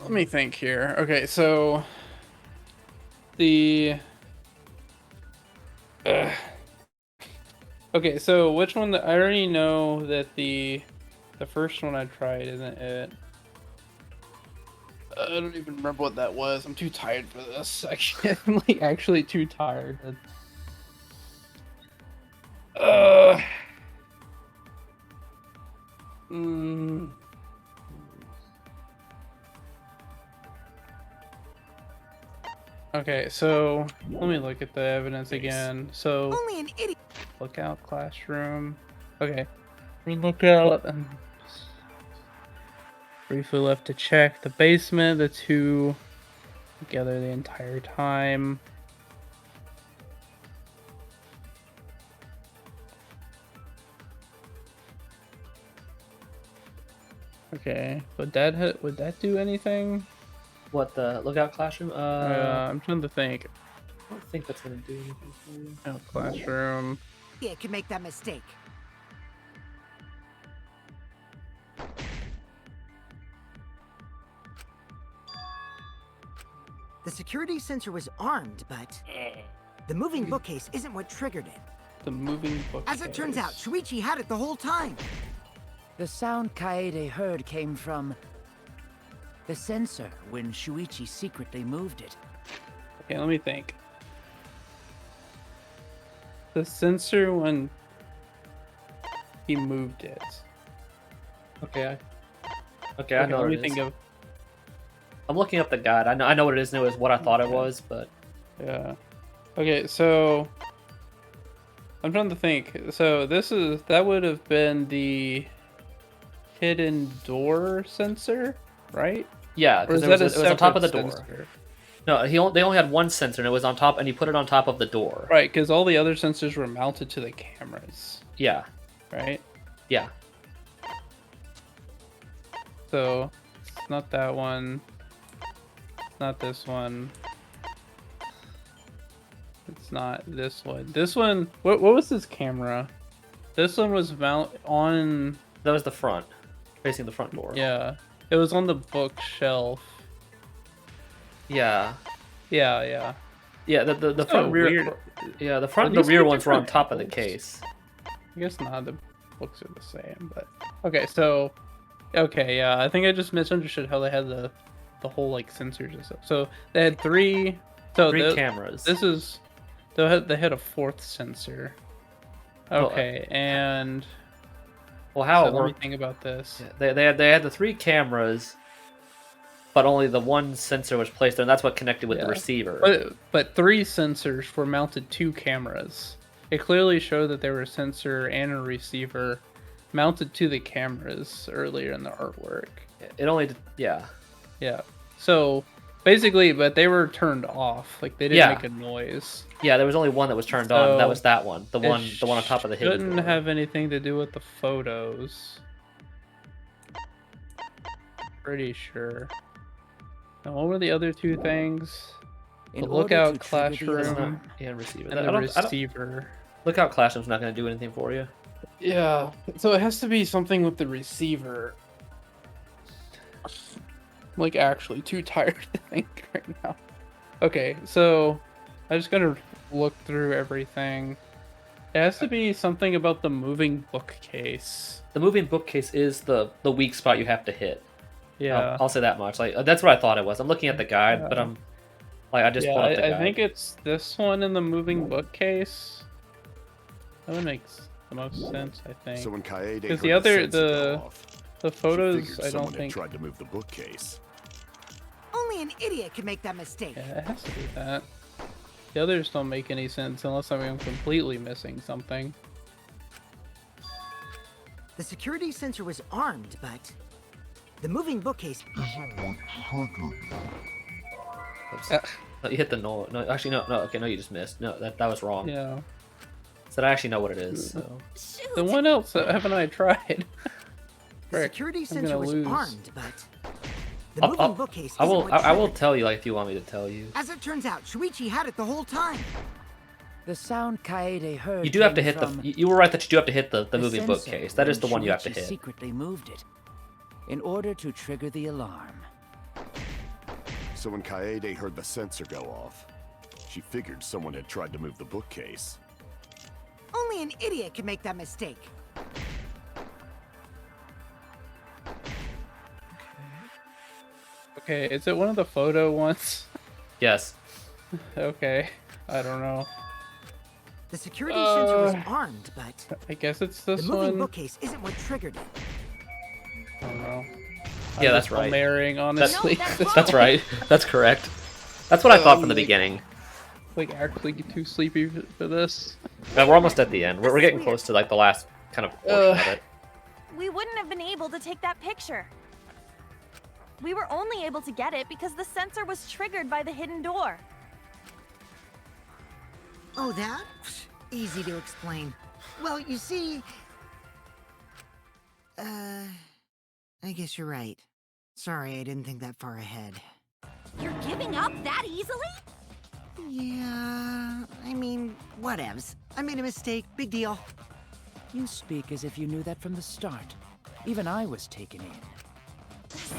Let me think here. Okay, so... The... Okay, so which one... I already know that the first one I tried isn't it. I don't even remember what that was. I'm too tired for this. Actually, I'm like actually too tired. Okay, so let me look at the evidence again. So Only an idiot. Lookout classroom. Okay, we look out. Briefly left to check the basement. The two together the entire time. Okay, would that do anything? What, the lookout classroom? I'm trying to think. I don't think that's gonna do anything for you. Oh, classroom. Yeah, can make that mistake. The security sensor was armed, but the moving bookcase isn't what triggered it. The moving bookcase. As it turns out, Shuichi had it the whole time. The sound Kaede heard came from the sensor when Shuichi secretly moved it. Okay, let me think. The sensor when he moved it. Okay, I know let what me it think is. of. I'm looking up the guide. I know what it is. It was what I thought it was, but Yeah. Okay, so I'm trying to think. So that would have been the hidden door sensor, right? yeah, Or because is it that was a on top of the separate door. sensor? No, they only had one sensor, and it was on top, and he put it on top of the door. Right, because all the other sensors were mounted to the cameras. Yeah. Right? Yeah. So it's not that one. It's not this one. It's not this one. This one. What was this camera? This one was on. That was the front, facing the front door. Yeah, it was on the bookshelf. Yeah. Yeah. Yeah. The So front rear. weird. Yeah, the front Are and the these rear two ones were on different top of the books? case. I guess not. The books are the same, but okay. So, okay, yeah. I think I just misunderstood how they had the whole like sensors and stuff. So they had three. So Three cameras. This is. They had a fourth sensor. Okay, and. Well, how so it let me worked? think about this. Yeah, they had the three cameras, but only the one sensor was placed there, and that's what connected with the Yeah. receiver. But three sensors were mounted to cameras. It clearly showed that there were a sensor and a receiver mounted to the cameras earlier in the artwork. It only, yeah. Yeah. So basically, but they were turned off. Like they didn't Yeah. make a noise. Yeah, there was only one that was turned on. That So, was that one. The it one on top of the hidden shouldn't door. have anything to do with the photos. Pretty sure. Now, what were the other two things? In The order lookout to trigger the classroom alarm. Yeah, receiver. and I the don't- receiver. Lookout classroom's not going to do anything for you. Yeah, so it has to be something with the receiver. I'm like actually too tired to think right now. Okay, so I just gotta look through everything. It has to be something about the moving bookcase. The moving bookcase is the weak spot you have to hit. Yeah. I'll say that much. Like that's what I thought it was. I'm looking at the guide, but Yeah. I'm Like I just Yeah, pulled up the I guide. think it's this one in the moving bookcase. That one makes the most sense, I think. So when Kaede Because heard the other, sensor go off, the she photos, figured I don't someone think. had tried to move the bookcase. Only an idiot can make that mistake. Yeah, it has to be that. The others don't make any sense unless I'm completely missing something. The security sensor was armed, but the moving bookcase isn't what triggered it. No, you hit the no. No, actually, no. Okay, no, you just missed. No, that was wrong. Yeah. So I actually know what it is. So. Then what else haven't I tried? The security sensor was armed, but the moving bookcase I isn't what I will triggered tell you like if you want me to tell you. it. As it turns out, Shuichi had it the whole time. The sound Kaede heard. You do have to came hit the. from You were right that you do have to hit the moving sensor bookcase. That is the when one you have to Shuichi hit. secretly moved it in order to trigger the alarm. So when Kaede heard the sensor go off, she figured someone had tried to move the bookcase. Only an idiot can make that mistake. Okay, is it one of the photo ones? Yes. Okay, I don't know. The security sensor was armed, but I guess it's this the moving one. bookcase isn't what triggered it. I don't know. Yeah, I'm that's just right. Marrying, honestly. That's right. That's correct. That's what I thought from the beginning. Like actually too sleepy for this. We're almost at the end. We're getting close to like the last kind of portion of it. We wouldn't have been able to take that picture. We were only able to get it because the sensor was triggered by the hidden door. Oh, that? Easy to explain. Well, you see... I guess you're right. Sorry, I didn't think that far ahead. You're giving up that easily? Yeah, I mean, whatevs. I made a mistake, big deal. You speak as if you knew that from the start. Even I was taken in.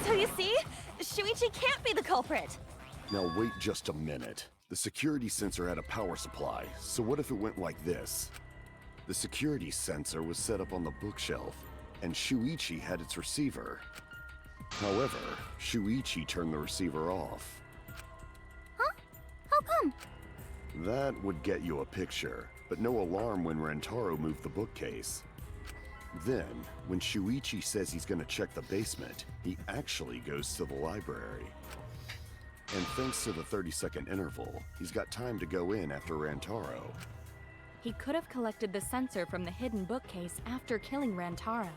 So you see, Shuichi can't be the culprit. Now wait just a minute. The security sensor had a power supply, so what if it went like this? The security sensor was set up on the bookshelf, and Shuichi had its receiver. However, Shuichi turned the receiver off. Huh? How come? That would get you a picture, but no alarm when Rantaro moved the bookcase. Then, when Shuichi says he's gonna check the basement, he actually goes to the library. And thanks to the 30-second interval, he's got time to go in after Rantaro. He could have collected the sensor from the hidden bookcase after killing Rantaro.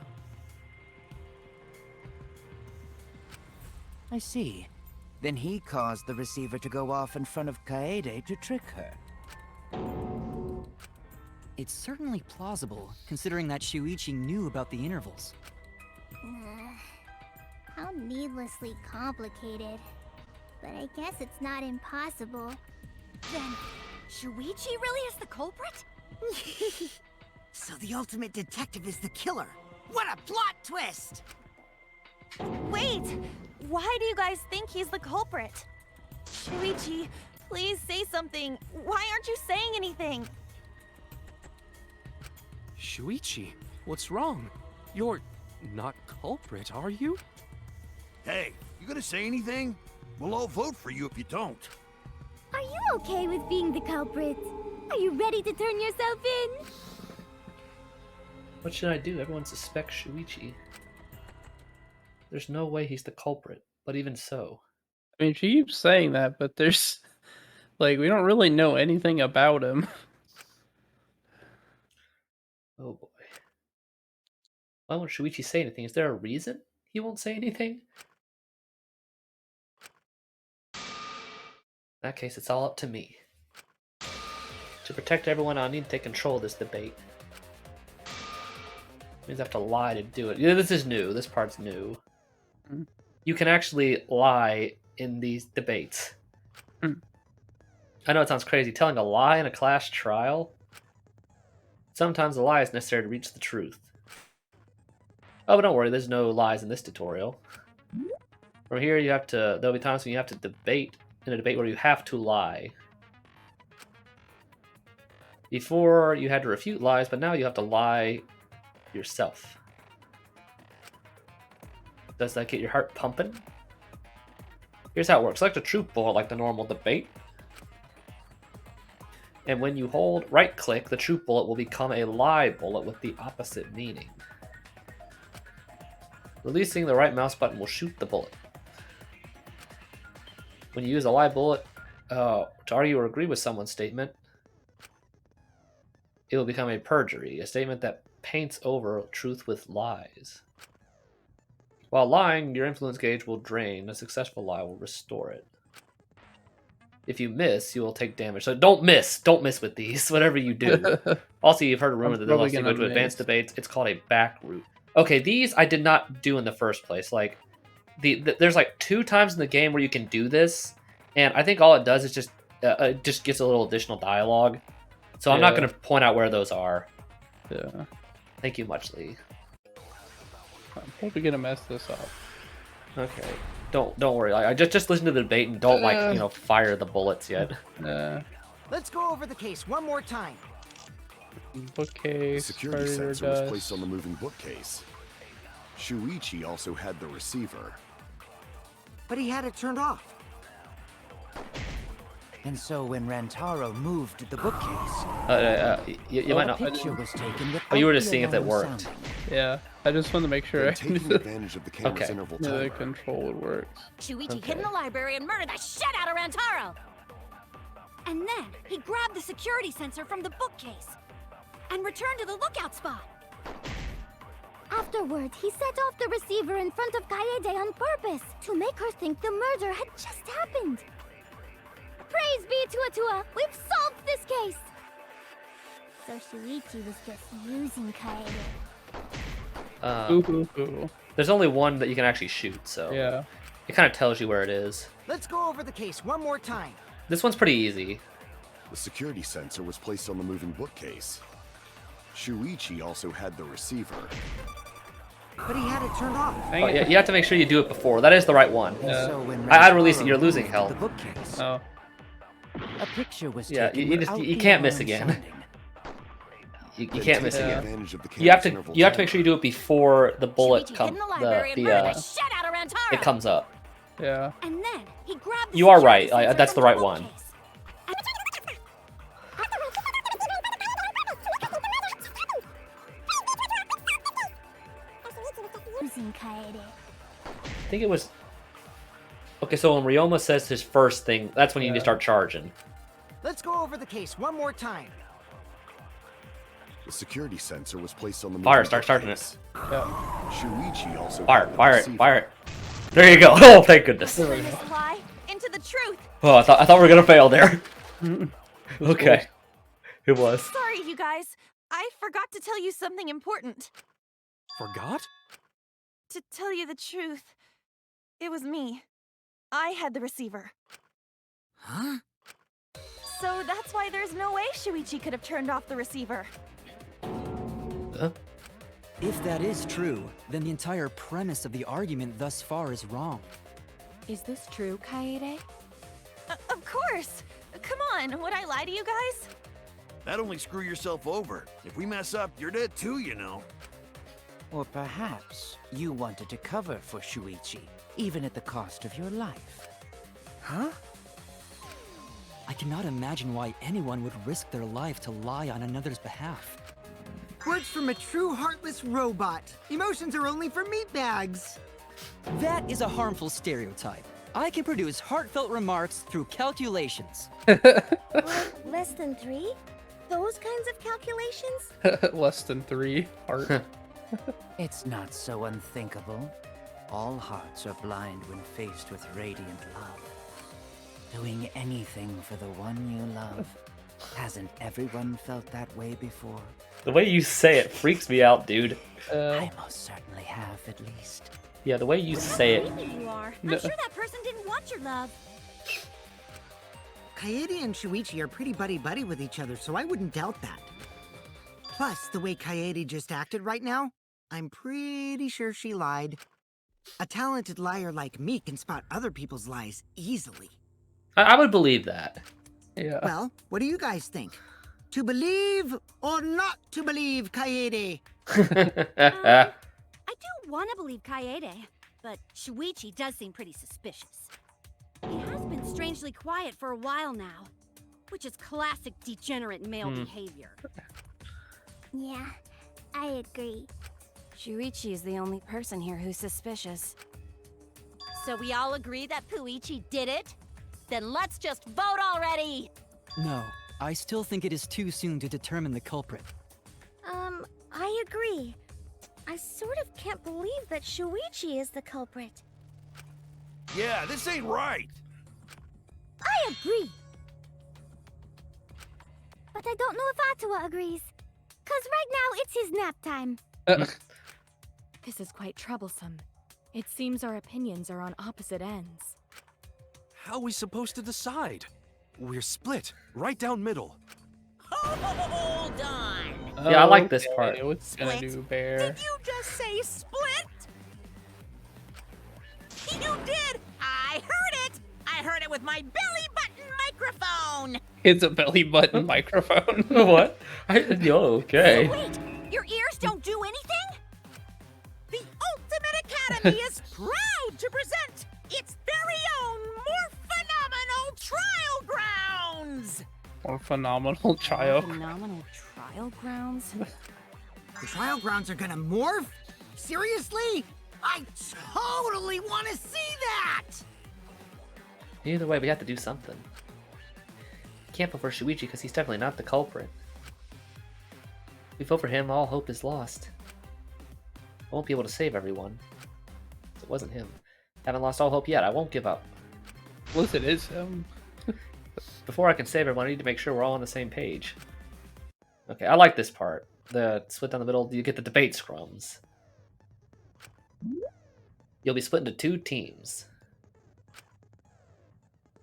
I see. Then he caused the receiver to go off in front of Kaede to trick her. It's certainly plausible, considering that Shuichi knew about the intervals. How needlessly complicated. But I guess it's not impossible. Then, Shuichi really is the culprit? So the ultimate detective is the killer. What a plot twist! Wait! Why do you guys think he's the culprit? Shuichi, please say something. Why aren't you saying anything? Shuichi, what's wrong? You're not culprit, are you? Hey, you gonna say anything? We'll all vote for you if you don't. Are you okay with being the culprit? Are you ready to turn yourself in? What should I do? Everyone suspects Shuichi. There's no way he's the culprit, but even so. I mean, she keeps saying that, but there's... Like, we don't really know anything about him. Oh boy. Why won't Shuichi say anything? Is there a reason he won't say anything? In that case, it's all up to me. To protect everyone, I need to take control of this debate. Means I have to lie to do it. Yeah, this is new. This part's new. You can actually lie in these debates. I know it sounds crazy. Telling a lie in a class trial? Sometimes a lie is necessary to reach the truth. Oh, but don't worry. There's no lies in this tutorial. From here, you have to... There'll be times when you have to debate in a debate where you have to lie. Before, you had to refute lies, but now you have to lie yourself. Does that get your heart pumping? Here's how it works. Select a truth bullet like the normal debate. And when you hold right-click, the true bullet will become a lie bullet with the opposite meaning. Releasing the right mouse button will shoot the bullet. When you use a lie bullet to argue or agree with someone's statement, it will become a perjury, a statement that paints over truth with lies. While lying, your influence gauge will drain. A successful lie will restore it. If you miss, you will take damage. So don't miss. Don't miss with these, whatever you do. Also, you've heard a rumor that this lets you go to advanced debates. It's called a back route. Okay, these I did not do in the first place. Like, there's like 2 times in the game where you can do this, and I think all it does is just it just gives a little additional dialogue. So I'm not going to point out where those are. Yeah. Thank you much, Lee. I'm probably gonna mess this up. Okay. Don't worry. I just listen to the debate and don't fire the bullets yet. Let's go over the case one more time. Bookcase. The security sensor was placed on the moving bookcase. Shuichi also had the receiver. But he had it turned off. And so when Rantaro moved the bookcase, you might not. picture was taken Oh, you were just seeing if it worked. sounding. Yeah, I just wanted to make sure Taking advantage of the camera's interval the timer. controller works. Shuichi hid in the library and murdered the shit out of Rantaro! And then he grabbed the security sensor from the bookcase and returned to the lookout spot. Afterward, he set off the receiver in front of Kaede on purpose to make her think the murder had just happened. Praise be to Atua! We've solved this case! So Shuichi was just using Kaede. There's only one that you can actually shoot, so yeah, it kind of tells you where it is. Let's go over the case one more time. This one's pretty easy. The security sensor was placed on the moving bookcase. Shuichi also had the receiver. But he had it turned off. Oh, yeah, you have to make sure you do it before. That is the right one. So when I'd release it. You're losing health. the bookcase, Oh. a picture was Yeah, taken you without can't the miss alarm again. sounding. You can't miss Taking again. advantage of the You have camera's to interval make sure you do it before the bullet Shuichi hid in the comes. library and murdered the shit out of Rantaro! It comes up. Yeah. And then he grabbed the You are security right. sensor That's from the right one. bookcase. Using Kaede. I think it was. Okay, so when Ryoma says his first thing, that's when you need to start charging. Let's go over the case one more time. The security sensor was placed on the Fire, moving start charging bookcase. it. Shuichi also Fire, had the fire it, receiver. fire it. There you go. Oh, thank goodness. Turn this lie into the truth. Oh, I thought we were gonna fail there. Okay, it was. Sorry, you guys. I forgot to tell you something important. Forgot? To tell you the truth, it was me. I had the receiver. Huh? So that's why there's no way Shuichi could have turned off the receiver. Huh? If that is true, then the entire premise of the argument thus far is wrong. Is this true, Kaede? Of course! Come on, would I lie to you guys? That'd only screw yourself over. If we mess up, you're dead too, you know. Or perhaps you wanted to cover for Shuichi, even at the cost of your life. Huh? I cannot imagine why anyone would risk their life to lie on another's behalf. Words from a true heartless robot. Emotions are only for meatbags. That is a harmful stereotype. I can produce heartfelt remarks through calculations. Less than 3? Those kinds of calculations? Less than 3 heart. It's not so unthinkable. All hearts are blind when faced with radiant love. Doing anything for the one you love. Hasn't everyone felt that way before? The way you say it freaks me out, dude. I most certainly have, at least. Yeah, the way you say it. You are. No. I'm sure that person didn't want your love. Kaede and Shuichi are pretty buddy-buddy with each other, so I wouldn't doubt that. Plus, the way Kaede just acted right now, I'm pretty sure she lied. A talented liar like me can spot other people's lies easily. I would believe that. Yeah. Well, what do you guys think? To believe or not to believe, Kaede? I do want to believe Kaede, but Shuichi does seem pretty suspicious. He has been strangely quiet for a while now. which is classic degenerate male behavior. Yeah, I agree. Shuichi is the only person here who's suspicious. So we all agree that Puichi did it? Then let's just vote already! No, I still think it is too soon to determine the culprit. I agree. I sort of can't believe that Shuichi is the culprit. Yeah, this ain't right. I agree. But I don't know if Atua agrees. 'Cause right now it's his nap time. This is quite troublesome. It seems our opinions are on opposite ends. How are we supposed to decide? We're split, right down middle. Hold on. Yeah, I like this part. What's it gonna do, Bear? Did you just say split? You did! I heard it! I heard it with my belly button microphone! It's a belly button microphone. What? Okay. Wait! Your ears don't do anything? The Ultimate Academy is proud to present its very own more phenomenal trial grounds! Or phenomenal child. Phenomenal trial grounds? The trial grounds are gonna morph? Seriously? I totally want to see that! Either way, we have to do something. Can't vote for Shuichi because he's definitely not the culprit. If we vote for him, all hope is lost. I won't be able to save everyone. It wasn't him. Haven't lost all hope yet. I won't give up. Listen, it is him. Before I can save everyone, I need to make sure we're all on the same page. Okay, I like this part. The split down the middle, you get the debate scrums. You'll be split into 2 teams.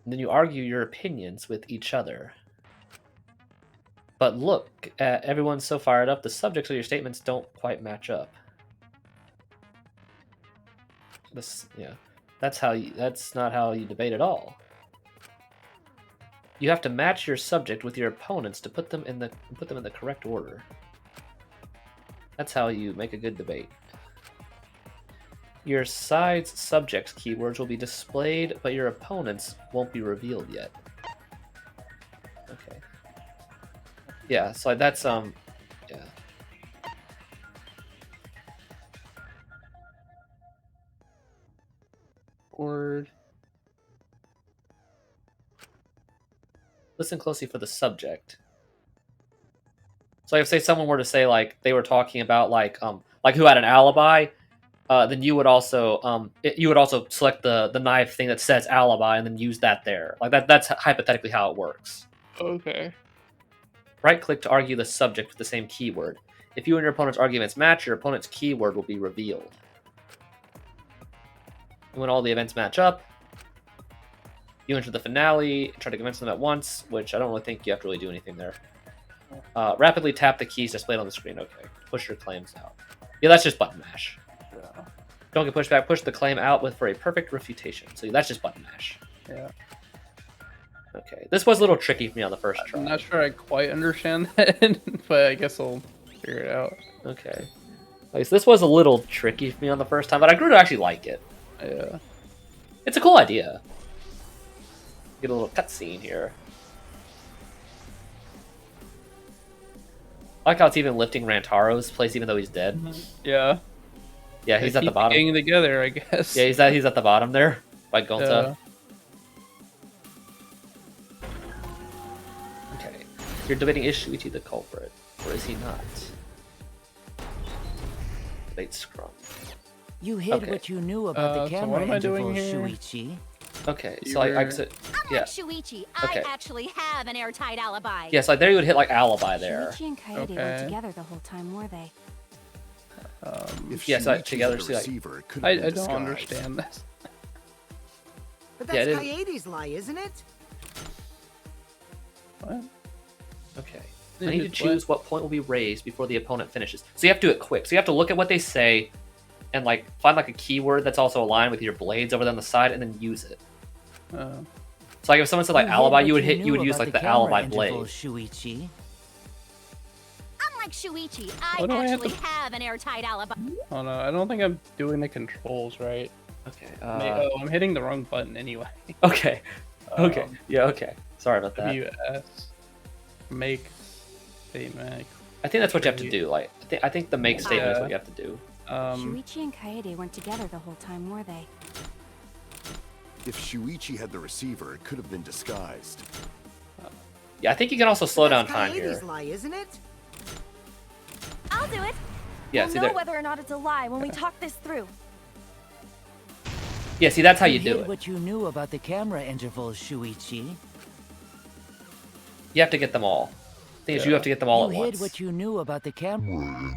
And then you argue your opinions with each other. But look, everyone's so fired up, the subjects of your statements don't quite match up. Yeah, that's not how you debate at all. You have to match your subject with your opponents to put them in the correct order. That's how you make a good debate. Your side's subject's keywords will be displayed, but your opponent's won't be revealed yet. Okay. Yeah, so that's yeah. Word. Listen closely for the subject. So if say someone were to say like they were talking about like who had an alibi, then you would also select the knife thing that says alibi and then use that there. Like that's hypothetically how it works. Okay. Right click to argue the subject with the same keyword. If you and your opponent's arguments match, your opponent's keyword will be revealed. And when all the events match up, you enter the finale, try to convince them at once, which I don't really think you have to really do anything there. Rapidly tap the keys displayed on the screen. Okay, push your claims out. Yeah, that's just button mash. Yeah. Don't get pushed back. Push the claim out for a perfect refutation. So that's just button mash. Yeah. Okay, this was a little tricky for me on the first try. I'm not sure I quite understand that, but I guess I'll figure it out. Okay. Okay, so this was a little tricky for me on the first time, but I grew to actually like it. Yeah. It's a cool idea. Get a little cutscene here. I like how it's even lifting Rantaro's place even though he's dead. Yeah. Yeah, he's at the bottom. Getting together, I guess. Yeah, he's at the bottom there by Gonta. Okay. You're debating, is Shuichi the culprit, or is he not? Debate scrum. You hid what you knew about the camera so what am I interval, doing here? Shuichi. Okay, so I said, yeah. Unlike Shuichi, Okay. I actually have an airtight alibi. Yeah, so there you would hit like alibi there. Shuichi and Coyote were together the whole time, were they? If yeah, so Shuichi together, was see, the like, receiver, it could I have been don't disguised. understand this. But Yeah, that's it is. Coyote's lie, isn't it? What? Okay. It I need to is choose what point will be raised before the opponent finishes. So you have to do it quick. So you have to look at what they say and like find like a keyword that's also aligned with your blades over there on the side and then use it. So like if someone said like You hid alibi, what you would knew use about like the camera alibi interval, blade. Shuichi. Unlike Shuichi, I What do I have actually to- have an airtight alibi. Oh no, I don't think I'm doing the controls right. Okay. I'm hitting the wrong button anyway. Okay. Okay. Yeah, okay. Sorry about that. WS make statement. I think that's what you have to do. Like, I think the make statement is what you have to do. Shuichi and Kaede weren't together the whole time, were they? If Shuichi had the receiver, it could have been disguised. Yeah, I think you can also slow down That's time Kaede's here. lie, isn't it? I'll do it. Yeah, we'll see know there. whether or not it's a lie when we talk this through. Yeah, see that's how you do hid it. what you knew about the camera intervals, Shuichi. You have to get them all. The thing is, you have to get them all You at hid once. what you knew about the camera.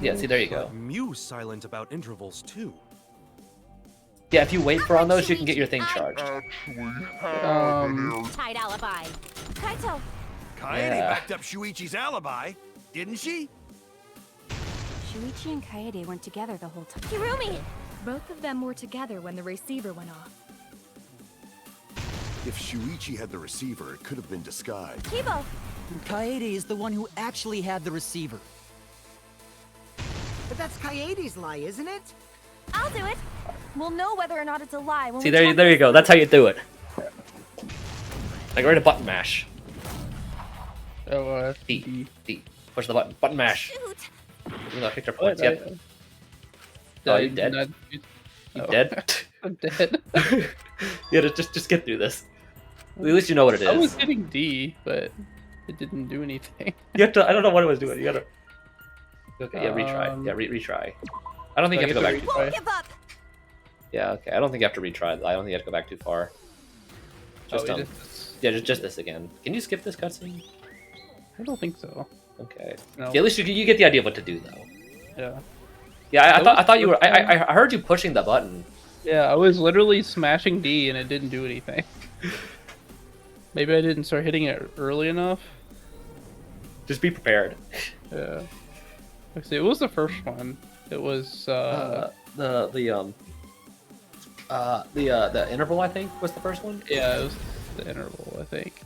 Yeah, see, there you go. But Mew's silent about intervals too. Yeah, if you wait for on those, you can get your thing charged. Tight alibi. Kaito! Kaede Yeah. backed up Shuichi's alibi, didn't she? Shuichi and Kaede weren't together the whole time. Hirumi! Both of them were together when the receiver went off. If Shuichi had the receiver, it could have been disguised. Kibo! Kaede is the one who actually had the receiver. But that's Kaede's lie, isn't it? I'll do it. We'll know whether or not it's a lie when See, we there, talk there you this go. That's how you do it. Like right a button mash. D. Push the button. Button mash. Shoot. Even though I picked her points. Yep. Oh, you dead? You dead? I'm dead. Yeah, just get through this. At least you know what it is. I was hitting D, but it didn't do anything. You have to. I don't know what it was doing. You gotta. Okay, yeah, retry. Yeah, retry. I don't think you have to go back too far. Won't give up. Yeah, okay. I don't think you have to retry. I don't think you have to go back too far. Just yeah, just this again. Can you skip this cutscene? I don't think so. Okay. No. Yeah, at least you get the idea of what to do, though. Yeah. Yeah, I thought you were. I heard you pushing the button. Yeah, I was literally smashing D and it didn't do anything. Maybe I didn't start hitting it early enough. Just be prepared. Yeah. Let's see, it was the first one. It was the interval, I think, was the first one. Yeah, it was the interval, I think.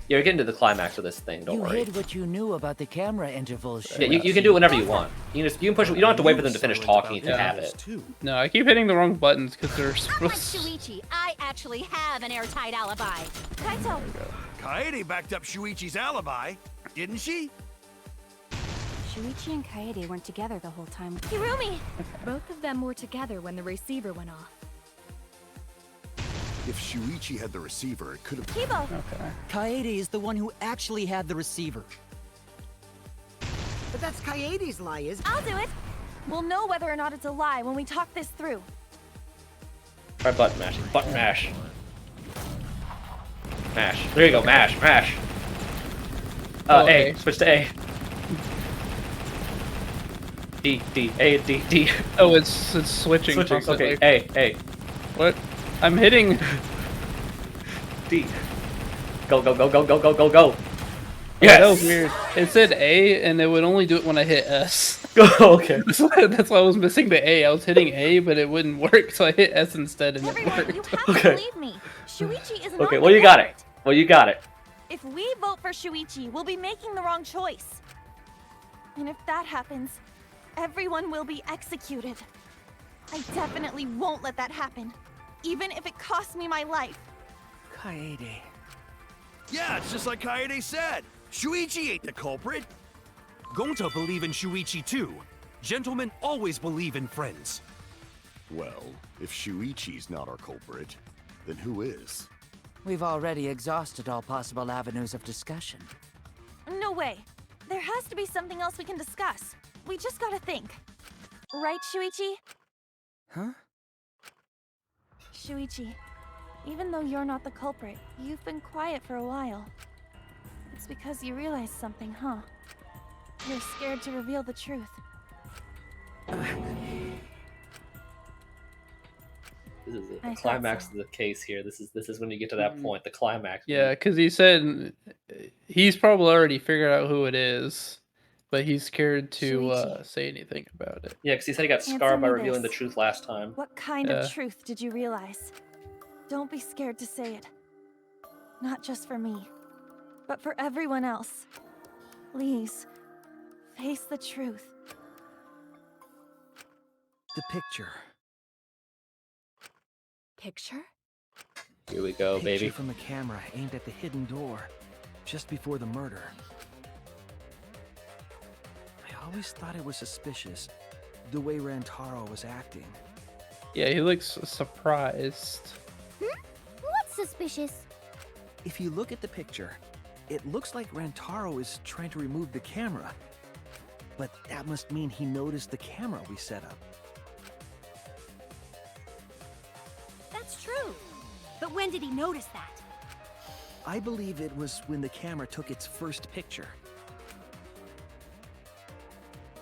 Yeah, you're getting to the climax of this thing. Don't You worry. hid what you knew about the camera intervals. Yeah, you can do it whenever you want. You can push. You don't have to wait for them to finish talking to have it. No, I keep hitting the wrong buttons because they're Unlike supposed. Shuichi, I actually have an airtight alibi. Kaito! Kaede backed up Shuichi's alibi, didn't she? Shuichi and Kaede weren't together the whole time. Hirumi! Both of them were together when the receiver went off. If Shuichi had the receiver, it could have... Kibo! Okay. Kaede is the one who actually had the receiver. But that's Kaede's lie, isn't it? I'll do it. We'll know whether or not it's a lie when we talk this through. Try button mashing. Button mash. Mash. There you go. Mash. Mash. Okay. A. Switch to A. D. D. A. D. D. Oh, it's switching. Switching. Constantly. Okay. A. A. What? I'm hitting. D. Go. Go. Go. Go. Go. Go. Go. Go. Yeah, that was weird. It said A, and it would only do it when I hit S. Okay. That's why I was missing the A. I was hitting A, but it wouldn't work, so I hit S instead, and Everyone, it you worked. have to Okay. believe me. Shuichi is not Okay. the Well, you got it. culprit. Well, you got it. If we vote for Shuichi, we'll be making the wrong choice. And if that happens, everyone will be executed. I definitely won't let that happen, even if it costs me my life. Kaede. Yeah, it's just like Kaede said. Shuichi ain't the culprit. Gonta believe in Shuichi too. Gentlemen always believe in friends. Well, if Shuichi's not our culprit, then who is? We've already exhausted all possible avenues of discussion. No way. There has to be something else we can discuss. We just gotta think. Right, Shuichi? Huh? Shuichi, even though you're not the culprit, you've been quiet for a while. It's because you realized something, huh? You're scared to reveal the truth. This is I the thought climax so. of the case here. This is when you get to that point. The climax. Yeah, because he said he's probably already figured out who it is, but he's scared to Shuichi. say anything about it. Yeah, because he said he got Answer scarred by me revealing the this. truth last time. What kind Yeah. of truth did you realize? Don't be scared to say it. Not just for me, but for everyone else. Please, face the truth. The picture. Picture? Here we go, Picture baby. from the camera aimed at the hidden door, just before the murder. I always thought it was suspicious, the way Rantaro was acting. Yeah, he looks surprised. What's suspicious? If you look at the picture, it looks like Rantaro is trying to remove the camera. But that must mean he noticed the camera we set up. That's true. But when did he notice that? I believe it was when the camera took its first picture.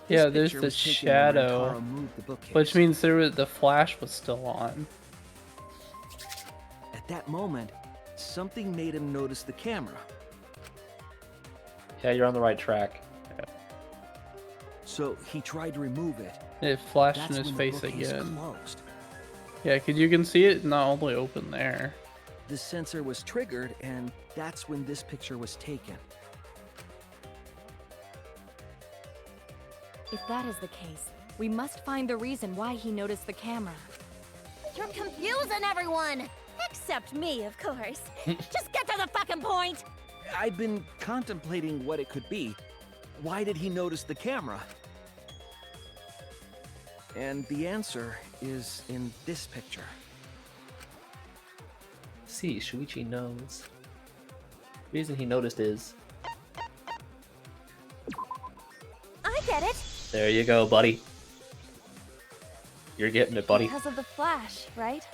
Yeah, This there's picture the was taken when shadow, Rantaro moved the bookcase. which means the flash was still on. At that moment, something made him notice the camera. Yeah, you're on the right track. So he tried to remove it. It flashed That's in his when the face bookcase again. closed. Yeah, because you can see it not only open there. The sensor was triggered, and that's when this picture was taken. If that is the case, we must find the reason why he noticed the camera. You're confusing everyone! Except me, of course. Just get to the fucking point! I've been contemplating what it could be. Why did he notice the camera? And the answer is in this picture. See, Shuichi knows. The reason he noticed is... I get it. There you go, buddy. You're getting it, buddy. Because of the flash, right?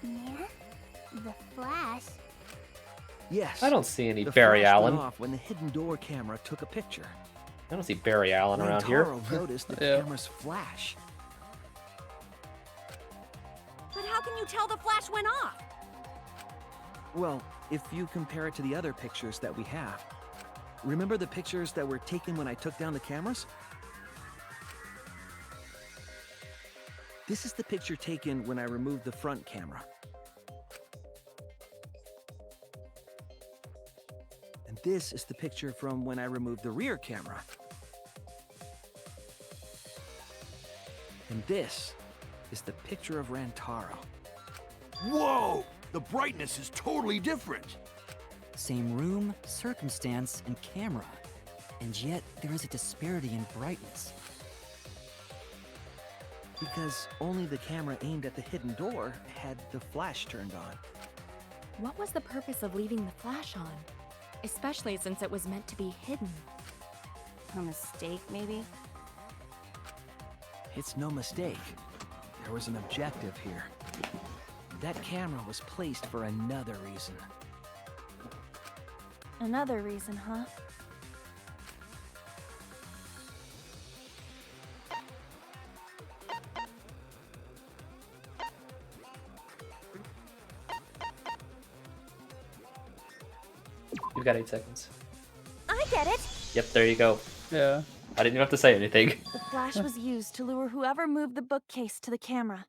Yeah? The flash? Yes. I don't see any the Barry flash Allen. went off when the hidden door camera took a picture. I don't see Barry Allen around here. Rantaro noticed the Yeah. camera's flash. But how can you tell the flash went off? Well, if you compare it to the other pictures that we have. Remember the pictures that were taken when I took down the cameras? This is the picture taken when I removed the front camera. And this is the picture from when I removed the rear camera. And this is the picture of Rantaro. Whoa! The brightness is totally different. Same room, circumstance, and camera. And yet, there is a disparity in brightness. Because only the camera aimed at the hidden door had the flash turned on. What was the purpose of leaving the flash on? Especially since it was meant to be hidden. A mistake, maybe? It's no mistake. There was an objective here. That camera was placed for another reason. Another reason, huh? You've got 8 seconds. I get it! Yep, there you go. Yeah. I didn't even have to say anything. The flash was used to lure whoever moved the bookcase to the camera.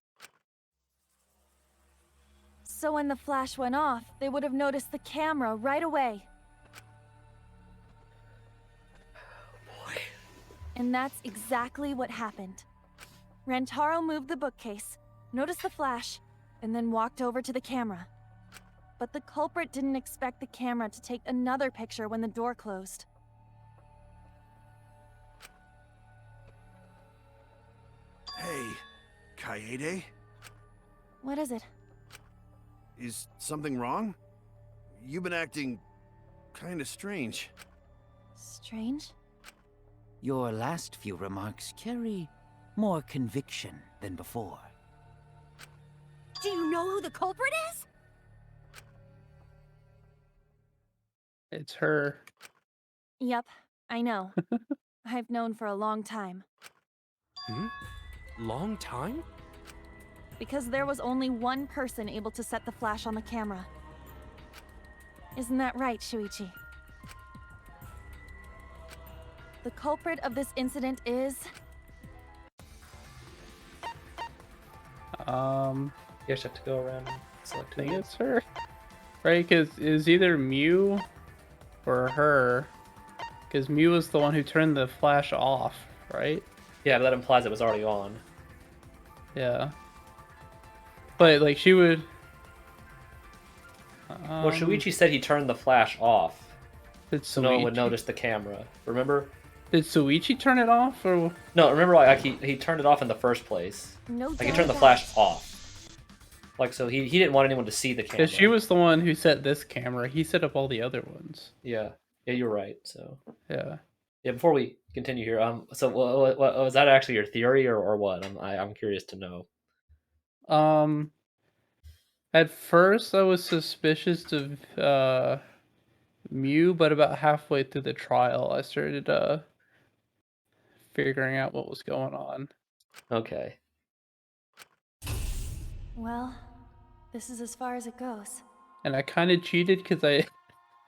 So when the flash went off, they would have noticed the camera right away. And that's exactly what happened. Rantaro moved the bookcase, noticed the flash, and then walked over to the camera. But the culprit didn't expect the camera to take another picture when the door closed. Hey, Kaede? What is it? Is something wrong? You've been acting kinda strange. Strange? Your last few remarks carry more conviction than before. Do you know who the culprit is? It's her. Yep, I know. I've known for a long time. Long time? Because there was only one person able to set the flash on the camera. Isn't that right, Shuichi? The culprit of this incident is... You just have to go around and select I who think it it's her. Right, because it's either Mew or her. Because Mew was the one who turned the flash off, right? Yeah, but that implies it was already on. Yeah. But like she would. Well, Shuichi said he turned the flash off, Did so no one would Shuichi- notice the camera. Remember? Did Shuichi turn it off, or No, remember like he turned it off in the first place. No Like he doubt turned the about flash off. Like so he didn't want anyone to see the camera. because she was the one who set this camera. He set up all the other ones. Yeah, you're right. So Yeah. yeah, before we continue here, so what was that actually your theory or what? I'm curious to know. At first I was suspicious of Mew, but about halfway through the trial, I started figuring out what was going on. Okay. Well, this is as far as it goes. And I kind of cheated because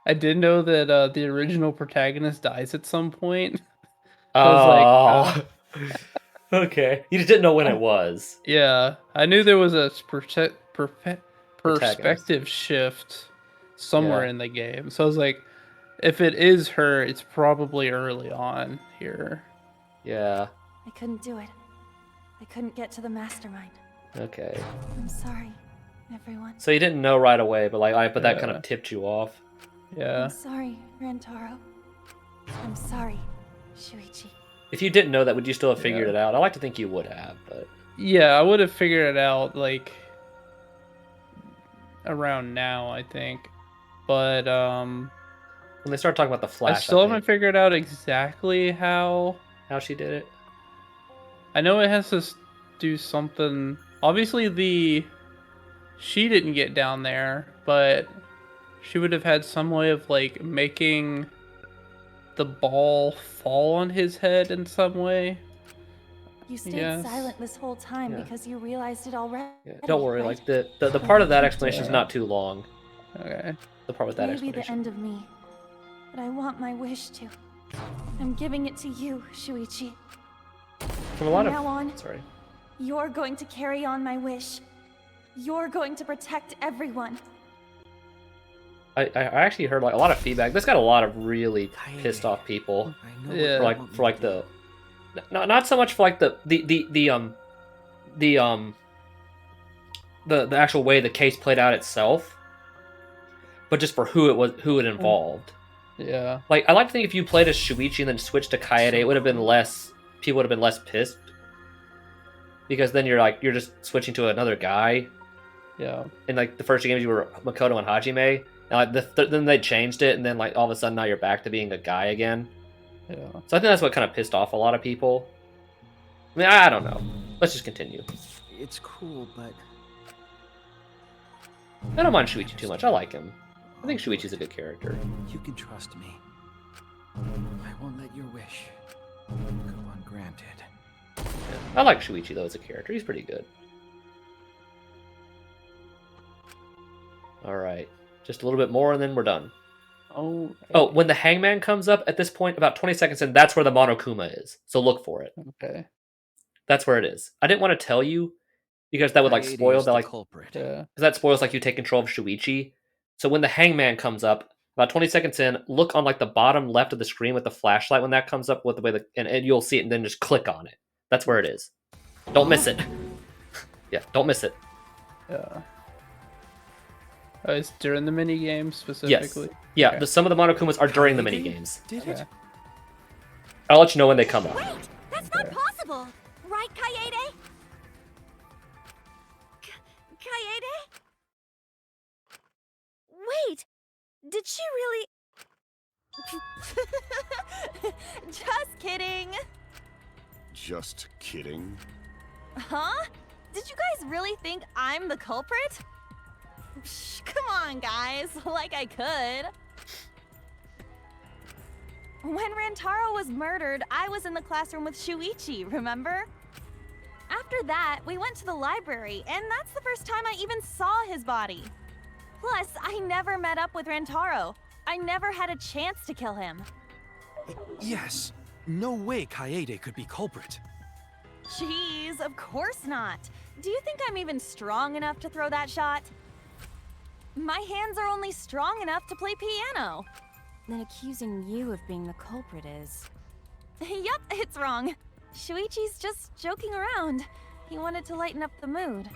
I did know that the original protagonist dies at some point. So I was like, okay. You just didn't know when it was. Yeah, I knew there was a perspective Protagonist. shift somewhere Yeah. in the game. So I was like, if it is her, it's probably early on here. Yeah. I couldn't do it. I couldn't get to the mastermind. Okay. I'm sorry, everyone. So you didn't know right away, but that kind Yeah. of tipped you off. Yeah. I'm sorry, Rantaro. I'm sorry, Shuichi. If you didn't know that, would you still have figured it out? I like to think you would have, but Yeah, I would have figured it out like around now, I think. But when they start talking about the I flash, still haven't figured out exactly how she did it. I know it has to do something. Obviously, she didn't get down there, but she would have had some way of like making the ball fall on his head in some way. You stayed Yes. silent this whole time Yeah. because you realized it already. Yeah, don't worry. right? Like the part of that explanation is not too long. Okay. The part with that Maybe the explanation. end of me, but I want my wish to. I'm giving it to you, Shuichi. From a lot From of now on, sorry. You're going to carry on my wish. You're going to protect everyone. I actually heard like a lot of feedback. This got a lot of really pissed off people. Yeah. For like the not so much for like the actual way the case played out itself, but just for who it involved. Yeah. Like I like to think if you played as Shuichi and then switched to Kaede, it would have been people would have been less pissed. Because then you're just switching to another guy. Yeah. In like the first two games you were Makoto and Hajime. And like then they changed it and then like all of a sudden now you're back to being a guy again. Yeah. So I think that's what kind of pissed off a lot of people. I mean, I don't know. Let's just continue. It's cool, but I don't mind Shuichi too much. I like him. I think Shuichi's a good character. you can trust me. I won't let your wish go ungranted. I like Shuichi though as a character. He's pretty good. Alright. Just a little bit more and then we're done. Oh. Oh, when the hangman comes up at this point, about 20 seconds in, that's where the Monokuma is. So look for it. Okay. That's where it is. I didn't want to tell you because that would like Kaede spoil is the the like culprit. Yeah. because that spoils like you take control of Shuichi. So when the hangman comes up, about 20 seconds in, look on like the bottom left of the screen with the flashlight when that comes up with the way and you'll see it and then just click on it. That's where it is. Don't miss it. Yeah, don't miss it. Yeah. It's during the mini game Yes. specifically. Yeah, Okay. some of the Monokumas are during the mini games. Did it? I'll let you know when they come up. Wait, that's not possible, right, Kaede? Kaede? Wait, did she really? Just kidding. Just kidding. Huh? Did you guys really think I'm the culprit? Psh, come on, guys. Like I could. When Rantaro was murdered, I was in the classroom with Shuichi, remember? After that, we went to the library, and that's the first time I even saw his body. Plus, I never met up with Rantaro. I never had a chance to kill him. Yes. No way Kaede could be culprit. Jeez, of course not. Do you think I'm even strong enough to throw that shot? My hands are only strong enough to play piano. Then accusing you of being the culprit is... Yup, it's wrong. Shuichi's just joking around. He wanted to lighten up the mood.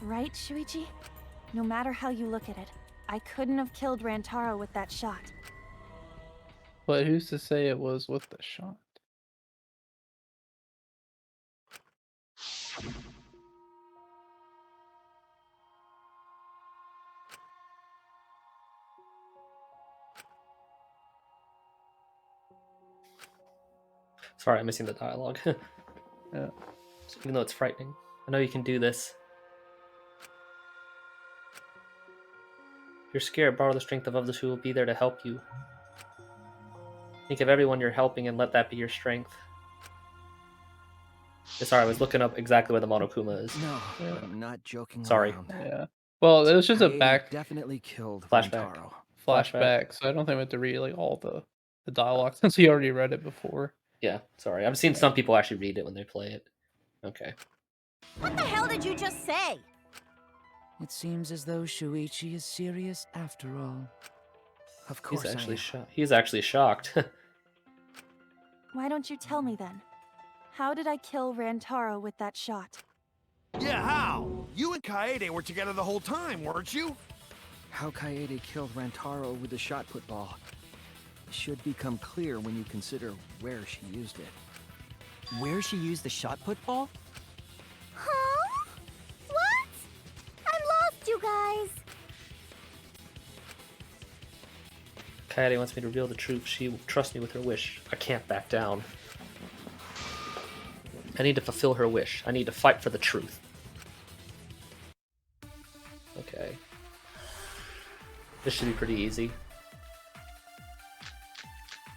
Right, Shuichi? No matter how you look at it, I couldn't have killed Rantaro with that shot. But who's to say it was with the shot? Sorry, I'm missing the dialogue. Yeah. Even though it's frightening. I know you can do this. If you're scared, borrow the strength of others who will be there to help you. Think of everyone you're helping and let that be your strength. Sorry, I was looking up exactly where the Monokuma is. No, I'm not joking Sorry. around. Yeah. Well, it was just a Kaede back definitely killed Flashback. Rantaro. flashback, so I don't think we have to read like all the dialogue since we already read it before. Yeah, sorry. I've seen some people actually read it when they play it. Okay. What the hell did you just say? It seems as though Shuichi is serious after all. Of course He's actually I am. shocked. He's actually shocked. Why don't you tell me then? How did I kill Rantaro with that shot? Yeah, how? You and Kaede were together the whole time, weren't you? How Kaede killed Rantaro with the shot put ball should become clear when you consider where she used it. Where she used the shot put ball? Huh? What? I'm lost, you guys. Kaede wants me to reveal the truth. She will trust me with her wish. I can't back down. I need to fulfill her wish. I need to fight for the truth. Okay. This should be pretty easy.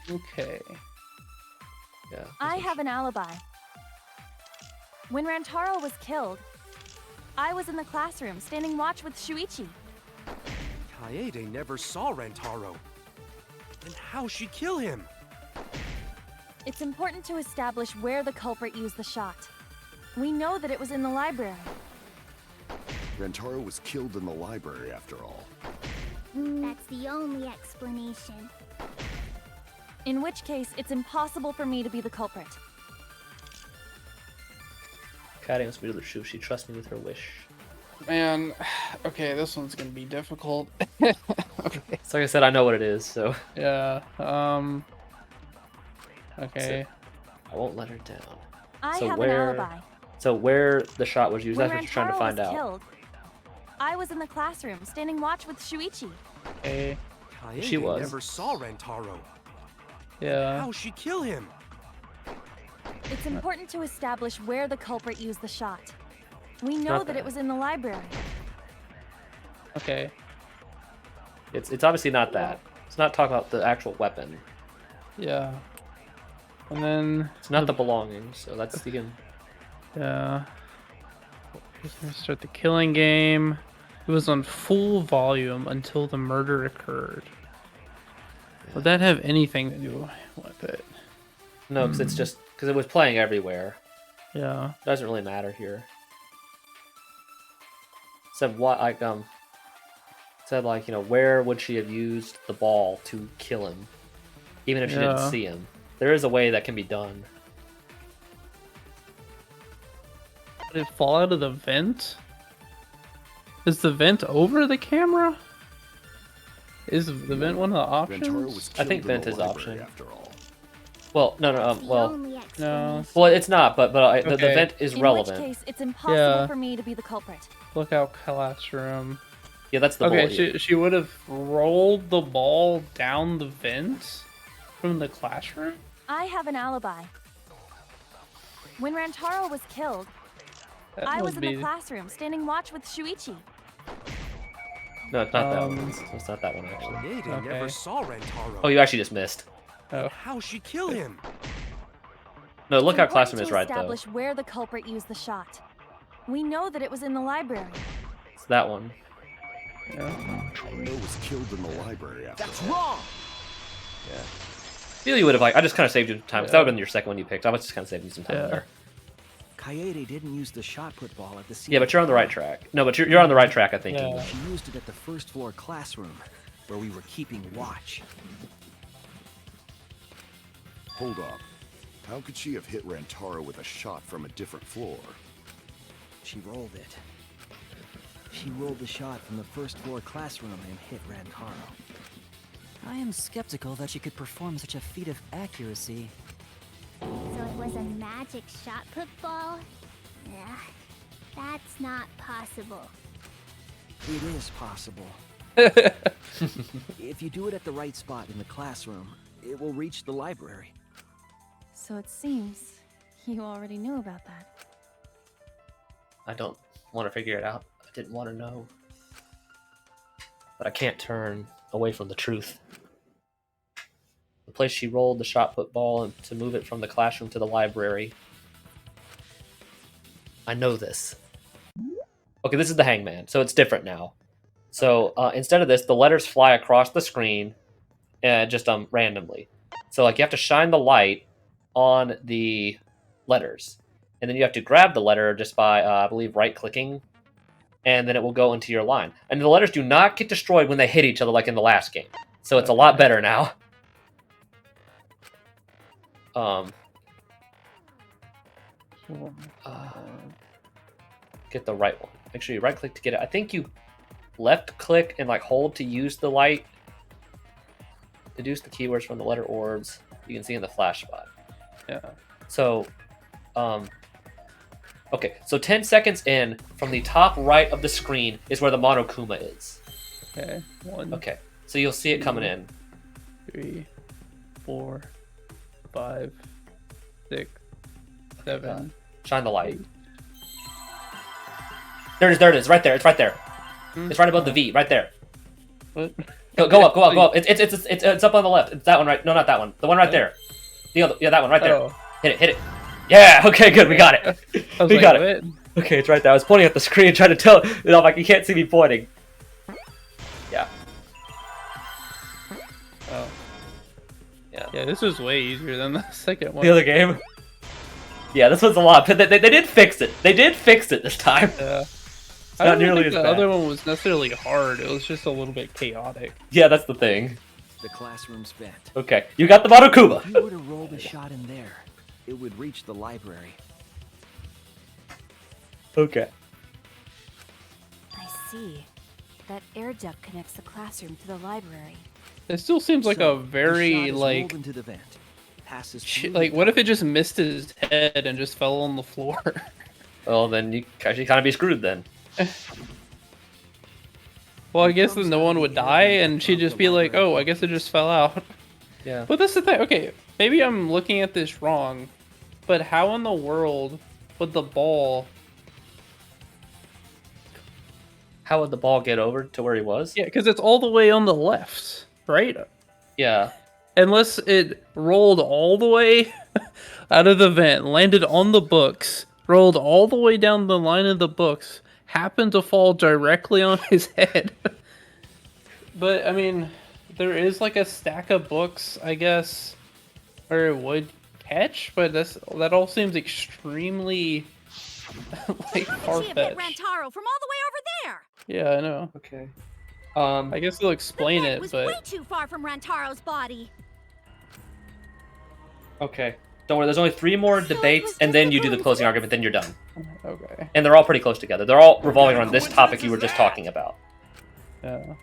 Okay. Yeah. I have an alibi. When Rantaro was killed, I was in the classroom standing watch with Shuichi. Kaede never saw Rantaro. Then how'd she kill him? It's important to establish where the culprit used the shot. We know that it was in the library. Rantaro was killed in the library after all. That's the only explanation. In which case, it's impossible for me to be the culprit. Kaede wants me to reveal the truth. She trusts me with her wish. Man, okay, this one's gonna be difficult. Okay. So like I said, I know what it is, so. Yeah. Okay. I won't let her down. I have an alibi. So where the shot was used, When that's what you're trying to Rantaro find was out. killed, I was in the classroom standing watch with Shuichi. Okay. Kaede She was. never saw Rantaro. Yeah. How'd she kill him? It's important to establish where the culprit used the shot. We know Not that it that. was in the library. Okay. It's obviously not that. It's not talking about the actual weapon. Yeah. And then It's not the belongings, so that's the yeah. Just gonna start the killing game. It was on full volume until the murder occurred. Would that have anything to do with it? No, because it's just because it was playing everywhere. Yeah. It doesn't really matter here. Said what like said like, you know, where would she have used the ball to kill him? Even if she didn't Yeah. see him. There is a way that can be done. Did it fall out of the vent? Is the vent over the camera? Is the vent one of the options? I think vent is library option. after all. Well, no, well, No. well, it's not. But the Okay. vent is In relevant. which case, it's impossible Yeah. for me to be the culprit. Lookout classroom. Yeah, that's the Okay, bullet. she would have rolled the ball down the vent from the classroom? I have an alibi. When Rantaro was killed, That I was would in the be- classroom standing watch with Shuichi. No, it's not that one. It's not that one actually. Kaede never saw Rantaro. Oh, you actually just missed. Oh. How'd she kill him? No, lookout It's classroom important is to right though. establish where the culprit used the shot. We know that it was in the library. It's that one. Rantaro was killed in the library after That's all. wrong! Yeah. Feel you would have like. I just kind of saved you time. 'Cause that would have been your second one you picked. I was just kind of saving you some time there. Kaede didn't use the shot put ball at the scene. Yeah, but you're on the right track. No, but you're on the right track. I think. Yeah. She used it at the first floor classroom, where we were keeping watch. Hold up. How could she have hit Rantaro with a shot from a different floor? She rolled it. She rolled the shot from the first floor classroom and hit Rantaro. I am skeptical that she could perform such a feat of accuracy. So it was a magic shot put ball? Ugh, that's not possible. It is possible. If you do it at the right spot in the classroom, it will reach the library. So it seems you already knew about that. I don't want to figure it out. I didn't want to know. But I can't turn away from the truth. The place she rolled the shot put ball and to move it from the classroom to the library. I know this. Okay, this is the hangman, so it's different now. So instead of this, the letters fly across the screen just randomly. So like you have to shine the light on the letters. And then you have to grab the letter just by, I believe, right-clicking. And then it will go into your line. And the letters do not get destroyed when they hit each other like in the last game. So it's a lot better now. Get the right one. Make sure you right-click to get it. I think you left-click and like hold to use the light. Deduce the keywords from the letter orbs. You can see in the flash spot. Yeah. So, okay. So 10 seconds in, from the top right of the screen is where the Monokuma is. Okay. 1. Okay. So you'll see it coming in. 3, 4, 5, 6, 7. Shine the light. There it is. There it is. Right there. It's right there. It's right above the V. Right there. What? Go up. Go up. Go up. It's up on the left. It's that one right. No, not that one. The one right there. The other. Yeah, that one right there. Oh. Hit it. Hit it. Yeah. Okay. Good. We got it. We got it. What? Okay. It's right there. I was pointing at the screen trying to tell. I'm like, you can't see me pointing. Yeah. Oh. Yeah. Yeah. This was way easier than the second one. The other game. Yeah. This one's a lot. They did fix it. They did fix it this time. Yeah. It's not I don't nearly think as the bad. other one was necessarily hard. It was just a little bit chaotic. Yeah, that's the thing. The classroom's bent. Okay, you got the Monokuma. If you were to roll the shot in there, it would reach the library. Okay. I see. That air duct connects the classroom to the library. It still seems like So, a very the shot is like rolled into the vent. Passes through like the what if it just missed his head and just fell on the floor? Well, then you actually kind of be screwed then. Well, I guess then no one would die, and she'd just be like, "Oh, I guess it just fell out." Yeah. But that's the thing. Okay, maybe I'm looking at this wrong, but how in the world would the ball? How would the ball get over to where he was? Yeah, because it's all the way on the left, right? Yeah. Unless it rolled all the way out of the vent, landed on the books, rolled all the way down the line of the books, happened to fall directly on his head. But, I mean, there is like a stack of books, I guess, where it would catch, but that all seems extremely like She hit far-fetched. Rantaro from all the way over there. Yeah, I know. Okay. I guess they'll explain It it, was but way too far from Rantaro's body. Okay. Don't worry, there's only 3 more debates, and then you do the closing argument, then you're done. okay. And they're all pretty close together. They're all revolving around this topic you were just talking about. Yeah.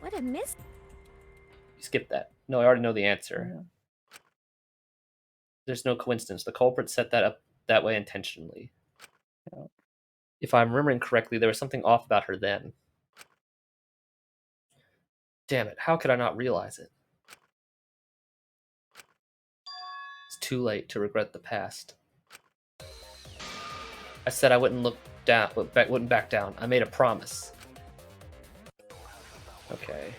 What a miss. You skip that. No, I already know the answer. There's no coincidence. The culprit set that up that way intentionally. Yeah. If I'm remembering correctly, there was something off about her then. Damn it, how could I not realize it? It's too late to regret the past. I said I wouldn't look down, wouldn't back down. I made a promise. Okay.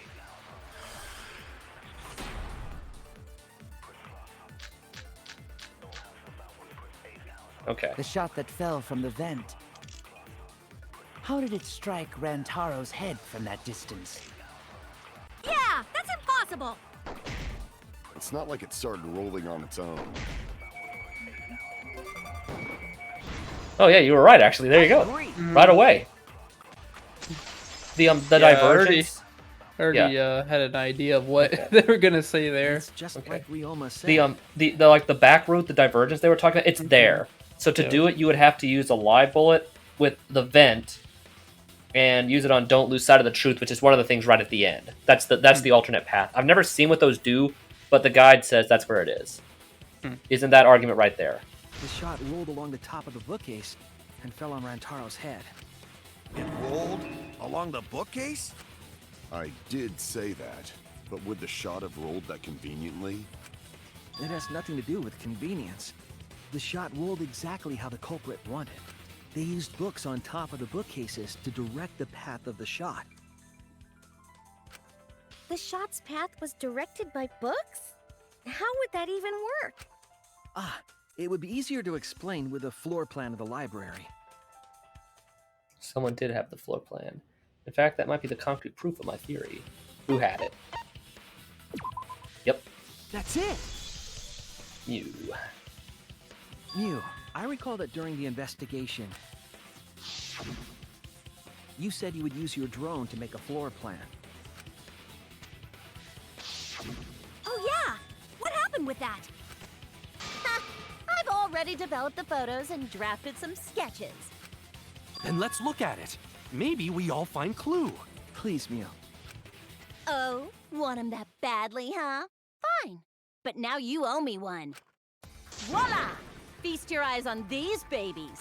Okay. The shot that fell from the vent. How did it strike Rantaro's head from that distance? Yeah, that's impossible. It's not like it started rolling on its own. Oh yeah, you were right. Actually, there you go. Right away. The Yeah, divergence. I already had an idea of what they were gonna say there. Just like we almost said. The like the back route, the divergence they were talking about, it's there. So to do it, you would have to use a live bullet with the vent, and use it on Don't Lose Sight of the Truth, which is one of the things right at the end. That's the alternate path. I've never seen what those do, but the guide says that's where it is. Isn't that argument right there? The shot rolled along the top of the bookcase and fell on Rantaro's head. It rolled along the bookcase? I did say that, but would the shot have rolled that conveniently? It has nothing to do with convenience. The shot rolled exactly how the culprit wanted. They used books on top of the bookcases to direct the path of the shot. The shot's path was directed by books? How would that even work? It would be easier to explain with a floor plan of the library. Someone did have the floor plan. In fact, that might be the concrete proof of my theory. Who had it? Yep. That's it! You. Mew, I recall that during the investigation, you said you would use your drone to make a floor plan. Oh yeah! What happened with that? Ha! I've already developed the photos and drafted some sketches. Then let's look at it. Maybe we all find clue. Please, Mew. Oh, want him that badly, huh? Fine. But now you owe me one. Voila! Feast your eyes on these babies.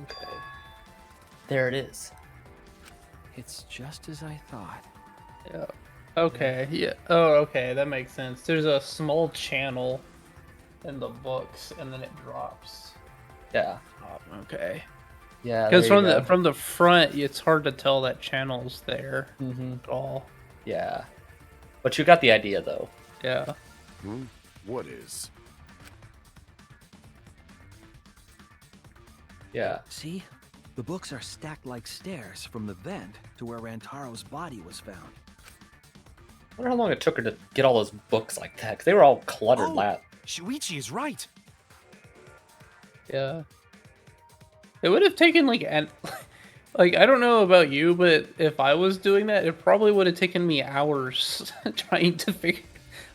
Okay. There it is. It's just as I thought. Yeah. Okay. Yeah. Oh, okay. That makes sense. There's a small channel in the books, and then it drops. Yeah. Oh, okay. Yeah. Because from the front, it's hard to tell that channel's there at all. Yeah. But you got the idea, though. Yeah. What is? Yeah. See? The books are stacked like stairs from the vent to where Rantaro's body was found. I wonder how long it took her to get all those books like that, because they were all cluttered. Shuichi is right. Yeah. It would have taken like like I don't know about you, but if I was doing that, it probably would have taken me hours trying to figure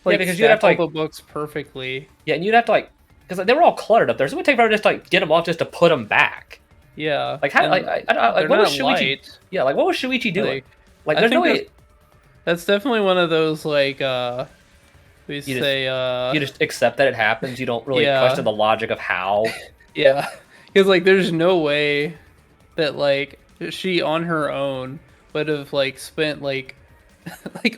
because you'd have to all the books perfectly. Yeah, and you'd have to because they were all cluttered up there, so it would take forever just to get them off just to put them back. Yeah. Like how? What was Shuichi? Light. Yeah, like what was Shuichi doing? Like I there's no think way. That's definitely one of those like You just accept that it happens. You don't really question the logic of how. Yeah, because like there's no way that like she on her own would have like spent like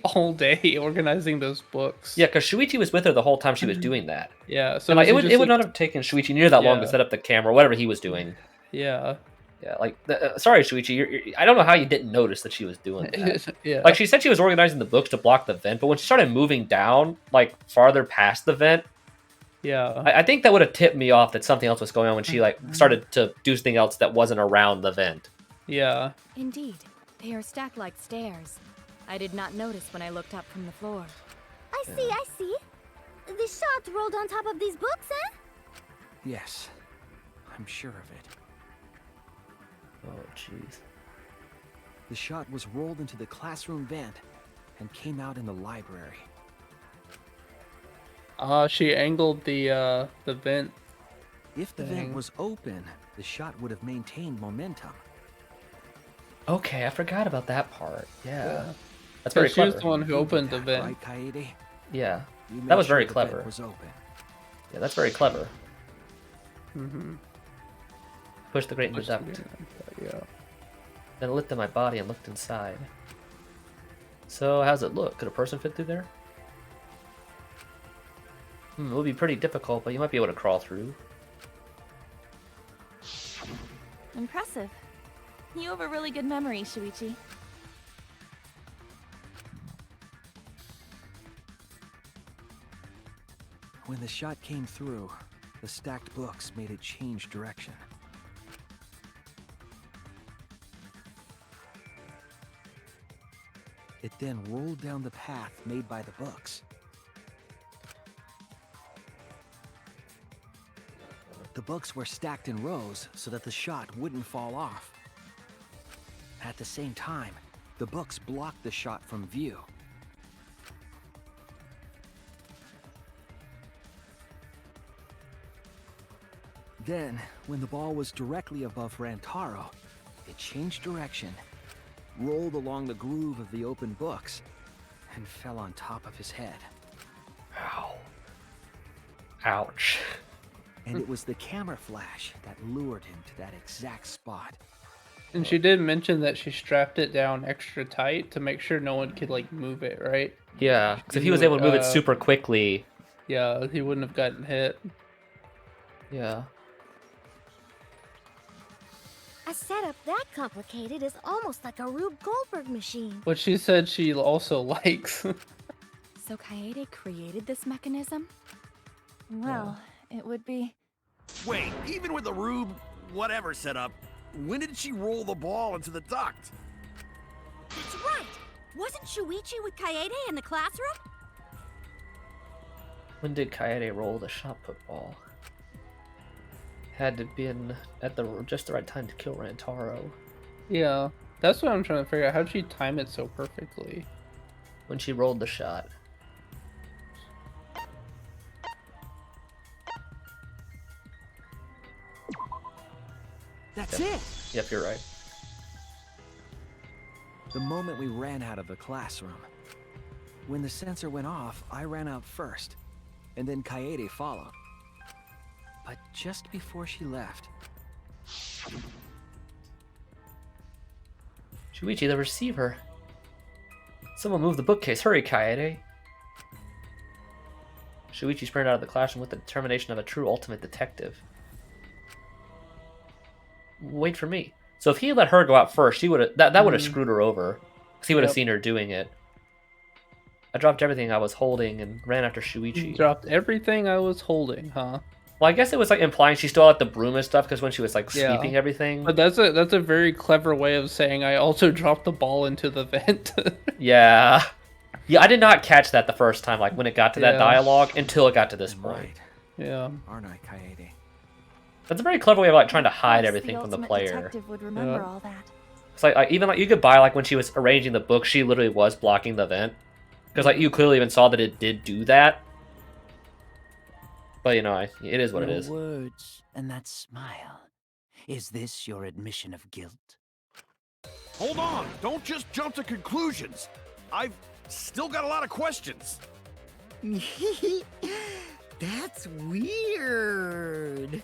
all day organizing those books. Yeah, because Shuichi was with her the whole time she was doing that. Yeah, so and, it would not have taken Shuichi near that long to set up the camera, whatever he was doing. Yeah. Yeah, like sorry, Shuichi. I don't know how you didn't notice that she was doing that. Yeah. Like she said, she was organizing the books to block the vent, but when she started moving down, like farther past the vent, yeah, I think that would have tipped me off that something else was going on when she like started to do something else that wasn't around the vent. Yeah. Indeed, they are stacked like stairs. I did not notice when I looked up from the floor. I see. The shot rolled on top of these books, eh? Yes, I'm sure of it. Oh, jeez. The shot was rolled into the classroom vent and came out in the library. She angled the vent. If the vent was open, the shot would have maintained momentum. Okay, I forgot about that part. Yeah. That's So very she clever. was the one who opened the vent. Right, Kaede? Yeah. You That made was very sure the clever. vent was open. Yeah, that's very clever. Mm-hmm. Pushed the grate into the duct. Yeah. Then lifted my body and looked inside. So, how's it look? Could a person fit through there? It would be pretty difficult, but you might be able to crawl through. Impressive. You have a really good memory, Shuichi. When the shot came through, the stacked books made it change direction. It then rolled down the path made by the books. The books were stacked in rows so that the shot wouldn't fall off. At the same time, the books blocked the shot from view. Then, when the ball was directly above Rantaro, it changed direction, rolled along the groove of the open books, and fell on top of his head. Ow. Ouch. And it was the camera flash that lured him to that exact spot. And she did mention that she strapped it down extra tight to make sure no one could like move it, right? Yeah, because if he was able to move it super quickly... Yeah, he wouldn't have gotten hit. Yeah. A setup that complicated is almost like a Rube Goldberg machine. What she said she also likes. So Kaede created this mechanism? Well, it would be... Wait, even with the Rube whatever setup, when did she roll the ball into the duct? That's right! Wasn't Shuichi with Kaede in the classroom? When did Kaede roll the shot put ball? Had to be in at just the right time to kill Rantaro. Yeah, that's what I'm trying to figure out. How'd she time it so perfectly? When she rolled the shot. That's Yep. it! Yep, you're right. The moment we ran out of the classroom. When the sensor went off, I ran out first, and then Kaede followed. But just before she left... Shuichi, the receiver. Someone move the bookcase. Hurry, Kaede. Shuichi sprinted out of the classroom with the determination of a true ultimate detective. Wait for me. So if he let her go out first, she would have that would have screwed her over. Because he would have seen her doing it. I dropped everything I was holding and ran after Shuichi. You dropped everything I was holding, huh? Well, I guess it was like implying she still had the broom and stuff because when she was like sweeping everything. But that's a very clever way of saying I also dropped the ball into the vent. Yeah. Yeah, I did not catch that the first time, like when it got to that dialogue, until it got to this point. Right. Yeah. Aren't I, Kaede? That's a very clever way of like trying to hide everything the from the ultimate player. detective would remember all that. It's like even like you could buy like when she was arranging the book, she literally was blocking the vent because like you clearly even saw that it did do that. But you know, it is what it is. Your words and that smile. Is this your admission of guilt? Hold on, don't just jump to conclusions. I've still got a lot of questions. That's weird.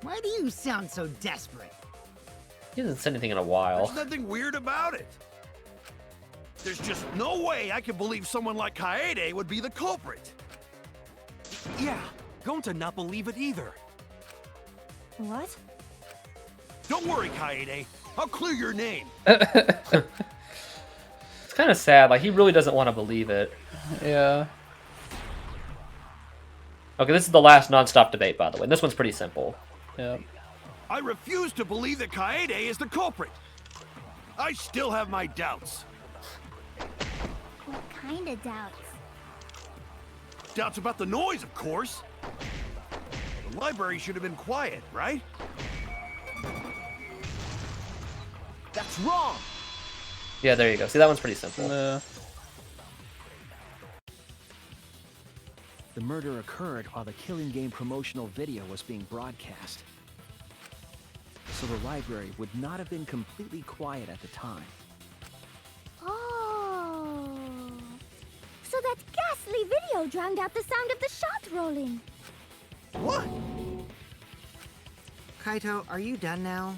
Why do you sound so desperate? He hasn't said anything in a while. There's nothing weird about it. There's just no way I can believe someone like Kaede would be the culprit. Yeah, Gonta not believe it either. What? Don't worry, Kaede. I'll clear your name. It's kind of sad. Like he really doesn't want to believe it. Yeah. Okay, this is the last non-stop debate, by the way. And this one's pretty simple. Yeah. I refuse to believe that Kaede is the culprit. I still have my doubts. What kind of doubts? Doubts about the noise, of course. The library should have been quiet, right? That's wrong. Yeah, there you go. See, that one's pretty simple. The murder occurred while the Killing Game promotional video was being broadcast. So the library would not have been completely quiet at the time. Oh. So that ghastly video drowned out the sound of the shot rolling. What? Kaito, are you done now?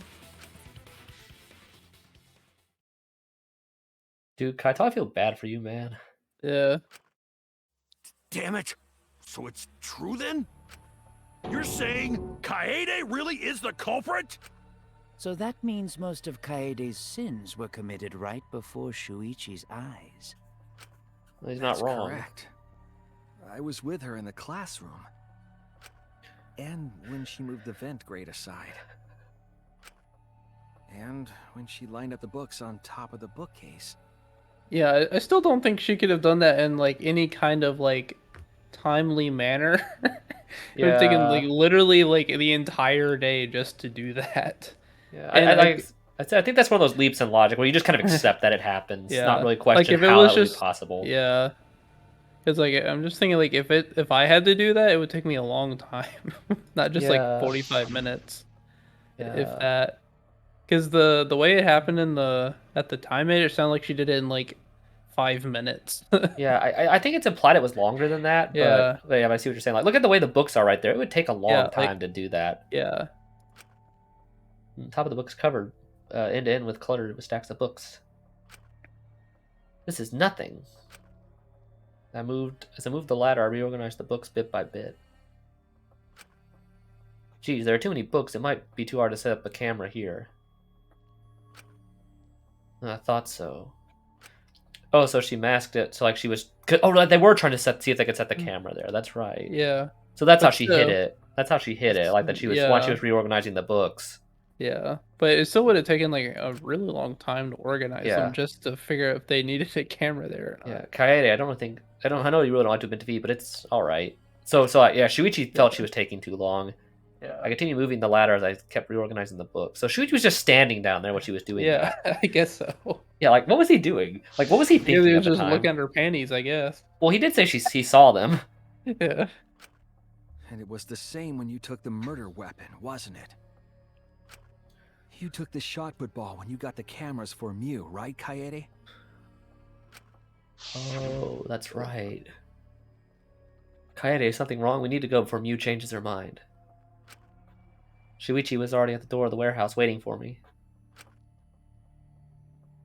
Dude, Kaito, I feel bad for you, man. Yeah. Damn it. So it's true then? You're saying Kaede really is the culprit? So that means most of Kaede's sins were committed right before Shuichi's eyes. Well, he's That's not wrong. Correct. I was with her in the classroom. And when she moved the vent grate aside. And when she lined up the books on top of the bookcase. Yeah, I still don't think she could have done that in like any kind of like timely manner. I'm thinking like literally like the entire day just to do that. Yeah, And I think that's one of those leaps in logic where you just kind of accept that it happens, Yeah. not really question Like, if it how was that would just- be possible. Yeah. Because like I'm just thinking like if I had to do that, it would take me a long time, not just like Yeah. 45 minutes, if Yeah. that. Because the way it happened at the time made it sound like she did it in like 5 minutes. Yeah, I think it's implied it was longer than that, Yeah. but yeah, I see what you're saying. Like, look at the way the books are right there. It would take a long Yeah, time like to do that. yeah. Top of the book's covered end to end with cluttered stacks of books. This is nothing. As I moved the ladder, I reorganized the books bit by bit. Geez, there are too many books. It might be too hard to set up a camera here. I thought so. Oh, so she masked it. So like she was. Oh, they were trying to see if they could set the camera there. That's right. Yeah. So that's how But she hid still, it. That's how she hid it. Like that she was once she yeah. was reorganizing the books. Yeah, but it still would have taken like a really long time to organize them Yeah. just to figure out if they needed a camera there or Yeah, not. Kaede, I know you really don't like to admit defeat, but it's all right. So yeah, Shuichi felt she was taking too long. Yeah. I continued moving the ladder as I kept reorganizing the book. So Shuichi was just standing down there while she was doing Yeah, that. I guess so. Yeah, like what was he doing? Like what was he He thinking was at the just time? looking at her panties, I guess. Well, he did say he saw them. Yeah. And it was the same when you took the murder weapon, wasn't it? You took the shot put ball when you got the cameras for Mew, right, Kaede? Oh, that's right. Kaede, is something wrong? We need to go before Mew changes her mind. Shuichi was already at the door of the warehouse waiting for me.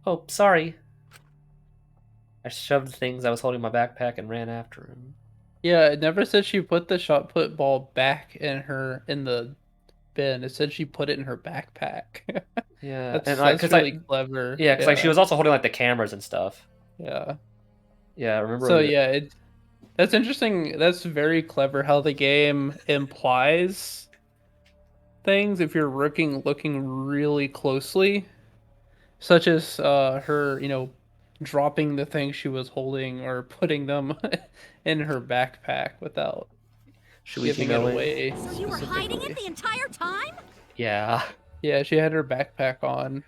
Oh, sorry. I shoved the things I was holding in my backpack and ran after him. Yeah, it never said she put the shot put ball back in the bin. It said she put it in her backpack. Yeah, that's really clever. Yeah, because like she was also holding like the cameras and stuff. Yeah. Yeah, I remember. So yeah, that's interesting. That's very clever how the game implies things if you're looking really closely, such as her, dropping the things she was holding or putting them in her backpack without giving it away. So you were hiding it the entire time? Yeah. Yeah, she had her backpack on.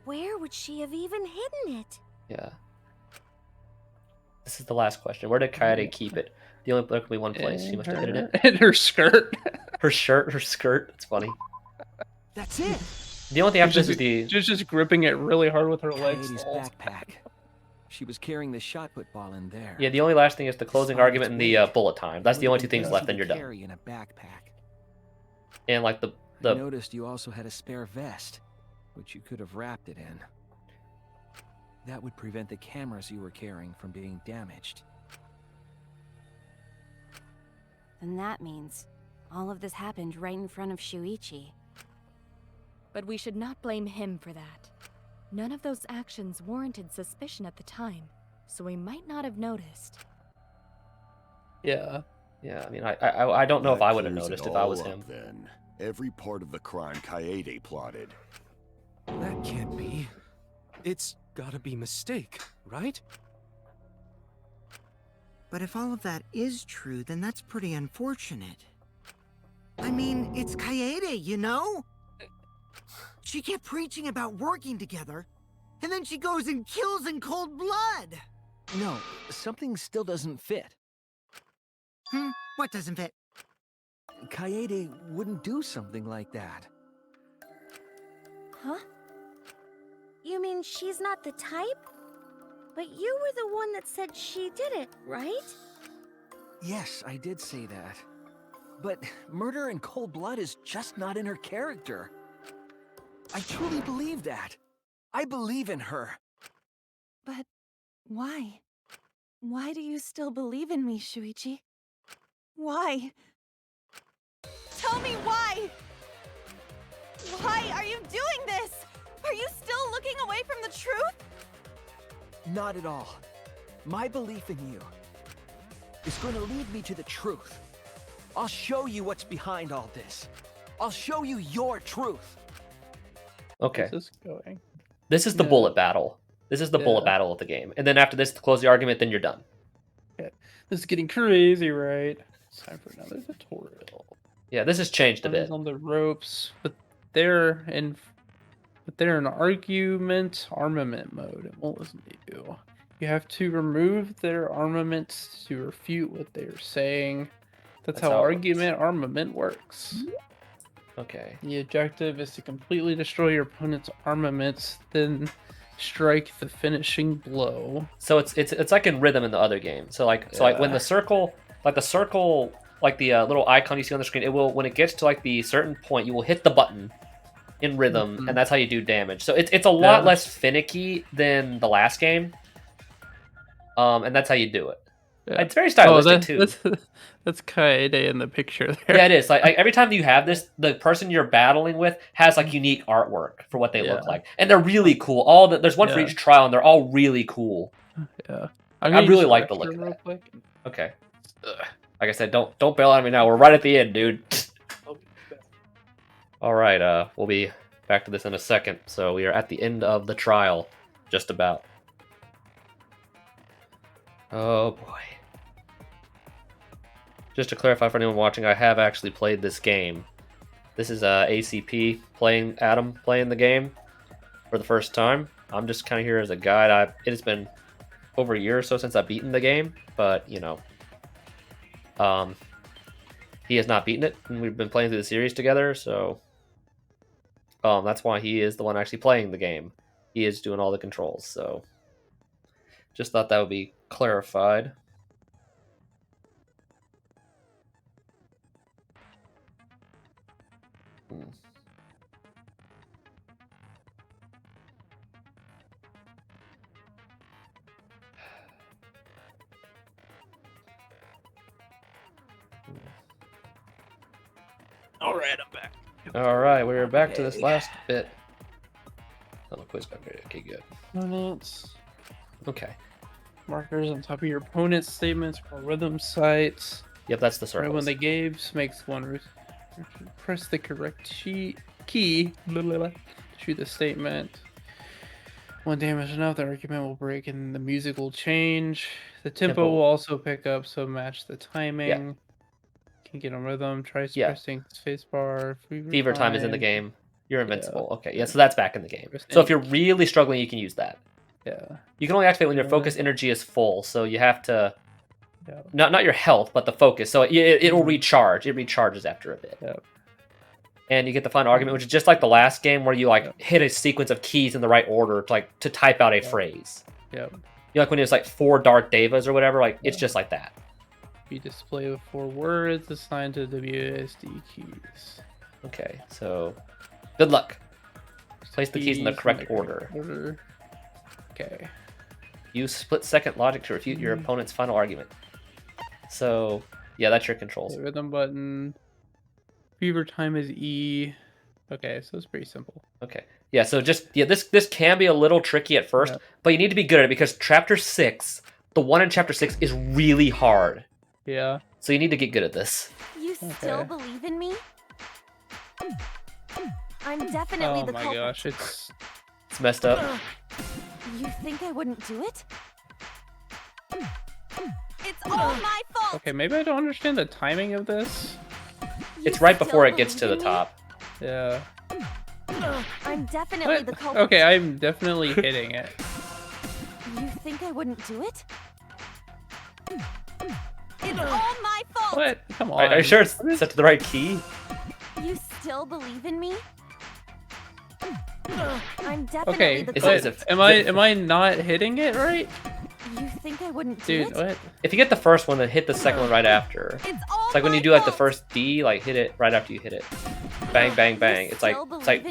Where would she have even hidden it? Yeah. This is the last question. Where did Kaede keep it? The only there could be one place. She must have hidden it. In her skirt. Her skirt. That's funny. That's it. The only thing after this is the. She's just gripping it really hard with her legs. Kaede's backpack. She was carrying the shot put ball in there. Yeah, the only last thing is the closing argument and the bullet time. That's the only two things left, then you're done. Carry in a backpack. And like I noticed you also had a spare vest, which you could have wrapped it in. That would prevent the cameras you were carrying from being damaged. Then that means all of this happened right in front of Shuichi. But we should not blame him for that. None of those actions warranted suspicion at the time, so we might not have noticed. Yeah. Yeah, I mean, I don't know if I would have clears it noticed if I was all him. up, then. Every part of the crime Kaede plotted. That can't be. It's gotta be mistake, right? But if all of that is true, then that's pretty unfortunate. I mean, it's Kaede, you know? She kept preaching about working together, and then she goes and kills in cold blood! No, something still doesn't fit. What doesn't fit? Kaede wouldn't do something like that. Huh? You mean she's not the type? But you were the one that said she did it, right? Yes, I did say that. But murder in cold blood is just not in her character. I truly believe that. I believe in her. But why? Why do you still believe in me, Shuichi? Why? Tell me why! Why are you doing this? Are you still looking away from the truth? Not at all. My belief in you is going to lead me to the truth. I'll show you what's behind all this. I'll show you your truth. Okay. This is going. This is the bullet battle. This is the bullet battle of the game. And then after this, to close the argument, then you're done. Okay. This is getting crazy, right? It's time for another tutorial. Yeah, this has changed a bit. On the ropes, but they're in argument armament mode. It won't listen to you. You have to remove their armaments to refute what they're saying. That's how how it argument armament works. Okay. The objective is to completely destroy your opponent's armaments, then strike the finishing blow. So it's like in Rhythm in the other game. So like when the circle, like the little icon you see on the screen, it will, when it gets to like the certain point, you will hit the button in Rhythm, and that's how you do damage. So it's a lot less finicky than the last game. And that's how you do it. Yeah. It's very stylistic too. That's Kaede in the picture there. Yeah, it is. Like every time you have this, the person you're battling with has like unique artwork for what they look like, and they're really cool. There's one for each trial, and they're all really cool. Yeah, I really like the look of that. Quick. Okay. Like I said, don't bail on me now. We're right at the end, dude. All right. We'll be back to this in a second. So we are at the end of the trial, just about. Oh boy. Just to clarify for anyone watching, I have actually played this game. This is ACP playing Adam playing the game for the first time. I'm just kind of here as a guide. It has been over a year or so since I've beaten the game, but you know, he has not beaten it, and we've been playing through the series together. So that's why he is the one actually playing the game. He is doing all the controls. So just thought that would be clarified. Alright, I'm back. Alright, we're back to this last bit. Oh, the quiz got good. Okay, good. Opponents. Okay. Markers on top of your opponent's statements for rhythm sites. Yep, that's the circles. Right when the games makes one press the correct key to shoot the statement. One damage enough, the argument will break and the music will change. The tempo will also pick up, so match the timing. Yeah. Can get on rhythm. Try pressing spacebar. Fever time is in the game. You're invincible. Yeah. Okay, yeah, so that's back in the game. So if you're really struggling, you can use that. Yeah. You can only activate when your focus energy is full, so you have to... Not your health, but the focus. So it'll recharge. It recharges after a bit. Yep. And you get the final argument, which is just like the last game where you like hit a sequence of keys in the right order to type out a phrase. Yep. You know, like when it was like 4 Dark Devas or whatever, like it's just like that. Be displayed with 4 words assigned to WASD keys. Okay, so good luck. Place the keys in the correct order. Okay. Use split-second logic to refute your opponent's final argument. So, yeah, that's your controls. The rhythm button. Fever time is E. Okay, so it's pretty simple. Okay. Yeah, so just, this can be a little tricky at first, but you need to be good at it because Chapter 6, the one in Chapter 6 is really hard. Yeah. So you need to get good at this. You still believe in me? I'm definitely the culprit. Oh my gosh, it's messed up. You think I wouldn't do it? It's all my fault! Okay, maybe I don't understand the timing of this. It's right before it gets to the top. Yeah. I'm definitely the culprit. Okay, I'm definitely hitting it. You think I wouldn't do it? It's all my fault! What? Come on. Are you sure it's set to the right key? You still believe in me? I'm definitely the culprit. Am I not hitting it right? You think I wouldn't do it? Dude, what? If you get the first one, then hit the second one right after. It's like when you do like the first D, like hit it right after you hit it. Bang, bang, bang. It's like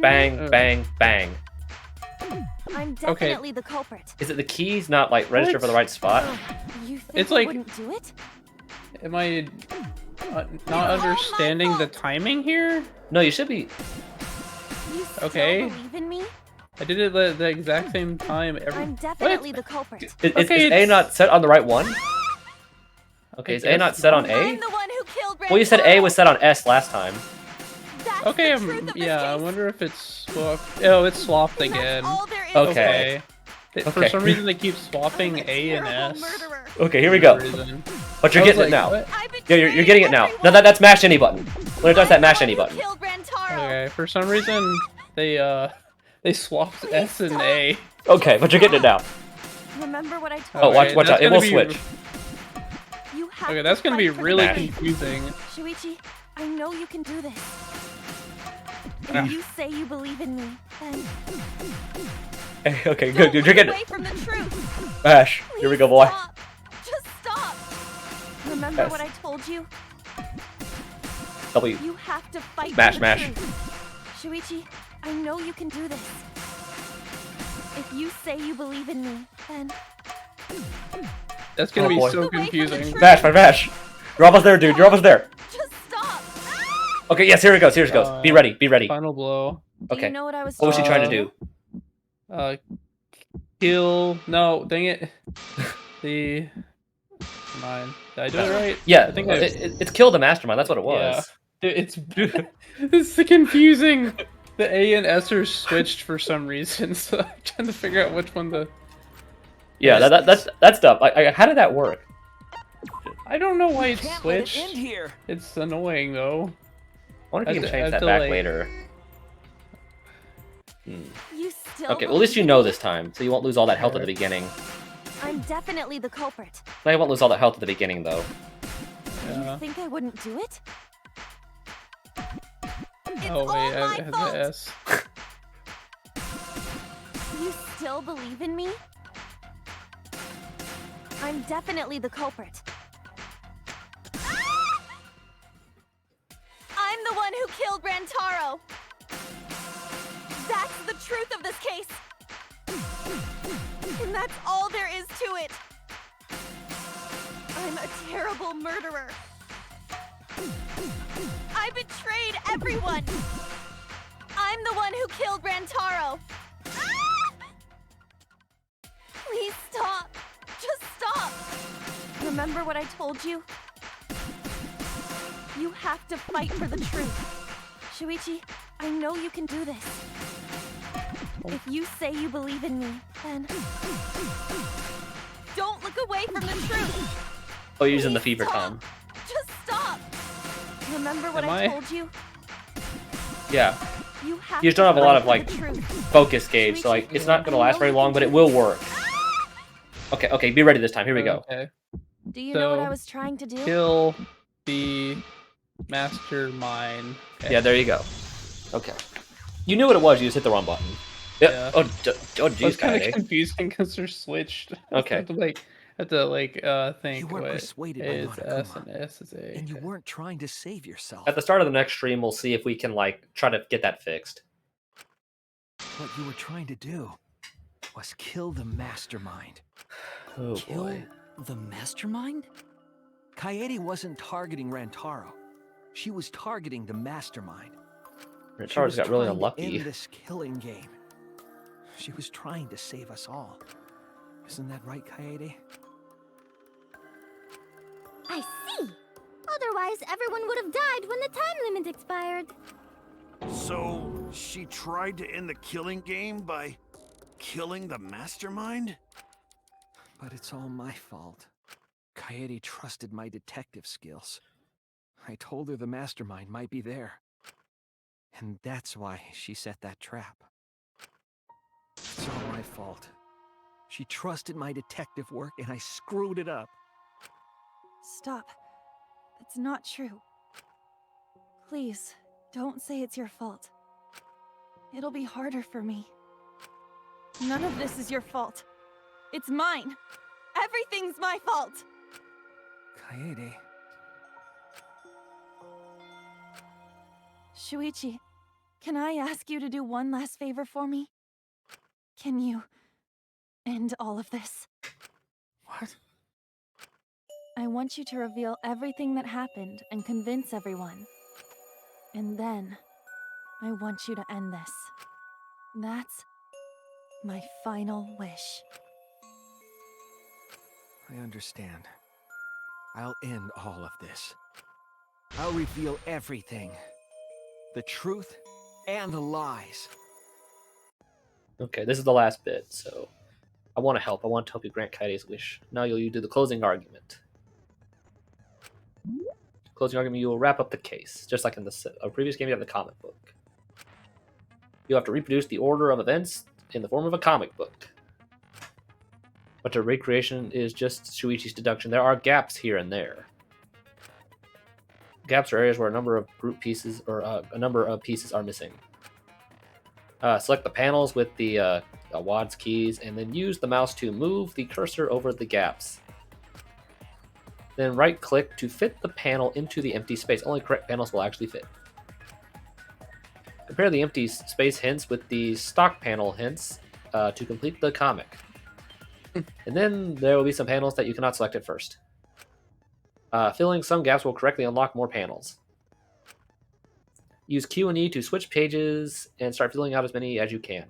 bang, bang, bang. I'm definitely the culprit. Is it the keys not like register for the right spot? You think It's I like- wouldn't do it? Am I not understanding the timing here? No, you should be. You still Okay. believe in me? I did it the exact same time every. I'm definitely the culprit. Is A not set on the right one? Okay, is A not set on A? I'm the one who killed Well, you said A was set on S last time. That's Okay, the truth of this I case. wonder if it's swapped. Oh, it's swapped again. All there is Okay. For Okay. some reason, they keep swapping A and S. murderer. Okay, here we go. For some reason. But you're I was getting it like, now. what? Yeah, you're getting it now. No, that's mash any button. When it does that, mash any button. Killed Rantaro. Okay, for some reason, they swapped S and A. Okay, but you're getting it now. Remember what I told Oh, you. watch out! It will switch. You have Okay, to that's gonna fight be for the really Mash. confusing. Shuichi, I know you can do this. If you say you believe in me, then Okay, don't good. You're look getting away from the truth. Mash. Here we go, boy. Stop. Just stop. Remember Yes. what I told you? W. You have to fight Smash, for the smash. truth. Shuichi, I know you can do this. If you say you believe in me, then That's gonna Oh, be boy. so confusing. Mash. You're almost there, dude. You're almost there. just stop. Okay, yes, here it goes. Be ready. Be ready. Final blow. Do Okay. you know what I was What was she trying to do? do? Kill. No, dang it. The. Mine. Did I do it right? Yeah, I think it's kill the mastermind. That's what it was. Yeah. It's it's confusing. The A and S are switched for some reason, so I'm trying to figure out which one the. Yeah, that's dumb. How did that work? I don't know why it's Can't let it switched. end here. It's annoying though. I wonder if you can I change have that to, back like- later. You still Okay, well, at least you believe know in me? this time, so you won't lose all that health at the beginning. I'm definitely the culprit. Now you won't lose all that health at the beginning, though. You think I wouldn't do it? It's Oh all wait, I my have fault. the S. You still believe in me? I'm definitely the culprit. I'm the one who killed Rantaro. That's the truth of this case. And that's all there is to it. I'm a terrible murderer. I betrayed everyone. I'm the one who killed Rantaro. Please stop. Just stop. Remember what I told you? You have to fight for the truth. Shuichi, I know you can do this. If you say you believe in me, then don't look away from the truth. Oh, you're using the fever tom. Just stop. Remember what Am I I? told you? Yeah. You have You just to don't have a lot fight of for like the truth. focus gauge, so like it's not gonna last very long, but it will work. Okay, be ready this time. Here we go. Okay. Do you know what I So, was trying to do? Kill the mastermind. Okay. Yeah, there you go. Okay. You knew what it was. You just hit the wrong button. Yeah. Oh, It's jeez, kind guy. of confusing because they're switched. Okay. I have to think. You weren't what persuaded by is S Monokuma, and S is A. and you weren't trying to save yourself. At the start of the next stream, we'll see if we can like try to get that fixed. What you were trying to do was kill the mastermind. Oh Kill boy. the mastermind? Kaede wasn't targeting Rantaro. She was targeting the mastermind. She Rantaro's was got really trying to unlucky. end this killing game. She was trying to save us all. Isn't that right, Kaede? I see. Otherwise, everyone would have died when the time limit expired. So, she tried to end the killing game by killing the mastermind? But it's all my fault. Kaede trusted my detective skills. I told her the mastermind might be there. And that's why she set that trap. It's all my fault. She trusted my detective work and I screwed it up. Stop. That's not true. Please, don't say it's your fault. It'll be harder for me. None of this is your fault. It's mine. Everything's my fault. Kaede. Shuichi, can I ask you to do one last favor for me? Can you end all of this? What? I want you to reveal everything that happened and convince everyone. And then, I want you to end this. That's my final wish. I understand. I'll end all of this. I'll reveal everything. The truth and the lies. Okay, this is the last bit, so I want to help. I want to help you grant Kaide's wish. Now you do the closing argument. Closing argument, you will wrap up the case, just like in the previous game. You have the comic book. You have to reproduce the order of events in the form of a comic book. but a recreation is just Shuichi's deduction. There are gaps here and there. Gaps are areas where a number of group pieces or a number of pieces are missing. Select the panels with the WAD's keys, and then use the mouse to move the cursor over the gaps. Then right-click to fit the panel into the empty space. Only correct panels will actually fit. Compare the empty space hints with the stock panel hints to complete the comic. And then there will be some panels that you cannot select at first. Filling some gaps will correctly unlock more panels. Use Q and E to switch pages and start filling out as many as you can.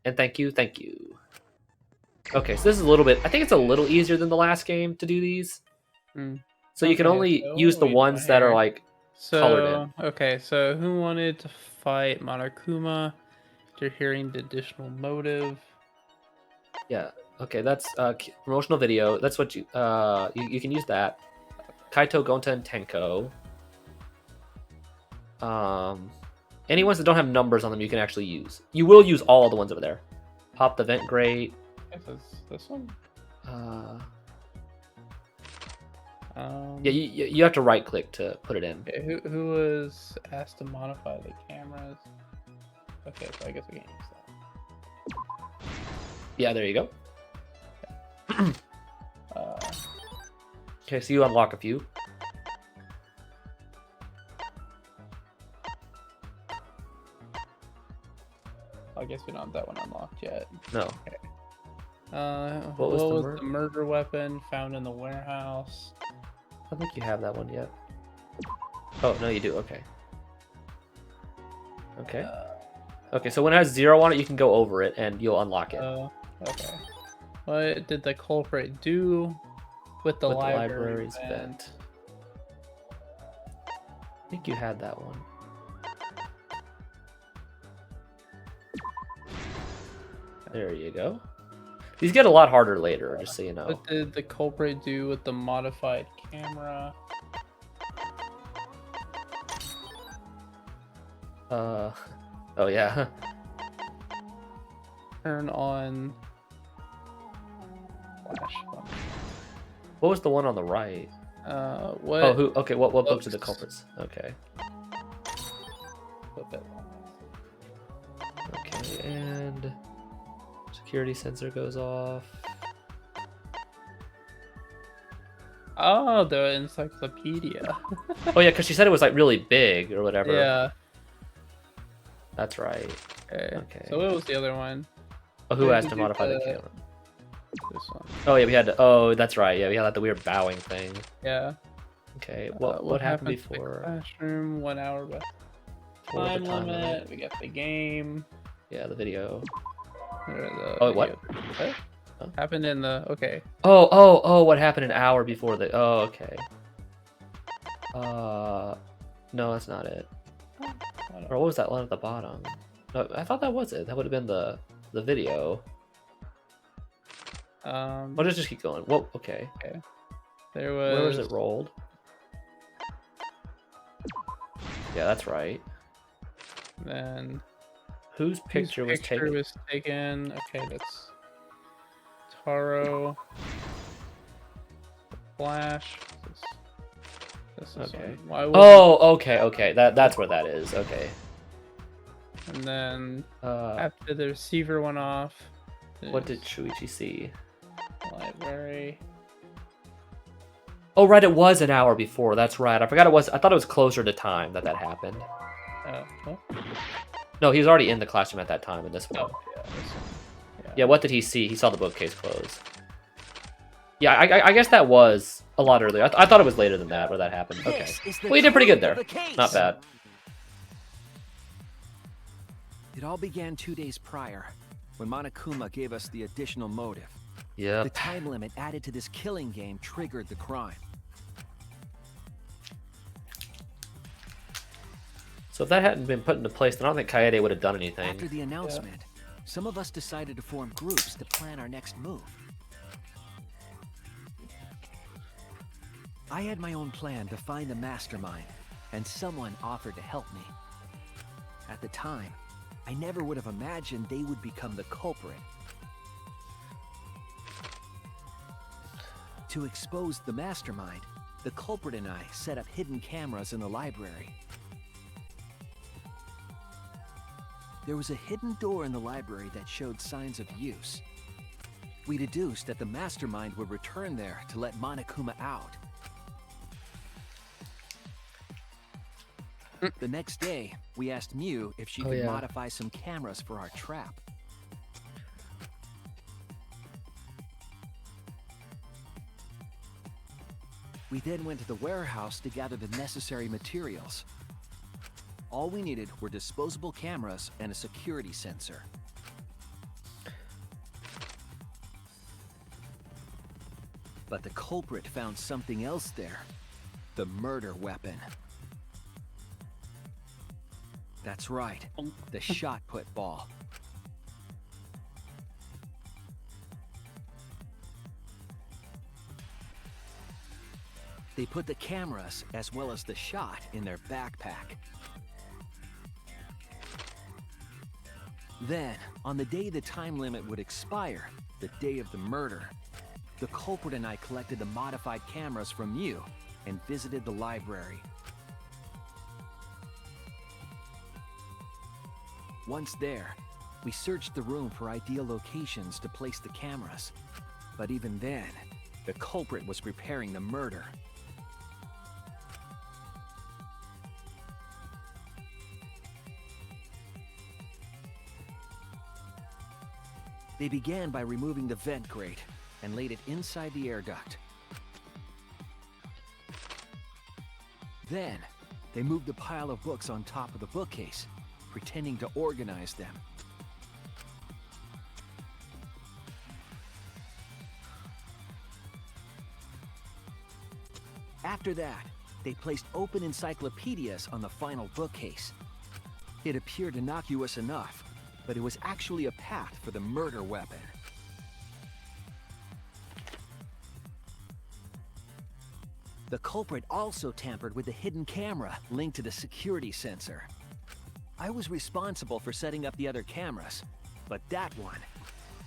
And thank you, thank you. Okay, so this is a little bit... I think it's a little easier than the last game to do these. So you can only use the ones that are, like, colored in. Okay, so who wanted to fight Monokuma? You're hearing the additional motive. Yeah, okay, that's promotional video. That's what you can use that. Kaito, Gonta, and Tenko. Any ones that don't have numbers on them you can actually use. You will use all the ones over there. Pop the vent grate. This one? Yeah, you have to right click to put it in. Okay, who was asked to modify the cameras? Okay, so I guess we can't use that. Yeah, there you go. Okay, so you unlock a few. I guess we don't have that one unlocked yet. No. Okay. What was was the murder weapon found in the warehouse? I don't think you have that one yet. Oh, no, you do. Okay. Okay. Okay, so when it has 0 on it, you can go over it and you'll unlock it. Okay. What did the culprit do with the library's vent? I think you had that one. There you go. These get a lot harder later, just so you know. What did the culprit do with the modified camera? Oh yeah. Turn on flash function. What was the one on the right? What? Oh, who? Okay, what books are the culprits? Okay. Okay, and security sensor goes off. Oh, the encyclopedia. Oh yeah, because she said it was like really big or whatever. Yeah. That's right. Okay. So what was the other one? Oh, who has to modify the camera? This one. Oh yeah, we had to. Oh, that's right. Yeah, we had the weird bowing thing. Yeah. Okay. What happened before? The classroom, 1 hour, but time limit. We got the game. Yeah, the video. Oh, what? What? Oh. Happened in the Oh! What happened an hour before the? Oh, okay. No, that's not it. Or what was that one at the bottom? No, I thought that was it. That would have been the video. Well, just keep going. Whoa, okay. There was. Where was it rolled? Yeah, that's right. Then. Whose picture was taken? Okay, that's Taro. Flash. This is okay. Okay. That's where that is. Okay. And then after the receiver went off. What did Shuichi see? Library. Oh, right, it was an hour before. That's right. I forgot it was. I thought it was closer to time that happened. What? No, he was already in the classroom at that time in this one. Oh, yeah, this one. Yeah, what did he see? He saw the bookcase close. Yeah, I guess that was a lot earlier. I thought it was later than that where that happened. Okay. Well, you did pretty good there. Not bad. It all began 2 days prior, when Monokuma gave us the additional motive. Yeah. The time limit added to this killing game triggered the crime. So if that hadn't been put into place, then I don't think Kaede would have done anything. After the announcement, some of us decided to form groups to plan our next move. I had my own plan to find the mastermind, and someone offered to help me. At the time, I never would have imagined they would become the culprit. To expose the mastermind, the culprit and I set up hidden cameras in the library. There was a hidden door in the library that showed signs of use. We deduced that the mastermind would return there to let Monokuma out. The next day, we asked Mew if she could modify some cameras for our trap. We then went to the warehouse to gather the necessary materials. All we needed were disposable cameras and a security sensor. But the culprit found something else there. The murder weapon. That's right, the shot put ball. They put the cameras as well as the shot in their backpack. Then, on the day the time limit would expire, the day of the murder, the culprit and I collected the modified cameras from you and visited the library. Once there, we searched the room for ideal locations to place the cameras. But even then, the culprit was preparing the murder. They began by removing the vent grate and laid it inside the air duct. Then, they moved a pile of books on top of the bookcase, pretending to organize them. After that, they placed open encyclopedias on the final bookcase. It appeared innocuous enough, but it was actually a path for the murder weapon. The culprit also tampered with the hidden camera linked to the security sensor. I was responsible for setting up the other cameras, but that one,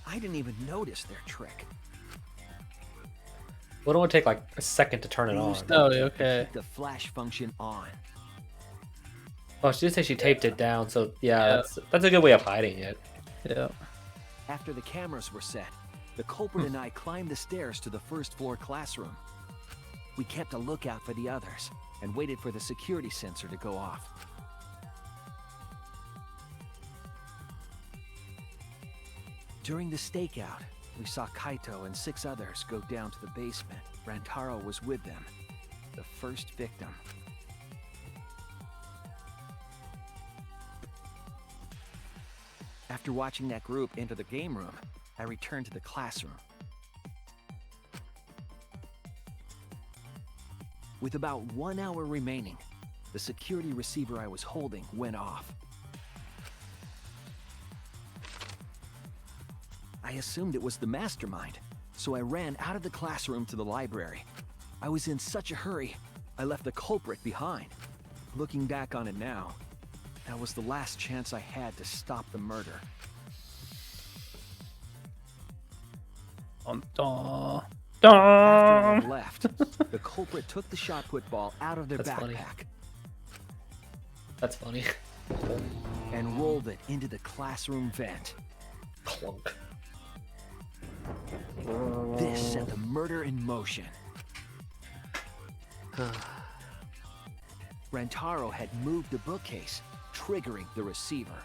I didn't even notice their trick. Well, it would take like a second to turn it on. Oh, okay. Keep the flash function on. Oh, she did say she taped it down, so yeah, that's a good way of hiding it. Yeah. After the cameras were set, the culprit and I climbed the stairs to the first floor classroom. We kept a lookout for the others and waited for the security sensor to go off. During the stakeout, we saw Kaito and 6 others go down to the basement. Rantaro was with them, the first victim. After watching that group enter the game room, I returned to the classroom. With about 1 hour remaining, the security receiver I was holding went off. I assumed it was the mastermind, so I ran out of the classroom to the library. I was in such a hurry, I left the culprit behind. Looking back on it now, that was the last chance I had to stop the murder. After I left, the culprit took the shot put ball out of their backpack. Funny. That's funny. And rolled it into the classroom vent. Clunk. This set the murder in motion. Rantaro had moved the bookcase, triggering the receiver.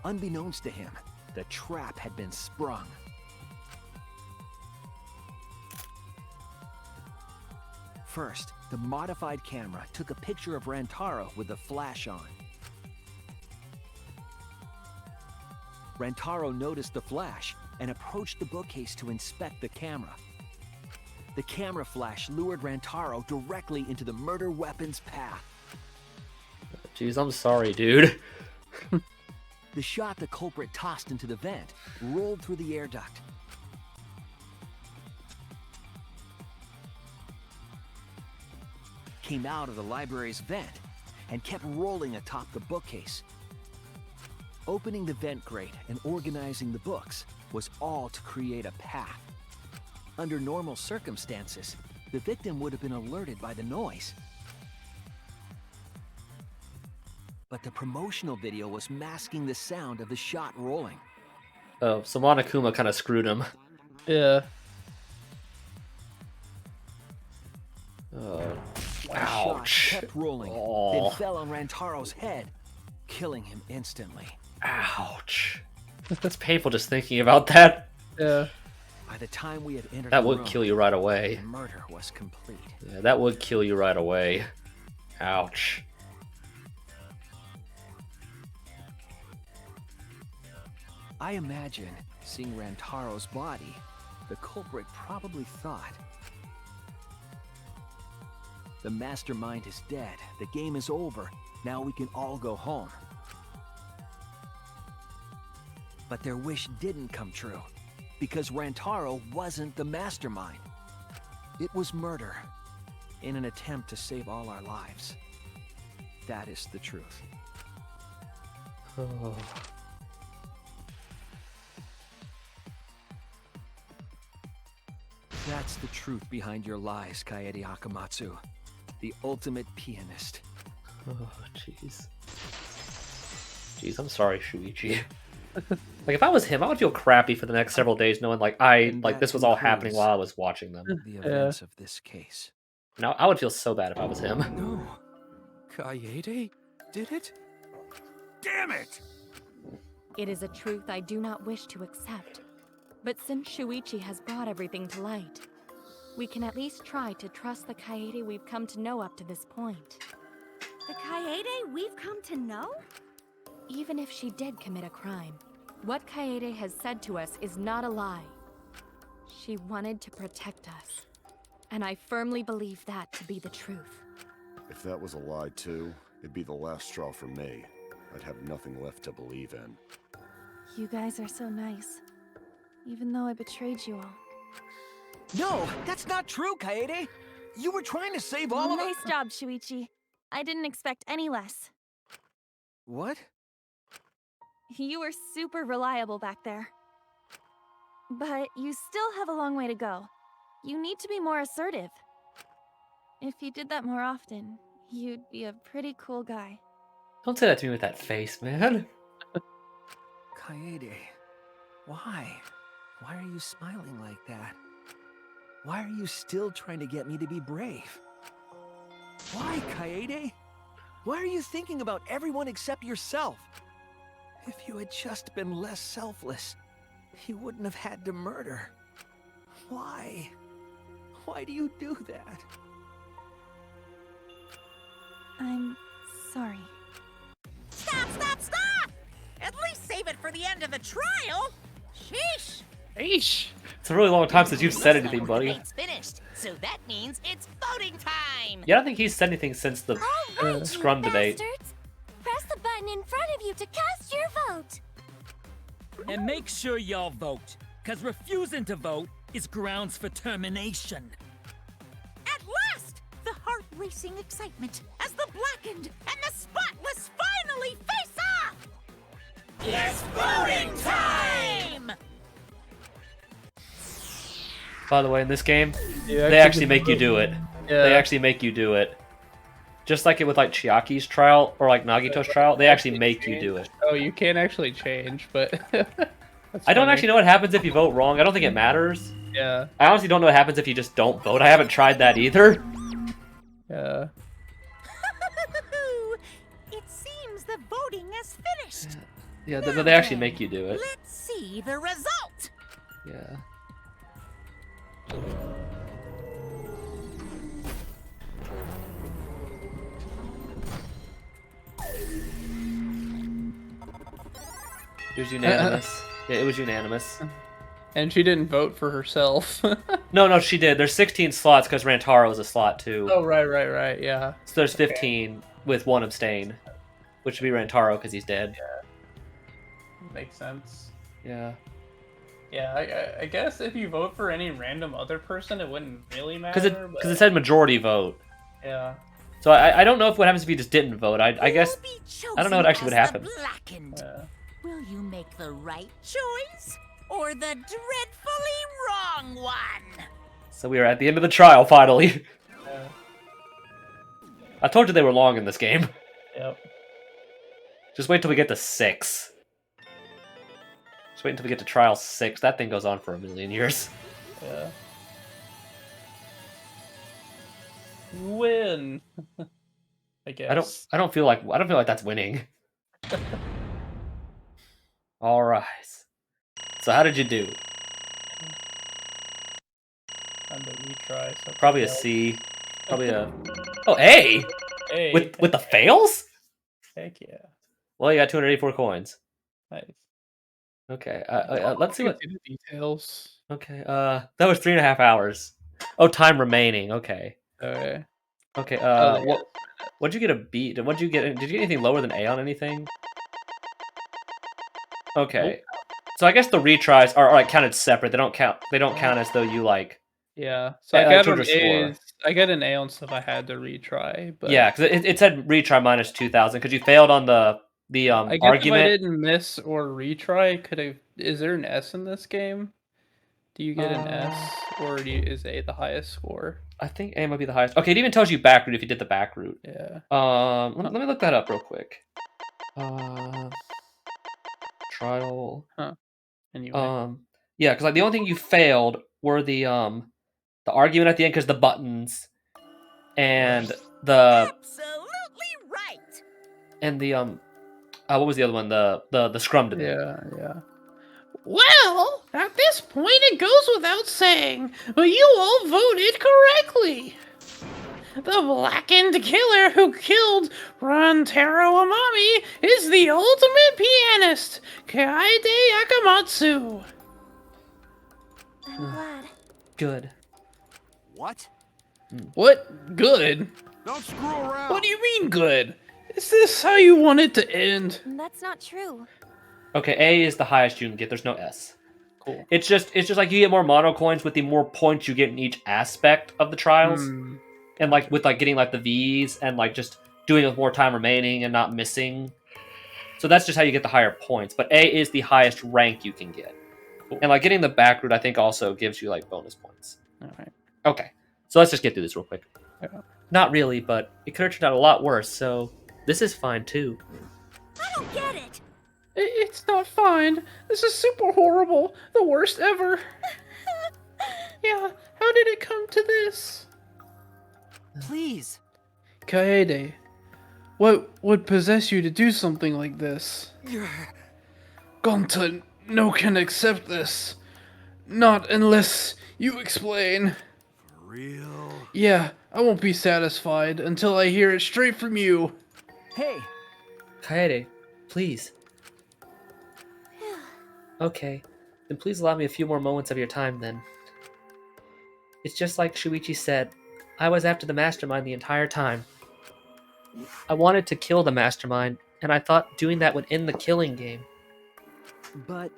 Unbeknownst to him, the trap had been sprung. First, the modified camera took a picture of Rantaro with the flash on. Rantaro noticed the flash and approached the bookcase to inspect the camera. The camera flash lured Rantaro directly into the murder weapon's path. Jeez, I'm sorry, dude. The shot the culprit tossed into the vent rolled through the air duct. Came out of the library's vent and kept rolling atop the bookcase. Opening the vent grate and organizing the books was all to create a path. Under normal circumstances, the victim would have been alerted by the noise. But the promotional video was masking the sound of the shot rolling. Oh, so Monokuma kind of screwed him. Yeah. The Ouch. shot kept rolling, then fell on Rantaro's head, killing him instantly. Ouch. That's painful just thinking about that. Yeah. By the time we had entered That the would room, kill you right away. the murder was complete. Yeah, that would kill you right away. Ouch. I imagine, seeing Rantaro's body, the culprit probably thought, the mastermind is dead, the game is over, now we can all go home. But their wish didn't come true, because Rantaro wasn't the mastermind. It was murder, in an attempt to save all our lives. That is the truth. Oh. That's the truth behind your lies, Kaede Akamatsu. The ultimate pianist. Oh, jeez. Jeez, I'm sorry, Shuichi. Like, if I was him, I would feel crappy for the next several days knowing, like, this was all happening while I was watching them. The events of this case. Now, I would feel so bad if I was him. No. Kaede did it? Damn it! It is a truth I do not wish to accept. But since Shuichi has brought everything to light, we can at least try to trust the Kaede we've come to know up to this point. The Kaede we've come to know? Even if she did commit a crime, what Kaede has said to us is not a lie. She wanted to protect us, and I firmly believe that to be the truth. If that was a lie too, it'd be the last straw for me. I'd have nothing left to believe in. You guys are so nice. Even though I betrayed you all. No, that's not true, Kaede! You were trying to save all of us. Nice job, Shuichi. I didn't expect any less. What? You were super reliable back there. But you still have a long way to go. You need to be more assertive. If you did that more often, you'd be a pretty cool guy. Don't say that to me with that face, man. Kaede, why? Why are you smiling like that? Why are you still trying to get me to be brave? Why, Kaede? Why are you thinking about everyone except yourself? If you had just been less selfless, you wouldn't have had to murder. Why? Why do you do that? I'm sorry. Stop, stop, stop! At least save it for the end of the trial. Sheesh! Sheesh! It's a really long time since you've said anything, buddy. Debate's finished, so that means it's voting time. Yeah, I don't think he's said anything since the Scrum debate. Bastards! Press the button in front of you to cast your vote. And make sure y'all vote, because refusing to vote is grounds for termination. At last, the heart-racing excitement as the blackened and the spotless finally face off. It's voting time! By the way, in this game, Yeah, they actually make you do it. Yeah. They actually make you do it. Just like it with like Chiaki's trial or like Nagito's trial, they actually make you do it. Oh, you can't actually change, but... I don't actually know what happens if you vote wrong. I don't think it matters. Yeah. I honestly don't know what happens if you just don't vote. I haven't tried that either. Yeah. It seems the voting has finished. Yeah, but they actually make you do it. Let's see the result. Yeah. It was unanimous. Yeah, it was unanimous. And she didn't vote for herself. No, she did. There's 16 slots because Rantaro is a slot too. Oh, right, yeah. So there's 15 with one abstain, which would be Rantaro because he's dead. Yeah. Makes sense. Yeah. Yeah, I guess if you vote for any random other person, it wouldn't really matter. Because it said majority vote. Yeah. So I don't know what happens if you just didn't vote. I guess I don't know what actually would happen. Blackened. Will you make the right choice or the dreadfully wrong one. So we are at the end of the trial, finally. I told you they were long in this game. Yep. Just wait till we get to 6. Just wait until we get to trial 6. That thing goes on for a million years. Yeah. Win. I guess. I don't feel like that's winning. All right. So how did you do? Time to retry. So Probably a C. Probably a A. A. With the fails? Heck yeah. Well, you got 284 coins. Nice. Okay. Let's see what the details. Okay. That was 3.5 hours. Oh, time remaining. Okay. Okay. Okay. yeah. What'd you get a B? What'd you get? Did you get anything lower than A on anything? Okay. So I guess the retries are like counted separate. They don't count. They don't count as though you like. Yeah. So I got towards an your A. score. I got an A on stuff I had to retry. But Yeah, because it said retry minus 2,000 because you failed on the I guess argument. if I didn't miss or retry, could I? Is there an S in this game? Do you get an S, or is A the highest score? I think A might be the highest. Okay, it even tells you back route if you did the back route. Yeah. Let me look that up real quick. Trial. Huh. Anyway. Yeah, because like the only thing you failed were the argument at the end because the buttons, and the Absolutely right. and the what was the other one? The scrum debate. Yeah. Well, at this point it goes without saying, but you all voted correctly. The blackened killer who killed Rantaro Amami is the ultimate pianist, Kaede Akamatsu. I'm glad. Good. What? What? Good? Don't screw around. What do you mean good? Is this how you want it to end? That's not true. Okay, A is the highest you can get. There's no S. Cool. It's just like you get more mono coins with the more points you get in each aspect of the trials, and like with like getting like the V's and like just doing it with more time remaining and not missing. So that's just how you get the higher points. But A is the highest rank you can get, and like getting the back route I think also gives you like bonus points. All right. Okay, so let's just get through this real quick. Yeah. Not really, but it could have turned out a lot worse. So this is fine too. I don't get it. It's not fine. This is super horrible. The worst ever. Yeah, how did it come to this? Please. Kaede, what would possess you to do something like this? Gonta no can accept this. Not unless you explain. For real? Yeah, I won't be satisfied until I hear it straight from you. Hey. Kaede, please. Okay, then please allow me a few more moments of your time then. It's just like Shuichi said, I was after the mastermind the entire time. I wanted to kill the mastermind, and I thought doing that would end the killing game. But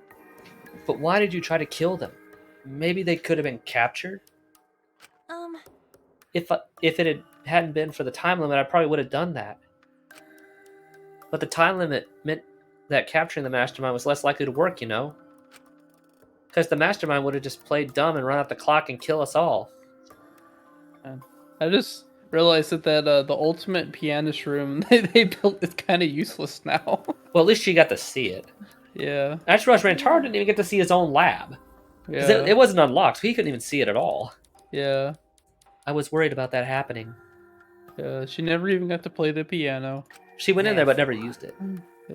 why did you try to kill them? Maybe they could have been captured? If it hadn't been for the time limit, I probably would have done that. But the time limit meant that capturing the mastermind was less likely to work, you know? Because the mastermind would have just played dumb and run out the clock and kill us all. I just realized that the ultimate pianist room they built is kind of useless now. Well, at least she got to see it. Yeah. I just realized Rantaro didn't even get to see his own lab. Yeah. It wasn't unlocked, so he couldn't even see it at all. Yeah. I was worried about that happening. Yeah, she never even got to play the piano. She went in there but never used it.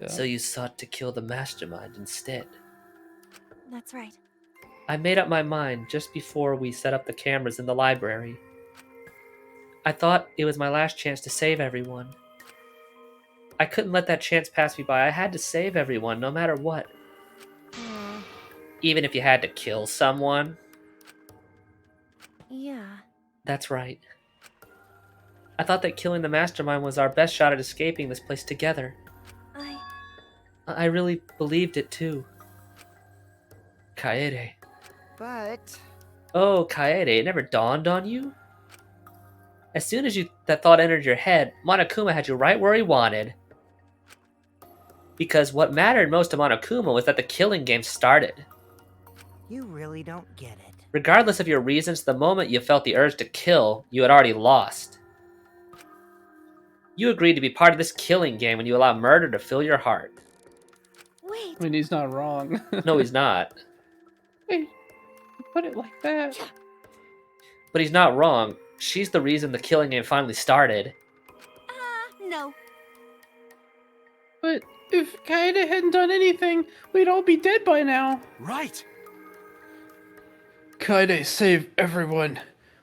Yeah. So you sought to kill the mastermind instead. That's right. I made up my mind just before we set up the cameras in the library. I thought it was my last chance to save everyone. I couldn't let that chance pass me by. I had to save everyone, no matter what. Even if you had to kill someone. Yeah. That's right. I thought that killing the mastermind was our best shot at escaping this place together. I really believed it too. Kaede. But... Oh, Kaede, it never dawned on you? As soon as that thought entered your head, Monokuma had you right where he wanted. Because what mattered most to Monokuma was that the killing game started. You really don't get it. Regardless of your reasons, the moment you felt the urge to kill, you had already lost. You agreed to be part of this killing game when you allow murder to fill your heart. Wait. I mean, he's not wrong. No, he's not. Hey, put it like that. But he's not wrong. She's the reason the killing game finally started. No. But if Kaede hadn't done anything, we'd all be dead by now. Right. Kaede saved everyone.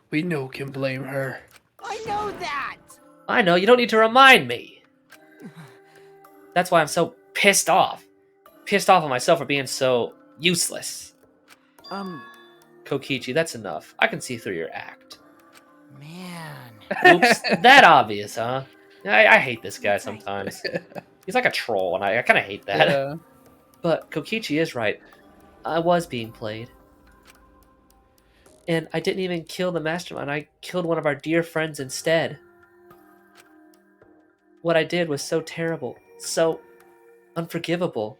We no can blame her. I know that! I know, you don't need to remind me. That's why I'm so pissed off. Pissed off at myself for being so useless. Kokichi, that's enough. I can see through your act. Man. Oops, that obvious, huh? I hate this guy sometimes. He's like a troll, and I kind of hate that. Yeah. But Kokichi is right. I was being played. And I didn't even kill the mastermind. I killed one of our dear friends instead. What I did was so terrible, so unforgivable.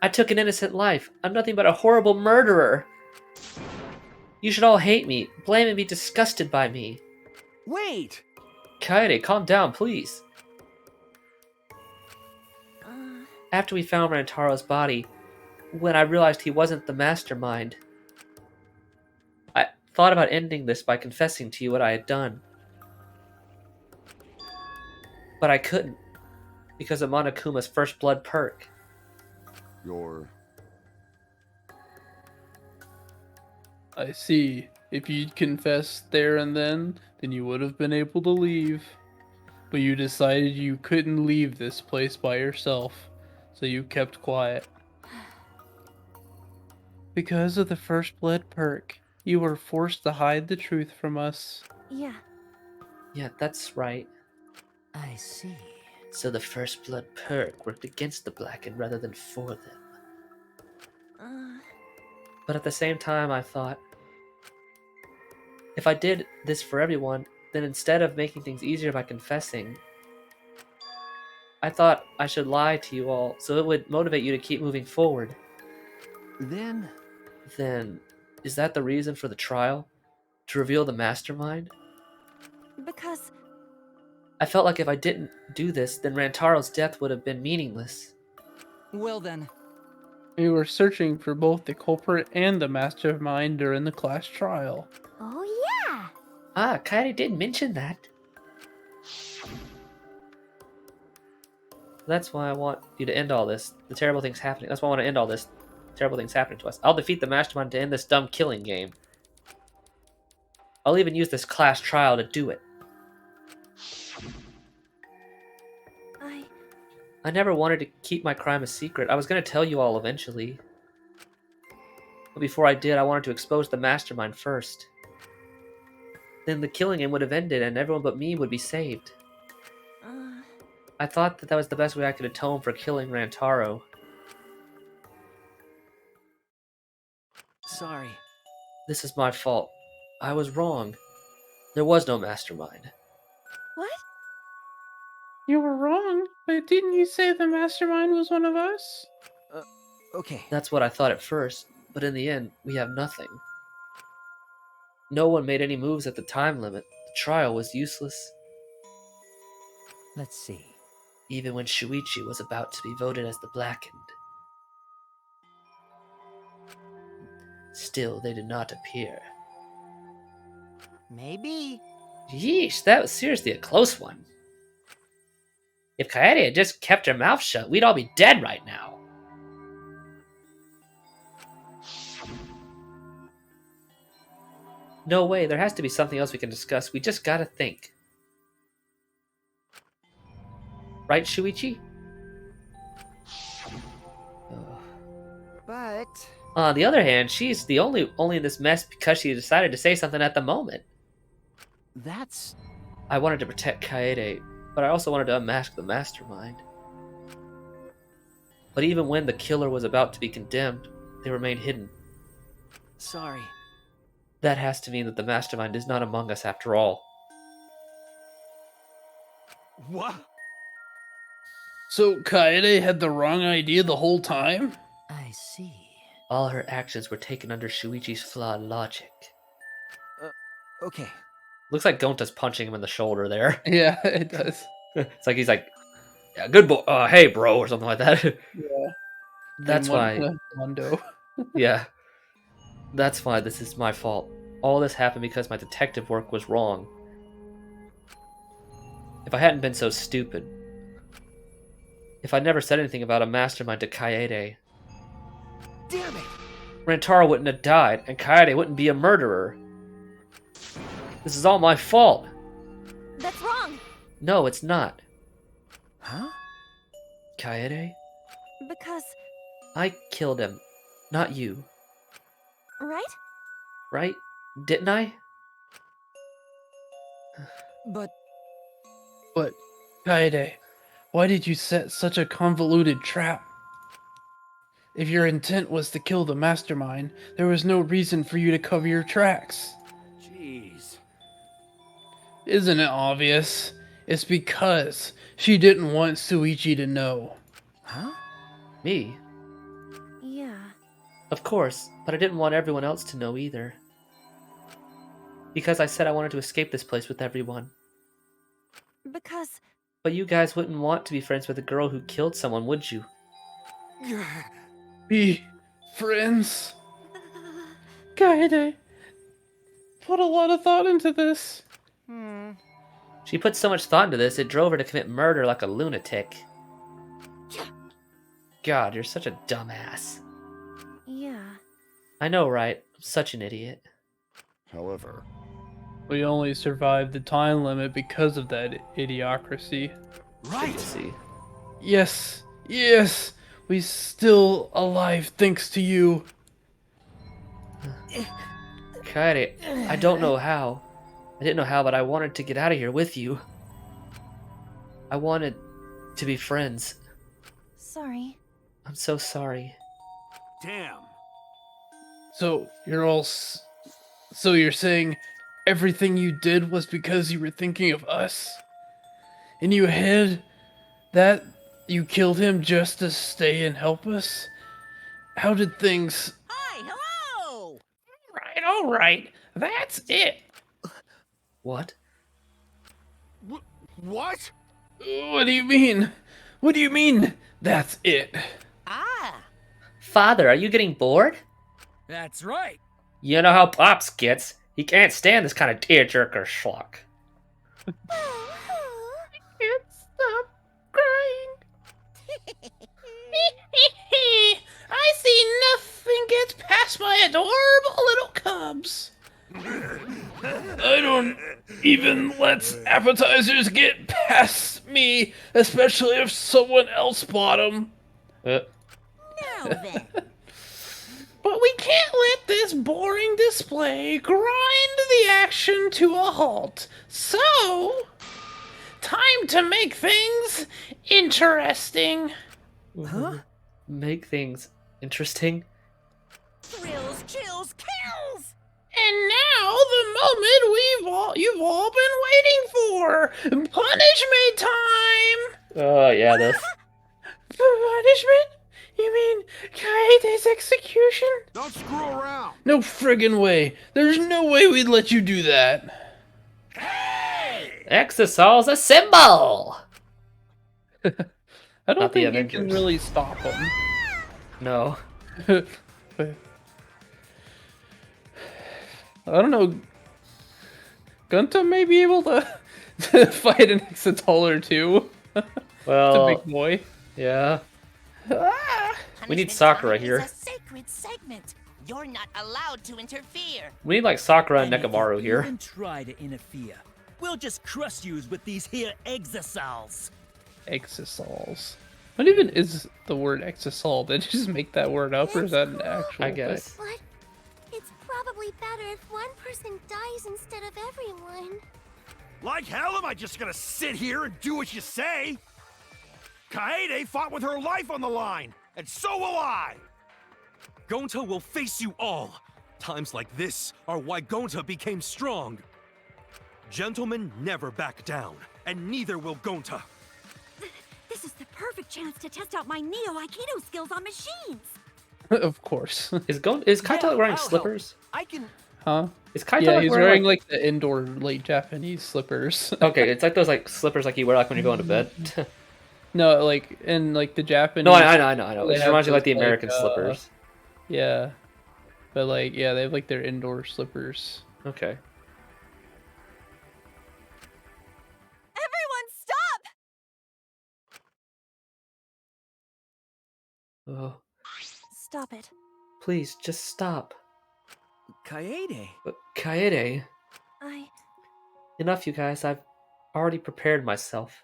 I took an innocent life. I'm nothing but a horrible murderer. You should all hate me, blame and be disgusted by me. Wait! Kaede, calm down, please. After we found Rantaro's body, when I realized he wasn't the mastermind, I thought about ending this by confessing to you what I had done. But I couldn't, because of Monokuma's first blood perk. I see. If you'd confessed there and then you would have been able to leave. But you decided you couldn't leave this place by yourself, so you kept quiet. Because of the first blood perk, you were forced to hide the truth from us. Yeah. Yeah, that's right. I see. So the first blood perk worked against the Blackened rather than for them. But at the same time, I thought, if I did this for everyone, then instead of making things easier by confessing, I thought I should lie to you all so it would motivate you to keep moving forward. Then, is that the reason for the trial? To reveal the mastermind? Because I felt like if I didn't do this, then Rantaro's death would have been meaningless. Well then. We were searching for both the culprit and the mastermind during the class trial. Oh, yeah. Ah, Kaede did mention that. That's why I want you to end all this. The terrible things happening. That's why I want to end all this. Terrible things happening to us. I'll defeat the mastermind to end this dumb killing game. I'll even use this class trial to do it. I never wanted to keep my crime a secret. I was going to tell you all eventually. But before I did, I wanted to expose the mastermind first. Then the killing game would have ended and everyone but me would be saved. I thought that was the best way I could atone for killing Rantaro. sorry. This is my fault. I was wrong. There was no mastermind. What? You were wrong, but didn't you say the mastermind was one of us? Okay. That's what I thought at first, but in the end, we have nothing. No one made any moves at the time limit. The trial was useless. Let's see. Even when Shuichi was about to be voted as the Blackened. Still, they did not appear. Maybe. Yeesh, that was seriously a close one. If Kaede had just kept her mouth shut, we'd all be dead right now. No way, there has to be something else we can discuss. We just gotta think. Right, Shuichi? But... On the other hand, she's the only in this mess because she decided to say something at the moment. That's... I wanted to protect Kaede, but I also wanted to unmask the mastermind. But even when the killer was about to be condemned, they remained hidden. Sorry. That has to mean that the mastermind is not among us after all. What? So Kaede had the wrong idea the whole time? I see. All her actions were taken under Shuichi's flawed logic. Okay. Looks like Gonta's punching him in the shoulder there. Yeah, it does. It's like he's like, yeah, good boy. Hey, bro, or something like that. Yeah. That's why. Mondo. Yeah. That's why this is my fault. All this happened because my detective work was wrong. If I hadn't been so stupid. If I'd never said anything about a mastermind to Kaede. Damn it! Rantaro wouldn't have died, and Kaede wouldn't be a murderer. This is all my fault. That's wrong. No, it's not. Huh? Kaede? Because, I killed him, not you. right? Right? Didn't I? But, Kaede, why did you set such a convoluted trap? If your intent was to kill the mastermind, there was no reason for you to cover your tracks. Jeez. Isn't it obvious? It's because she didn't want Shuichi to know. Huh? Me? Yeah. Of course, but I didn't want everyone else to know either. Because I said I wanted to escape this place with everyone. Because... But you guys wouldn't want to be friends with a girl who killed someone, would you? Be friends? Kaede, put a lot of thought into this. She put so much thought into this, it drove her to commit murder like a lunatic. God, you're such a dumbass. Yeah. I know, right? I'm such an idiot. However, We only survived the time limit because of that idiocracy. Right! See. Yes, yes, we still alive thanks to you. Kaede, I don't know how. I didn't know how, but I wanted to get out of here with you. I wanted to be friends. Sorry. I'm so sorry. Damn. So so you're saying everything you did was because you were thinking of us? And you hid that you killed him just to stay and help us? How did things... Hi, hello! All right, that's it. What? What? What do you mean? What do you mean, that's it? Ah! Father, are you getting bored? That's right. You know how Pops gets. He can't stand this kind of tearjerker schlock. I can't stop crying. I see nothing gets past my adorable little cubs. I don't even let appetizers get past me, especially if someone else bought them. Now then. But we can't let this boring display grind the action to a halt. So, time to make things interesting. Huh? Make things interesting? Thrills, chills, kills! And now the moment you've all been waiting for. Punishment time! Oh, yeah, this. Punishment? You mean Kaede's execution? Don't screw around. No friggin' way. There's no way we'd let you do that. Exosol's a symbol! I don't Not the think you can Avengers. really stop him. No. I don't know. Gunta may be able to fight an Exotol or two. Well, It's a big boy. Yeah. Ah! We need Punishment Sakura time here. is a sacred segment. You're not allowed to interfere. We need like Sakura and if you Nekomaru here. even try to interfere, we'll just crush yous with these here exosols. Exosols. What even is the word exosol? Did you just make that word up, or is that an actual I guess. thing? But it's probably better if one person dies instead of everyone. Like hell am I just gonna sit here and do what you say? Kaede fought with her life on the line, and so will I! Gonta will face you all. Times like this are why Gonta became strong. Gentlemen never back down, and neither will Gonta. This is the perfect chance to test out my Neo Aikido skills on machines. Of course. Is Kaito wearing slippers? I can. Huh? Is Kaito yeah, like he's wearing wearing like the indoor like Japanese slippers. Okay, it's like those like slippers like you wear like when you're going to bed. No, like in like the Japanese. No, I know. It they just have reminds you like those, the American slippers. Yeah, but like yeah, they have like their indoor slippers. Okay. Everyone, stop! Oh, Stop it. please, just stop. Kaede. But Kaede, I... enough, you guys. I've already prepared myself.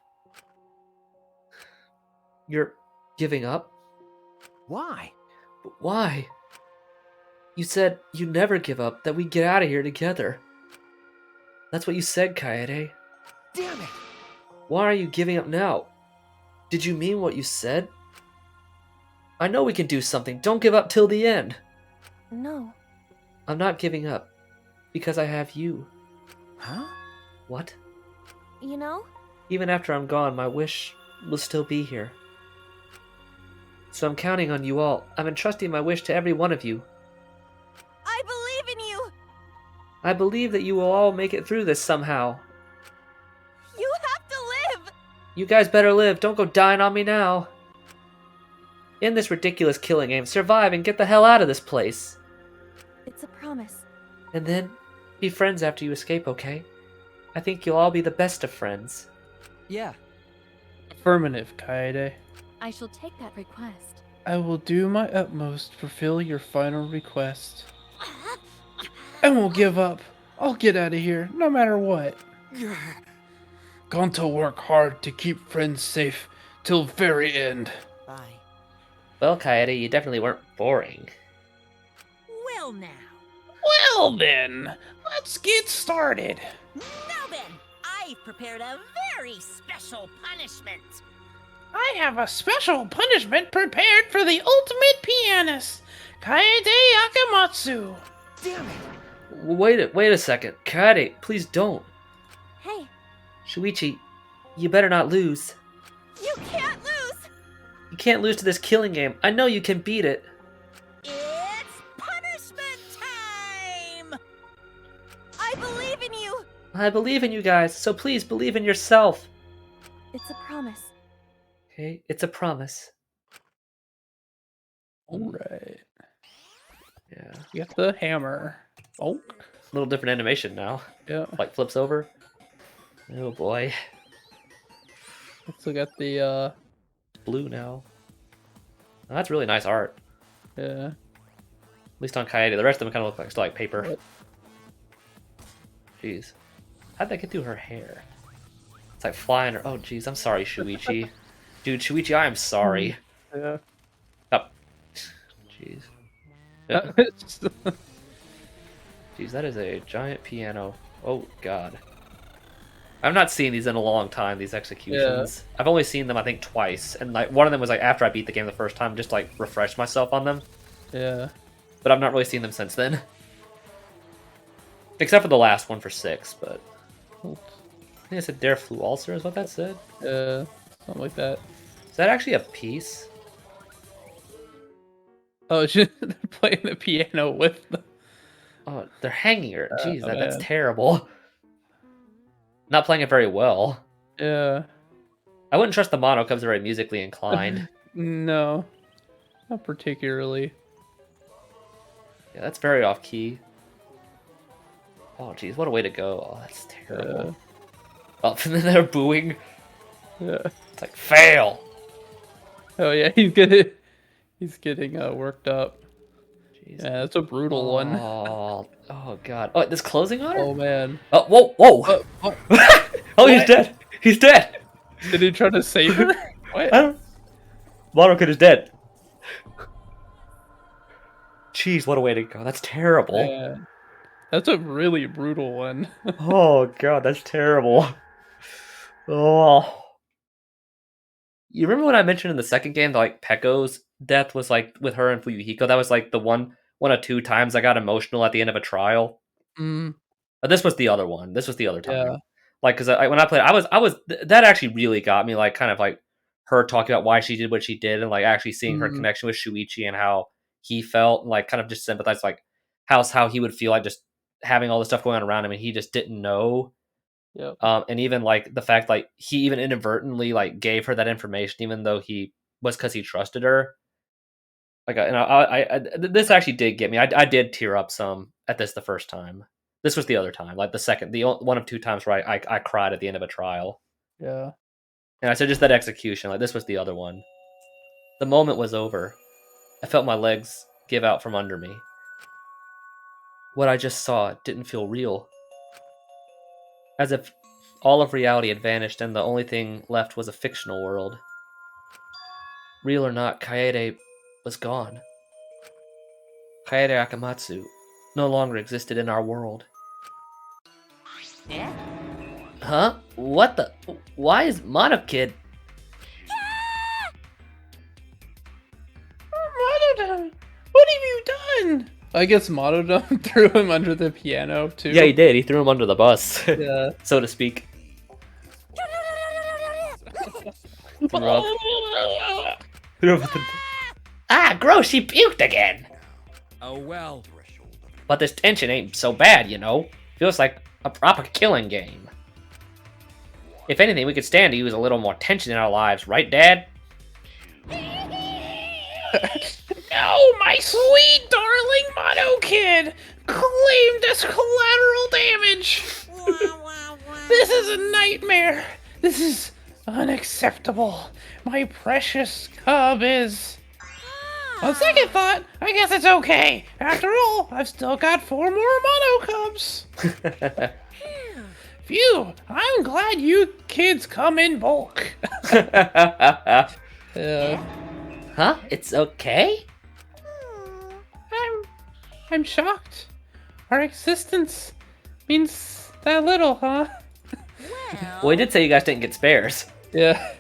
You're giving up? Why? But why? You said you never give up, that we get out of here together. That's what you said, Kaede. Damn it! Why are you giving up now? Did you mean what you said? I know we can do something. Don't give up till the end. No. I'm not giving up. Because I have you. Huh? What? You know? Even after I'm gone, my wish will still be here. So I'm counting on you all. I'm entrusting my wish to every one of you. I believe in you! I believe that you will all make it through this somehow. You have to live! You guys better live. Don't go dying on me now. In this ridiculous killing game, survive and get the hell out of this place. It's a promise. And then, be friends after you escape, okay? I think you'll all be the best of friends. Yeah. Affirmative, Kaede. I shall take that request. I will do my utmost to fulfill your final request. I won't give up. I'll get out of here, no matter what. Going to work hard to keep friends safe till very end. Bye. Well, Kaede, you definitely weren't boring. Well now. Well then, let's get started. Now then, I've prepared a very special punishment. I have a special punishment prepared for the ultimate pianist, Kaede Akamatsu. Damn it! Wait a second. Kaede, please don't. Hey. Shuichi, you better not lose. You can't lose! You can't lose to this killing game. I know you can beat it. It's punishment time! I believe in you! I believe in you guys, so please believe in yourself. It's a promise. Okay, it's a promise. Alright. Yeah. You got the hammer. Oh. A little different animation now. Yeah. Like flips over. Oh boy. Let's look at the blue now. Oh, that's really nice art. Yeah. At least on Kaede. The rest of them kind of look like still like paper. What? Jeez. How'd that get through her hair? It's like flying her. Oh jeez, I'm sorry, Shuichi. Dude, Shuichi, I am sorry. Yeah. Oh. Jeez. Jeez, that is a giant piano. Oh god. I've not seen these in a long time, these executions. Yeah. I've only seen them I think twice, and like one of them was like after I beat the game the first time, just to, like refresh myself on them. Yeah. But I've not really seen them since then. Except for the last one for 6, but I think it said Der Flew Ulcer is what that said. Yeah, something like that. Is that actually a piece? Oh, they're playing the piano with them. Oh, they're hanging her. Jeez, that's terrible. Not playing it very well. Yeah. I wouldn't trust the mono because they're very musically inclined. No. Not particularly. Yeah, that's very off key. Oh, jeez, what a way to go. Oh, that's terrible. Oh, and then they're booing. Yeah. It's like, fail! Oh, yeah, he's getting worked up. Jeez. Yeah, that's a brutal one. Oh, God. Oh, this closing on her? Oh, man. Oh, whoa! Oh, he's dead! He's dead! Did he try to save her? What? I don't... Monokin is dead. Jeez, what a way to go. That's terrible. Yeah. That's a really brutal one. Oh, God, that's terrible. Oh. You remember when I mentioned in the second game that, like, Pekko's death was, like, with her and Fuyuhiko? That was, like, the one of 2 times I got emotional at the end of a trial. Mm. But this was the other one. This was the other time. Yeah. Like, because when I played, that actually really got me, like, kind of, like, her talking about why she did what she did and, like, actually seeing her connection with Shuichi and how he felt, and, like, kind of just sympathize, like, how he would feel, like, just having all this stuff going on around him, and he just didn't know. Yep. And even, like, the fact, like, he even inadvertently, like, gave her that information, even though he was because he trusted her. Like, and this actually did get me. I did tear up some at this the first time. This was the other time, like one of 2 times where I cried at the end of a trial. Yeah. And I said just that execution, like this was the other one. The moment was over. I felt my legs give out from under me. What I just saw didn't feel real. As if all of reality had vanished and the only thing left was a fictional world. Real or not, Kaede was gone. Kaede Akamatsu no longer existed in our world. Yeah? Huh? What the? Why is Monokid? Monodon! What have you done? I guess Monodon threw him under the piano, too. Yeah, he did. He threw him under the bus. Yeah. So to speak. Ah, gross, she puked again! Oh well. But this tension ain't so bad, you know? Feels like a proper killing game. If anything, we could stand to use a little more tension in our lives, right, Dad? No, my sweet darling Mono Kid! Claimed as collateral damage! This is a nightmare! This is unacceptable! My precious cub is... On second thought, I guess it's okay. After all, I've still got 4 more Mono Cubs. Phew, I'm glad you kids come in bulk. Huh? It's okay? I'm shocked. Our existence means that little, huh? Well, he did say you guys didn't get spares. Yeah.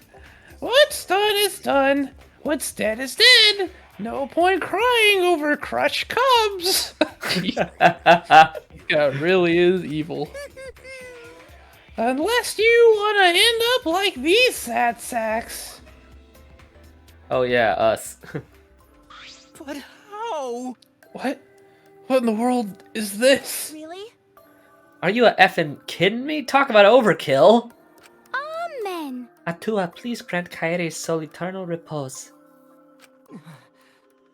What's done is done. What's dead is dead. No point crying over crushed cubs. Yeah, really is evil. Unless you want to end up like these sad sacks. Oh yeah, us. But how? What? What in the world is this? Really? Are you a effing kidding me? Talk about overkill. Amen. Atua, please grant Kaere's soul eternal repose.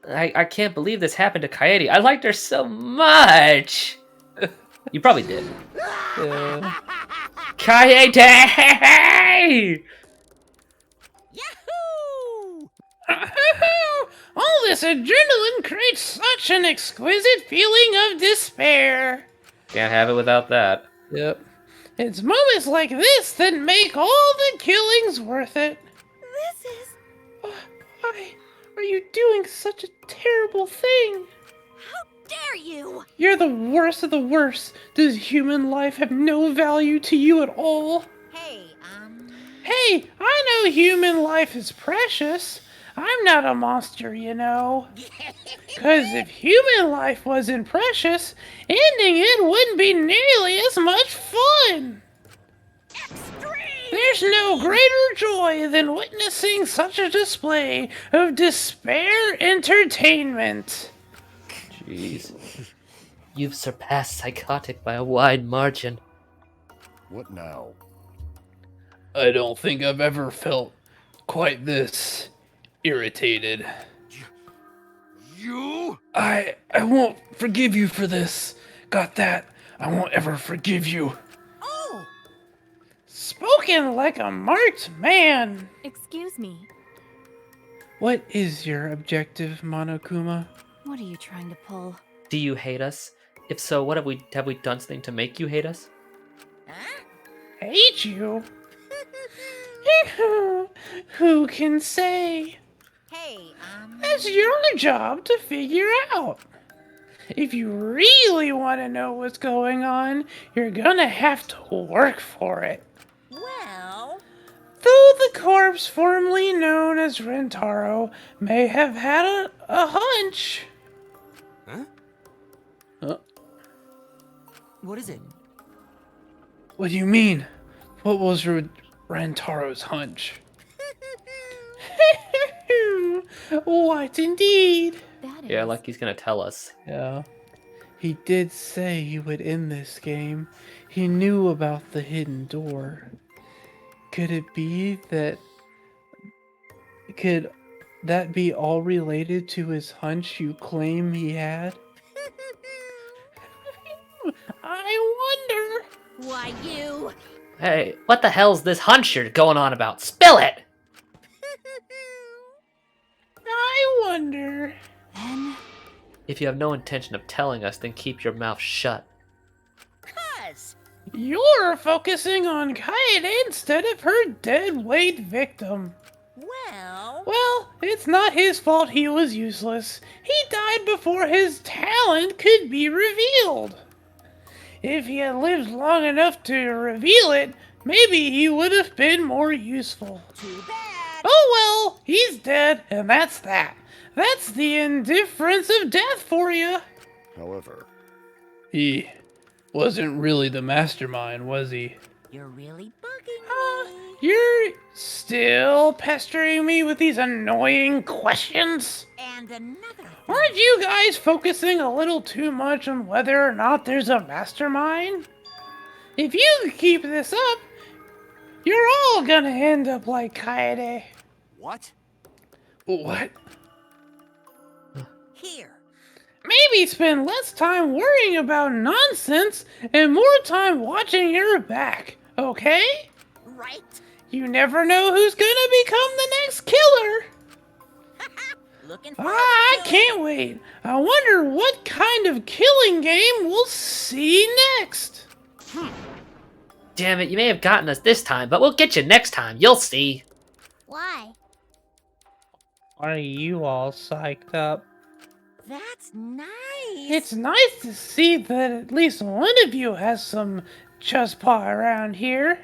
I can't believe this happened to Kaede. I liked her so much. You probably did. Kaede! Yahoo! All this adrenaline creates such an exquisite feeling of despair. Can't have it without that. Yep. It's moments like this that make all the killings worth it. This is... Why are you doing such a terrible thing? How dare you! You're the worst of the worst. Does human life have no value to you at all? Hey, I know human life is precious. I'm not a monster, you know. 'Cause if human life wasn't precious, ending it wouldn't be nearly as much fun. There's no greater joy than witnessing such a display of despair entertainment. Jeez. You've surpassed psychotic by a wide margin. What now? I don't think I've ever felt quite this irritated. You? I won't forgive you for this. Got that? I won't ever forgive you. Oh! Spoken like a marked man. Excuse me. What is your objective, Monokuma? What are you trying to pull? Do you hate us? If so, what have we done something to make you hate us? Hate you? Who can say? It's your job to figure out. If you really want to know what's going on, you're gonna have to work for it. Well... Though the corpse formerly known as Rentaro may have had a hunch. Huh? What is it? What do you mean? What was Rentaro's hunch? What indeed? that is. Yeah, like he's gonna tell us. Yeah. He did say he would end this game. He knew about the hidden door. Could it be that... Could that be all related to his hunch you claim he had? I wonder... Why, you... Hey, what the hell's this hunch you're going on about? Spill it! I wonder... Then... If you have no intention of telling us, then keep your mouth shut. Cuz... You're focusing on Kaede instead of her dead weight victim. Well, it's not his fault he was useless. He died before his talent could be revealed. If he had lived long enough to reveal it, maybe he would have been more useful. Too bad. Oh well, he's dead, and that's that. That's the indifference of death for you. However, He wasn't really the mastermind, was he? You're really bugging me. You're still pestering me with these annoying questions? And another... Aren't you guys focusing a little too much on whether or not there's a mastermind? If you keep this up, you're all gonna end up like Kaede. What? What? Here. Maybe spend less time worrying about nonsense and more time watching your back, okay? Right. You never know who's gonna become the next killer. Looking for I can't wait. I wonder what kind of killing game we'll see next. Damn it, you may have gotten us this time, but we'll get you next time. You'll see. Why? Are you all psyched up? That's nice. It's nice to see that at least one of you has some chutzpah around here.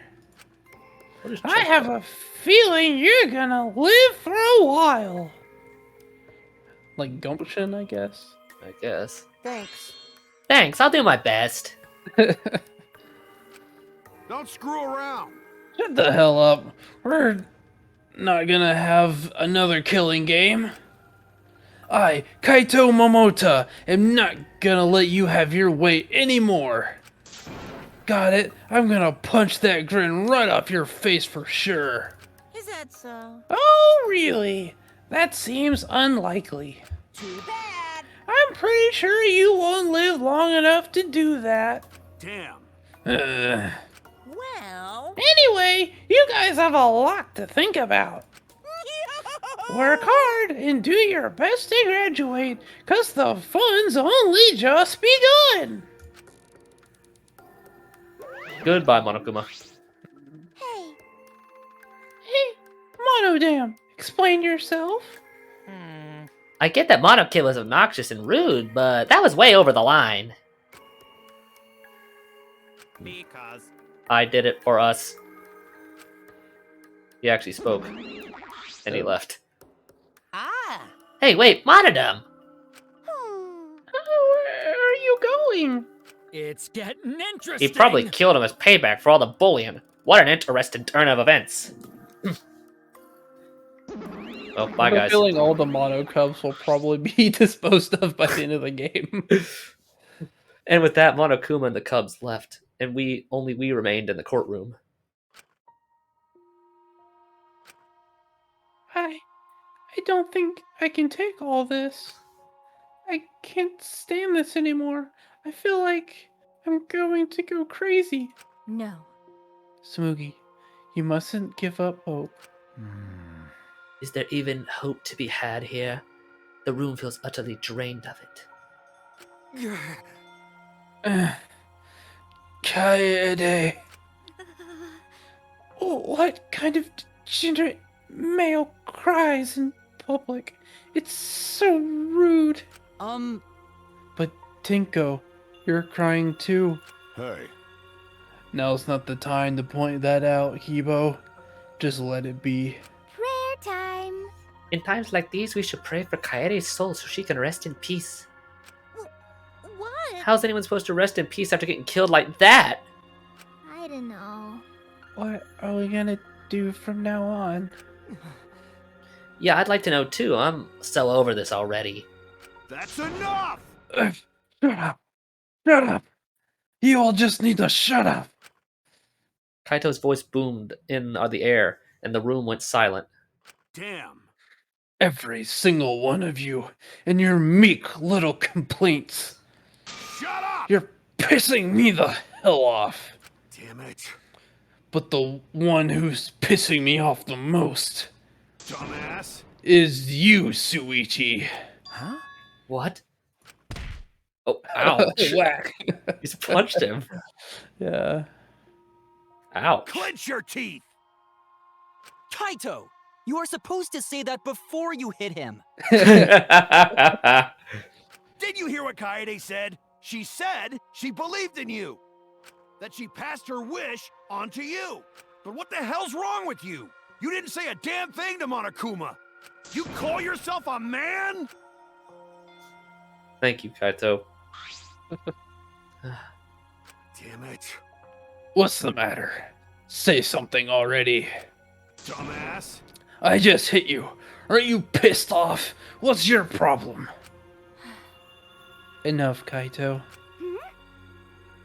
I have a feeling you're gonna live for a while. Like gumption, I guess. I guess. Thanks. Thanks, I'll do my best. Don't screw around. Shut the hell up. We're not gonna have another killing game. I, Kaito Momota, am not gonna let you have your way anymore. Got it? I'm gonna punch that grin right off your face for sure. Is that so? Oh, really? That seems unlikely. Too bad. I'm pretty sure you won't live long enough to do that. Damn. Well... Anyway, you guys have a lot to think about. Work hard and do your best to graduate, 'cause the fun's only just begun. Goodbye, Monokuma. Hey. Hey, Monodam, explain yourself. I get that Monokid was obnoxious and rude, but that was way over the line. Because... I did it for us. He actually spoke. And he left. Ah. Hey, wait, Monodam! Where are you going? It's getting interesting. He probably killed him as payback for all the bullying. What an interesting turn of events. Well, bye, I have a guys. feeling all the mono cubs will probably be disposed of by the end of the game. And with that, Monokuma and the Cubs left, and we remained in the courtroom. I don't think I can take all this. I can't stand this anymore. I feel like I'm going to go crazy. No. Smoogie, you mustn't give up hope. Is there even hope to be had here? The room feels utterly drained of it. Kaede. What kind of degenerate male cries in public? It's so rude. But Tinko, you're crying too. Hey. Now's not the time to point that out, Hebo. Just let it be. Prayer time. In times like these, we should pray for Kaede's soul so she can rest in peace. What? How's anyone supposed to rest in peace after getting killed like that? I don't know. What are we gonna do from now on? Yeah, I'd like to know too. I'm so over this already. That's enough! Shut up! Shut up! You all just need to shut up! Kaito's voice boomed in the air, and the room went silent. Damn. Every single one of you, and your meek little complaints. Shut up! You're pissing me the hell off. Damn it. But the one who's pissing me off the most... Dumbass. ...is you, Suichi. Huh? What? Oh, ouch. Whack. You just punched him. Yeah. Ouch. Clench your teeth! Kaito! You are supposed to say that before you hit him. Did you hear what Kaede said? She said she believed in you. That she passed her wish on to you. But what the hell's wrong with you? You didn't say a damn thing to Monokuma. You call yourself a man? Thank you, Kaito. Damn it. What's the matter? Say something already. Dumbass. I just hit you. Are you pissed off? What's your problem? Enough, Kaito.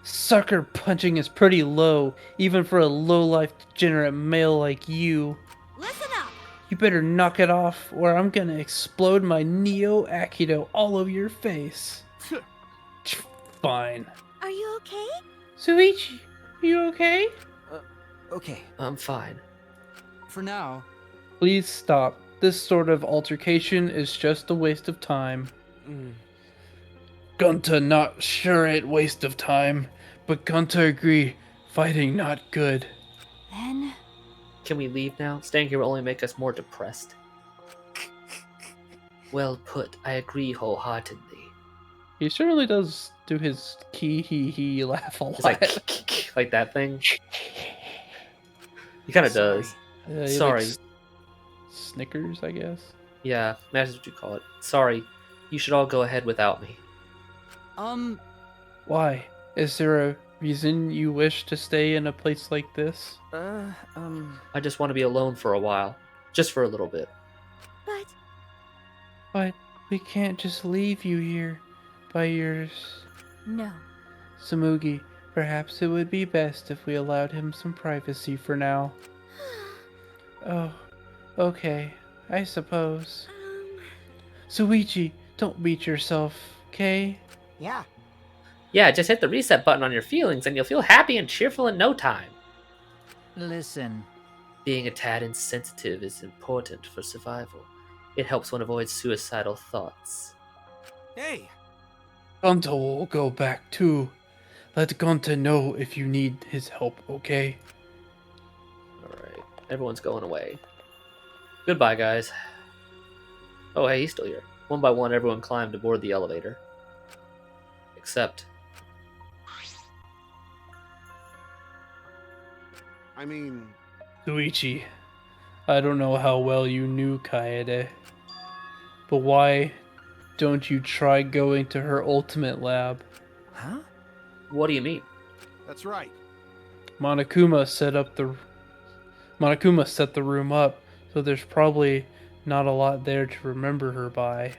Sucker punching is pretty low, even for a low-life degenerate male like you. Listen up! You better knock it off, or I'm gonna explode my Neo Aikido all over your face. Fine. Are you okay? Suichi, are you okay? Okay. I'm fine. For now. Please stop. This sort of altercation is just a waste of time. Gunta not sure it waste of time, but Gunta agree, fighting not good. Then... Can we leave now? Staying here will only make us more depressed. Well put, I agree wholeheartedly. He certainly does do his hee laugh a lot. It's like that thing. He kind of does. He Sorry. likes Snickers, I guess. Yeah, that's what you call it. Sorry. You should all go ahead without me. Why? Is there a reason you wish to stay in a place like this? I just want to be alone for a while. Just for a little bit. But we can't just leave you here by yours. No. Samugi, perhaps it would be best if we allowed him some privacy for now. Oh, okay, I suppose. Suichi, don't beat yourself, okay? Yeah. Yeah, just hit the reset button on your feelings and you'll feel happy and cheerful in no time. Listen. Being a tad insensitive is important for survival. It helps one avoid suicidal thoughts. Hey! Gunta will go back too. Let Gunta know if you need his help, okay? Alright, everyone's going away. Goodbye, guys. Oh, hey, he's still here. One by one, everyone climbed aboard the elevator. Except... I mean... Suichi, I don't know how well you knew Kaede, but why don't you try going to her ultimate lab? Huh? What do you mean? That's right. Monokuma set the room up, so there's probably not a lot there to remember her by.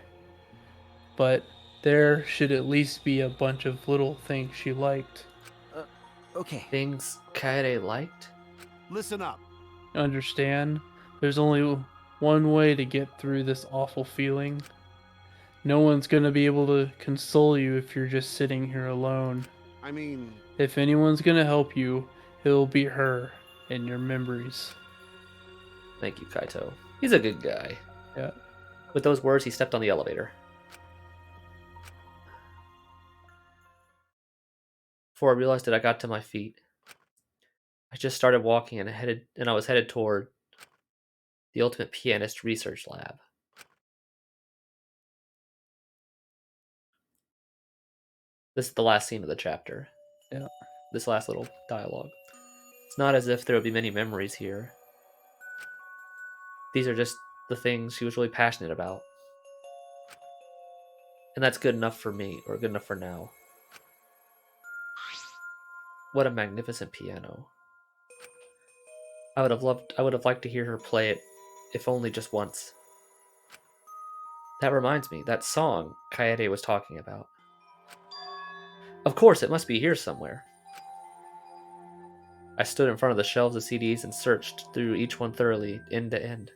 But there should at least be a bunch of little things she liked. Okay. Things Kaede liked? Listen up. Understand? There's only one way to get through this awful feeling. No one's gonna be able to console you if you're just sitting here alone. I mean... If anyone's gonna help you, it'll be her and your memories. Thank you, Kaito. He's a good guy. Yeah. With those words, he stepped on the elevator. Before I realized it, I got to my feet. I just started walking and I was headed toward the Ultimate Pianist Research Lab. This is the last scene of the chapter. Yeah. This last little dialogue. It's not as if there would be many memories here. These are just the things she was really passionate about. And that's good enough for me, or good enough for now. What a magnificent piano. I would have liked to hear her play it, if only just once. That reminds me, that song Kaede was talking about. Of course, it must be here somewhere. I stood in front of the shelves of CDs and searched through each one thoroughly, end to end.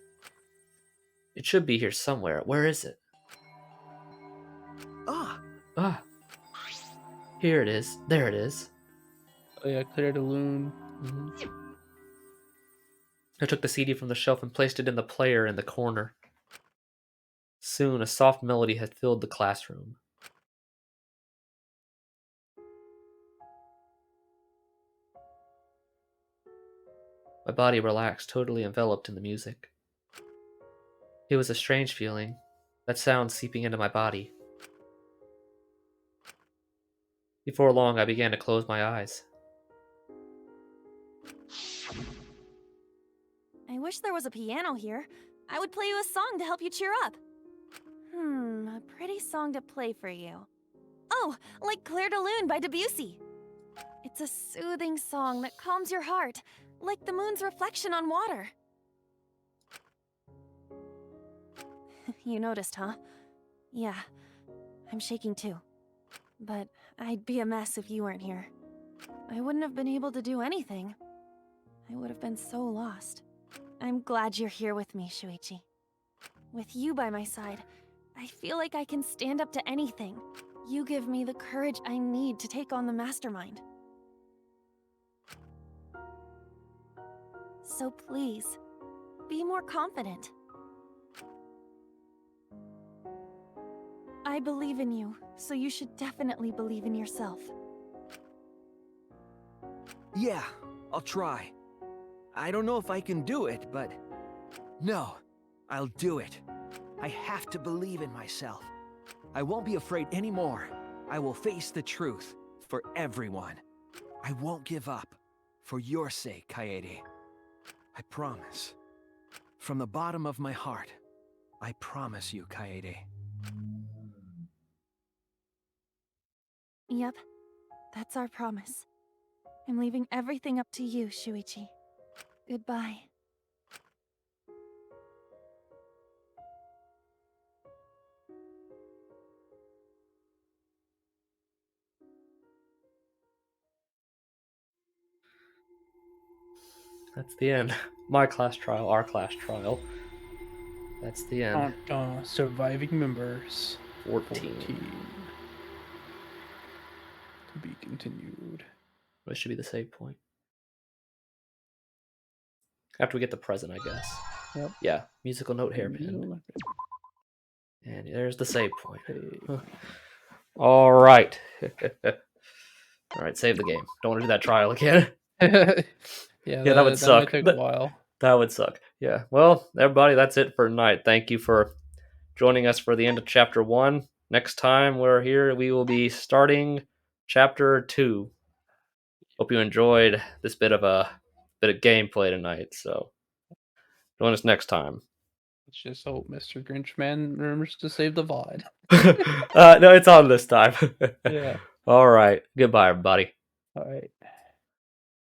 It should be here somewhere. Where is it? Ah. Here it is. There it is. Oh yeah, Claire de Lune. I took the CD from the shelf and placed it in the player in the corner. Soon, a soft melody had filled the classroom. My body relaxed, totally enveloped in the music. It was a strange feeling, that sound seeping into my body. Before long, I began to close my eyes. I wish there was a piano here. I would play you a song to help you cheer up. A pretty song to play for you. Oh, like Claire de Lune by Debussy. It's a soothing song that calms your heart, like the moon's reflection on water. You noticed, huh? Yeah, I'm shaking too. But I'd be a mess if you weren't here. I wouldn't have been able to do anything. I would have been so lost. I'm glad you're here with me, Shuichi. With you by my side, I feel like I can stand up to anything. You give me the courage I need to take on the Mastermind. So please, be more confident. I believe in you, so you should definitely believe in yourself. Yeah, I'll try. I don't know if I can do it, but... No, I'll do it. I have to believe in myself. I won't be afraid anymore. I will face the truth for everyone. I won't give up. For your sake, Kaede. I promise. From the bottom of my heart, I promise you, Kaede. Yep, that's our promise. I'm leaving everything up to you, Shuichi. Goodbye. That's the end. My class trial, our class trial. That's the end. Surviving members. 14. To be continued. This should be the save point. After we get the present, I guess. Yep. Yeah, musical note hairpin. And there's the save point. All right. All right, save the game. Don't want to do that trial again. Yeah, that would suck. That might take a while. That would suck. Yeah. Well, everybody, that's it for tonight. Thank you for joining us for the end of Chapter 1. Next time we're here, we will be starting Chapter 2. Hope you enjoyed this bit of gameplay tonight. So join us next time. Let's just hope Mr. Grinchman remembers to save the VOD. No, it's on this time. Yeah. All right. Goodbye, everybody. All right.